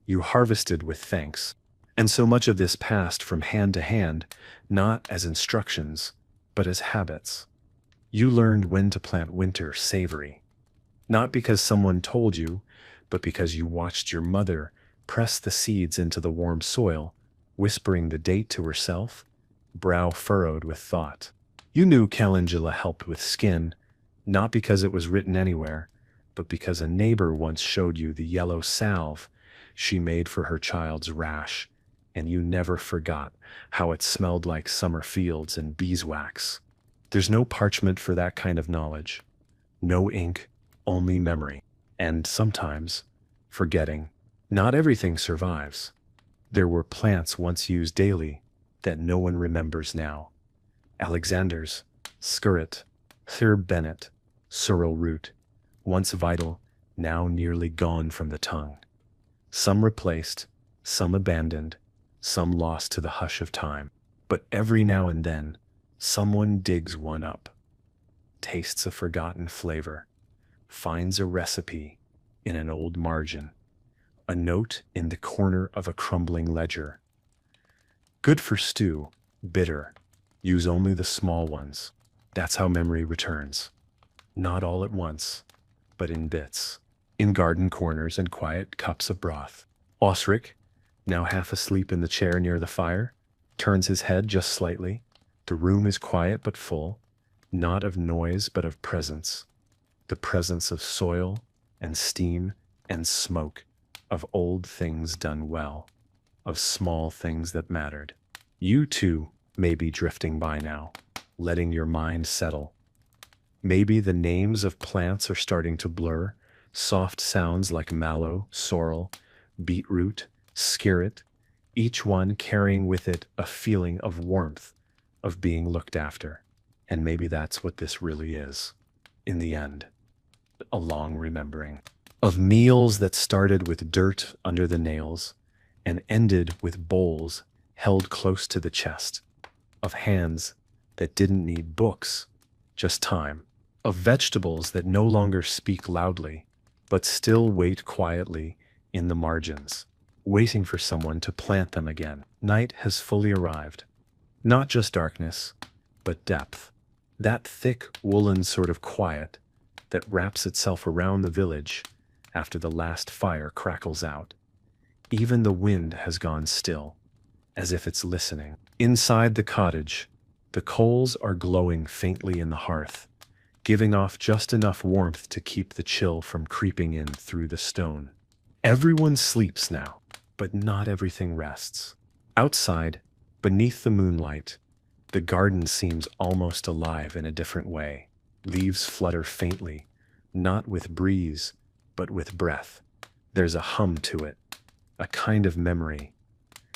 You harvested with thanks. And so much of this passed from hand to hand, not as instructions, but as habits. You learned when to plant winter savory. Not because someone told you, but because you watched your mother press the seeds into the warm soil, whispering the date to herself, brow furrowed with thought. You knew calendula helped with skin, not because it was written anywhere, but because a neighbor once showed you the yellow salve she made for her child's rash, and you never forgot how it smelled like summer fields and beeswax. There's no parchment for that kind of knowledge. No ink, only memory. And sometimes, forgetting. Not everything survives. There were plants once used daily that no one remembers now. Alexander's, skirret, third bennet, sorrel root, once vital, now nearly gone from the tongue. Some replaced, some abandoned, some lost to the hush of time. But every now and then, someone digs one up, tastes a forgotten flavor, finds a recipe in an old margin, a note in the corner of a crumbling ledger. Good for stew, bitter, use only the small ones. That's how memory returns. Not all at once, but in bits, in garden corners and quiet cups of broth. Osric, now half asleep in the chair near the fire, turns his head just slightly. The room is quiet but full, not of noise but of presence. The presence of soil and steam and smoke, of old things done well, of small things that mattered. You too may be drifting by now, letting your mind settle. Maybe the names of plants are starting to blur, soft sounds like mallow, sorrel, beetroot, skirret, each one carrying with it a feeling of warmth, of being looked after. And maybe that's what this really is, in the end, a long remembering. Of meals that started with dirt under the nails and ended with bowls held close to the chest. Of hands that didn't need books, just time. Of vegetables that no longer speak loudly, but still wait quietly in the margins. waiting for someone to plant them again. Night has fully arrived. Not just darkness, but depth. That thick, woolen sort of quiet that wraps itself around the village after the last fire crackles out. Even the wind has gone still, as if it's listening. Inside the cottage, the coals are glowing faintly in the hearth, giving off just enough warmth to keep the chill from creeping in through the stone. Everyone sleeps now, but not everything rests. Outside, beneath the moonlight, the garden seems almost alive in a different way. Leaves flutter faintly, not with breeze, but with breath. There's a hum to it, a kind of memory,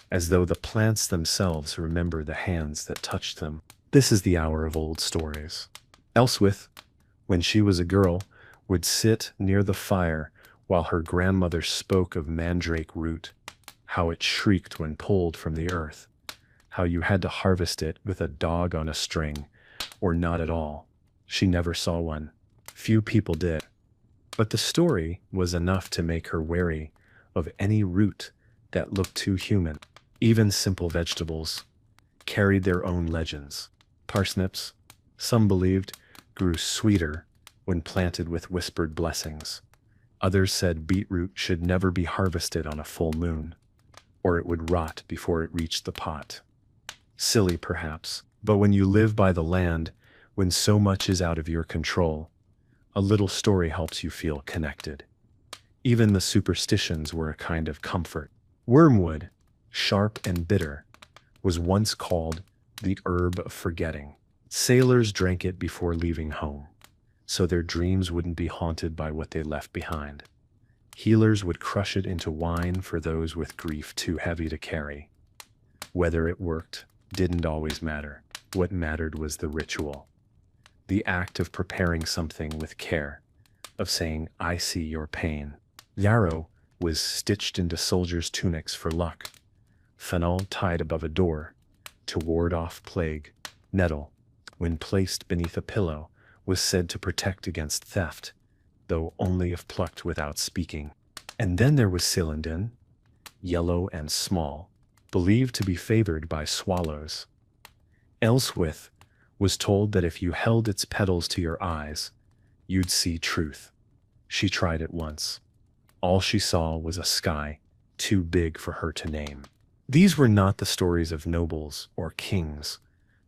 as though the plants themselves remember the hands that touched them. This is the hour of old stories. Elswith, when she was a girl, would sit near the fire while her grandmother spoke of mandrake root, how it shrieked when pulled from the earth, how you had to harvest it with a dog on a string, or not at all. She never saw one. Few people did. But the story was enough to make her wary of any root that looked too human. Even simple vegetables carried their own legends. Parsnips, some believed, grew sweeter when planted with whispered blessings. Others said beetroot should never be harvested on a full moon, or it would rot before it reached the pot. Silly, perhaps, but when you live by the land, when so much is out of your control, a little story helps you feel connected. Even the superstitions were a kind of comfort. Wormwood, sharp and bitter, was once called the herb of forgetting. Sailors drank it before leaving home, so their dreams wouldn't be haunted by what they left behind. Healers would crush it into wine for those with grief too heavy to carry. Whether it worked didn't always matter. What mattered was the ritual, the act of preparing something with care, of saying, "I see your pain." Yarrow was stitched into soldiers' tunics for luck. Fennel tied above a door to ward off plague. Nettle, when placed beneath a pillow, was said to protect against theft, though only if plucked without speaking. And then there was Celandine, yellow and small, believed to be favored by swallows. Elswith was told that if you held its petals to your eyes, you'd see truth. She tried it once. All she saw was a sky too big for her to name. These were not the stories of nobles or kings.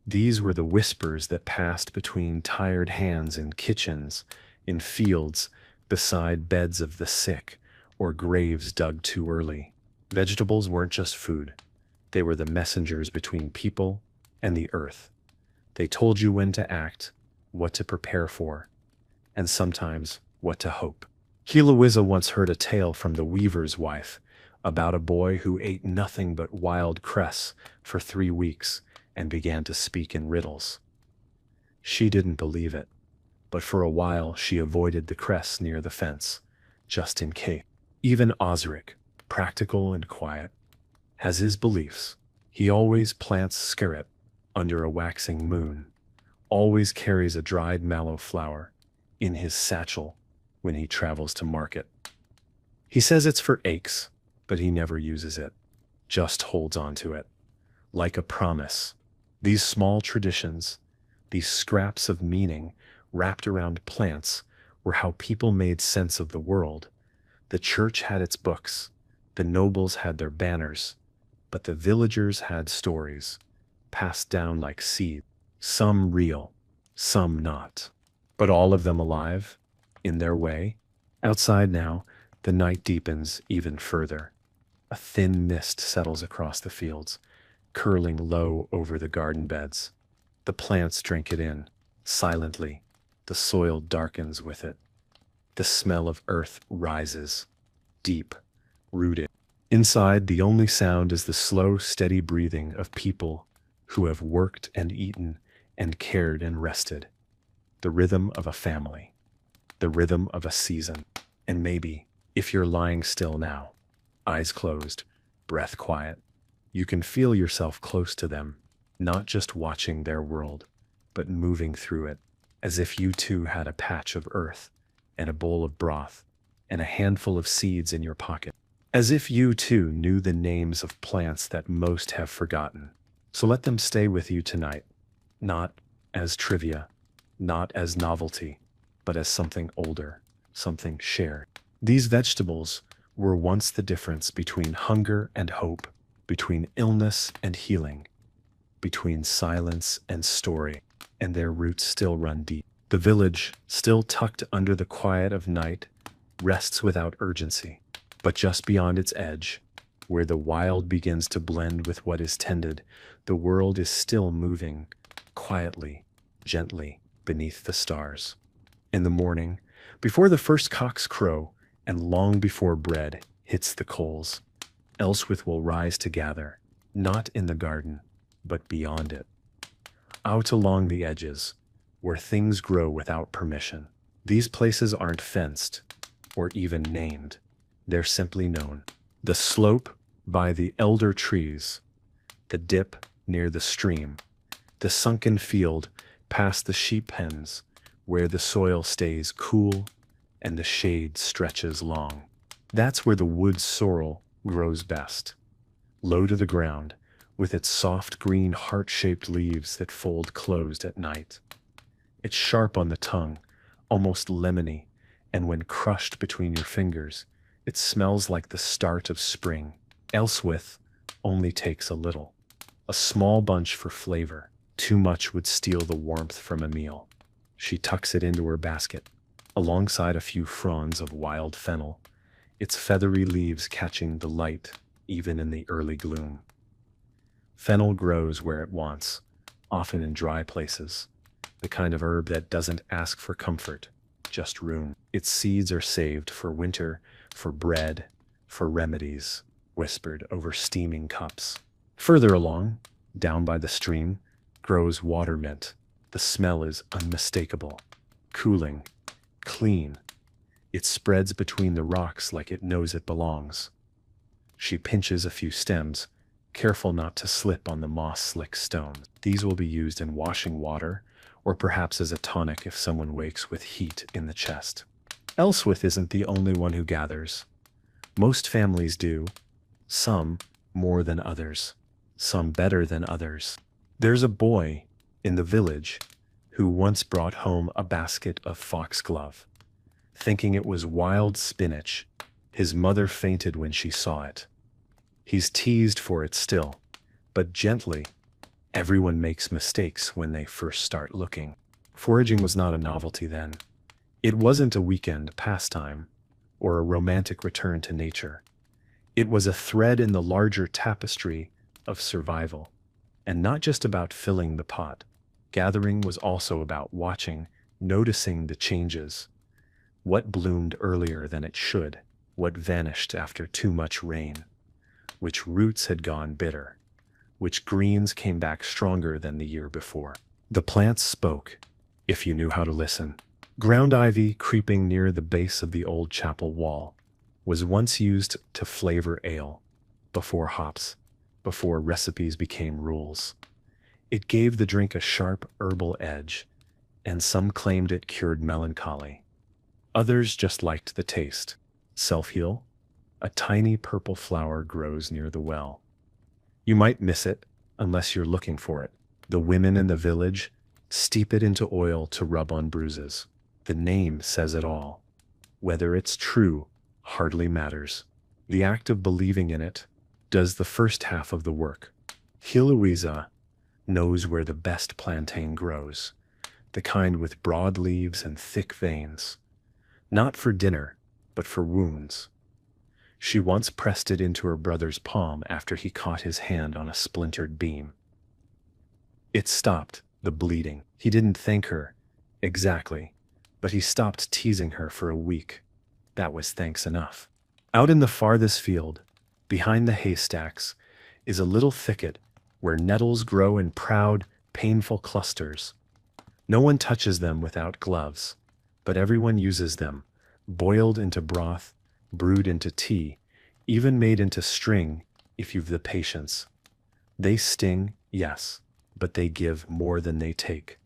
These were the whispers that passed between tired hands in kitchens, in fields, beside beds of the sick, or graves dug too early. Vegetables weren't just food. They were the messengers between people and the earth. They told you when to act, what to prepare for, and sometimes what to hope. Heloisa once heard a tale from the weaver's wife about a boy who ate nothing but wild cress for 3 weeks and began to speak in riddles. She didn't believe it, but for a while she avoided the cress near the fence, just in case. Even Osric, practical and quiet, has his beliefs. He always plants scarab under a waxing moon, always carries a dried mallow flower in his satchel when he travels to market. He says it's for aches, but he never uses it, just holds on to it, like a promise. These small traditions, these scraps of meaning wrapped around plants, were how people made sense of the world. The church had its books, the nobles had their banners, but the villagers had stories, passed down like seed, some real, some not, but all of them alive, in their way. Outside now, the night deepens even further. A thin mist settles across the fields, curling low over the garden beds. The plants drink it in, silently. The soil darkens with it. The smell of earth rises, deep, rooted. Inside, the only sound is the slow, steady breathing of people who have worked and eaten and cared and rested. The rhythm of a family, the rhythm of a season. And maybe, if you're lying still now, eyes closed, breath quiet, you can feel yourself close to them, not just watching their world, but moving through it, as if you too had a patch of earth and a bowl of broth and a handful of seeds in your pocket. As if you too knew the names of plants that most have forgotten. So let them stay with you tonight, not as trivia, not as novelty, but as something older, something shared. These vegetables were once the difference between hunger and hope, between illness and healing, between silence and story, and their roots still run deep. The village, still tucked under the quiet of night, rests without urgency. But just beyond its edge, where the wild begins to blend with what is tended, the world is still moving, quietly, gently, beneath the stars. In the morning, before the first cocks crow, and long before bread hits the coals, Elswith will rise to gather, not in the garden, but beyond it. Out along the edges, where things grow without permission. These places aren't fenced, or even named. They're simply known. The slope by the elder trees, the dip near the stream, the sunken field past the sheep pens, where the soil stays cool and the shade stretches long. That's where the wood sorrel grows best, low to the ground, with its soft green heart-shaped leaves that fold closed at night. It's sharp on the tongue, almost lemony, and when crushed between your fingers, it smells like the start of spring. Elswith only takes a little, a small bunch for flavor. Too much would steal the warmth from a meal. She tucks it into her basket, alongside a few fronds of wild fennel, its feathery leaves catching the light even in the early gloom. Fennel grows where it wants, often in dry places, the kind of herb that doesn't ask for comfort, just room. Its seeds are saved for winter, for bread, for remedies, whispered over steaming cups. Further along, down by the stream, grows water mint. The smell is unmistakable, cooling, clean. It spreads between the rocks like it knows it belongs. She pinches a few stems, careful not to slip on the moss-slick stones. These will be used in washing water, or perhaps as a tonic if someone wakes with heat in the chest. Elswith isn't the only one who gathers. Most families do, some more than others, some better than others. There's a boy in the village who once brought home a basket of foxglove. Thinking it was wild spinach, his mother fainted when she saw it. He's teased for it still, but gently. Everyone makes mistakes when they first start looking. Foraging was not a novelty then. It wasn't a weekend pastime or a romantic return to nature. It was a thread in the larger tapestry of survival, and not just about filling the pot. Gathering was also about watching, noticing the changes. What bloomed earlier than it should, what vanished after too much rain, which roots had gone bitter, which greens came back stronger than the year before. The plants spoke, if you knew how to listen. Ground ivy, creeping near the base of the old chapel wall, was once used to flavor ale, before hops, before recipes became rules. It gave the drink a sharp herbal edge, and some claimed it cured melancholy. Others just liked the taste. Self-heal, a tiny purple flower grows near the well. You might miss it unless you're looking for it. The women in the village steep it into oil to rub on bruises. The name says it all. Whether it's true hardly matters. The act of believing in it does the first half of the work. Heloisa knows where the best plantain grows, the kind with broad leaves and thick veins. Not for dinner, but for wounds. She once pressed it into her brother's palm after he caught his hand on a splintered beam. It stopped the bleeding. He didn't thank her, exactly, but he stopped teasing her for a week. That was thanks enough. Out in the farthest field, behind the haystacks, is a little thicket where nettles grow in proud, painful clusters. No one touches them without gloves, but everyone uses them, boiled into broth, brewed into tea, even made into string if you've the patience. They sting, yes, but they give more than they take.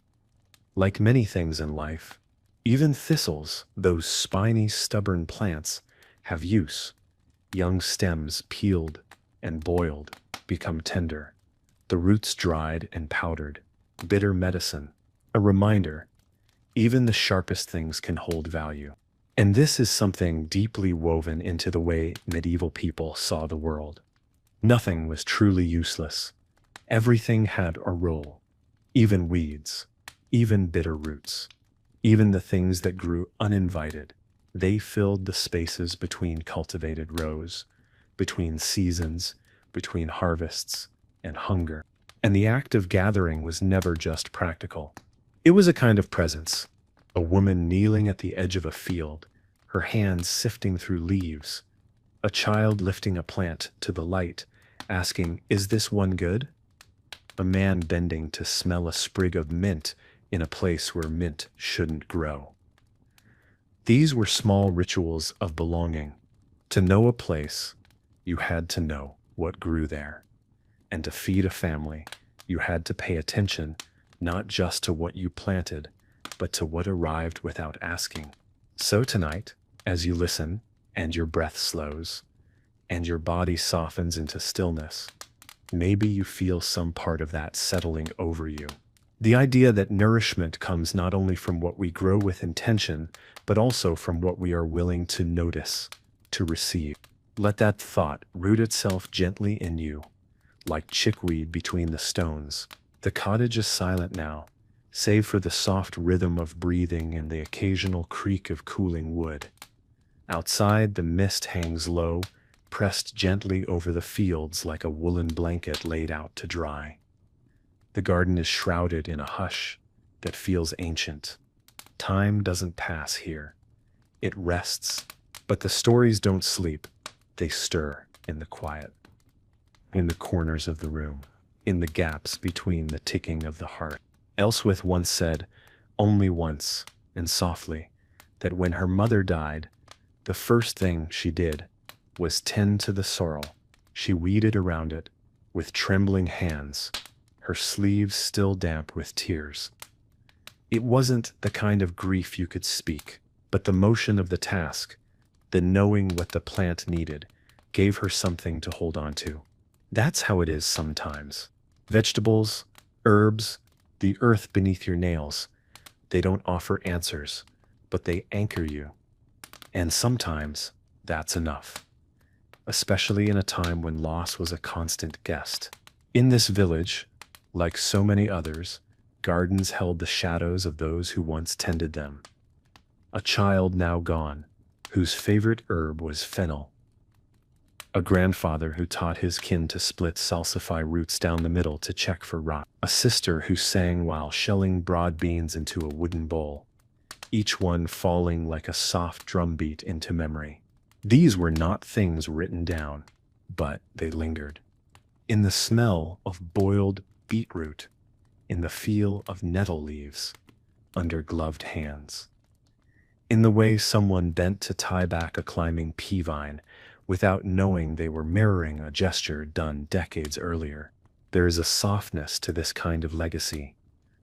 Like many things in life, even thistles, those spiny, stubborn plants, have use. Young stems peeled and boiled, become tender. The roots dried and powdered. Bitter medicine. A reminder, even the sharpest things can hold value. And this is something deeply woven into the way medieval people saw the world. Nothing was truly useless. Everything had a role. Even weeds. Even bitter roots. Even the things that grew uninvited. They filled the spaces between cultivated rows, between seasons, between harvests, and hunger. And the act of gathering was never just practical. It was a kind of presence. A woman kneeling at the edge of a field, her hands sifting through leaves. A child lifting a plant to the light, asking, "Is this one good?" A man bending to smell a sprig of mint in a place where mint shouldn't grow. These were small rituals of belonging. To know a place, you had to know what grew there. And to feed a family, you had to pay attention not just to what you planted, but to what arrived without asking. So tonight, as you listen, and your breath slows, and your body softens into stillness, maybe you feel some part of that settling over you. The idea that nourishment comes not only from what we grow with intention, but also from what we are willing to notice, to receive. Let that thought root itself gently in you, like chickweed between the stones. The cottage is silent now, save for the soft rhythm of breathing and the occasional creak of cooling wood. Outside, the mist hangs low, pressed gently over the fields like a woolen blanket laid out to dry. The garden is shrouded in a hush that feels ancient. Time doesn't pass here. It rests, but the stories don't sleep. They stir in the quiet, in the corners of the room, in the gaps between the ticking of the heart. Elswith once said, only once, and softly, that when her mother died, the first thing she did was tend to the sorrel. She weeded around it with trembling hands, her sleeves still damp with tears. It wasn't the kind of grief you could speak, but the motion of the task, the knowing what the plant needed, gave her something to hold on to. That's how it is sometimes. Vegetables, herbs, the earth beneath your nails, they don't offer answers, but they anchor you. And sometimes that's enough, especially in a time when loss was a constant guest. In this village, like so many others, gardens held the shadows of those who once tended them. A child now gone, whose favorite herb was fennel. A grandfather who taught his kin to split salsify roots down the middle to check for rot. A sister who sang while shelling broad beans into a wooden bowl, each one falling like a soft drumbeat into memory. These were not things written down, but they lingered. In the smell of boiled beetroot, in the feel of nettle leaves under gloved hands, in the way someone bent to tie back a climbing pea vine without knowing they were mirroring a gesture done decades earlier. There is a softness to this kind of legacy.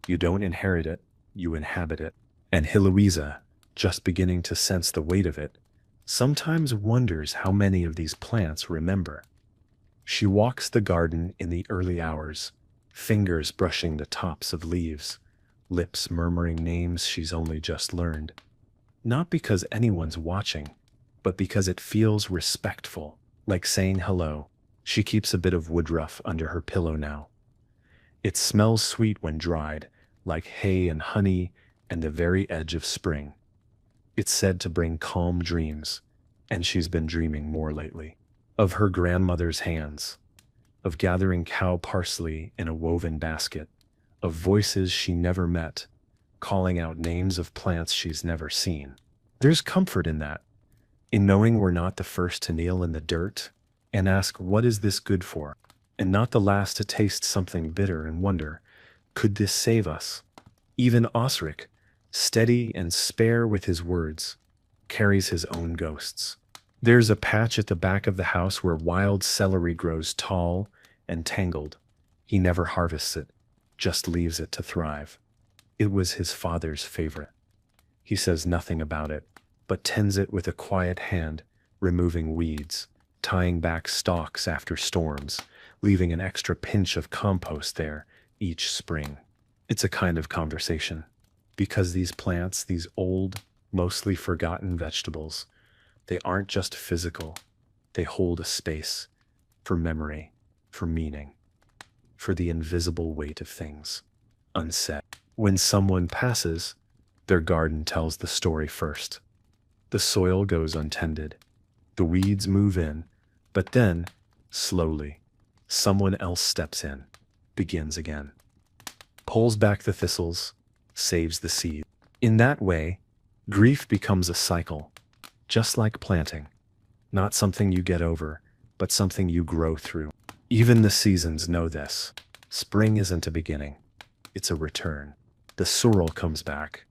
You don't inherit it, you inhabit it. And Heloisa, just beginning to sense the weight of it, sometimes wonders how many of these plants remember. She walks the garden in the early hours, fingers brushing the tops of leaves, lips murmuring names she's only just learned. Not because anyone's watching, but because it feels respectful, like saying hello. She keeps a bit of woodruff under her pillow now. It smells sweet when dried, like hay and honey and the very edge of spring. It's said to bring calm dreams, and she's been dreaming more lately. Of her grandmother's hands, of gathering cow parsley in a woven basket, of voices she never met, calling out names of plants she's never seen. There's comfort in that, in knowing we're not the first to kneel in the dirt and ask, what is this good for? And not the last to taste something bitter and wonder, could this save us? Even Osric, steady and spare with his words, carries his own ghosts. There's a patch at the back of the house where wild celery grows tall and tangled. He never harvests it, just leaves it to thrive. It was his father's favorite. He says nothing about it, but tends it with a quiet hand, removing weeds, tying back stalks after storms, leaving an extra pinch of compost there each spring. It's a kind of conversation, because these plants, these old, mostly forgotten vegetables, they aren't just physical, they hold a space for memory, for meaning, for the invisible weight of things unsaid. When someone passes, their garden tells the story first. The soil goes untended, the weeds move in, but then, slowly, someone else steps in, begins again, pulls back the thistles, saves the seed. In that way, grief becomes a cycle, just like planting, not something you get over, but something you grow through. Even the seasons know this. Spring isn't a beginning, it's a return. The sorrel comes back,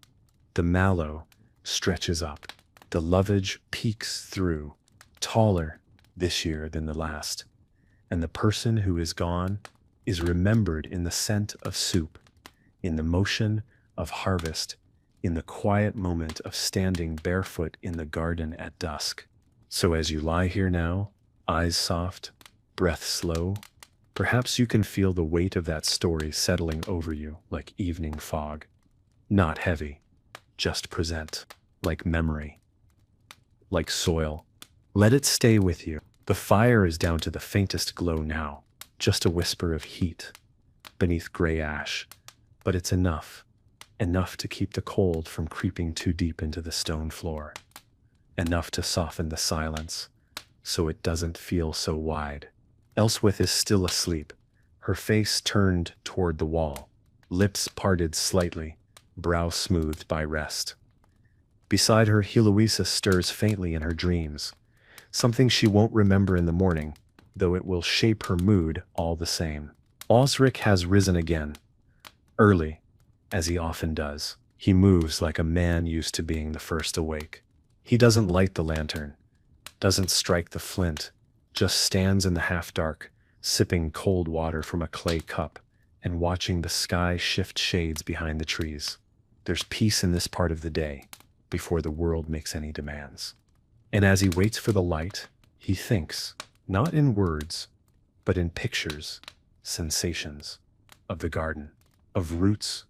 the mallow stretches up, the lovage peeks through, taller this year than the last, and the person who is gone is remembered in the scent of soup, in the motion of harvest, in the quiet moment of standing barefoot in the garden at dusk. So as you lie here now, eyes soft, breath slow, perhaps you can feel the weight of that story settling over you like evening fog. Not heavy, just present, like memory, like soil. Let it stay with you. The fire is down to the faintest glow now, just a whisper of heat beneath gray ash, but it's enough to keep the cold from creeping too deep into the stone floor, enough to soften the silence so it doesn't feel so wide. Elswith is still asleep, her face turned toward the wall, lips parted slightly, brow smoothed by rest. Beside her, Heloisa stirs faintly in her dreams, something she won't remember in the morning, though it will shape her mood all the same. Osric has risen again, early, as he often does. He moves like a man used to being the first awake. He doesn't light the lantern, doesn't strike the flint, just stands in the half-dark, sipping cold water from a clay cup and watching the sky shift shades behind the trees. There's peace in this part of the day, before the world makes any demands. And as he waits for the light, he thinks, not in words, but in pictures, sensations, of the garden, of roots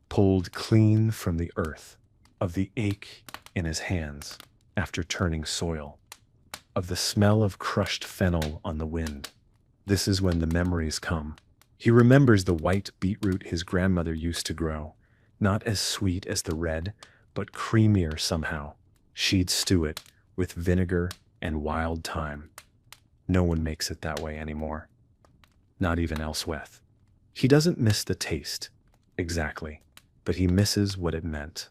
pulled clean from the earth, of the ache in his hands after turning soil, of the smell of crushed fennel on the wind. This is when the memories come. He remembers the white beetroot his grandmother used to grow, not as sweet as the red, but creamier somehow. She'd stew it with vinegar and wild thyme. No one makes it that way anymore. Not even Elswith. He doesn't miss the taste, exactly, but he misses what it meant.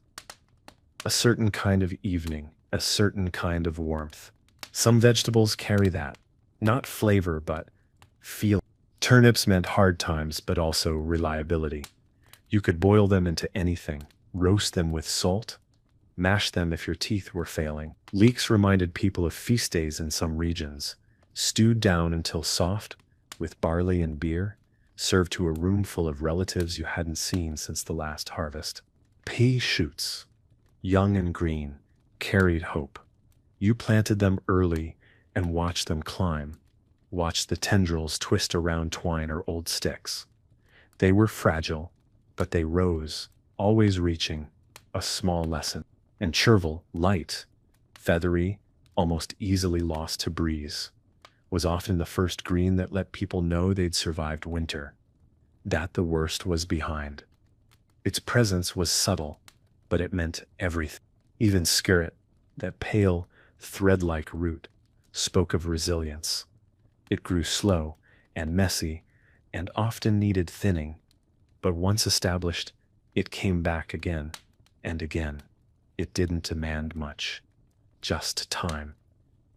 A certain kind of evening, a certain kind of warmth. Some vegetables carry that, not flavor, but feel. Turnips meant hard times, but also reliability. You could boil them into anything, roast them with salt, mash them if your teeth were failing. Leeks reminded people of feast days in some regions, stewed down until soft, with barley and beer, served to a room full of relatives you hadn't seen since the last harvest. Pea shoots, young and green, carried hope. You planted them early and watched them climb, watched the tendrils twist around twine or old sticks. They were fragile, but they rose, always reaching, a small lesson. And chervil, light, feathery, almost easily lost to breeze, was often the first green that let people know they'd survived winter, that the worst was behind. Its presence was subtle, but it meant everything. Even skirret, that pale, thread-like root, spoke of resilience. It grew slow and messy and often needed thinning, but once established, it came back again and again. It didn't demand much, just time,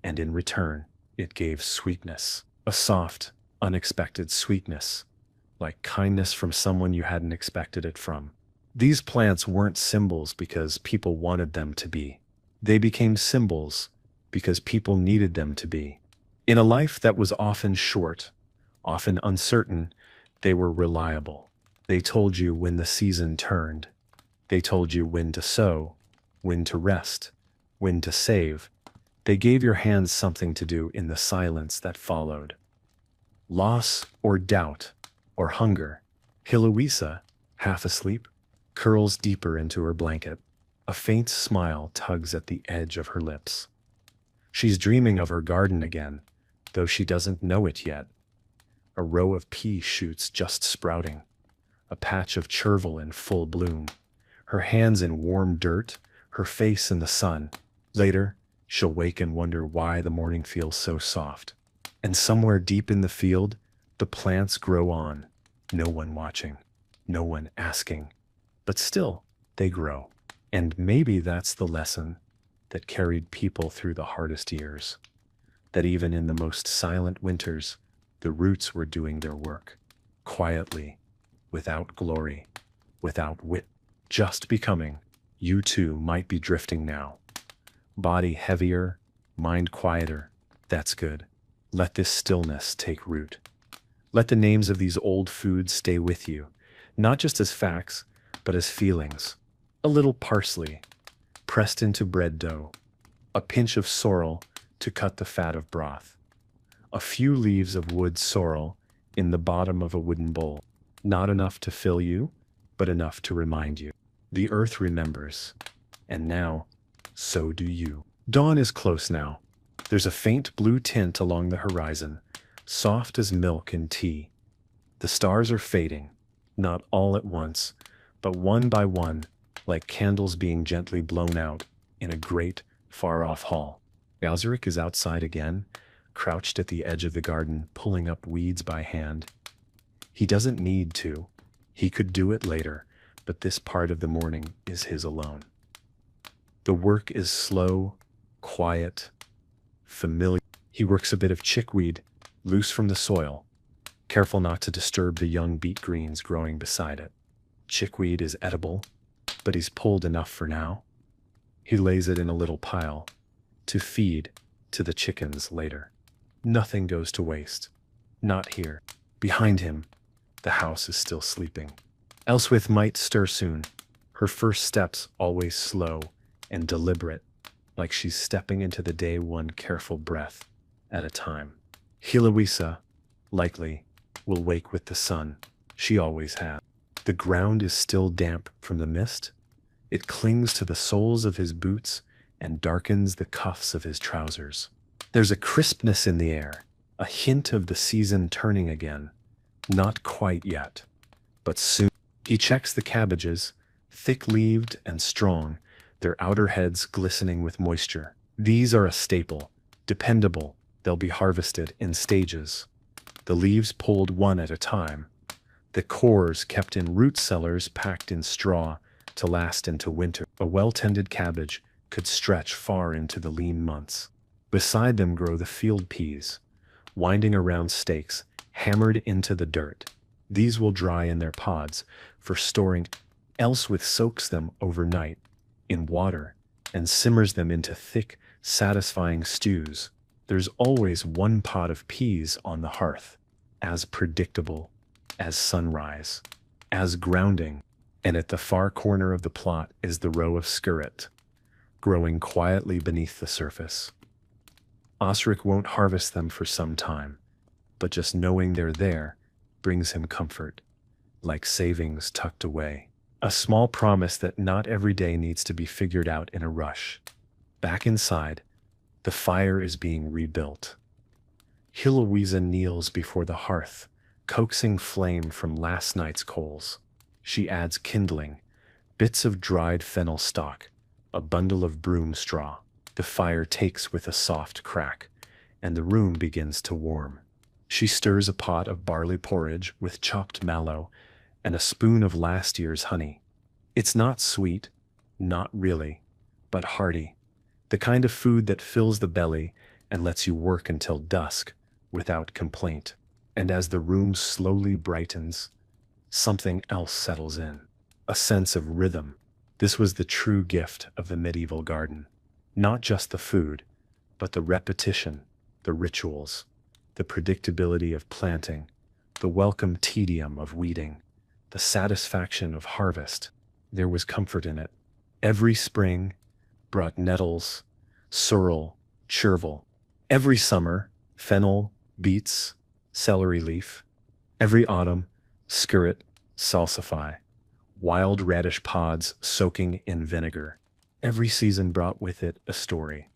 and in return, it gave sweetness, a soft, unexpected sweetness, like kindness from someone you hadn't expected it from. These plants weren't symbols because people wanted them to be. They became symbols because people needed them to be. In a life that was often short, often uncertain, they were reliable. They told you when the season turned. They told you when to sow, when to rest, when to save. They gave your hands something to do in the silence that followed. Loss or doubt or hunger. Heloisa, half asleep, curls deeper into her blanket. A faint smile tugs at the edge of her lips. She's dreaming of her garden again, though she doesn't know it yet. A row of pea shoots just sprouting, a patch of chervil in full bloom, her hands in warm dirt, her face in the sun. Later, she'll wake and wonder why the morning feels so soft. And somewhere deep in the field, the plants grow on, no one watching, no one asking, but still, they grow. And maybe that's the lesson that carried people through the hardest years, that even in the most silent winters, the roots were doing their work, quietly, without glory, without wit, just becoming. You too might be drifting now. Body heavier, mind quieter. That's good. Let this stillness take root. Let the names of these old foods stay with you, not just as facts, but as feelings. A little parsley, pressed into bread dough. A pinch of sorrel to cut the fat of broth. A few leaves of wood sorrel in the bottom of a wooden bowl. Not enough to fill you, but enough to remind you. The earth remembers. And now, so do you. Dawn is close now. There's a faint blue tint along the horizon, soft as milk and tea. The stars are fading, not all at once, but one by one, like candles being gently blown out in a great, far-off hall. Alzeric is outside again, crouched at the edge of the garden, pulling up weeds by hand. He doesn't need to. He could do it later, but this part of the morning is his alone. The work is slow, quiet, familiar. He works a bit of chickweed, loose from the soil, careful not to disturb the young beet greens growing beside it. Chickweed is edible, but he's pulled enough for now. He lays it in a little pile, to feed to the chickens later. Nothing goes to waste. Not here. Behind him, the house is still sleeping. Elswith might stir soon, her first steps always slow and deliberate, like she's stepping into the day one careful breath at a time. Heloisa, likely, will wake with the sun. She always has. The ground is still damp from the mist. It clings to the soles of his boots and darkens the cuffs of his trousers. There's a crispness in the air, a hint of the season turning again. Not quite yet, but soon. He checks the cabbages, thick-leaved and strong, their outer heads glistening with moisture. These are a staple, dependable. They'll be harvested in stages. The leaves pulled one at a time. The cores kept in root cellars packed in straw to last into winter. A well-tended cabbage could stretch far into the lean months. Beside them grow the field peas, winding around stakes, hammered into the dirt. These will dry in their pods for storing. Elswith soaks them overnight in water and simmers them into thick, satisfying stews. There's always one pot of peas on the hearth, as predictable as sunrise, as grounding. And at the far corner of the plot is the row of skirret, growing quietly beneath the surface. Osric won't harvest them for some time, but just knowing they're there brings him comfort, like savings tucked away. A small promise that not every day needs to be figured out in a rush. Back inside, the fire is being rebuilt. Heloisa kneels before the hearth, coaxing flame from last night's coals. She adds kindling, bits of dried fennel stalk, a bundle of broom straw. The fire takes with a soft crack, and the room begins to warm. She stirs a pot of barley porridge with chopped mallow and a spoon of last year's honey. It's not sweet, not really, but hearty, the kind of food that fills the belly and lets you work until dusk without complaint. And as the room slowly brightens, something else settles in, a sense of rhythm. This was the true gift of the medieval garden. Not just the food, but the repetition, the rituals, the predictability of planting, the welcome tedium of weeding, the satisfaction of harvest. There was comfort in it. Every spring brought nettles, sorrel, chervil. Every summer, fennel, beets, celery leaf. Every autumn, skirret, salsify, wild radish pods soaking in vinegar. Every season brought with it a story,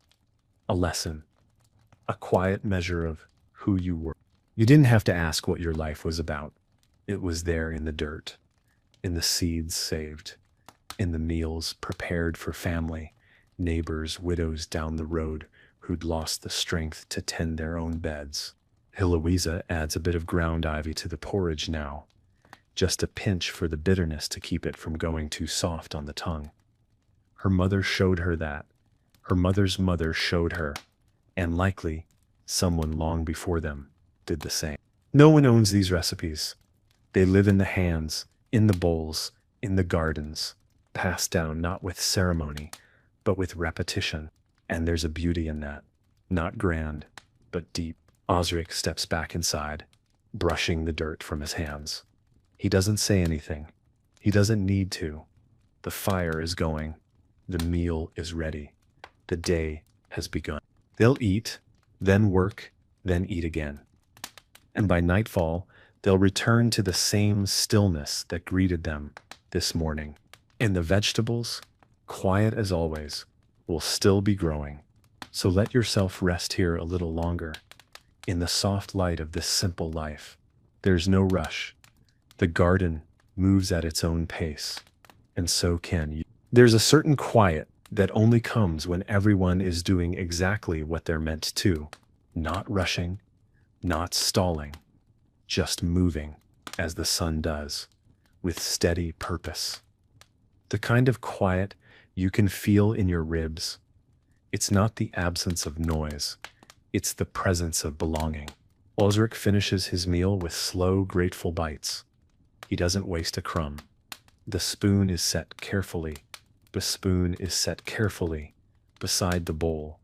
a lesson, a quiet measure of who you were. You didn't have to ask what your life was about. It was there in the dirt, in the seeds saved, in the meals prepared for family, neighbors, widows down the road who'd lost the strength to tend their own beds. Heloisa adds a bit of ground ivy to the porridge now, just a pinch for the bitterness to keep it from going too soft on the tongue. Her mother showed her that. Her mother's mother showed her, and likely someone long before them did the same. No one owns these recipes. They live in the hands, in the bowls, in the gardens, passed down not with ceremony, but with repetition. And there's a beauty in that, not grand, but deep. Osric steps back inside, brushing the dirt from his hands. He doesn't say anything. He doesn't need to. The fire is going. The meal is ready. The day has begun. They'll eat, then work, then eat again. And by nightfall, they'll return to the same stillness that greeted them this morning. And the vegetables, quiet as always, will still be growing. So let yourself rest here a little longer. In the soft light of this simple life, there's no rush. The garden moves at its own pace, and so can you. There's a certain quiet that only comes when everyone is doing exactly what they're meant to, not rushing, not stalling, just moving as the sun does, with steady purpose. The kind of quiet you can feel in your ribs. It's not the absence of noise. It's the presence of belonging. Osric finishes his meal with slow, grateful bites. He doesn't waste a crumb. The spoon is set carefully. The spoon is set carefully beside the bowl.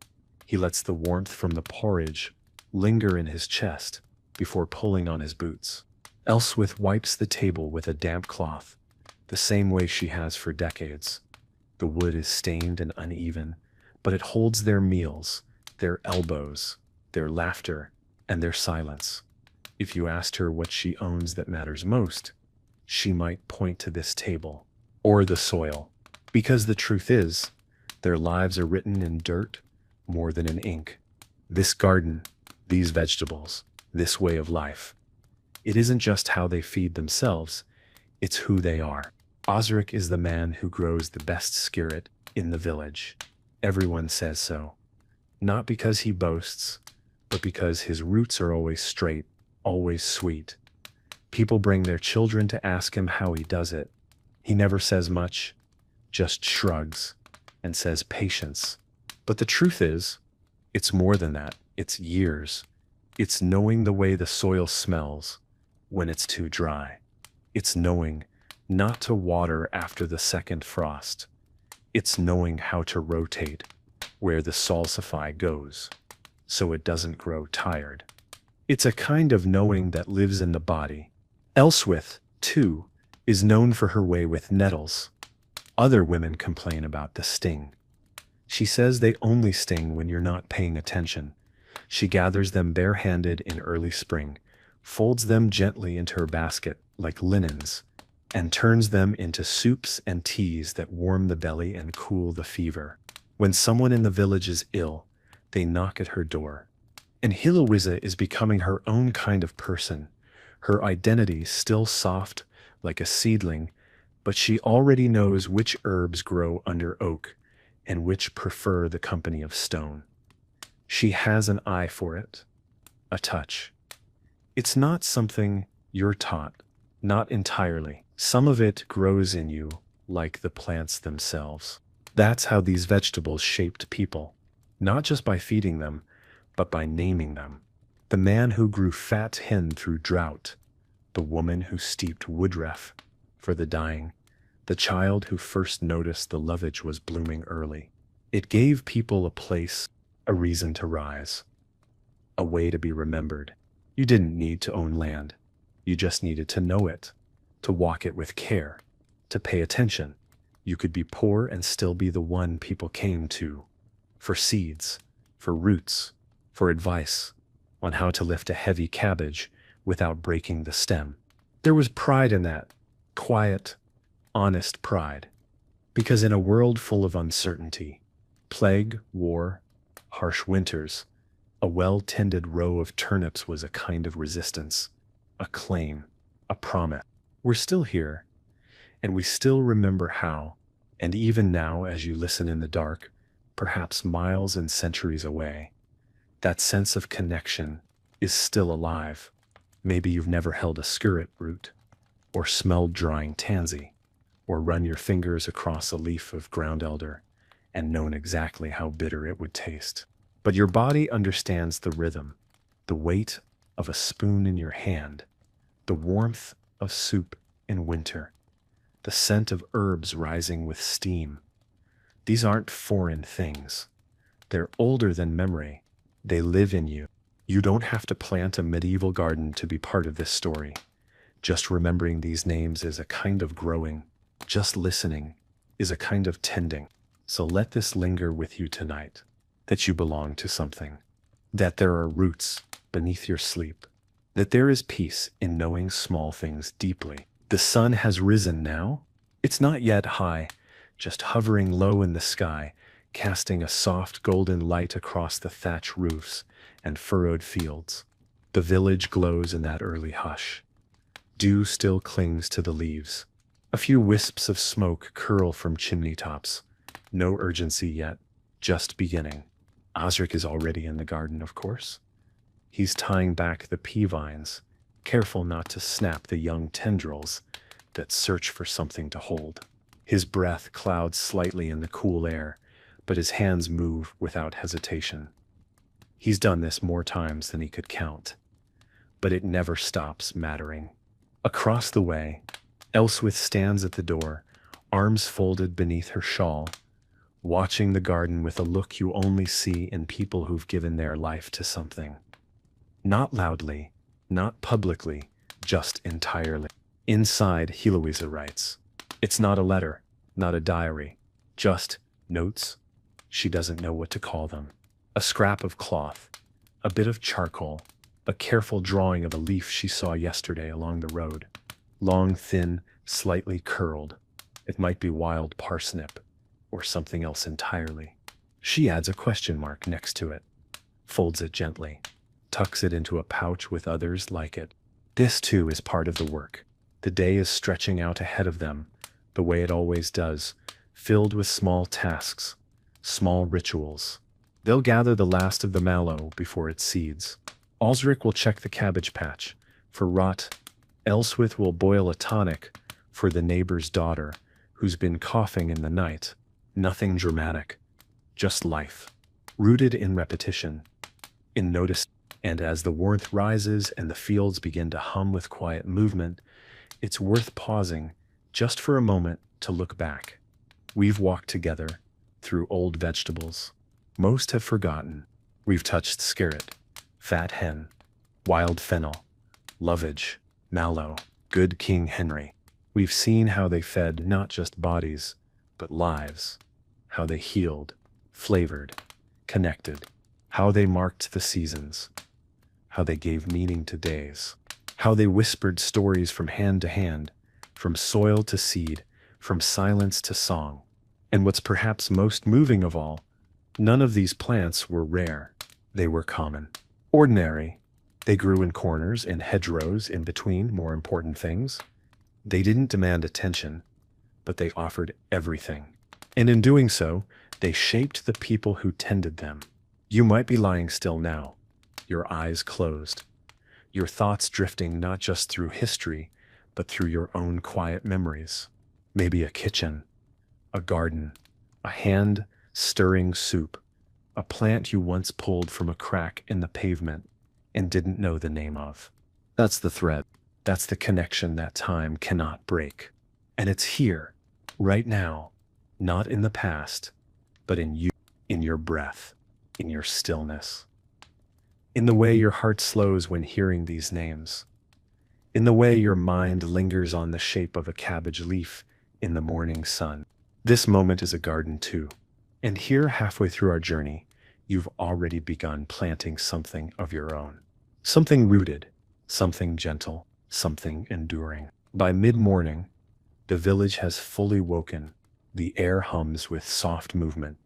He lets the warmth from the porridge linger in his chest before pulling on his boots. Elswith wipes the table with a damp cloth, the same way she has for decades. The wood is stained and uneven, but it holds their meals, their elbows, their laughter, and their silence. If you asked her what she owns that matters most, she might point to this table, or the soil. Because the truth is, their lives are written in dirt more than in ink. This garden, these vegetables, this way of life. It isn't just how they feed themselves, it's who they are. Osric is the man who grows the best skirret in the village. Everyone says so. Not because he boasts, but because his roots are always straight, always sweet. People bring their children to ask him how he does it. He never says much, just shrugs and says patience. But the truth is, it's more than that. It's years. It's knowing the way the soil smells when it's too dry. It's knowing not to water after the second frost. It's knowing how to rotate where the salsify goes so it doesn't grow tired. It's a kind of knowing that lives in the body. Elswith, too, is known for her way with nettles. Other women complain about the sting. She says they only sting when you're not paying attention. She gathers them barehanded in early spring, folds them gently into her basket like linens, and turns them into soups and teas that warm the belly and cool the fever. When someone in the village is ill, they knock at her door. And Heloisa is becoming her own kind of person, her identity still soft like a seedling, but she already knows which herbs grow under oak and which prefer the company of stone. She has an eye for it, a touch. It's not something you're taught, not entirely. Some of it grows in you, like the plants themselves. That's how these vegetables shaped people, not just by feeding them, but by naming them. The man who grew fat hen through drought, the woman who steeped woodruff for the dying, the child who first noticed the lovage was blooming early. It gave people a place, a reason to rise, a way to be remembered. You didn't need to own land. You just needed to know it, to walk it with care, to pay attention. You could be poor and still be the one people came to for seeds, for roots, for advice on how to lift a heavy cabbage without breaking the stem. There was pride in that, quiet, honest pride. Because in a world full of uncertainty, plague, war, harsh winters, a well-tended row of turnips was a kind of resistance, a claim, a promise. We're still here, and we still remember how, and even now as you listen in the dark, perhaps miles and centuries away, that sense of connection is still alive. Maybe you've never held a skirret root, or smelled drying tansy, or run your fingers across a leaf of ground elder and known exactly how bitter it would taste. But your body understands the rhythm, the weight of a spoon in your hand, the warmth of soup in winter, the scent of herbs rising with steam. These aren't foreign things. They're older than memory. They live in you. You don't have to plant a medieval garden to be part of this story. Just remembering these names is a kind of growing. Just listening is a kind of tending. So let this linger with you tonight, that you belong to something, that there are roots beneath your sleep, that there is peace in knowing small things deeply. The sun has risen now. It's not yet high, just hovering low in the sky, casting a soft golden light across the thatch roofs and furrowed fields. The village glows in that early hush. Dew still clings to the leaves. A few wisps of smoke curl from chimney tops. No urgency yet, just beginning. Osric is already in the garden, of course. He's tying back the pea vines, careful not to snap the young tendrils that search for something to hold. His breath clouds slightly in the cool air, but his hands move without hesitation. He's done this more times than he could count, but it never stops mattering. Across the way, Elswith stands at the door, arms folded beneath her shawl, watching the garden with a look you only see in people who've given their life to something. Not loudly, not publicly, just entirely. Inside, Heloisa writes. It's not a letter, not a diary, just notes. She doesn't know what to call them. A scrap of cloth, a bit of charcoal, a careful drawing of a leaf she saw yesterday along the road. Long, thin, slightly curled. It might be wild parsnip, or something else entirely. She adds a question mark next to it, folds it gently, tucks it into a pouch with others like it. This too is part of the work. The day is stretching out ahead of them, the way it always does, filled with small tasks, small rituals. They'll gather the last of the mallow before it seeds. Osric will check the cabbage patch for rot. Elswith will boil a tonic for the neighbor's daughter who's been coughing in the night. Nothing dramatic, just life, rooted in repetition, in notice. And as the warmth rises and the fields begin to hum with quiet movement, it's worth pausing just for a moment to look back. We've walked together through old vegetables. Most have forgotten. We've touched skirret, fat hen, wild fennel, lovage, mallow, good King Henry. We've seen how they fed not just bodies, but lives, how they healed, flavored, connected, how they marked the seasons, how they gave meaning to days, how they whispered stories from hand to hand, from soil to seed, from silence to song. And what's perhaps most moving of all, none of these plants were rare. They were common, ordinary. They grew in corners and hedgerows in between more important things. They didn't demand attention, but they offered everything. And in doing so, they shaped the people who tended them. You might be lying still now, your eyes closed, your thoughts drifting not just through history, but through your own quiet memories. Maybe a kitchen, a garden, a hand stirring soup, a plant you once pulled from a crack in the pavement and didn't know the name of. That's the thread. That's the connection that time cannot break. And it's here, right now, not in the past, but in you, in your breath, in your stillness, in the way your heart slows when hearing these names, in the way your mind lingers on the shape of a cabbage leaf in the morning sun. This moment is a garden too. And here, halfway through our journey, you've already begun planting something of your own. Something rooted, something gentle, something enduring. By mid-morning, the village has fully woken. The air hums with soft movement,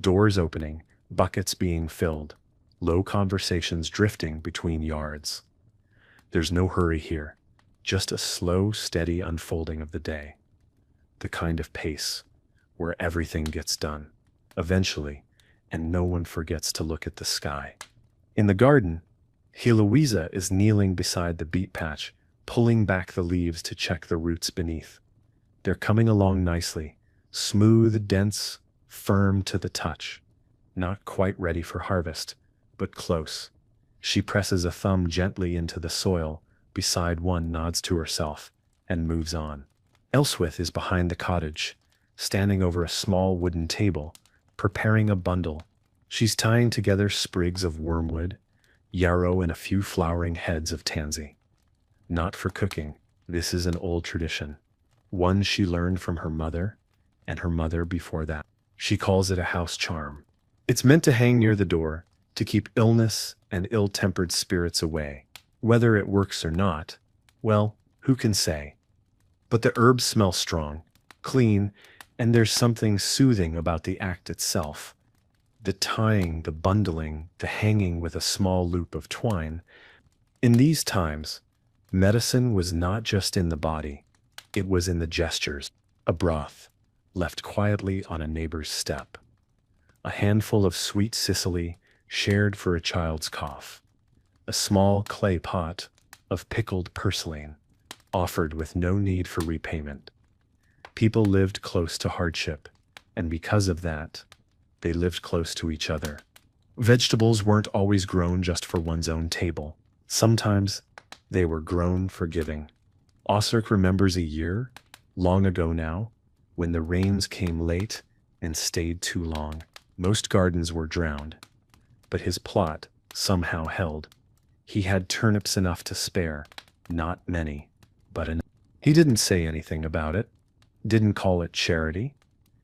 doors opening, buckets being filled, low conversations drifting between yards. There's no hurry here, just a slow, steady unfolding of the day. The kind of pace where everything gets done, eventually, and no one forgets to look at the sky. In the garden, Heloisa is kneeling beside the beet patch, pulling back the leaves to check the roots beneath. They're coming along nicely, smooth, dense, firm to the touch. Not quite ready for harvest, but close. She presses a thumb gently into the soil beside one, nods to herself, and moves on. Elswith is behind the cottage, standing over a small wooden table, preparing a bundle. She's tying together sprigs of wormwood, yarrow, and a few flowering heads of tansy. Not for cooking, this is an old tradition. One she learned from her mother, and her mother before that. She calls it a house charm. It's meant to hang near the door, to keep illness and ill-tempered spirits away. Whether it works or not, well, who can say? But the herbs smell strong, clean, and there's something soothing about the act itself. The tying, the bundling, the hanging with a small loop of twine. In these times, medicine was not just in the body, it was in the gestures. A broth, left quietly on a neighbor's step. A handful of sweet Sicily, shared for a child's cough. A small clay pot of pickled purslane, offered with no need for repayment. People lived close to hardship, and because of that, they lived close to each other. Vegetables weren't always grown just for one's own table. Sometimes they were grown for giving. Osric remembers a year, long ago now, when the rains came late and stayed too long. Most gardens were drowned, but his plot somehow held. He had turnips enough to spare, not many, but enough. He didn't say anything about it, didn't call it charity.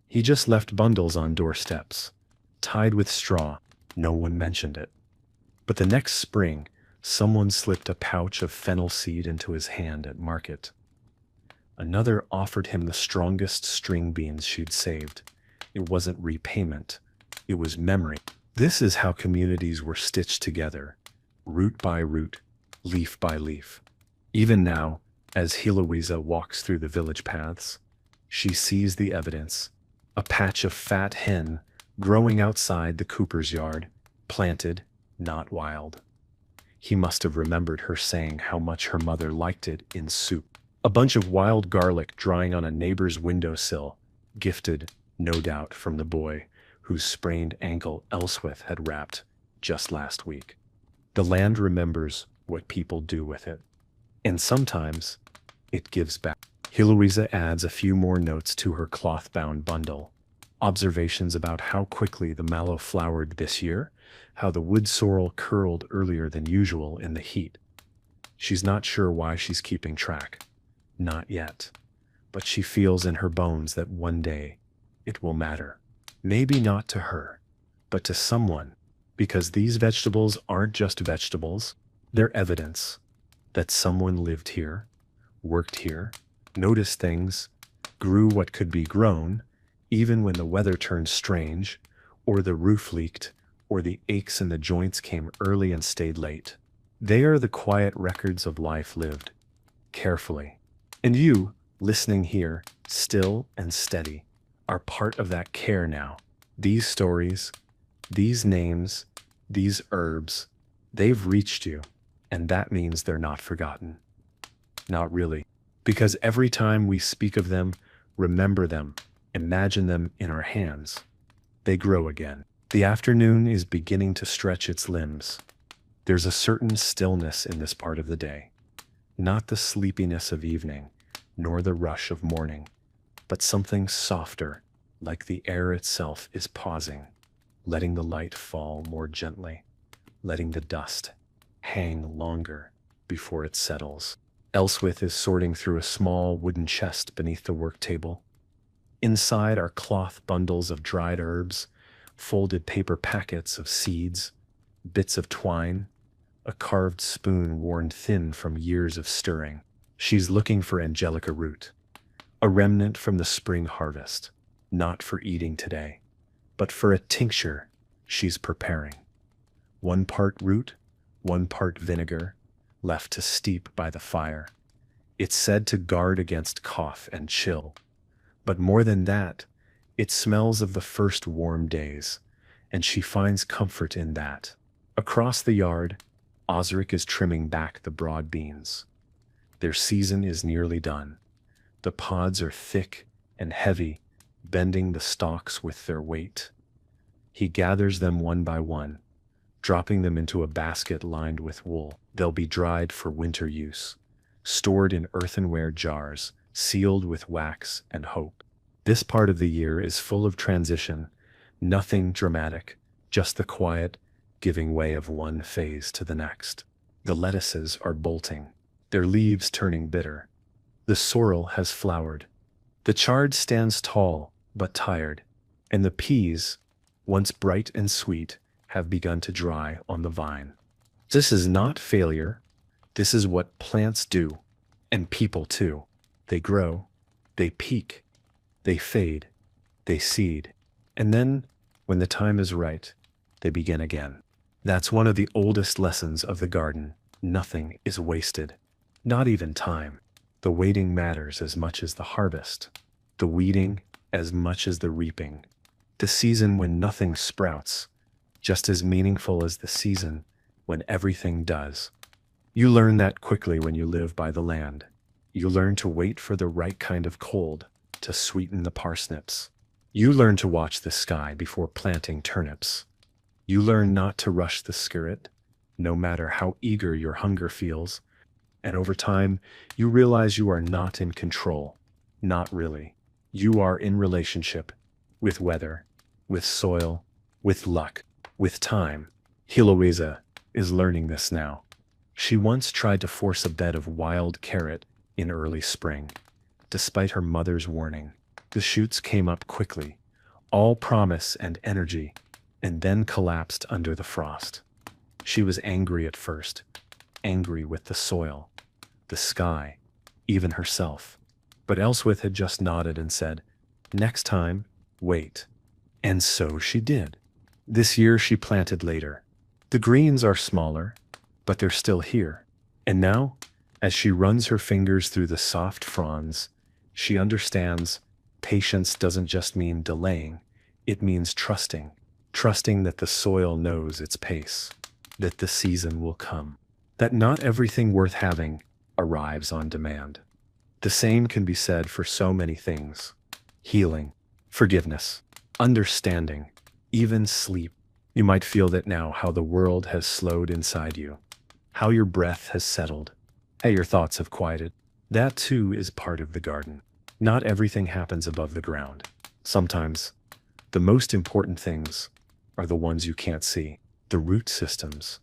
He just left bundles on doorsteps, tied with straw. No one mentioned it. But the next spring, someone slipped a pouch of fennel seed into his hand at market. Another offered him the strongest string beans she'd saved. It wasn't repayment, it was memory. This is how communities were stitched together, root by root, leaf by leaf. Even now, as Heloisa walks through the village paths, she sees the evidence. A patch of fat hen growing outside the cooper's yard, planted, not wild. He must have remembered her saying how much her mother liked it in soup. A bunch of wild garlic drying on a neighbor's windowsill, gifted, no doubt, from the boy whose sprained ankle Elswith had wrapped just last week. The land remembers what people do with it, and sometimes it gives back. Heloisa adds a few more notes to her cloth-bound bundle. Observations about how quickly the mallow flowered this year, how the wood sorrel curled earlier than usual in the heat. She's not sure why she's keeping track. Not yet. But she feels in her bones that one day it will matter. Maybe not to her, but to someone, because these vegetables aren't just vegetables. They're evidence that someone lived here, worked here, noticed things, grew what could be grown, even when the weather turned strange, or the roof leaked, or the aches in the joints came early and stayed late. They are the quiet records of life lived, carefully. And you, listening here, still and steady, are part of that care now. These stories, these names, these herbs, they've reached you, and that means they're not forgotten. Not really, because every time we speak of them, remember them, imagine them in our hands, they grow again. The afternoon is beginning to stretch its limbs. There's a certain stillness in this part of the day. Not the sleepiness of evening, nor the rush of morning, but something softer, like the air itself is pausing, letting the light fall more gently, letting the dust hang longer before it settles. Elswith is sorting through a small wooden chest beneath the work table. Inside are cloth bundles of dried herbs, folded paper packets of seeds, bits of twine, a carved spoon worn thin from years of stirring. She's looking for angelica root, a remnant from the spring harvest, not for eating today, but for a tincture she's preparing. 1 part root, 1 part vinegar, left to steep by the fire. It's said to guard against cough and chill. But more than that, it smells of the first warm days, and she finds comfort in that. Across the yard, Osric is trimming back the broad beans. Their season is nearly done. The pods are thick and heavy, bending the stalks with their weight. He gathers them one by one, dropping them into a basket lined with wool. They'll be dried for winter use, stored in earthenware jars, sealed with wax and hope. This part of the year is full of transition, nothing dramatic, just the quiet giving way of one phase to the next. The lettuces are bolting, their leaves turning bitter. The sorrel has flowered. The chard stands tall but tired, and the peas, once bright and sweet, have begun to dry on the vine. This is not failure. This is what plants do, and people too. They grow, they peak, they fade, they seed, and then, when the time is right, they begin again. That's one of the oldest lessons of the garden. Nothing is wasted, not even time. The waiting matters as much as the harvest, the weeding as much as the reaping. The season when nothing sprouts, just as meaningful as the season when everything does. You learn that quickly when you live by the land. You learn to wait for the right kind of cold to sweeten the parsnips. You learn to watch the sky before planting turnips. You learn not to rush the skirret, no matter how eager your hunger feels. And over time, you realize you are not in control. Not really. You are in relationship with weather, with soil, with luck, with time. Heloisa is learning this now. She once tried to force a bed of wild carrot in early spring. Despite her mother's warning, the shoots came up quickly, all promise and energy, and then collapsed under the frost. She was angry at first, angry with the soil, the sky, even herself. But Elswith had just nodded and said, "Next time, wait." And so she did. This year she planted later. The greens are smaller, but they're still here. And now, as she runs her fingers through the soft fronds, she understands patience doesn't just mean delaying, it means trusting. Trusting that the soil knows its pace, that the season will come, that not everything worth having arrives on demand. The same can be said for so many things: healing, forgiveness, understanding, even sleep. You might feel that now, how the world has slowed inside you, how your breath has settled, how your thoughts have quieted. That too is part of the garden. Not everything happens above the ground. Sometimes, the most important things are the ones you can't see. The root systems,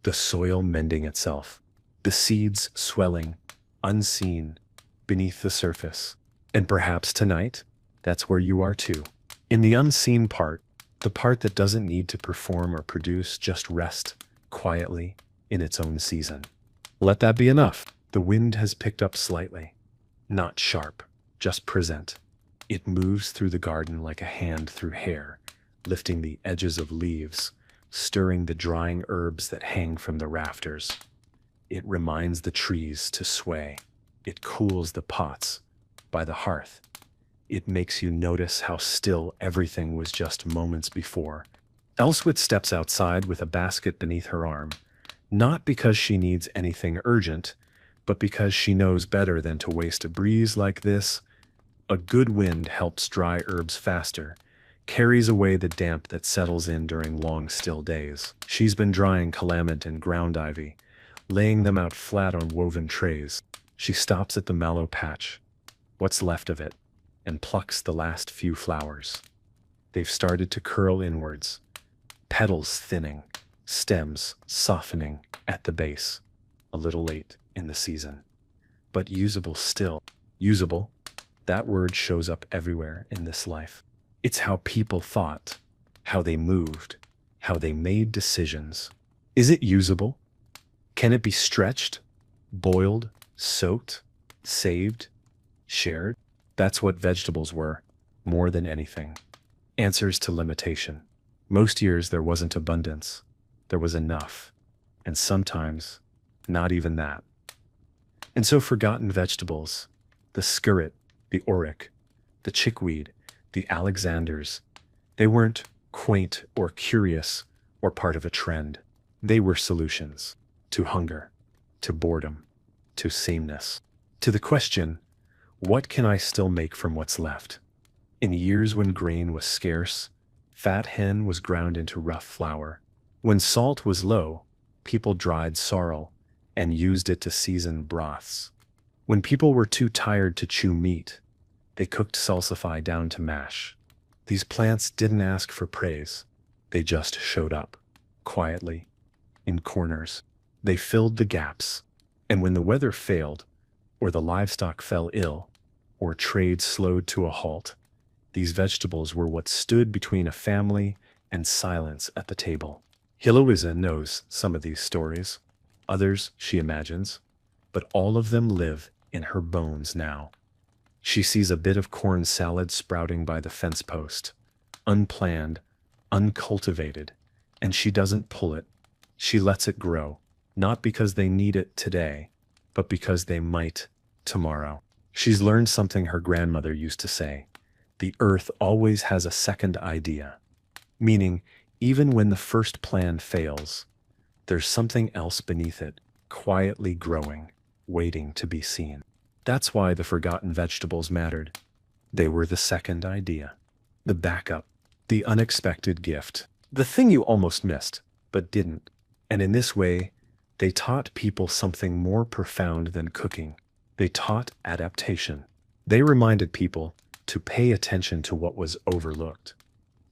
the soil mending itself, the seeds swelling, unseen, beneath the surface. And perhaps tonight, that's where you are too. In the unseen part, the part that doesn't need to perform or produce, just rest quietly in its own season. Let that be enough. The wind has picked up slightly, not sharp, just present. It moves through the garden like a hand through hair, lifting the edges of leaves, stirring the drying herbs that hang from the rafters. It reminds the trees to sway. It cools the pots by the hearth. It makes you notice how still everything was just moments before. Elswith steps outside with a basket beneath her arm, not because she needs anything urgent, but because she knows better than to waste a breeze like this. A good wind helps dry herbs faster, carries away the damp that settles in during long, still days. She's been drying calamint and ground ivy, laying them out flat on woven trays. She stops at the mallow patch, what's left of it, and plucks the last few flowers. They've started to curl inwards, petals thinning, stems softening at the base. A little late in the season, but usable still. Usable, that word shows up everywhere in this life. It's how people thought, how they moved, how they made decisions. Is it usable? Can it be stretched, boiled, soaked, saved, shared? That's what vegetables were, more than anything. Answers to limitation. Most years there wasn't abundance. There was enough. And sometimes, not even that. And so forgotten vegetables, the skirret, the oric, the chickweed, the Alexanders, they weren't quaint or curious or part of a trend. They were solutions to hunger, to boredom, to sameness, to the question, what can I still make from what's left? In years when grain was scarce, fat hen was ground into rough flour. When salt was low, people dried sorrel and used it to season broths. When people were too tired to chew meat, they cooked salsify down to mash. These plants didn't ask for praise. They just showed up, quietly, in corners. They filled the gaps. And when the weather failed, or the livestock fell ill, or trade slowed to a halt, these vegetables were what stood between a family and silence at the table. Heloisa knows some of these stories. Others she imagines. But all of them live in her bones now. She sees a bit of corn salad sprouting by the fence post, unplanned, uncultivated, and she doesn't pull it. She lets it grow, not because they need it today, but because they might tomorrow. She's learned something her grandmother used to say. The earth always has a second idea, meaning even when the first plan fails, there's something else beneath it, quietly growing, waiting to be seen. That's why the forgotten vegetables mattered. They were the second idea, the backup, the unexpected gift, the thing you almost missed, but didn't. And in this way, they taught people something more profound than cooking. They taught adaptation. They reminded people to pay attention to what was overlooked,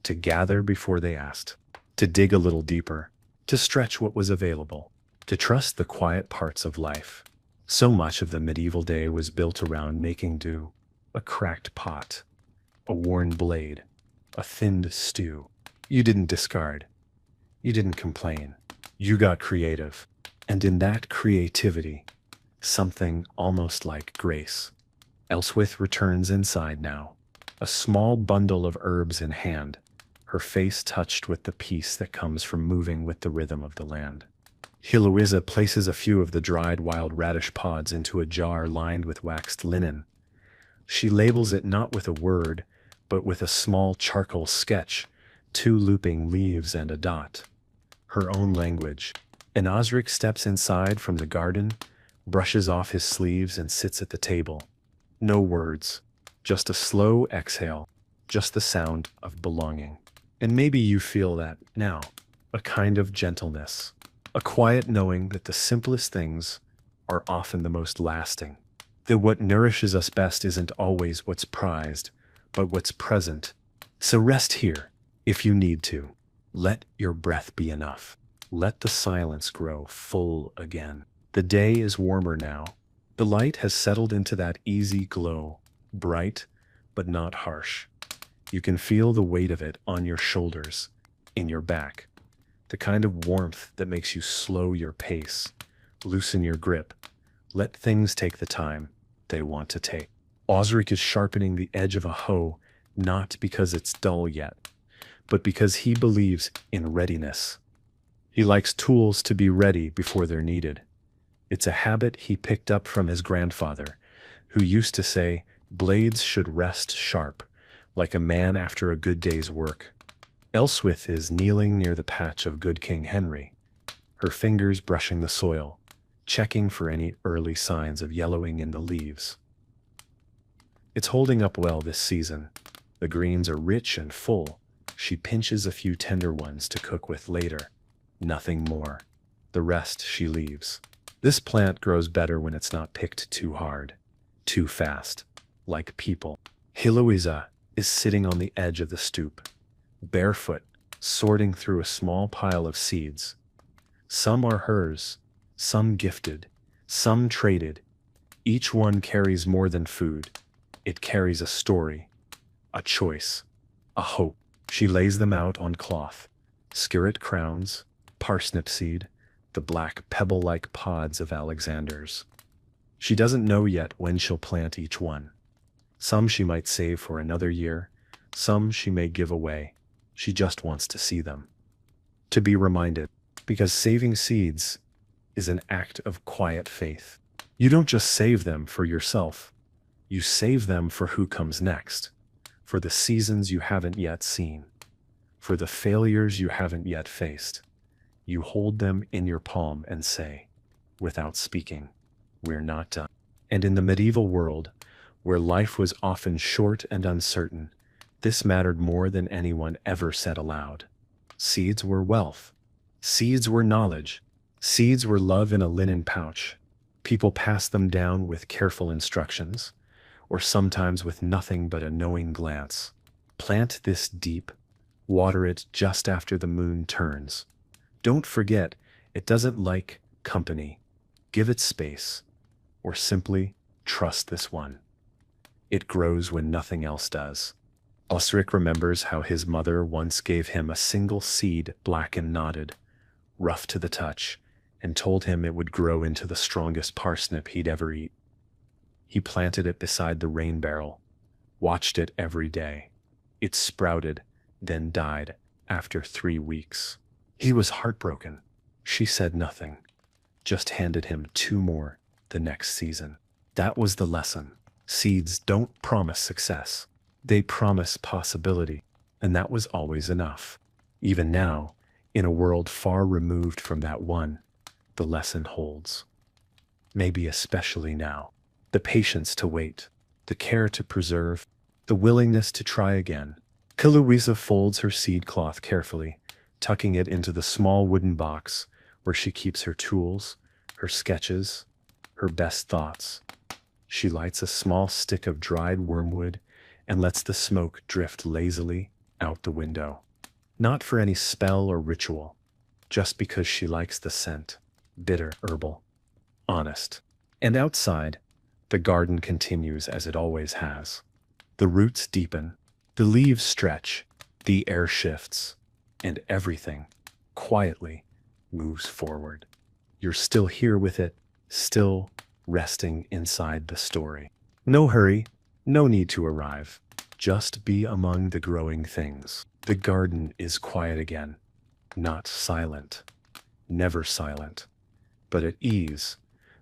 to gather before they asked, to dig a little deeper, to stretch what was available, to trust the quiet parts of life. So much of the medieval day was built around making do, a cracked pot, a worn blade, a thinned stew. You didn't discard. You didn't complain. You got creative. And in that creativity, something almost like grace. Elswith returns inside now, a small bundle of herbs in hand, her face touched with the peace that comes from moving with the rhythm of the land. Heloisa places a few of the dried wild radish pods into a jar lined with waxed linen. She labels it not with a word, but with a small charcoal sketch, 2 looping leaves and a dot. Her own language. And Osric steps inside from the garden, brushes off his sleeves and sits at the table. No words, just a slow exhale, just the sound of belonging. And maybe you feel that now, a kind of gentleness. A quiet knowing that the simplest things are often the most lasting. That what nourishes us best isn't always what's prized, but what's present. So rest here, if you need to. Let your breath be enough. Let the silence grow full again. The day is warmer now. The light has settled into that easy glow, bright, but not harsh. You can feel the weight of it on your shoulders, in your back. The kind of warmth that makes you slow your pace, loosen your grip, let things take the time they want to take. Osric is sharpening the edge of a hoe, not because it's dull yet, but because he believes in readiness. He likes tools to be ready before they're needed. It's a habit he picked up from his grandfather, who used to say, blades should rest sharp, like a man after a good day's work. Elswith is kneeling near the patch of good King Henry, her fingers brushing the soil, checking for any early signs of yellowing in the leaves. It's holding up well this season. The greens are rich and full. She pinches a few tender ones to cook with later. Nothing more. The rest she leaves. This plant grows better when it's not picked too hard, too fast, like people. Heloisa is sitting on the edge of the stoop, barefoot, sorting through a small pile of seeds. Some are hers, some gifted, some traded. Each one carries more than food. It carries a story, a choice, a hope. She lays them out on cloth, skirret crowns, parsnip seed, the black pebble-like pods of Alexander's. She doesn't know yet when she'll plant each one. Some she might save for another year, some she may give away. She just wants to see them. To be reminded, because saving seeds is an act of quiet faith. You don't just save them for yourself, you save them for who comes next, for the seasons you haven't yet seen, for the failures you haven't yet faced. You hold them in your palm and say, without speaking, we're not done. And in the medieval world, where life was often short and uncertain, this mattered more than anyone ever said aloud. Seeds were wealth. Seeds were knowledge. Seeds were love in a linen pouch. People passed them down with careful instructions, or sometimes with nothing but a knowing glance. Plant this deep. Water it just after the moon turns. Don't forget, it doesn't like company. Give it space, or simply trust this one. It grows when nothing else does. Osric remembers how his mother once gave him a single seed, black and knotted, rough to the touch, and told him it would grow into the strongest parsnip he'd ever eat. He planted it beside the rain barrel, watched it every day. It sprouted, then died after 3 weeks. He was heartbroken. She said nothing, just handed him 2 more the next season. That was the lesson. Seeds don't promise success. They promise possibility, and that was always enough. Even now, in a world far removed from that one, the lesson holds. Maybe especially now. The patience to wait, the care to preserve, the willingness to try again. Louisa folds her seed cloth carefully, tucking it into the small wooden box where she keeps her tools, her sketches, her best thoughts. She lights a small stick of dried wormwood and lets the smoke drift lazily out the window. Not for any spell or ritual, just because she likes the scent. Bitter, herbal, honest. And outside, the garden continues as it always has. The roots deepen, the leaves stretch, the air shifts, and everything, quietly, moves forward. You're still here with it, still resting inside the story. No hurry, no need to arrive. Just be among the growing things. The garden is quiet again, not silent, never silent, but at ease.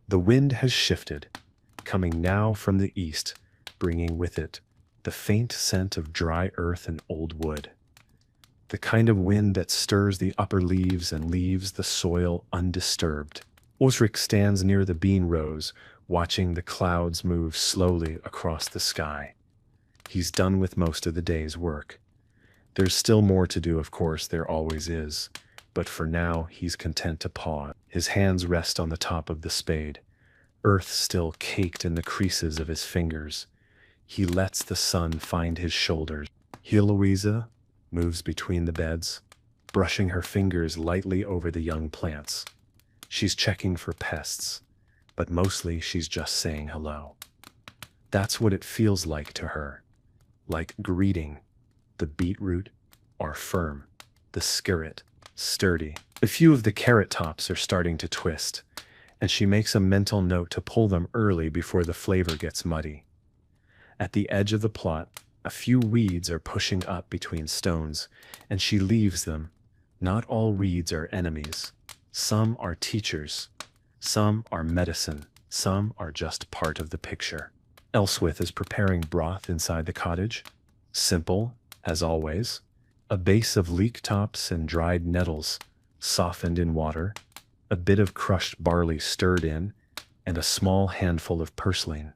The wind has shifted, coming now from the east, bringing with it the faint scent of dry earth and old wood. The kind of wind that stirs the upper leaves and leaves the soil undisturbed. Osric stands near the bean rows, watching the clouds move slowly across the sky. He's done with most of the day's work. There's still more to do, of course, there always is, but for now he's content to pause. His hands rest on the top of the spade, earth still caked in the creases of his fingers. He lets the sun find his shoulders. Louisa moves between the beds, brushing her fingers lightly over the young plants. She's checking for pests, but mostly she's just saying hello. That's what it feels like to her, like greeting. The beetroot are firm, the skirret sturdy. A few of the carrot tops are starting to twist, and she makes a mental note to pull them early before the flavor gets muddy. At the edge of the plot, a few weeds are pushing up between stones, and she leaves them. Not all weeds are enemies. Some are teachers. Some are medicine. Some are just part of the picture. Elswith is preparing broth inside the cottage. Simple, as always. A base of leek tops and dried nettles, softened in water, a bit of crushed barley stirred in, and a small handful of purslane.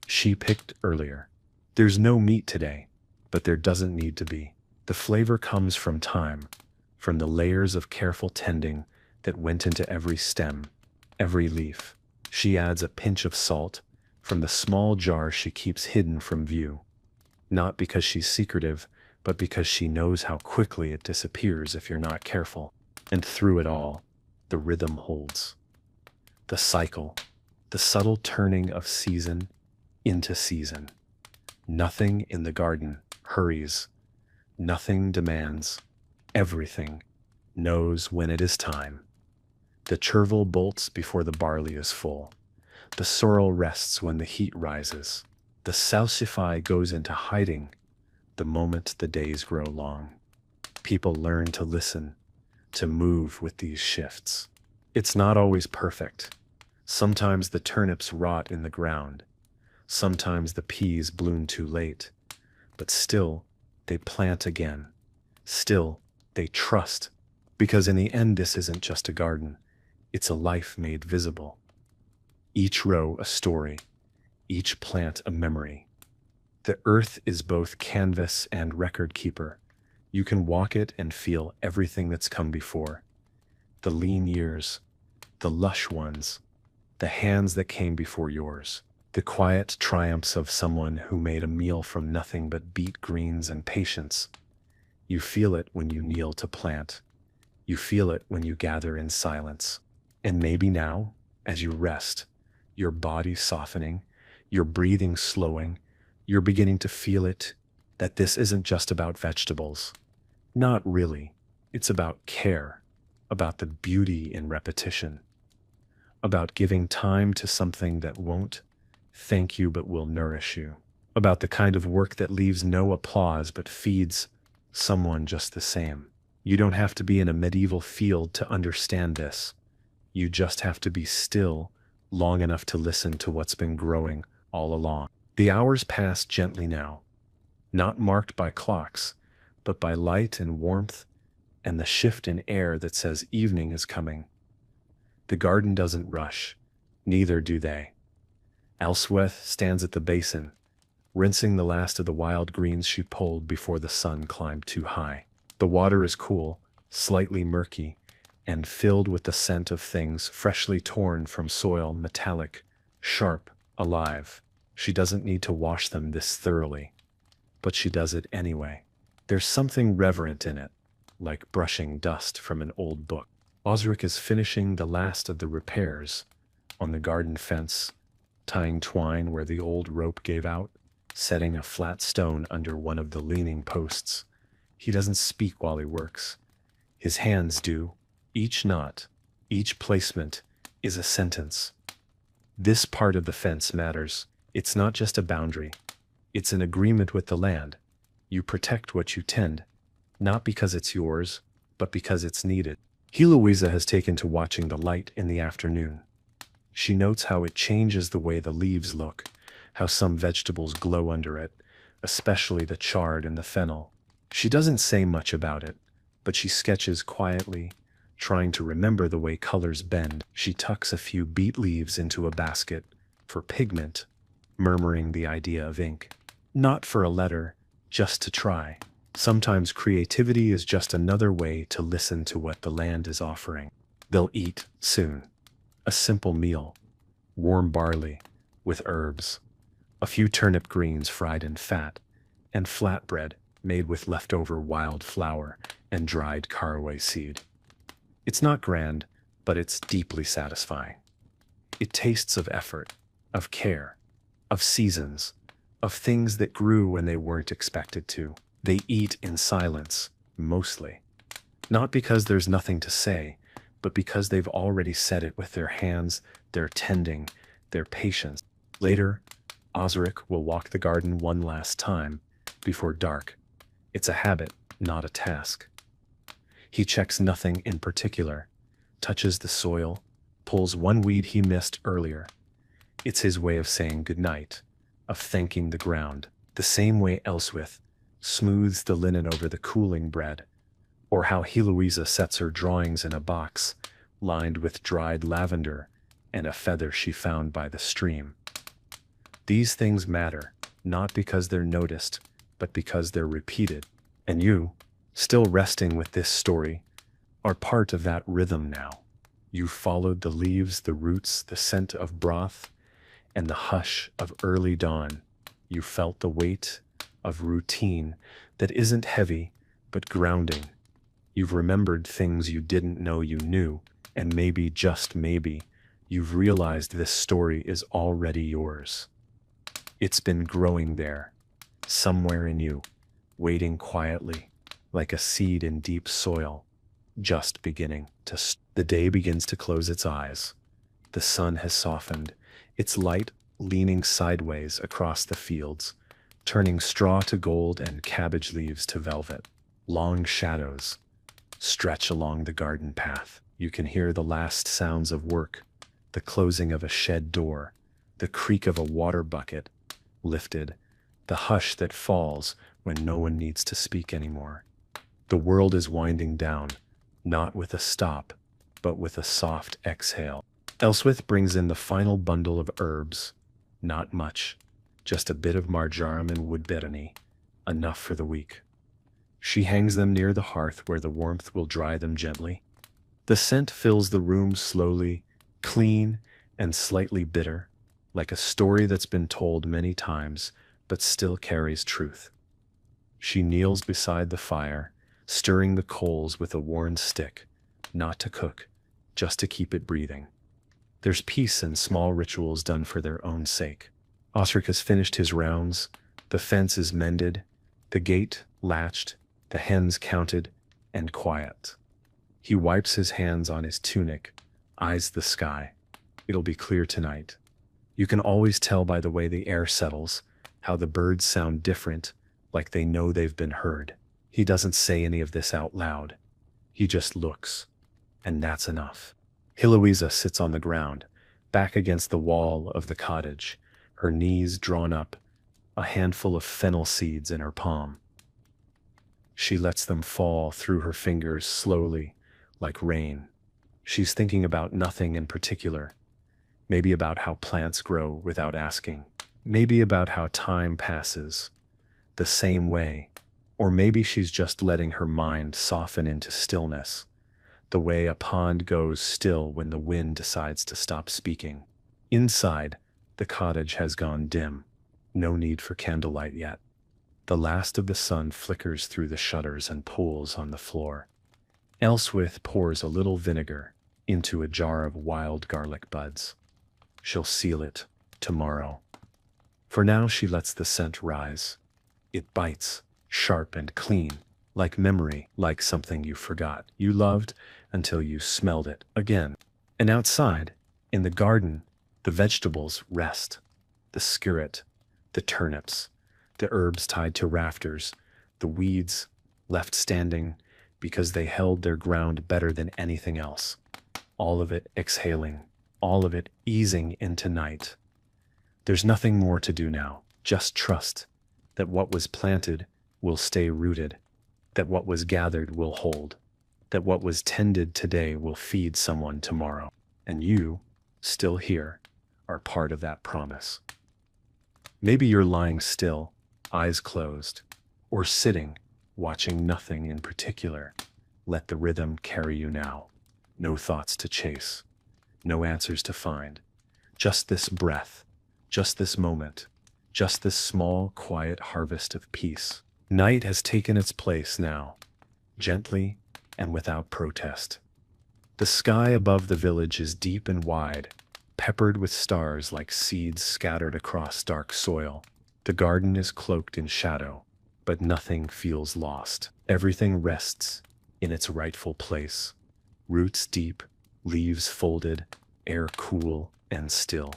She picked earlier. There's no meat today, but there doesn't need to be. The flavor comes from time, from the layers of careful tending that went into every stem, every leaf. She adds a pinch of salt from the small jar she keeps hidden from view. Not because she's secretive, but because she knows how quickly it disappears if you're not careful. And through it all, the rhythm holds. The cycle, the subtle turning of season into season. Nothing in the garden hurries. Nothing demands. Everything knows when it is time. The chervil bolts before the barley is full. The sorrel rests when the heat rises. The salsify goes into hiding the moment the days grow long. People learn to listen, to move with these shifts. It's not always perfect. Sometimes the turnips rot in the ground. Sometimes the peas bloom too late. But still, they plant again. Still, they trust. Because in the end, this isn't just a garden. It's a life made visible. Each row a story. Each plant a memory. The earth is both canvas and record keeper. You can walk it and feel everything that's come before. The lean years, the lush ones, the hands that came before yours, the quiet triumphs of someone who made a meal from nothing but beet greens and patience. You feel it when you kneel to plant. You feel it when you gather in silence. And maybe now, as you rest, your body softening, your breathing slowing, you're beginning to feel it, that this isn't just about vegetables. Not really. It's about care, about the beauty in repetition, about giving time to something that won't thank you but will nourish you, about the kind of work that leaves no applause but feeds someone just the same. You don't have to be in a medieval field to understand this. You just have to be still long enough to listen to what's been growing all along. The hours pass gently now, not marked by clocks, but by light and warmth and the shift in air that says evening is coming. The garden doesn't rush, neither do they. Elsweth stands at the basin, rinsing the last of the wild greens she pulled before the sun climbed too high. The water is cool, slightly murky, and filled with the scent of things freshly torn from soil, metallic, sharp, alive. She doesn't need to wash them this thoroughly, but she does it anyway. There's something reverent in it, like brushing dust from an old book. Osric is finishing the last of the repairs on the garden fence, tying twine where the old rope gave out, setting a flat stone under one of the leaning posts. He doesn't speak while he works. His hands do. Each knot, each placement is a sentence. This part of the fence matters. It's not just a boundary. It's an agreement with the land. You protect what you tend, not because it's yours, but because it's needed. Heloisa has taken to watching the light in the afternoon. She notes how it changes the way the leaves look, how some vegetables glow under it, especially the chard and the fennel. She doesn't say much about it, but she sketches quietly, trying to remember the way colors bend. She tucks a few beet leaves into a basket for pigment, murmuring the idea of ink. Not for a letter, just to try. Sometimes creativity is just another way to listen to what the land is offering. They'll eat soon. A simple meal. Warm barley with herbs. A few turnip greens fried in fat, and flatbread made with leftover wild flour and dried caraway seed. It's not grand, but it's deeply satisfying. It tastes of effort, of care, of seasons, of things that grew when they weren't expected to. They eat in silence, mostly. Not because there's nothing to say, but because they've already said it with their hands, their tending, their patience. Later, Osric will walk the garden one last time, before dark. It's a habit, not a task. He checks nothing in particular, touches the soil, pulls one weed he missed earlier. It's his way of saying goodnight, of thanking the ground, the same way Elswith smooths the linen over the cooling bread, or how Heloisa sets her drawings in a box lined with dried lavender and a feather she found by the stream. These things matter, not because they're noticed, but because they're repeated. And you, still resting with this story, are part of that rhythm now. You've followed the leaves, the roots, the scent of broth, and the hush of early dawn. You felt the weight of routine that isn't heavy, but grounding. You've remembered things you didn't know you knew, and maybe, just maybe, you've realized this story is already yours. It's been growing there, somewhere in you, waiting quietly, like a seed in deep soil, just beginning to. The day begins to close its eyes. The sun has softened, its light leaning sideways across the fields, turning straw to gold and cabbage leaves to velvet. Long shadows stretch along the garden path. You can hear the last sounds of work, the closing of a shed door, the creak of a water bucket lifted, the hush that falls when no one needs to speak anymore. The world is winding down, not with a stop, but with a soft exhale. Elswith brings in the final bundle of herbs. Not much, just a bit of marjoram and woodbetony, enough for the week. She hangs them near the hearth where the warmth will dry them gently. The scent fills the room slowly, clean and slightly bitter, like a story that's been told many times but still carries truth. She kneels beside the fire, stirring the coals with a worn stick, not to cook, just to keep it breathing. There's peace in small rituals done for their own sake. Osric has finished his rounds, the fence is mended, the gate latched, the hens counted, and quiet. He wipes his hands on his tunic, eyes the sky. It'll be clear tonight. You can always tell by the way the air settles, how the birds sound different, like they know they've been heard. He doesn't say any of this out loud. He just looks, and that's enough. Heloisa sits on the ground, back against the wall of the cottage, her knees drawn up, a handful of fennel seeds in her palm. She lets them fall through her fingers slowly, like rain. She's thinking about nothing in particular. Maybe about how plants grow without asking. Maybe about how time passes the same way. Or maybe she's just letting her mind soften into stillness, the way a pond goes still when the wind decides to stop speaking. Inside, the cottage has gone dim. No need for candlelight yet. The last of the sun flickers through the shutters and pools on the floor. Elswith pours a little vinegar into a jar of wild garlic buds. She'll seal it tomorrow. For now, she lets the scent rise. It bites, sharp and clean, like memory, like something you forgot you loved until you smelled it again. And outside, in the garden, the vegetables rest. The skirret, the turnips, the herbs tied to rafters, the weeds left standing because they held their ground better than anything else. All of it exhaling, all of it easing into night. There's nothing more to do now. Just trust that what was planted will stay rooted, that what was gathered will hold, that what was tended today will feed someone tomorrow. And you, still here, are part of that promise. Maybe you're lying still, eyes closed, or sitting, watching nothing in particular. Let the rhythm carry you now. No thoughts to chase, no answers to find. Just this breath, just this moment, just this small, quiet harvest of peace. Night has taken its place now, gently and without protest. The sky above the village is deep and wide, peppered with stars like seeds scattered across dark soil. The garden is cloaked in shadow, but nothing feels lost. Everything rests in its rightful place. Roots deep, leaves folded, air cool and still.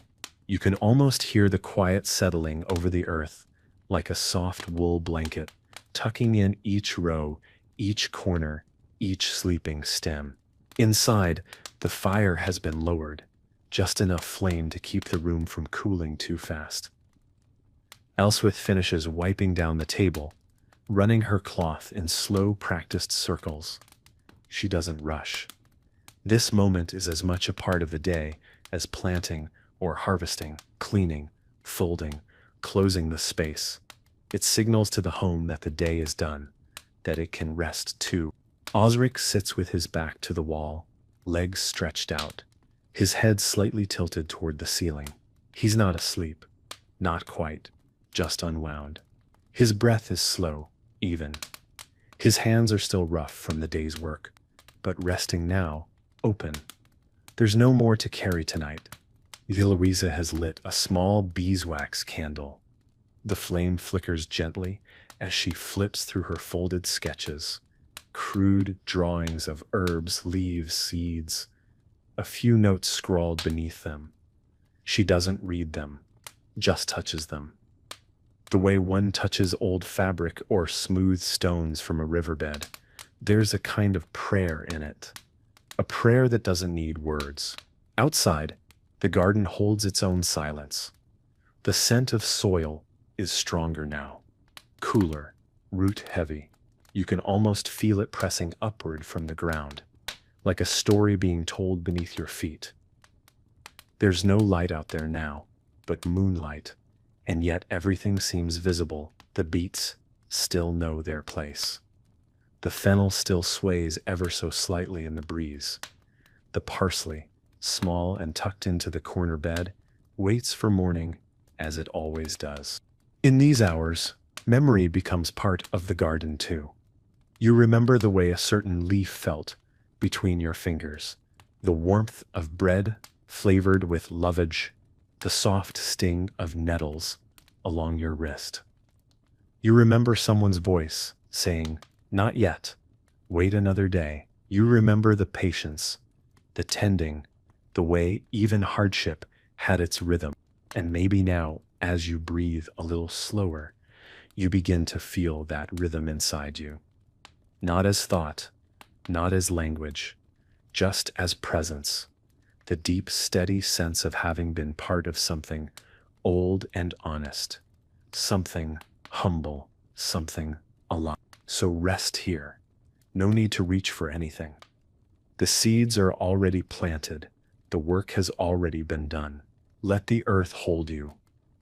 You can almost hear the quiet settling over the earth, like a soft wool blanket, tucking in each row, each corner, each sleeping stem. Inside, the fire has been lowered, just enough flame to keep the room from cooling too fast. Elswith finishes wiping down the table, running her cloth in slow, practiced circles. She doesn't rush. This moment is as much a part of the day as planting or harvesting, cleaning, folding, closing the space. It signals to the home that the day is done, that it can rest too. Osric sits with his back to the wall, legs stretched out, his head slightly tilted toward the ceiling. He's not asleep, not quite, just unwound. His breath is slow, even. His hands are still rough from the day's work, but resting now, open. There's no more to carry tonight. Eloisa has lit a small beeswax candle. The flame flickers gently as she flips through her folded sketches, crude drawings of herbs, leaves, seeds, a few notes scrawled beneath them. She doesn't read them, just touches them. The way one touches old fabric or smooth stones from a riverbed, there's a kind of prayer in it. A prayer that doesn't need words. Outside, the garden holds its own silence. The scent of soil is stronger now, cooler, root heavy. You can almost feel it pressing upward from the ground, like a story being told beneath your feet. There's no light out there now, but moonlight, and yet everything seems visible. The beets still know their place. The fennel still sways ever so slightly in the breeze. The parsley, small and tucked into the corner bed, waits for morning as it always does. In these hours, memory becomes part of the garden too. You remember the way a certain leaf felt between your fingers, the warmth of bread flavored with lovage, the soft sting of nettles along your wrist. You remember someone's voice saying, "Not yet, wait another day." You remember the patience, the tending, the way even hardship had its rhythm. And maybe now, as you breathe a little slower, you begin to feel that rhythm inside you. Not as thought, not as language, just as presence. The deep, steady sense of having been part of something old and honest, something humble, something alive. So rest here. No need to reach for anything. The seeds are already planted. The work has already been done. Let the earth hold you,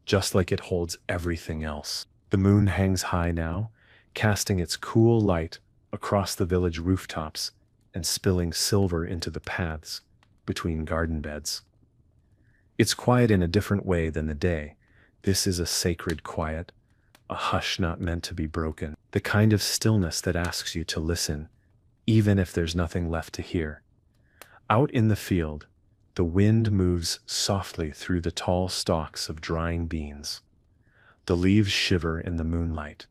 just like it holds everything else. The moon hangs high now, casting its cool light across the village rooftops and spilling silver into the paths between garden beds. It's quiet in a different way than the day. This is a sacred quiet, a hush not meant to be broken, the kind of stillness that asks you to listen, even if there's nothing left to hear. Out in the field, the wind moves softly through the tall stalks of drying beans. The leaves shiver in the moonlight,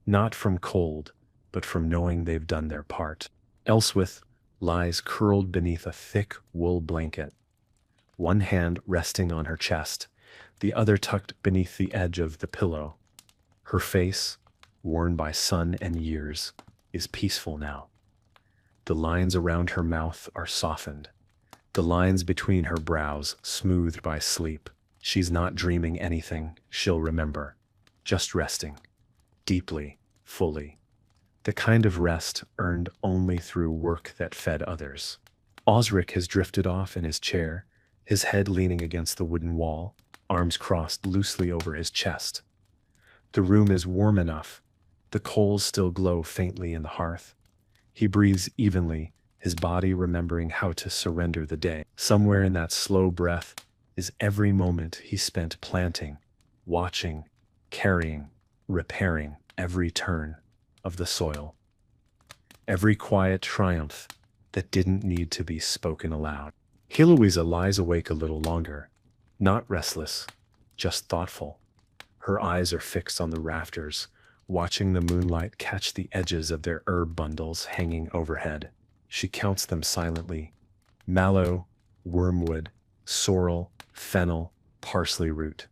not from cold, but from knowing they've done their part. Elswith lies curled beneath a thick wool blanket, one hand resting on her chest, the other tucked beneath the edge of the pillow. Her face, worn by sun and years, is peaceful now. The lines around her mouth are softened, the lines between her brows smoothed by sleep. She's not dreaming anything she'll remember, just resting, deeply, fully. The kind of rest earned only through work that fed others. Osric has drifted off in his chair, his head leaning against the wooden wall, arms crossed loosely over his chest. The room is warm enough. The coals still glow faintly in the hearth. He breathes evenly, his body remembering how to surrender the day. Somewhere in that slow breath is every moment he spent planting, watching, carrying, repairing every turn of the soil. Every quiet triumph that didn't need to be spoken aloud. Heloisa lies awake a little longer, not restless, just thoughtful. Her eyes are fixed on the rafters, watching the moonlight catch the edges of their herb bundles hanging overhead. She counts them silently: mallow, wormwood, sorrel, fennel, parsley root.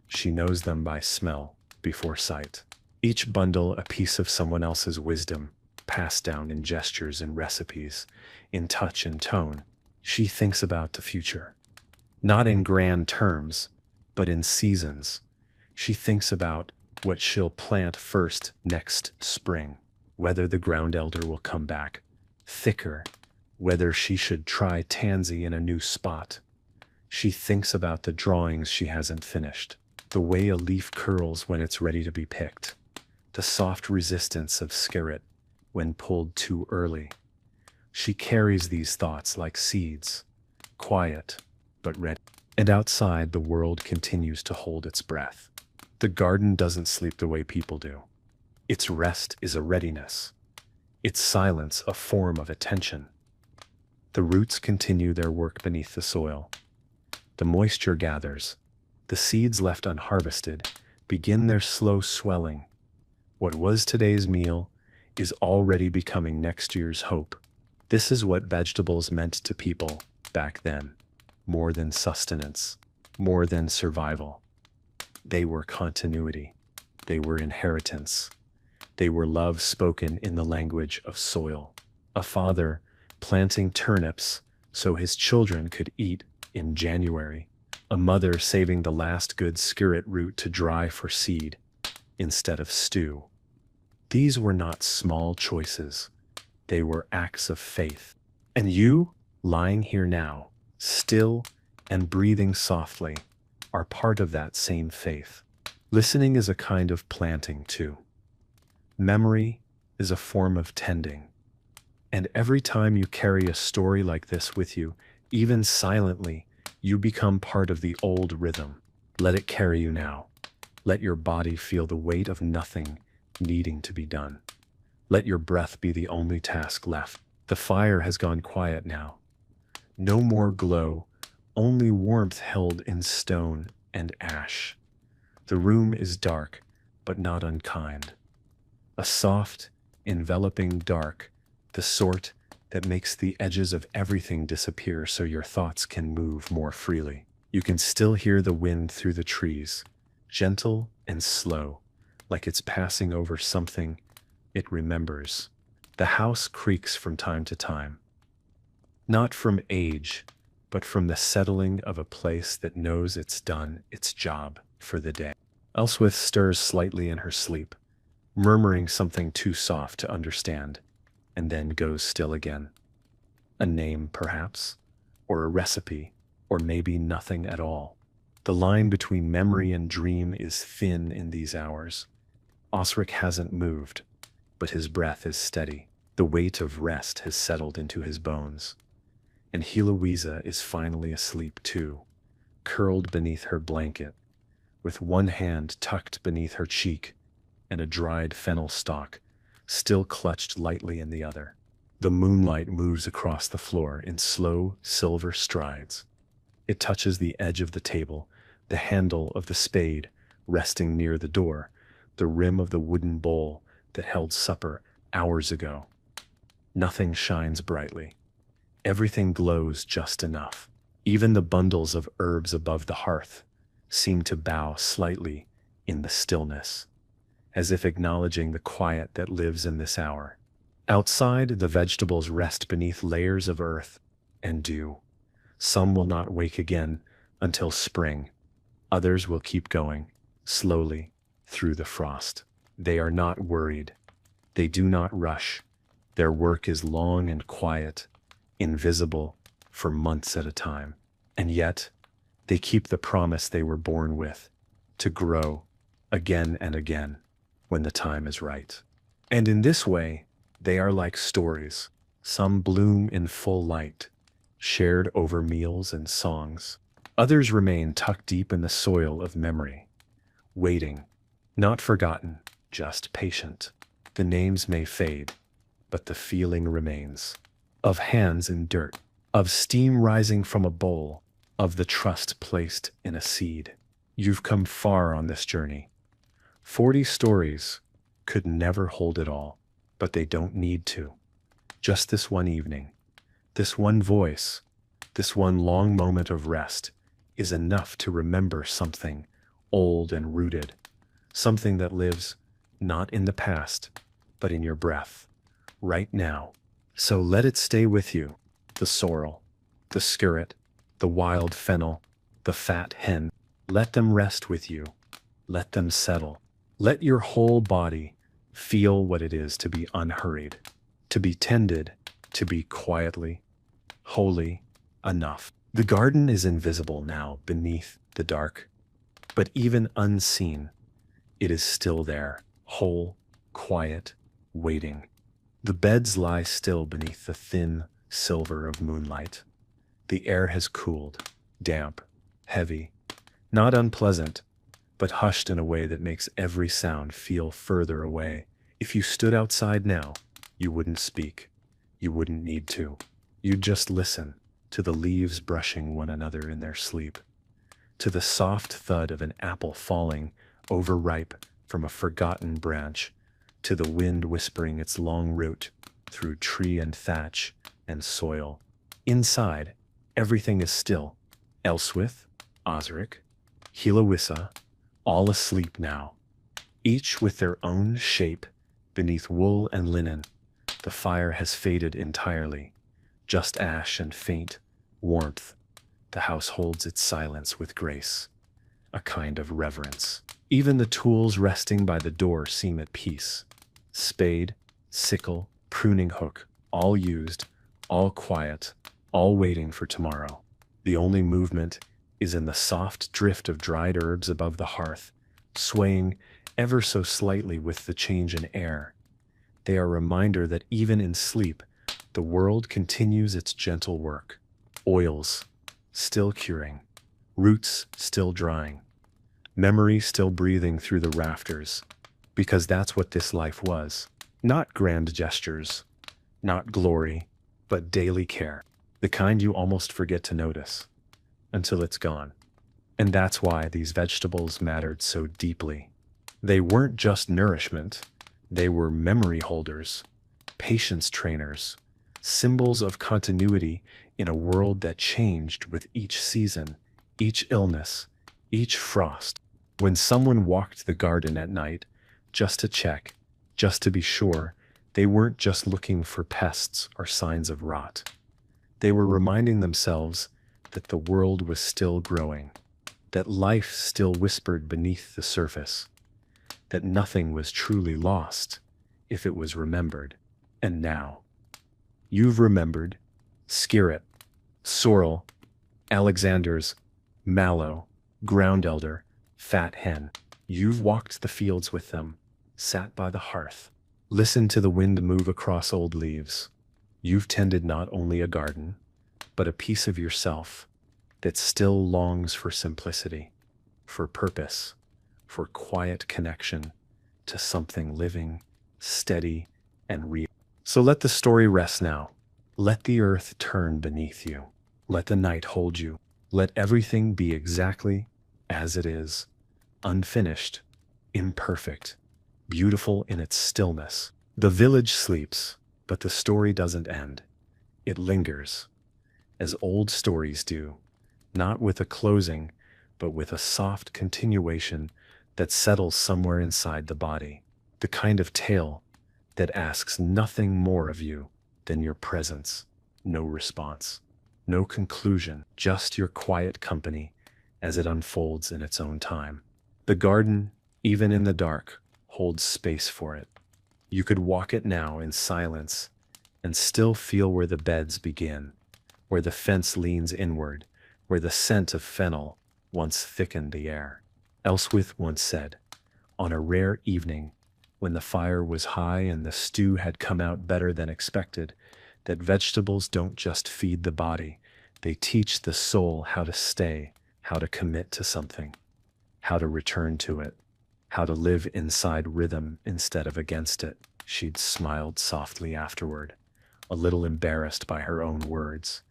She knows them by smell before sight. Each bundle a piece of someone else's wisdom, passed down in gestures and recipes, in touch and tone. She thinks about the future, not in grand terms, but in seasons. She thinks about what she'll plant first next spring, whether the ground elder will come back thicker, whether she should try tansy in a new spot. She thinks about the drawings she hasn't finished, the way a leaf curls when it's ready to be picked, the soft resistance of scarlet when pulled too early. She carries these thoughts like seeds, quiet but ready. And outside, the world continues to hold its breath. The garden doesn't sleep the way people do. Its rest is a readiness, its silence a form of attention. The roots continue their work beneath the soil. The moisture gathers. The seeds left unharvested begin their slow swelling. What was today's meal is already becoming next year's hope. This is what vegetables meant to people back then. More than sustenance, more than survival. They were continuity. They were inheritance. They were love spoken in the language of soil. A father planting turnips so his children could eat in January. A mother saving the last good skirret root to dry for seed instead of stew. These were not small choices. They were acts of faith. And you, lying here now, still and breathing softly, are part of that same faith. Listening is a kind of planting too. Memory is a form of tending. And every time you carry a story like this with you, even silently, you become part of the old rhythm. Let it carry you now. Let your body feel the weight of nothing needing to be done. Let your breath be the only task left. The fire has gone quiet now. No more glow, only warmth held in stone and ash. The room is dark, but not unkind. A soft, enveloping dark, the sort that makes the edges of everything disappear so your thoughts can move more freely. You can still hear the wind through the trees, gentle and slow, like it's passing over something it remembers. The house creaks from time to time, not from age, but from the settling of a place that knows it's done its job for the day. Elswith stirs slightly in her sleep, murmuring something too soft to understand, and then goes still again. A name, perhaps, or a recipe, or maybe nothing at all. The line between memory and dream is thin in these hours. Osric hasn't moved, but his breath is steady. The weight of rest has settled into his bones. And Heloisa is finally asleep too, curled beneath her blanket, with one hand tucked beneath her cheek and a dried fennel stalk still clutched lightly in the other. The moonlight moves across the floor in slow silver strides. It touches the edge of the table, the handle of the spade resting near the door, the rim of the wooden bowl that held supper hours ago. Nothing shines brightly. Everything glows just enough. Even the bundles of herbs above the hearth seem to bow slightly in the stillness, as if acknowledging the quiet that lives in this hour. Outside, the vegetables rest beneath layers of earth and dew. Some will not wake again until spring. Others will keep going, slowly, through the frost. They are not worried. They do not rush. Their work is long and quiet, invisible for months at a time. And yet, they keep the promise they were born with, to grow again and again when the time is right. And in this way, they are like stories. Some bloom in full light, shared over meals and songs. Others remain tucked deep in the soil of memory, waiting, not forgotten, just patient. The names may fade, but the feeling remains. Of hands in dirt, of steam rising from a bowl, of the trust placed in a seed. You've come far on this journey. 40 stories could never hold it all, but they don't need to. Just this one evening, this one voice, this one long moment of rest is enough to remember something old and rooted, something that lives not in the past, but in your breath, right now. So let it stay with you, the sorrel, the skirret, the wild fennel, the fat hen. Let them rest with you. Let them settle. Let your whole body feel what it is to be unhurried, to be tended, to be quietly, wholly enough. The garden is invisible now beneath the dark, but even unseen, it is still there, whole, quiet, waiting. The beds lie still beneath the thin silver of moonlight. The air has cooled, damp, heavy, not unpleasant, but hushed in a way that makes every sound feel further away. If you stood outside now, you wouldn't speak. You wouldn't need to. You'd just listen to the leaves brushing one another in their sleep, to the soft thud of an apple falling overripe from a forgotten branch, to the wind whispering its long route through tree and thatch and soil. Inside, everything is still. Elswith, Osric, Hilawissa, all asleep now, each with their own shape beneath wool and linen. The fire has faded entirely, just ash and faint warmth. The house holds its silence with grace, a kind of reverence. Even the tools resting by the door seem at peace. Spade, sickle, pruning hook, all used, all quiet, all waiting for tomorrow. The only movement is in the soft drift of dried herbs above the hearth, swaying ever so slightly with the change in air. They are a reminder that even in sleep, the world continues its gentle work. Oils, still curing, roots still drying, memory still breathing through the rafters, because that's what this life was. Not grand gestures, not glory, but daily care, the kind you almost forget to notice until it's gone. And that's why these vegetables mattered so deeply. They weren't just nourishment, they were memory holders, patience trainers, symbols of continuity in a world that changed with each season, each illness, each frost. When someone walked the garden at night, just to check, just to be sure, they weren't just looking for pests or signs of rot. They were reminding themselves that the world was still growing, that life still whispered beneath the surface, that nothing was truly lost if it was remembered. And now, you've remembered Skirret, sorrel, Alexander's, mallow, ground elder, fat hen. You've walked the fields with them, sat by the hearth, listened to the wind move across old leaves. You've tended not only a garden, but a piece of yourself that still longs for simplicity, for purpose, for quiet connection to something living, steady, and real. So let the story rest now. Let the earth turn beneath you. Let the night hold you. Let everything be exactly as it is, unfinished, imperfect, beautiful in its stillness. The village sleeps, but the story doesn't end. It lingers, as old stories do, not with a closing, but with a soft continuation that settles somewhere inside the body. The kind of tale that asks nothing more of you than your presence, no response, no conclusion, just your quiet company as it unfolds in its own time. The garden, even in the dark, holds space for it. You could walk it now in silence and still feel where the beds begin, where the fence leans inward, where the scent of fennel once thickened the air. Elswith once said, on a rare evening, when the fire was high and the stew had come out better than expected, that vegetables don't just feed the body, they teach the soul how to stay, how to commit to something, how to return to it, how to live inside rhythm instead of against it. She'd smiled softly afterward, a little embarrassed by her own words,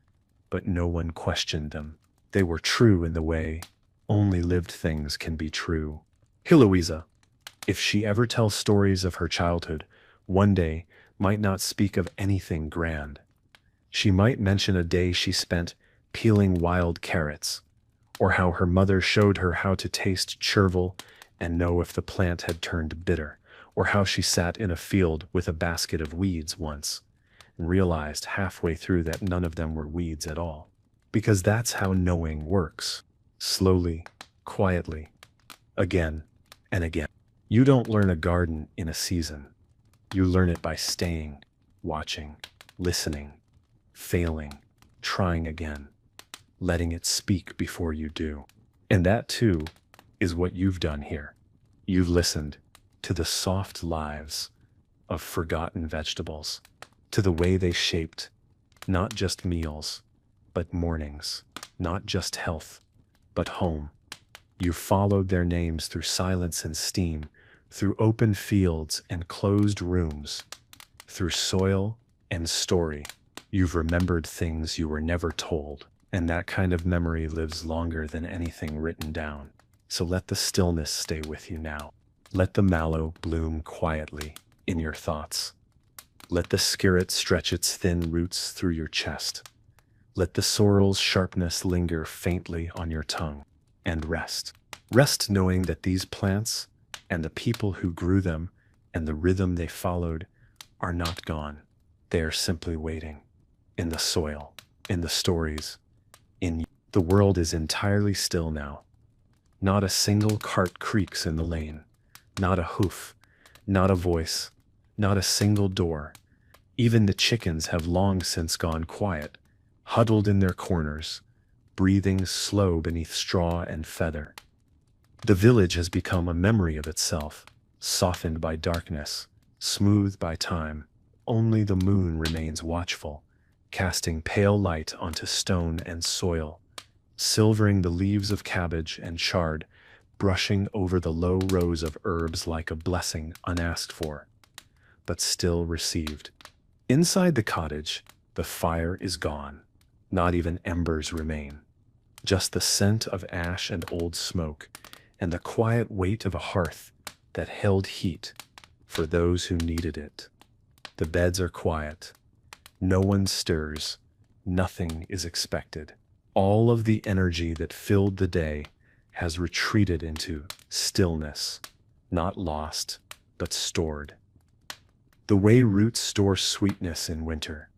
but no one questioned them. They were true in the way only lived things can be true. Heloisa, if she ever tells stories of her childhood, one day might not speak of anything grand. She might mention a day she spent peeling wild carrots, or how her mother showed her how to taste chervil and know if the plant had turned bitter, or how she sat in a field with a basket of weeds once and realized halfway through that none of them were weeds at all. Because that's how knowing works. Slowly, quietly, again and again. You don't learn a garden in a season. You learn it by staying, watching, listening, failing, trying again, letting it speak before you do. And that too is what you've done here. You've listened to the soft lives of forgotten vegetables, to the way they shaped not just meals, but mornings, not just health, but home. You followed their names through silence and steam, through open fields and closed rooms, through soil and story. You've remembered things you were never told, and that kind of memory lives longer than anything written down. So let the stillness stay with you now. Let the mallow bloom quietly. in your thoughts. Let the skirt stretch its thin roots through your chest. Let the sorrel's sharpness linger faintly on your tongue. And rest. Rest knowing that these plants, and the people who grew them, and the rhythm they followed, are not gone. They are simply waiting. In the soil, in the stories, in you. The world is entirely still now. Not a single cart creaks in the lane. Not a hoof, not a voice, not a single door. Even the chickens have long since gone quiet, huddled in their corners, breathing slow beneath straw and feather. The village has become a memory of itself, softened by darkness, smoothed by time. Only the moon remains watchful, casting pale light onto stone and soil, silvering the leaves of cabbage and chard, brushing over the low rows of herbs like a blessing unasked for, but still received. Inside the cottage, the fire is gone. Not even embers remain. Just the scent of ash and old smoke, and the quiet weight of a hearth that held heat for those who needed it. The beds are quiet. No one stirs. Nothing is expected. All of the energy that filled the day has retreated into stillness, not lost, but stored. The way roots store sweetness in winter,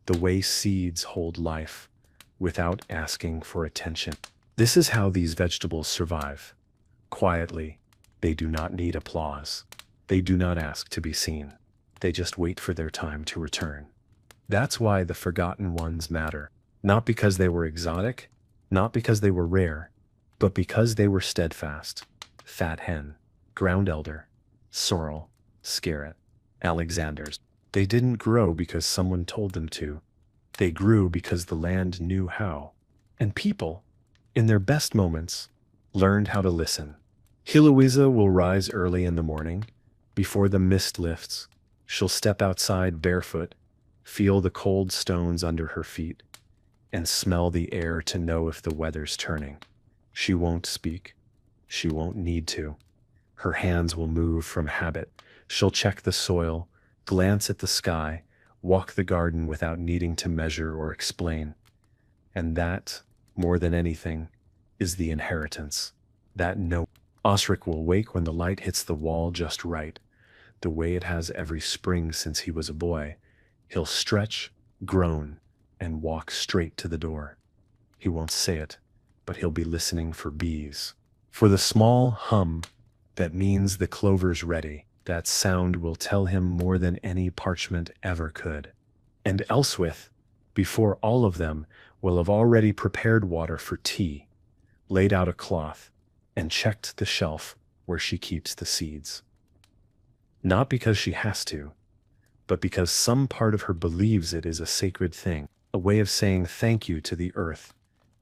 the way seeds hold life without asking for attention. This is how these vegetables survive. Quietly, they do not need applause. They do not ask to be seen. They just wait for their time to return. That's why the forgotten ones matter. Not because they were exotic, not because they were rare, but because they were steadfast. Fat hen, ground elder, sorrel, scarret, Alexanders. They didn't grow because someone told them to. They grew because the land knew how. And people, in their best moments, learned how to listen. Heloisa will rise early in the morning. Before the mist lifts, she'll step outside barefoot, feel the cold stones under her feet, and smell the air to know if the weather's turning. She won't speak. She won't need to. Her hands will move from habit. She'll check the soil, glance at the sky, walk the garden without needing to measure or explain. And that, more than anything, is the inheritance. That no. Osric will wake when the light hits the wall just right, the way it has every spring since he was a boy. He'll stretch, groan, and walk straight to the door. He won't say it, but he'll be listening for bees. For the small hum that means the clover's ready. That sound will tell him more than any parchment ever could. And Elswith, before all of them, will have already prepared water for tea, laid out a cloth, and checked the shelf where she keeps the seeds. Not because she has to, but because some part of her believes it is a sacred thing, a way of saying thank you to the earth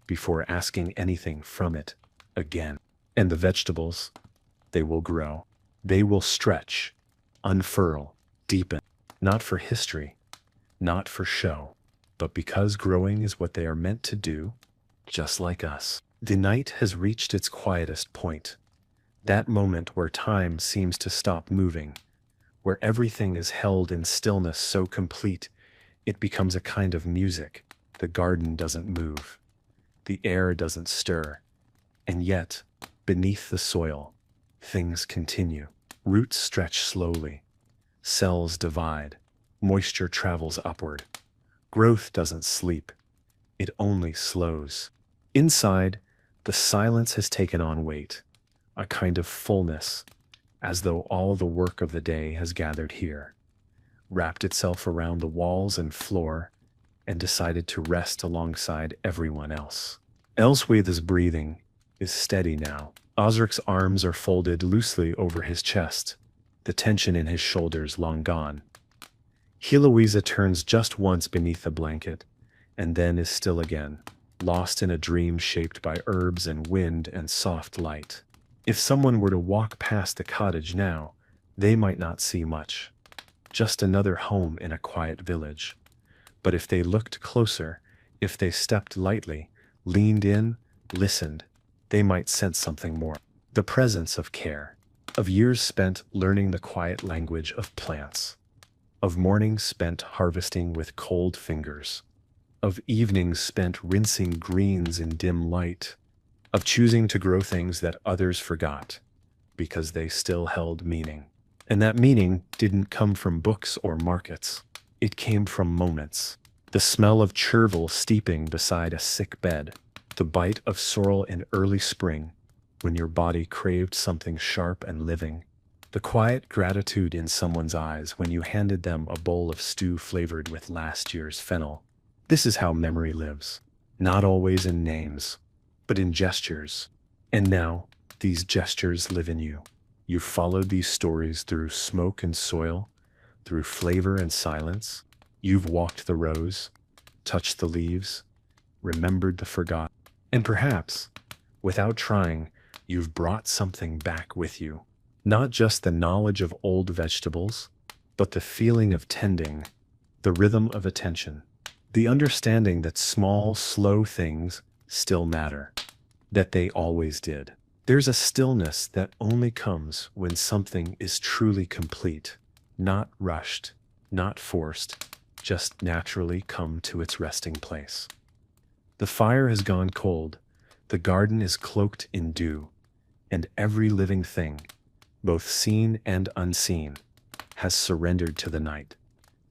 before asking anything from it again. And the vegetables, they will grow. They will stretch, unfurl, deepen, not for history, not for show, but because growing is what they are meant to do, just like us. The night has reached its quietest point, that moment where time seems to stop moving, where everything is held in stillness so complete it becomes a kind of music. The garden doesn't move, the air doesn't stir, and yet, beneath the soil, things continue. Roots stretch slowly. Cells divide. Moisture travels upward. Growth doesn't sleep. It only slows. Inside, the silence has taken on weight, a kind of fullness, as though all the work of the day has gathered here, wrapped itself around the walls and floor, and decided to rest alongside everyone else. Elswith's breathing is steady now. Osric's arms are folded loosely over his chest, the tension in his shoulders long gone. Heloisa turns just once beneath the blanket, and then is still again, lost in a dream shaped by herbs and wind and soft light. If someone were to walk past the cottage now, they might not see much. Just another home in a quiet village. But if they looked closer, if they stepped lightly, leaned in, listened, they might sense something more. The presence of care. of years spent learning the quiet language of plants, of mornings spent harvesting with cold fingers, of evenings spent rinsing greens in dim light, of choosing to grow things that others forgot because they still held meaning. And that meaning didn't come from books or markets. It came from moments. The smell of chervil steeping beside a sick bed, the bite of sorrel in early spring when your body craved something sharp and living, the quiet gratitude in someone's eyes when you handed them a bowl of stew flavored with last year's fennel. This is how memory lives, not always in names, but in gestures. And now, these gestures live in you. You've followed these stories through smoke and soil, through flavor and silence. You've walked the rows, touched the leaves, remembered the forgotten. And perhaps, without trying, you've brought something back with you. Not just the knowledge of old vegetables, but the feeling of tending, the rhythm of attention, the understanding that small, slow things still matter, that they always did. There's a stillness that only comes when something is truly complete, not rushed, not forced, just naturally come to its resting place. The fire has gone cold, the garden is cloaked in dew, and every living thing, both seen and unseen, has surrendered to the night.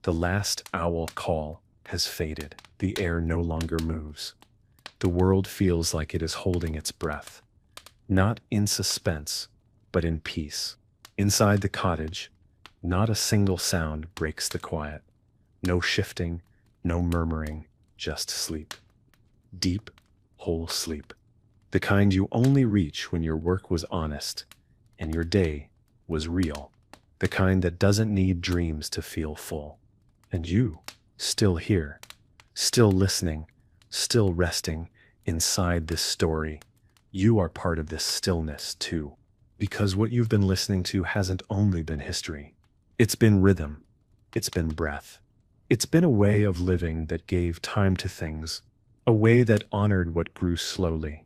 The last owl call has faded. The air no longer moves. The world feels like it is holding its breath, not in suspense, but in peace. Inside the cottage, not a single sound breaks the quiet. No shifting, no murmuring, just sleep. Deep, whole sleep. The kind you only reach when your work was honest and your day was real. The kind that doesn't need dreams to feel full. And you, still here, still listening, still resting inside this story. You are part of this stillness too. Because what you've been listening to hasn't only been history. It's been rhythm. It's been breath. It's been a way of living that gave time to things. A way that honored what grew slowly.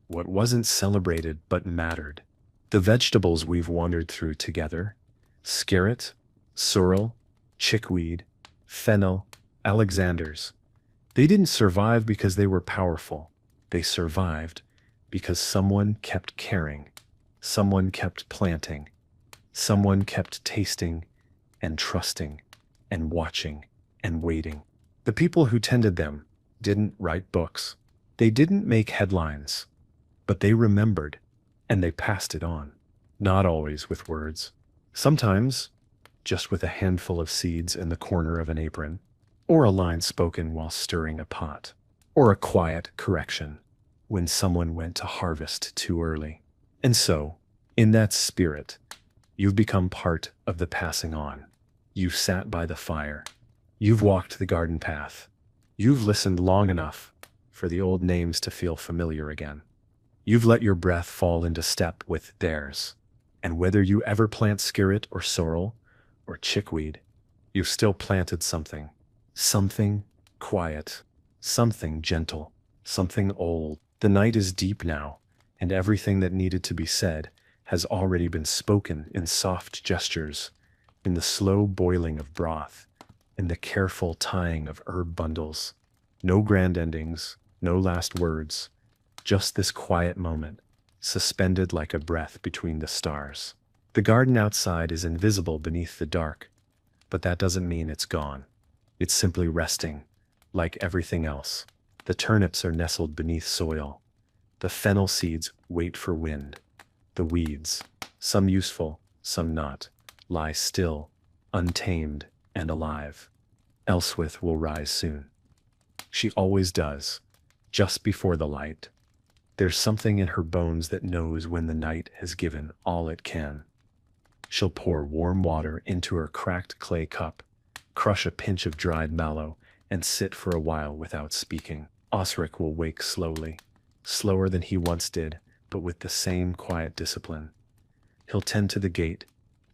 What wasn't celebrated but mattered. The vegetables we've wandered through together. Scarrot, sorrel, chickweed, fennel, Alexanders. They didn't survive because they were powerful. They survived because someone kept caring. Someone kept planting. Someone kept tasting and trusting and watching and waiting. The people who tended them didn't write books. They didn't make headlines, but they remembered and they passed it on. Not always with words. Sometimes just with a handful of seeds in the corner of an apron, or a line spoken while stirring a pot, or a quiet correction when someone went to harvest too early. And so, in that spirit, you've become part of the passing on. You've sat by the fire. You've walked the garden path. You've listened long enough for the old names to feel familiar again. You've let your breath fall into step with theirs. And whether you ever plant scarrot or sorrel or chickweed, you've still planted something. Something quiet, something gentle, something old. The night is deep now, and everything that needed to be said has already been spoken in soft gestures, in the slow boiling of broth, in the careful tying of herb bundles. No grand endings, no last words, just this quiet moment, suspended like a breath between the stars. The garden outside is invisible beneath the dark, but that doesn't mean it's gone. It's simply resting, like everything else. The turnips are nestled beneath soil. The fennel seeds wait for wind. The weeds, some useful, some not, lie still, untamed and alive. Elswith will rise soon. She always does, just before the light. There's something in her bones that knows when the night has given all it can. She'll pour warm water into her cracked clay cup, crush a pinch of dried mallow, and sit for a while without speaking. Osric will wake slowly, slower than he once did, but with the same quiet discipline. He'll tend to the gate,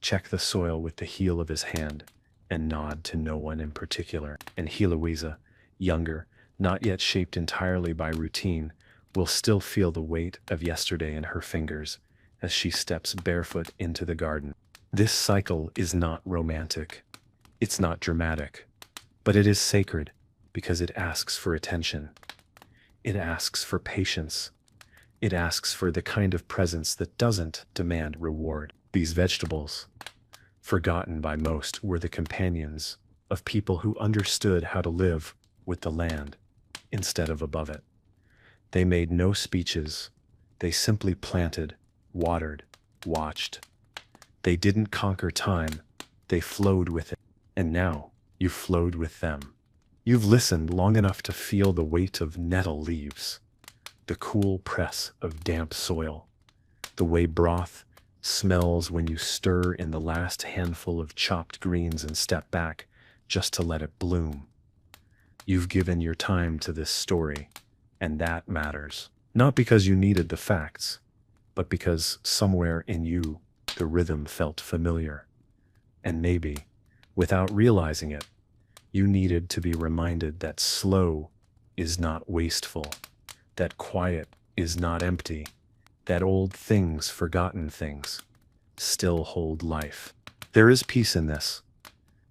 check the soil with the heel of his hand, and nod to no one in particular. And Heloisa, younger, not yet shaped entirely by routine, will still feel the weight of yesterday in her fingers as she steps barefoot into the garden. This cycle is not romantic. It's not dramatic. But it is sacred because it asks for attention. It asks for patience. It asks for the kind of presence that doesn't demand reward. These vegetables, forgotten by most, were the companions of people who understood how to live with the land instead of above it. They made no speeches. They simply planted, watered, watched. They didn't conquer time. They flowed with it. And now you flowed with them. You've listened long enough to feel the weight of nettle leaves, the cool press of damp soil, the way broth smells when you stir in the last handful of chopped greens and step back just to let it bloom. You've given your time to this story, and that matters. Not because you needed the facts, but because somewhere in you the rhythm felt familiar. And maybe, without realizing it, you needed to be reminded that slow is not wasteful, that quiet is not empty, that old things, forgotten things, still hold life. There is peace in this,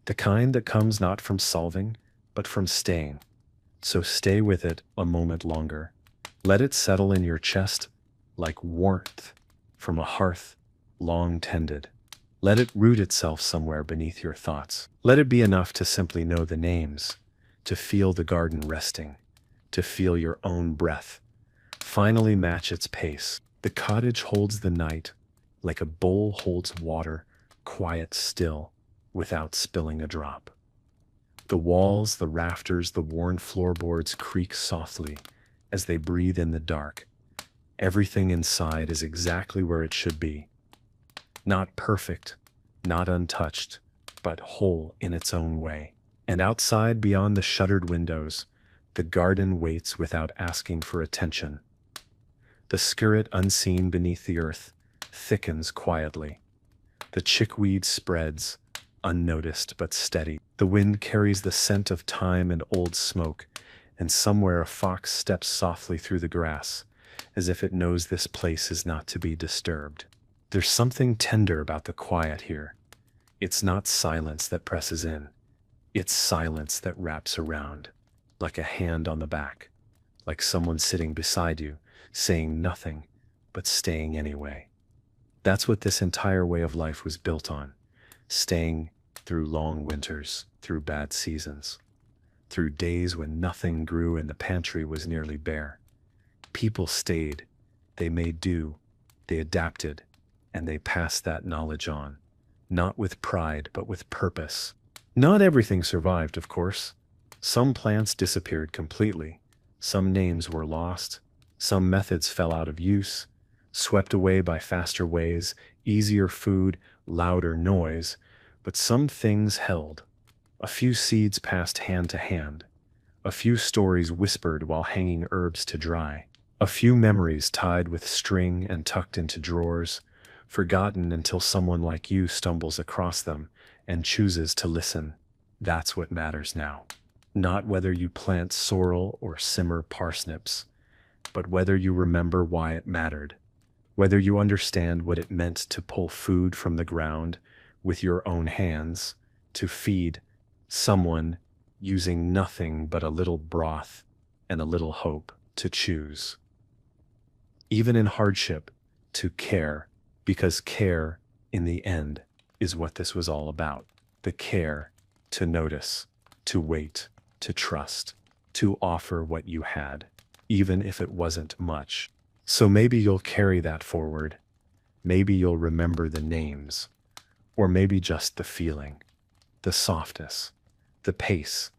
the kind that comes not from solving, but from staying. So stay with it a moment longer. Let it settle in your chest like warmth from a hearth long tended. Let it root itself somewhere beneath your thoughts. Let it be enough to simply know the names, to feel the garden resting, to feel your own breath finally match its pace. The cottage holds the night like a bowl holds water, quiet still, without spilling a drop. The walls, the rafters, the worn floorboards creak softly as they breathe in the dark. Everything inside is exactly where it should be. Not perfect, not untouched, but whole in its own way. And outside, beyond the shuttered windows, the garden waits without asking for attention. The skirt unseen beneath the earth thickens quietly. The chickweed spreads, unnoticed but steady. The wind carries the scent of thyme and old smoke, and somewhere a fox steps softly through the grass, as if it knows this place is not to be disturbed. There's something tender about the quiet here. It's not silence that presses in. It's silence that wraps around, like a hand on the back, like someone sitting beside you, saying nothing, but staying anyway. That's what this entire way of life was built on, staying through long winters, through bad seasons, through days when nothing grew and the pantry was nearly bare. People stayed, they made do, they adapted, and they passed that knowledge on, not with pride, but with purpose. Not everything survived, of course. Some plants disappeared completely. Some names were lost. Some methods fell out of use, swept away by faster ways, easier food, louder noise. But some things held. A few seeds passed hand to hand. A few stories whispered while hanging herbs to dry. A few memories tied with string and tucked into drawers, forgotten until someone like you stumbles across them and chooses to listen. That's what matters now. Not whether you plant sorrel or simmer parsnips, but whether you remember why it mattered, whether you understand what it meant to pull food from the ground with your own hands, to feed someone using nothing but a little broth and a little hope to choose. Even in hardship, to care, because care, in the end, is what this was all about. The care to notice, to wait, to trust, to offer what you had, even if it wasn't much. So maybe you'll carry that forward. Maybe you'll remember the names, or maybe just the feeling, the softness, the pace,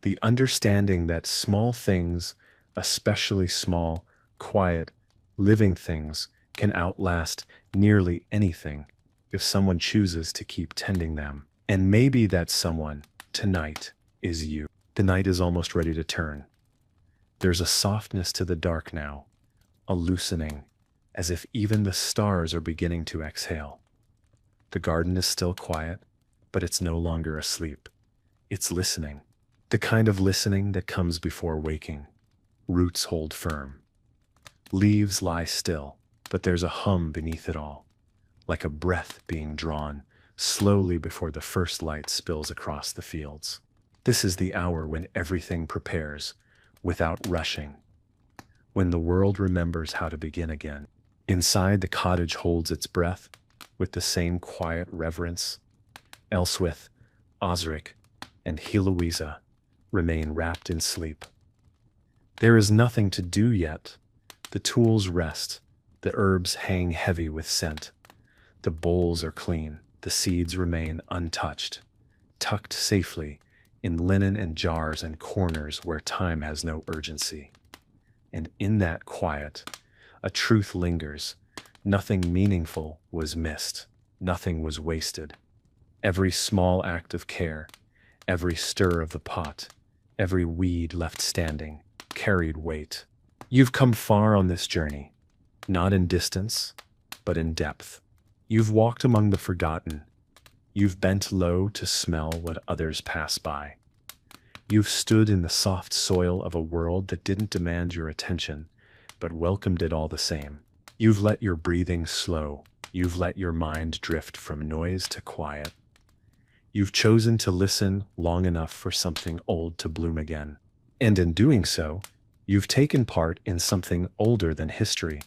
the understanding that small things, especially small, quiet, living things, can outlast nearly anything if someone chooses to keep tending them. And maybe that someone, tonight, is you. The night is almost ready to turn. There's a softness to the dark now, a loosening, as if even the stars are beginning to exhale. The garden is still quiet, but it's no longer asleep. It's listening, the kind of listening that comes before waking. Roots hold firm. Leaves lie still, but there's a hum beneath it all, like a breath being drawn slowly before the first light spills across the fields. This is the hour when everything prepares, without rushing, when the world remembers how to begin again. Inside, the cottage holds its breath with the same quiet reverence. Elswith, Osric, and Heloisa remain wrapped in sleep. There is nothing to do yet. The tools rest, the herbs hang heavy with scent. The bowls are clean, the seeds remain untouched, tucked safely in linen and jars and corners where time has no urgency. And in that quiet, a truth lingers. Nothing meaningful was missed, nothing was wasted. Every small act of care, every stir of the pot, every weed left standing, carried weight. You've come far on this journey, not in distance, but in depth. You've walked among the forgotten. You've bent low to smell what others pass by. You've stood in the soft soil of a world that didn't demand your attention, but welcomed it all the same. You've let your breathing slow. You've let your mind drift from noise to quiet. You've chosen to listen long enough for something old to bloom again. And in doing so, you've taken part in something older than history.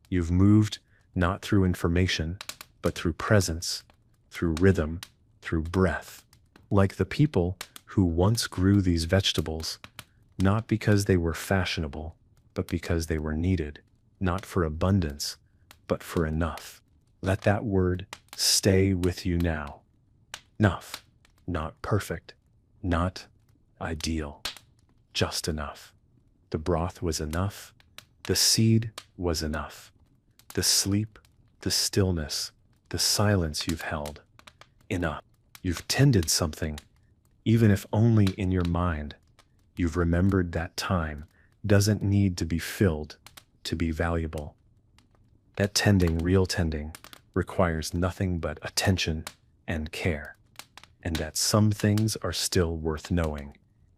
You've moved not through information, but through presence, through rhythm, through breath. Like the people who once grew these vegetables, not because they were fashionable, but because they were needed, not for abundance, but for enough. Let that word stay with you now. Enough, not perfect, not ideal, just enough. The broth was enough, the seed was enough, the sleep, the stillness, the silence you've held, enough. You've tended something, even if only in your mind. You've remembered that time doesn't need to be filled to be valuable. That tending, real tending, requires nothing but attention and care, and that some things are still worth knowing,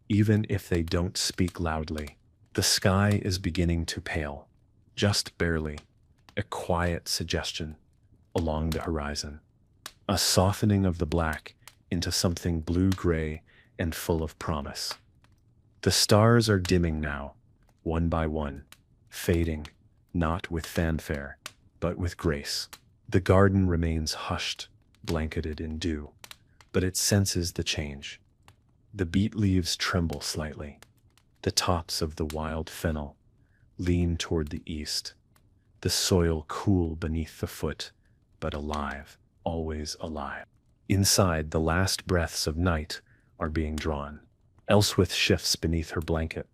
even if they don't speak loudly. The sky is beginning to pale, just barely, a quiet suggestion along the horizon, a softening of the black into something blue-gray and full of promise. The stars are dimming now, one by one, fading, not with fanfare, but with grace. The garden remains hushed, blanketed in dew, but it senses the change. The beet leaves tremble slightly. The tops of the wild fennel lean toward the east. The soil cool beneath the foot, but alive, always alive. Inside, the last breaths of night are being drawn. Elswith shifts beneath her blanket.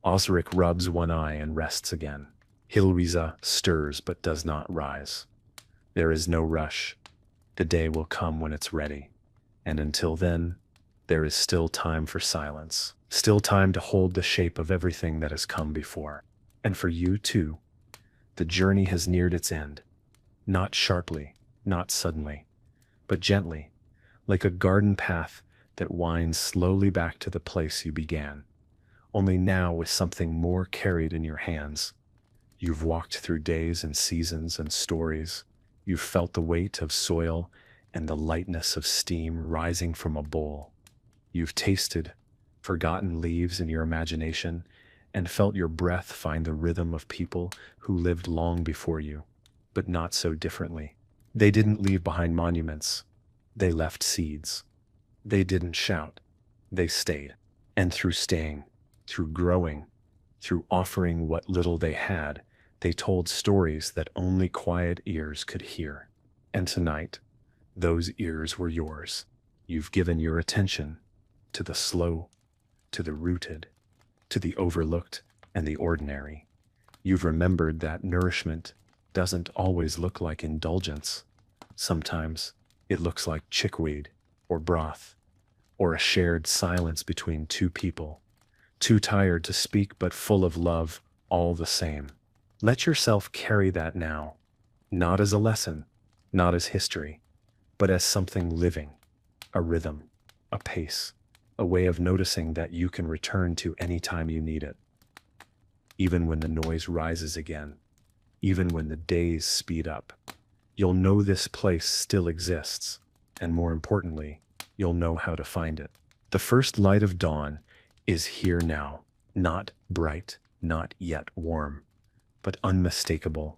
Osric rubs one eye and rests again. Heloisa stirs but does not rise. There is no rush. The day will come when it's ready. And until then, there is still time for silence. Still time to hold the shape of everything that has come before. And for you too, the journey has neared its end. Not sharply, not suddenly, but gently, like a garden path that winds slowly back to the place you began, only now with something more carried in your hands. You've walked through days and seasons and stories. You've felt the weight of soil and the lightness of steam rising from a bowl. You've tasted forgotten leaves in your imagination and felt your breath find the rhythm of people who lived long before you, but not so differently. They didn't leave behind monuments. They left seeds. They didn't shout. They stayed. And through staying, through growing, through offering what little they had, they told stories that only quiet ears could hear. And tonight, those ears were yours. You've given your attention to the slow, to the rooted, to the overlooked and the ordinary. You've remembered that nourishment doesn't always look like indulgence. Sometimes it looks like chickweed or broth, or a shared silence between two people, too tired to speak but full of love all the same. Let yourself carry that now, not as a lesson, not as history, but as something living, a rhythm, a pace, a way of noticing that you can return to any time you need it. Even when the noise rises again, even when the days speed up. You'll know this place still exists, and more importantly, you'll know how to find it. The first light of dawn is here now, not bright, not yet warm, but unmistakable.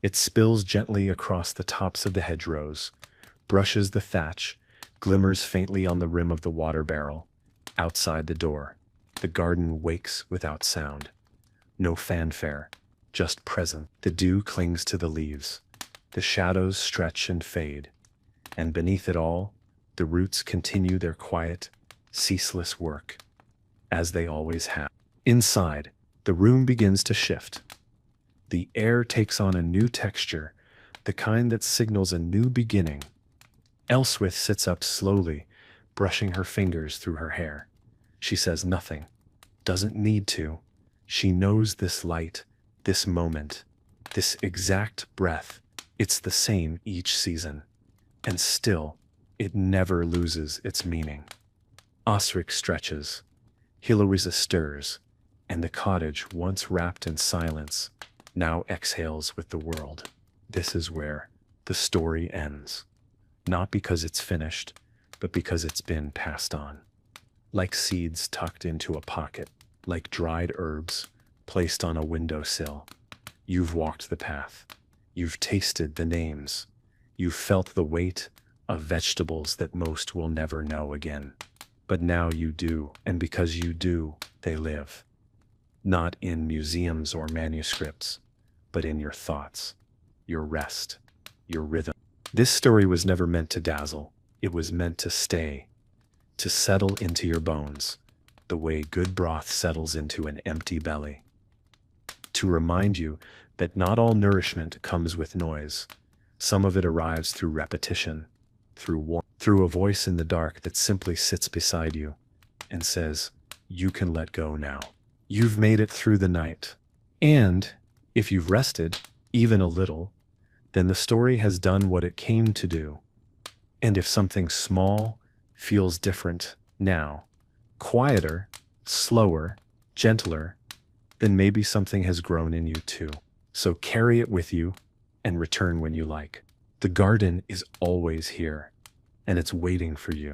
It spills gently across the tops of the hedgerows, brushes the thatch, glimmers faintly on the rim of the water barrel. Outside the door, the garden wakes without sound. No fanfare, just present. The dew clings to the leaves. The shadows stretch and fade. And beneath it all, the roots continue their quiet, ceaseless work, as they always have. Inside, the room begins to shift. The air takes on a new texture, the kind that signals a new beginning. Elswith sits up slowly, brushing her fingers through her hair. She says nothing, doesn't need to. She knows this light, this moment, this exact breath. It's the same each season. And still, it never loses its meaning. Osric stretches. Heloisa stirs, and the cottage, once wrapped in silence, now exhales with the world. This is where the story ends. Not because it's finished, but because it's been passed on. Like seeds tucked into a pocket, like dried herbs placed on a windowsill. You've walked the path. You've tasted the names. You've felt the weight of vegetables that most will never know again. But now you do, and because you do, they live. Not in museums or manuscripts, but in your thoughts, your rest, your rhythm. This story was never meant to dazzle. It was meant to stay, to settle into your bones, the way good broth settles into an empty belly. To remind you that not all nourishment comes with noise. Some of it arrives through repetition, through warmth, through a voice in the dark that simply sits beside you and says, you can let go now. You've made it through the night. And if you've rested, even a little, then the story has done what it came to do. And if something small feels different now, quieter, slower, gentler, then maybe something has grown in you too. So carry it with you and return when you like. The garden is always here, and it's waiting for you.